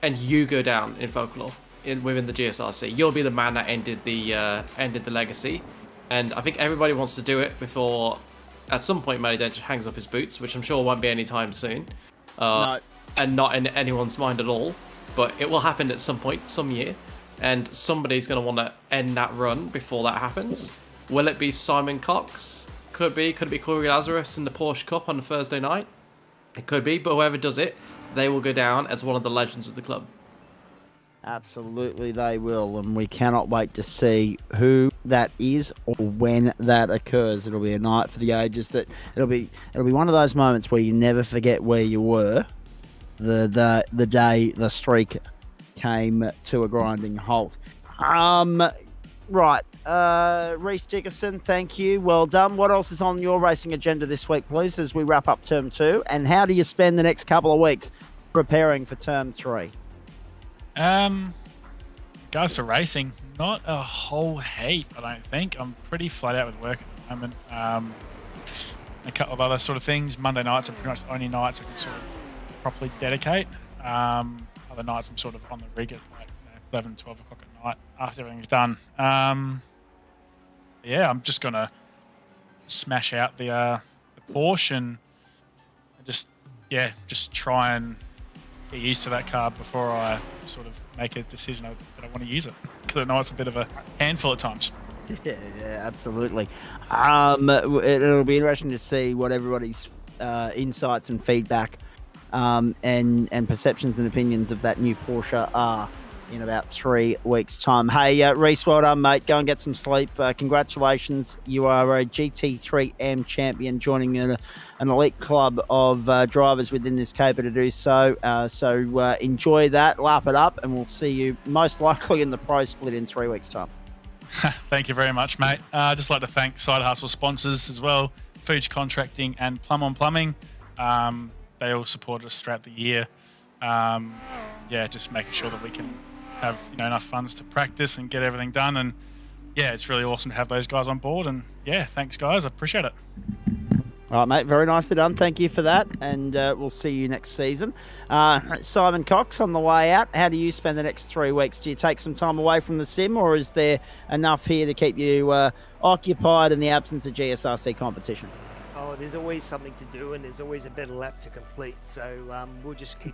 and you go down in folklore within the GSRC. You'll be the man that ended the legacy. And I think everybody wants to do it before, at some point, Matty Dench hangs up his boots, which I'm sure won't be anytime soon. No. And not in anyone's mind at all. But it will happen at some point, some year. And somebody's going to want to end that run before that happens. Will it be Simon Cox? Could be. Could it be Corey Lazarus in the Porsche Cup on the Thursday night? It could be. But whoever does it, they will go down as one of the legends of the club. Absolutely, they will, and we cannot wait to see who that is or when that occurs. It'll be a night for the ages. That it'll be one of those moments where you never forget where you were the day the streak came to a grinding halt. Right, Reece Dickerson, thank you. Well done. What else is on your racing agenda this week, please, as we wrap up Term 2? And how do you spend the next couple of weeks preparing for Term 3? Guys for racing, not a whole heap, I don't think. I'm pretty flat out with work at the moment. A couple of other sort of things. Monday nights are pretty much the only nights I can sort of properly dedicate. Other nights I'm sort of on the rig at like 11, 12 o'clock at night after everything's done. Yeah, I'm just gonna smash out the Porsche and just try and get used to that car before I sort of make a decision that I want to use it, because I know it's a bit of a handful at times. Yeah, absolutely. It'll be interesting to see what everybody's insights and feedback and perceptions and opinions of that new Porsche are in about 3 weeks' time. Hey, Reece, well done, mate. Go and get some sleep. Congratulations. You are a GT3 M champion, joining an elite club of drivers within this caper to do so. So enjoy that, lap it up, and we'll see you most likely in the pro split in 3 weeks' time. Thank you very much, mate. I'd just like to thank Side Hustle sponsors as well, Fuge Contracting and Plum on Plumbing. They all supported us throughout the year. Just making sure that we can have enough funds to practice and get everything done. And yeah, it's really awesome to have those guys on board. And yeah, thanks guys, I appreciate it. All right, mate, very nicely done. Thank you for that, and we'll see you next season. Simon Cox, on the way out, how do you spend the next 3 weeks? Do you take some time away from the sim, or is there enough here to keep you occupied in the absence of GSRC competition? Oh, there's always something to do, and there's always a better lap to complete. So we'll just keep.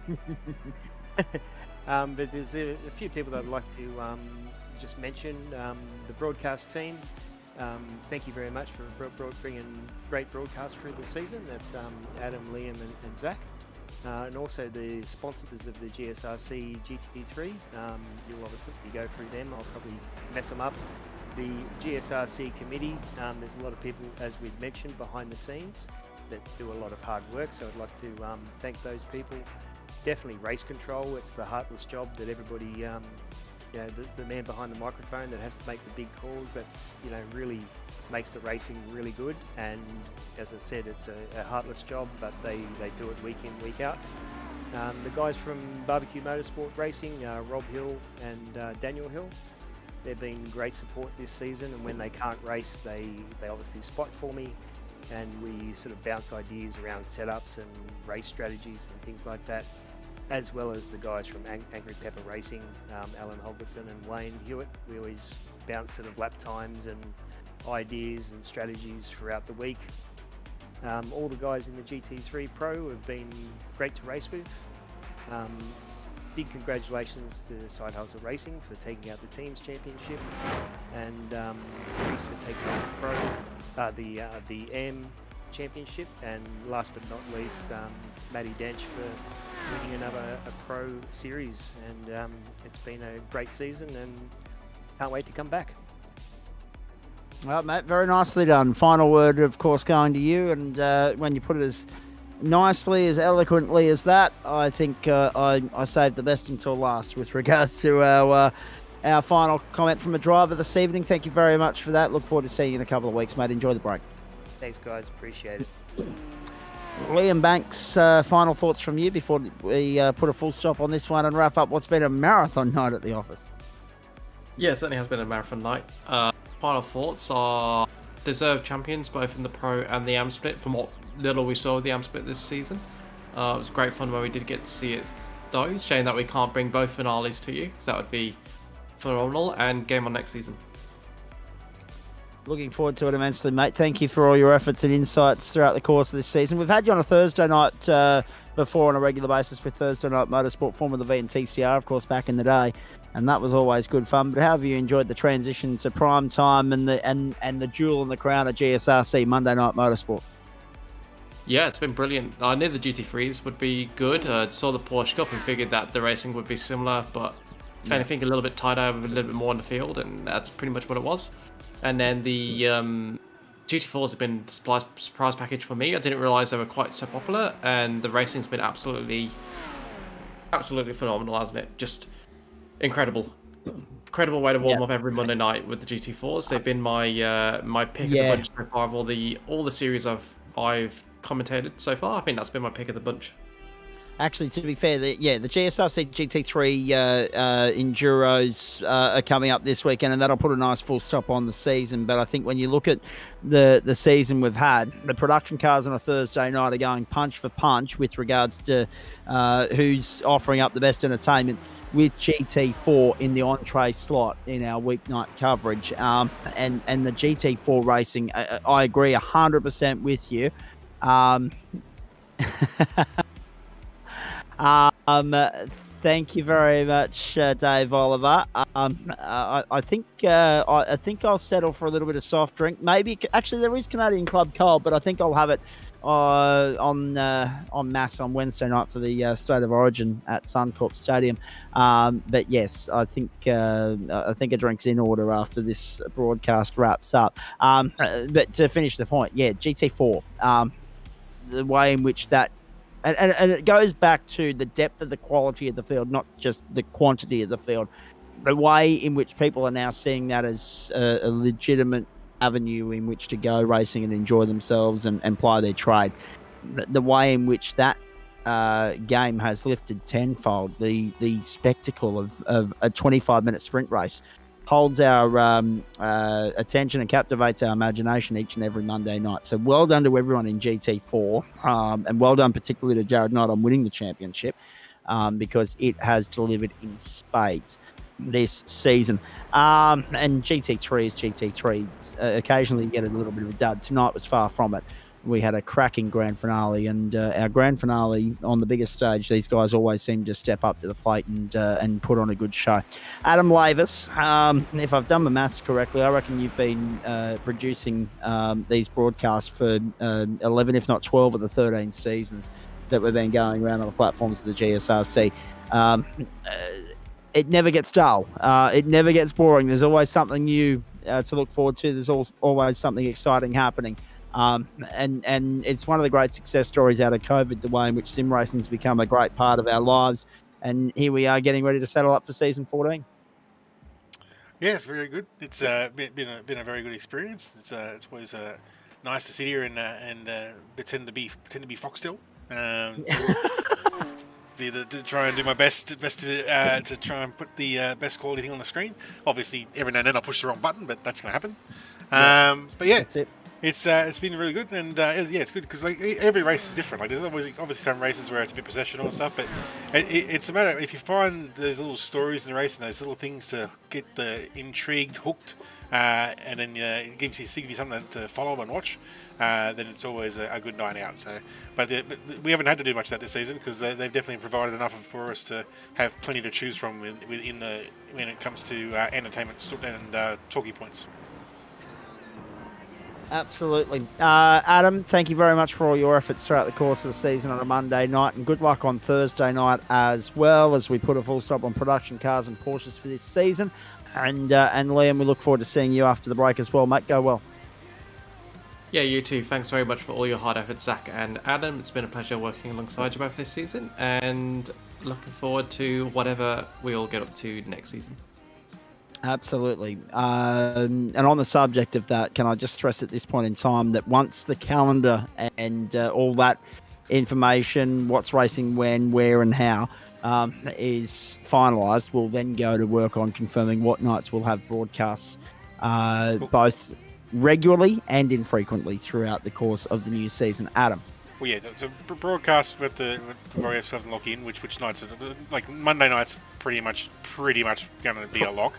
But there's a few people that I'd like to just mention. The broadcast team. Thank you very much for bringing great broadcast through the season. That's Adam, Liam, and Zach. And also the sponsors of the GSRC GT3. You'll obviously go through them. I'll probably mess them up. The GSRC committee. There's a lot of people, as we've mentioned, behind the scenes that do a lot of hard work. So I'd like to thank those people. Definitely race control. It's the heartless job that everybody. The man behind the microphone that has to make the big calls, that's really makes the racing really good. And as I said, it's a heartless job, but they do it week in, week out. The guys from Barbecue Motorsport Racing, Rob Hill and Daniel Hill, they've been great support this season, and when they can't race, they obviously spot for me, and we sort of bounce ideas around setups and race strategies and things like that, as well as the guys from Angry Pepper Racing, Alan Holgerson and Wayne Hewitt. We always bounce sort of lap times and ideas and strategies throughout the week. All the guys in the GT3 Pro have been great to race with. Big congratulations to Side Hustle Racing for taking out the Teams Championship, and Reece for taking out the AM Championship, and last but not least, Matty Dench for winning another Pro Series. And it's been a great season, and can't wait to come back. Well, mate, very nicely done. Final word, of course, going to you. And when you put it as nicely, as eloquently as that, I think I saved the best until last with regards to our final comment from a driver this evening. Thank you very much for that. Look forward to seeing you in a couple of weeks, mate. Enjoy the break. Thanks, guys. Appreciate it. Liam Banks, final thoughts from you before we put a full stop on this one and wrap up what's been a marathon night at the office. Yeah, it certainly has been a marathon night. Final thoughts are deserved champions both in the Pro and the AM split. From what little we saw of the AM split this season, it was great fun when we did get to see it. Though, shame that we can't bring both finales to you, because that would be phenomenal. And game on next season. Looking forward to it immensely, mate. Thank you for all your efforts and insights throughout the course of this season. We've had you on a Thursday night before on a regular basis with Thursday Night Motorsport, Formula V and TCR, of course, back in the day, and that was always good fun. But how have you enjoyed the transition to prime time and the jewel in the crown of GSRC, Monday Night Motorsport? Yeah, it's been brilliant. I knew the GT3s would be good. Saw the Porsche Cup and figured that the racing would be similar, but if anything, a little bit tighter, with a little bit more on the field, and that's pretty much what it was. And then the GT4s have been a surprise package for me. I didn't realise they were quite so popular, and the racing's been absolutely absolutely phenomenal, hasn't it? Just incredible. Incredible way to warm up every Monday night with the GT4s. They've been my pick of the bunch so far of all the series I've commentated so far. I think that's been my pick of the bunch. Actually, to be fair, the GSRC GT3 Enduros are coming up this weekend, and that'll put a nice full stop on the season. But I think when you look at the season we've had, the production cars on a Thursday night are going punch for punch with regards to who's offering up the best entertainment, with GT4 in the entree slot in our weeknight coverage. And the GT4 racing, I agree 100% with you. Thank you very much, Dave Oliver. I think I'll settle for a little bit of soft drink. Maybe actually there is Canadian Club Cold, but I think I'll have it on Mass on Wednesday night for the State of Origin at Suncorp Stadium. But yes, I think a drink's in order after this broadcast wraps up. But to finish the point, GT4, the way in which that. And it goes back to the depth of the quality of the field, not just the quantity of the field. The way in which people are now seeing that as a legitimate avenue in which to go racing and enjoy themselves and ply their trade. The way in which that game has lifted tenfold, the spectacle of a 25-minute sprint race holds our attention and captivates our imagination each and every Monday night. So well done to everyone in GT4, and well done particularly to Jared Knight on winning the championship, because it has delivered in spades this season. And GT3 is GT3. Occasionally you get a little bit of a dud. Tonight was far from it. We had a cracking grand finale, and our grand finale on the biggest stage, these guys always seem to step up to the plate and put on a good show. Adam Lavis, if I've done my maths correctly, I reckon you've been producing these broadcasts for 11, if not 12 of the 13 seasons that we've been going around on the platforms of the GSRC. It never gets dull. It never gets boring. There's always something new to look forward to. There's always something exciting happening. And it's one of the great success stories out of COVID, the way in which sim racing's become a great part of our lives. And here we are getting ready to settle up for season 14. Yeah, it's very good. It's been a very good experience. It's always nice to sit here and pretend to be Foxtel. To try and do my best to try and put the best quality thing on the screen. Obviously, every now and then I'll push the wrong button, but that's going to happen. But yeah, that's it. It's been really good, and it's good because like every race is different. Like there's always obviously some races where it's a bit processional and stuff, but it's a matter if you find those little stories in the race and those little things to get the intrigued, hooked, and then it gives you something to follow and watch. Then it's always a good night out. So, but we haven't had to do much of that this season because they've definitely provided enough for us to have plenty to choose from when it comes to entertainment and talking points. Absolutely. Adam, thank you very much for all your efforts throughout the course of the season on a Monday night, and good luck on Thursday night as well, as we put a full stop on production cars and Porsches for this season. And Liam, we look forward to seeing you after the break as well, mate. Go well. Yeah, you too. Thanks very much for all your hard efforts, Zach and Adam. It's been a pleasure working alongside you both this season, and looking forward to whatever we all get up to next season. Absolutely. And on the subject of that, can I just stress at this point in time that once the calendar and all that information, what's racing when, where and how, is finalised, we'll then go to work on confirming what nights we'll have broadcasts, both regularly and infrequently throughout the course of the new season. Adam. Well, yeah, so broadcast with the various stuff and lock in, which nights are, like Monday nights pretty much going to be a lock.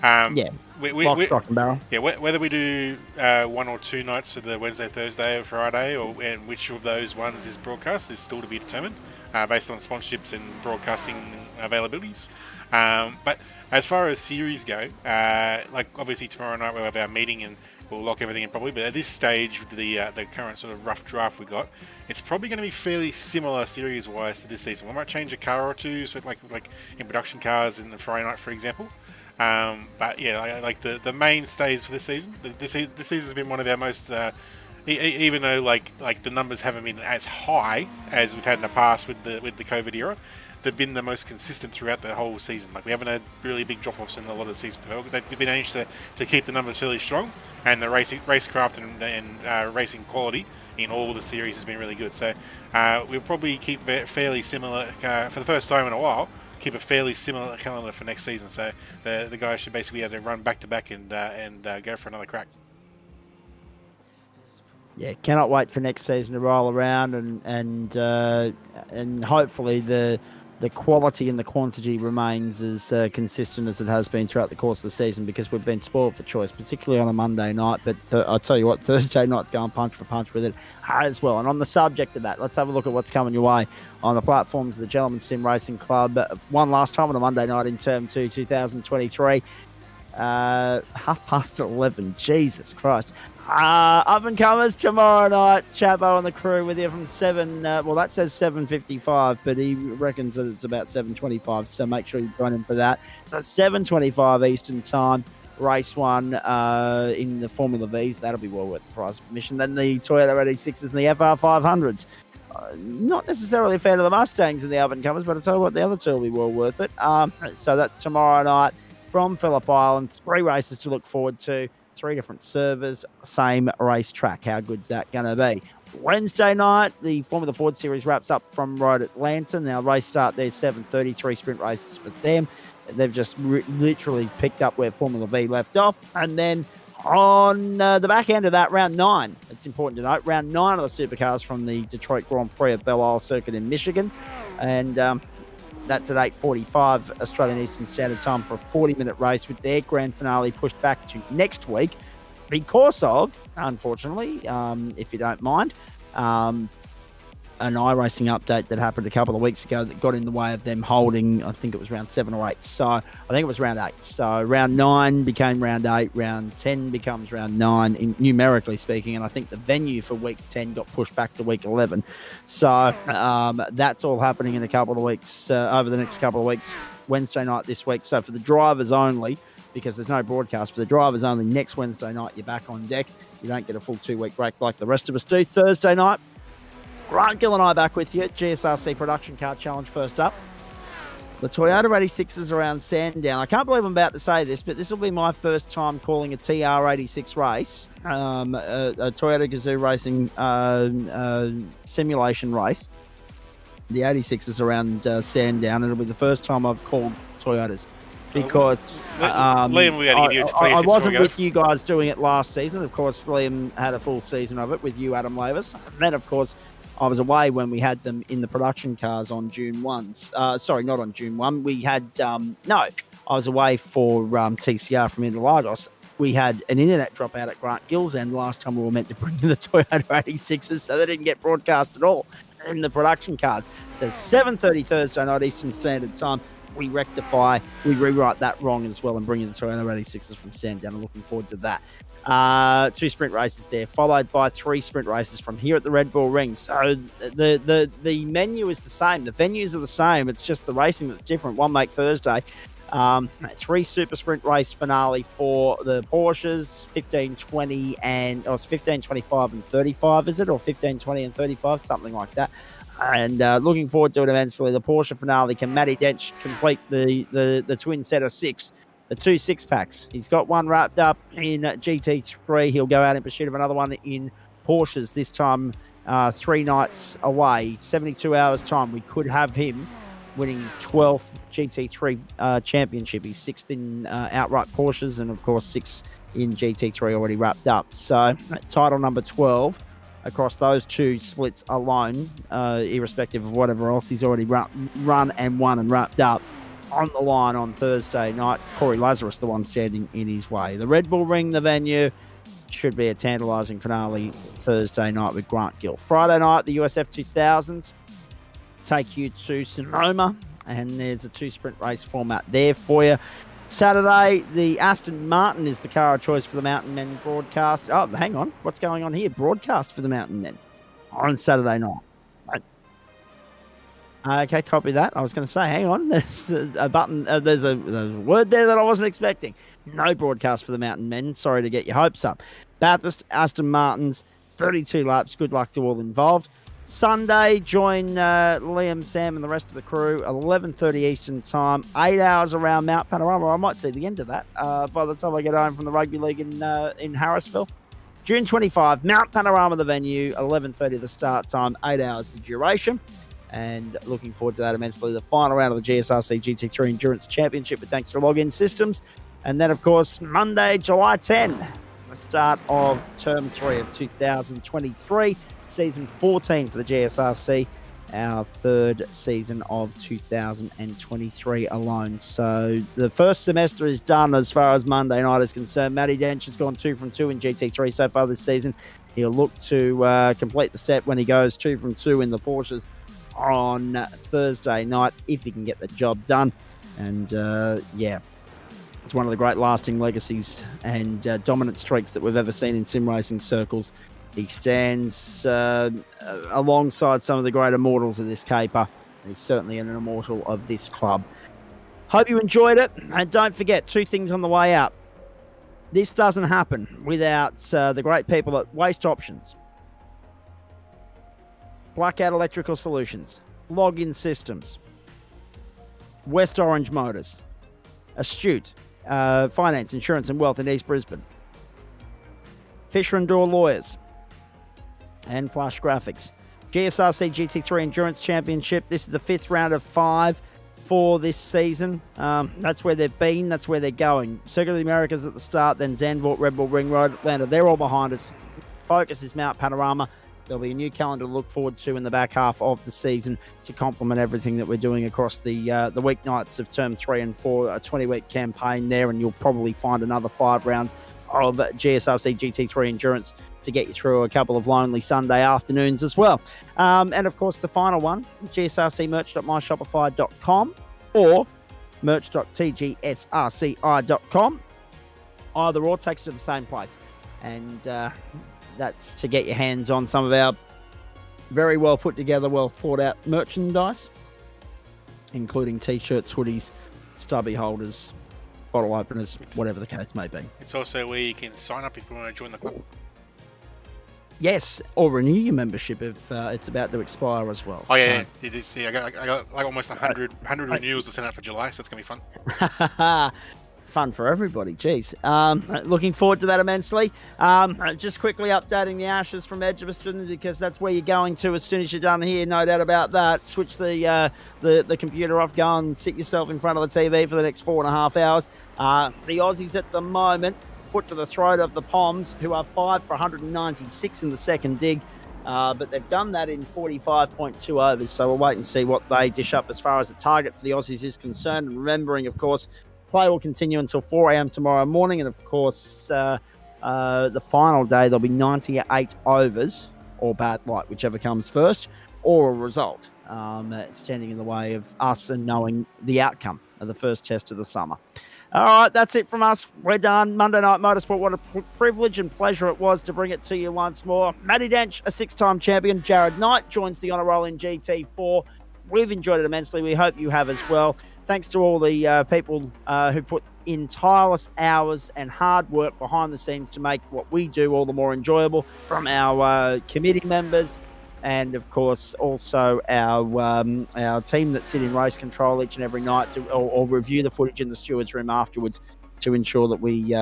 Lock, stock and barrel. Yeah, whether we do 1 or 2 nights for the Wednesday, Thursday, or Friday, and which of those ones is broadcast is still to be determined, based on sponsorships and broadcasting availabilities. But as far as series go, like obviously tomorrow night we'll have our meeting and we'll lock everything in probably. But at this stage, with the current sort of rough draft we got, it's probably going to be fairly similar series-wise to this season. We might change a car or two, so like in production cars in the Friday night, for example. But yeah, like the mainstays for this season. This season's been one of our most even though like the numbers haven't been as high as we've had in the past with the COVID era, they've been the most consistent throughout the whole season. Like we haven't had really big drop-offs in a lot of the seasons. They've been managed to keep the numbers fairly strong, and the racecraft and racing quality in all of the series has been really good. So we'll probably keep fairly similar for the first time in a while. Keep a fairly similar calendar for next season. So the guys should basically be able to run back to back and go for another crack. Yeah, cannot wait for next season to roll around, and hopefully the quality and the quantity remains as consistent as it has been throughout the course of the season, because we've been spoiled for choice, particularly on a Monday night. But I'll tell you what, Thursday night's going punch for punch with it as well. And on the subject of that, let's have a look at what's coming your way on the platforms of the Gentleman Sim Racing Club. One last time on a Monday night in Term 2 2023. 11:30. Jesus Christ. Up and comers tomorrow night. Chabo and the crew with you from 7. Well, that says 7:55, but he reckons that it's about 7:25. So make sure you join him for that. So 7:25 Eastern Time. Race 1 in the Formula Vs. That'll be well worth the price of admission. Then the Toyota Rd-6s and the FR500s. Not necessarily a fan of the Mustangs and the up and comers, but I'll tell you what, the other two will be well worth it. So that's tomorrow night from Phillip Island. 3 races to look forward to. 3 different servers, same racetrack. How good's that going to be? Wednesday night, the Formula Ford Series wraps up from Road Atlanta. Now, race start there, 7:33 sprint races for them. They've just literally picked up where Formula V left off. And then on the back end of that, round 9, it's important to note, round 9 of the supercars from the Detroit Grand Prix at Belle Isle Circuit in Michigan. And that's at 8:45 Australian Eastern Standard Time for a 40-minute race, with their grand finale pushed back to next week because of, unfortunately, if you don't mind, an iRacing update that happened a couple of weeks ago that got in the way of them holding, I think it was round 7 or 8. So I think it was round 8. So round 9 became round 8. Round 10 becomes round 9, numerically speaking. And I think the venue for week 10 got pushed back to week 11. So that's all happening in a couple of weeks, over the next couple of weeks, Wednesday night this week. So for the drivers only, because there's no broadcast, for the drivers only, next Wednesday night, you're back on deck. You don't get a full 2-week break like the rest of us do. Thursday night, Grant Gill and I back with you. GSRC Production Car Challenge first up. The Toyota Rd-6s around Sandown. I can't believe I'm about to say this, but this will be my first time calling a TR86 race, a Toyota Gazoo Racing simulation race. The 86s around Sandown. It'll be the first time I've called Toyotas, because Liam, we had to give you I wasn't with you guys doing it last season. Of course, Liam had a full season of it with you, Adam Lavis. And then, of course, I was away when we had them in the production cars on June 1. Sorry, not on June 1. We had, I was away for TCR from Interlagos. We had an internet dropout at Grant Gill's end last time we were meant to bring in the Toyota 86s, so they didn't get broadcast at all in the production cars. So 7:30 Thursday night Eastern Standard Time. We rectify, we rewrite that wrong as well and bring in the Toyota 86s from Sandown. I'm looking forward to that. 2 sprint races there, followed by 3 sprint races from here at the Red Bull Ring. So the menu is the same. The venues are the same. It's just the racing that's different. One make Thursday. 3 super sprint race finale for the Porsches, 15, 20, and it's 15, 25, and 35, is it? Or 15, 20, and 35, something like that. And looking forward to it eventually. The Porsche finale, can Matty Dench complete the twin set of 6? The 2 6-packs. He's got one wrapped up in GT3. He'll go out in pursuit of another one in Porsches, this time 3 nights away, 72 hours time. We could have him winning his 12th GT3 championship. He's 6th in outright Porsches, and of course 6 in GT3 already wrapped up. So title number 12 across those 2 splits alone, irrespective of whatever else he's already run and won and wrapped up. On the line on Thursday night, Corey Lazarus, the one standing in his way. The Red Bull Ring, the venue, should be a tantalising finale Thursday night with Grant Gill. Friday night, the USF 2000s take you to Sonoma, and there's a 2 sprint race format there for you. Saturday, the Aston Martin is the car of choice for the Mountain Men broadcast. Oh, hang on. What's going on here? Broadcast for the Mountain Men on Saturday night. Okay, copy that. I was going to say, hang on, there's a button, there's a word there that I wasn't expecting. No broadcast for the Mountain Men. Sorry to get your hopes up. Bathurst, Aston Martins, 32 laps. Good luck to all involved. Sunday, join Liam, Sam, and the rest of the crew, 11:30 Eastern Time, 8 hours around Mount Panorama. I might see the end of that by the time I get home from the rugby league in Harrisville. June 25, Mount Panorama, the venue, 11:30 the start time, 8 hours the duration. And looking forward to that immensely. The final round of the GSRC GT3 Endurance Championship with thanks to Login Systems. And then, of course, Monday, July 10, the start of Term 3 of 2023. Season 14 for the GSRC, our third season of 2023 alone. So the first semester is done as far as Monday night is concerned. Matty Dench has gone 2 from 2 in GT3 so far this season. He'll look to complete the set when he goes 2 from 2 in the Porsches on Thursday night, if he can get the job done. And it's one of the great lasting legacies and dominant streaks that we've ever seen in sim racing circles. He stands alongside some of the great immortals of this caper. He's certainly an immortal of this club. Hope you enjoyed it. And don't forget, 2 things on the way out. This doesn't happen without the great people at Waste Options, Blackout Electrical Solutions, Login Systems, West Orange Motors, Astute, Finance, Insurance and Wealth in East Brisbane, Fisher and Door Lawyers, and Flash Graphics. GSRC GT3 Endurance Championship. This is the 5th round of 5 for this season. That's where they've been. That's where they're going. Circuit of the Americas at the start, then Zandvoort, Red Bull Ring Road, Atlanta. They're all behind us. Focus is Mount Panorama. There'll be a new calendar to look forward to in the back half of the season to complement everything that we're doing across the weeknights of Term 3 and 4, a 20-week campaign there, and you'll probably find another 5 rounds of GSRC GT3 Endurance to get you through a couple of lonely Sunday afternoons as well. And of course, the final one, gsrcmerch.myshopify.com or merch.tgsrci.com. Either or takes you to the same place. And that's to get your hands on some of our very well put together, well thought out merchandise, including t-shirts, hoodies, stubby holders, bottle openers, whatever the case may be. It's also where you can sign up if you want to join the club. Yes, or renew your membership if it's about to expire as well. Oh yeah, it is. Yeah, I got like almost 100 renewals to send out for July, so it's gonna be fun. Fun for everybody. Jeez. Looking forward to that immensely. Just quickly updating the Ashes from Edgbaston, because that's where you're going to as soon as you're done here. No doubt about that. Switch the computer off. Go and sit yourself in front of the TV for the next 4.5 hours. The Aussies at the moment, foot to the throat of the Poms, who are 5 for 196 in the second dig. But they've done that in 45.2 overs. So we'll wait and see what they dish up as far as the target for the Aussies is concerned. And remembering, of course, play will continue until 4 a.m. tomorrow morning. And, of course, the final day, there'll be 98 overs, or bad light, whichever comes first, or a result, standing in the way of us and knowing the outcome of the first test of the summer. All right, that's it from us. We're done. Monday Night Motorsport, what a privilege and pleasure it was to bring it to you once more. Matty Dench, a 6-time champion. Jared Knight joins the honour roll in GT4. We've enjoyed it immensely. We hope you have as well. Thanks to all the people who put in tireless hours and hard work behind the scenes to make what we do all the more enjoyable, from our committee members and, of course, also our team that sit in race control each and every night or review the footage in the stewards' room afterwards to ensure that we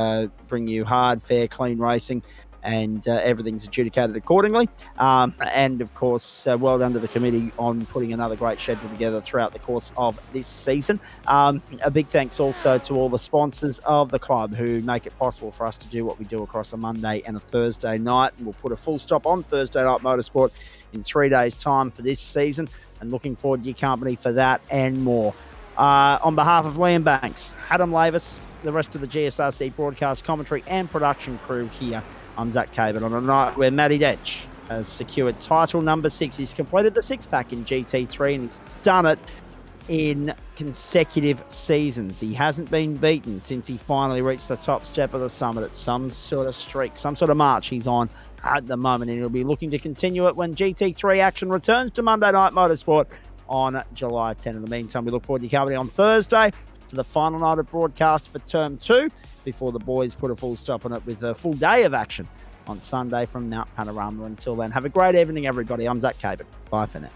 bring you hard, fair, clean racing, and everything's adjudicated accordingly. And, of course, well done to the committee on putting another great schedule together throughout the course of this season. A big thanks also to all the sponsors of the club who make it possible for us to do what we do across a Monday and a Thursday night. And we'll put a full stop on Thursday Night Motorsport in 3 days' time for this season, and looking forward to your company for that and more. On behalf of Liam Banks, Adam Lavis, the rest of the GSRC broadcast commentary and production crew here, I'm Zach Cabot on a night where Matty Dench has secured title number 6. He's completed the 6-pack in GT3 and he's done it in consecutive seasons. He hasn't been beaten since he finally reached the top step of the summit. It's some sort of streak, some sort of march he's on at the moment, and he'll be looking to continue it when GT3 action returns to Monday Night Motorsport on July 10. In the meantime, we look forward to your company on Thursday for the final night of broadcast for Term 2 before the boys put a full stop on it with a full day of action on Sunday from Mount Panorama. Until then, have a great evening, everybody. I'm Zach Caban. Bye for now.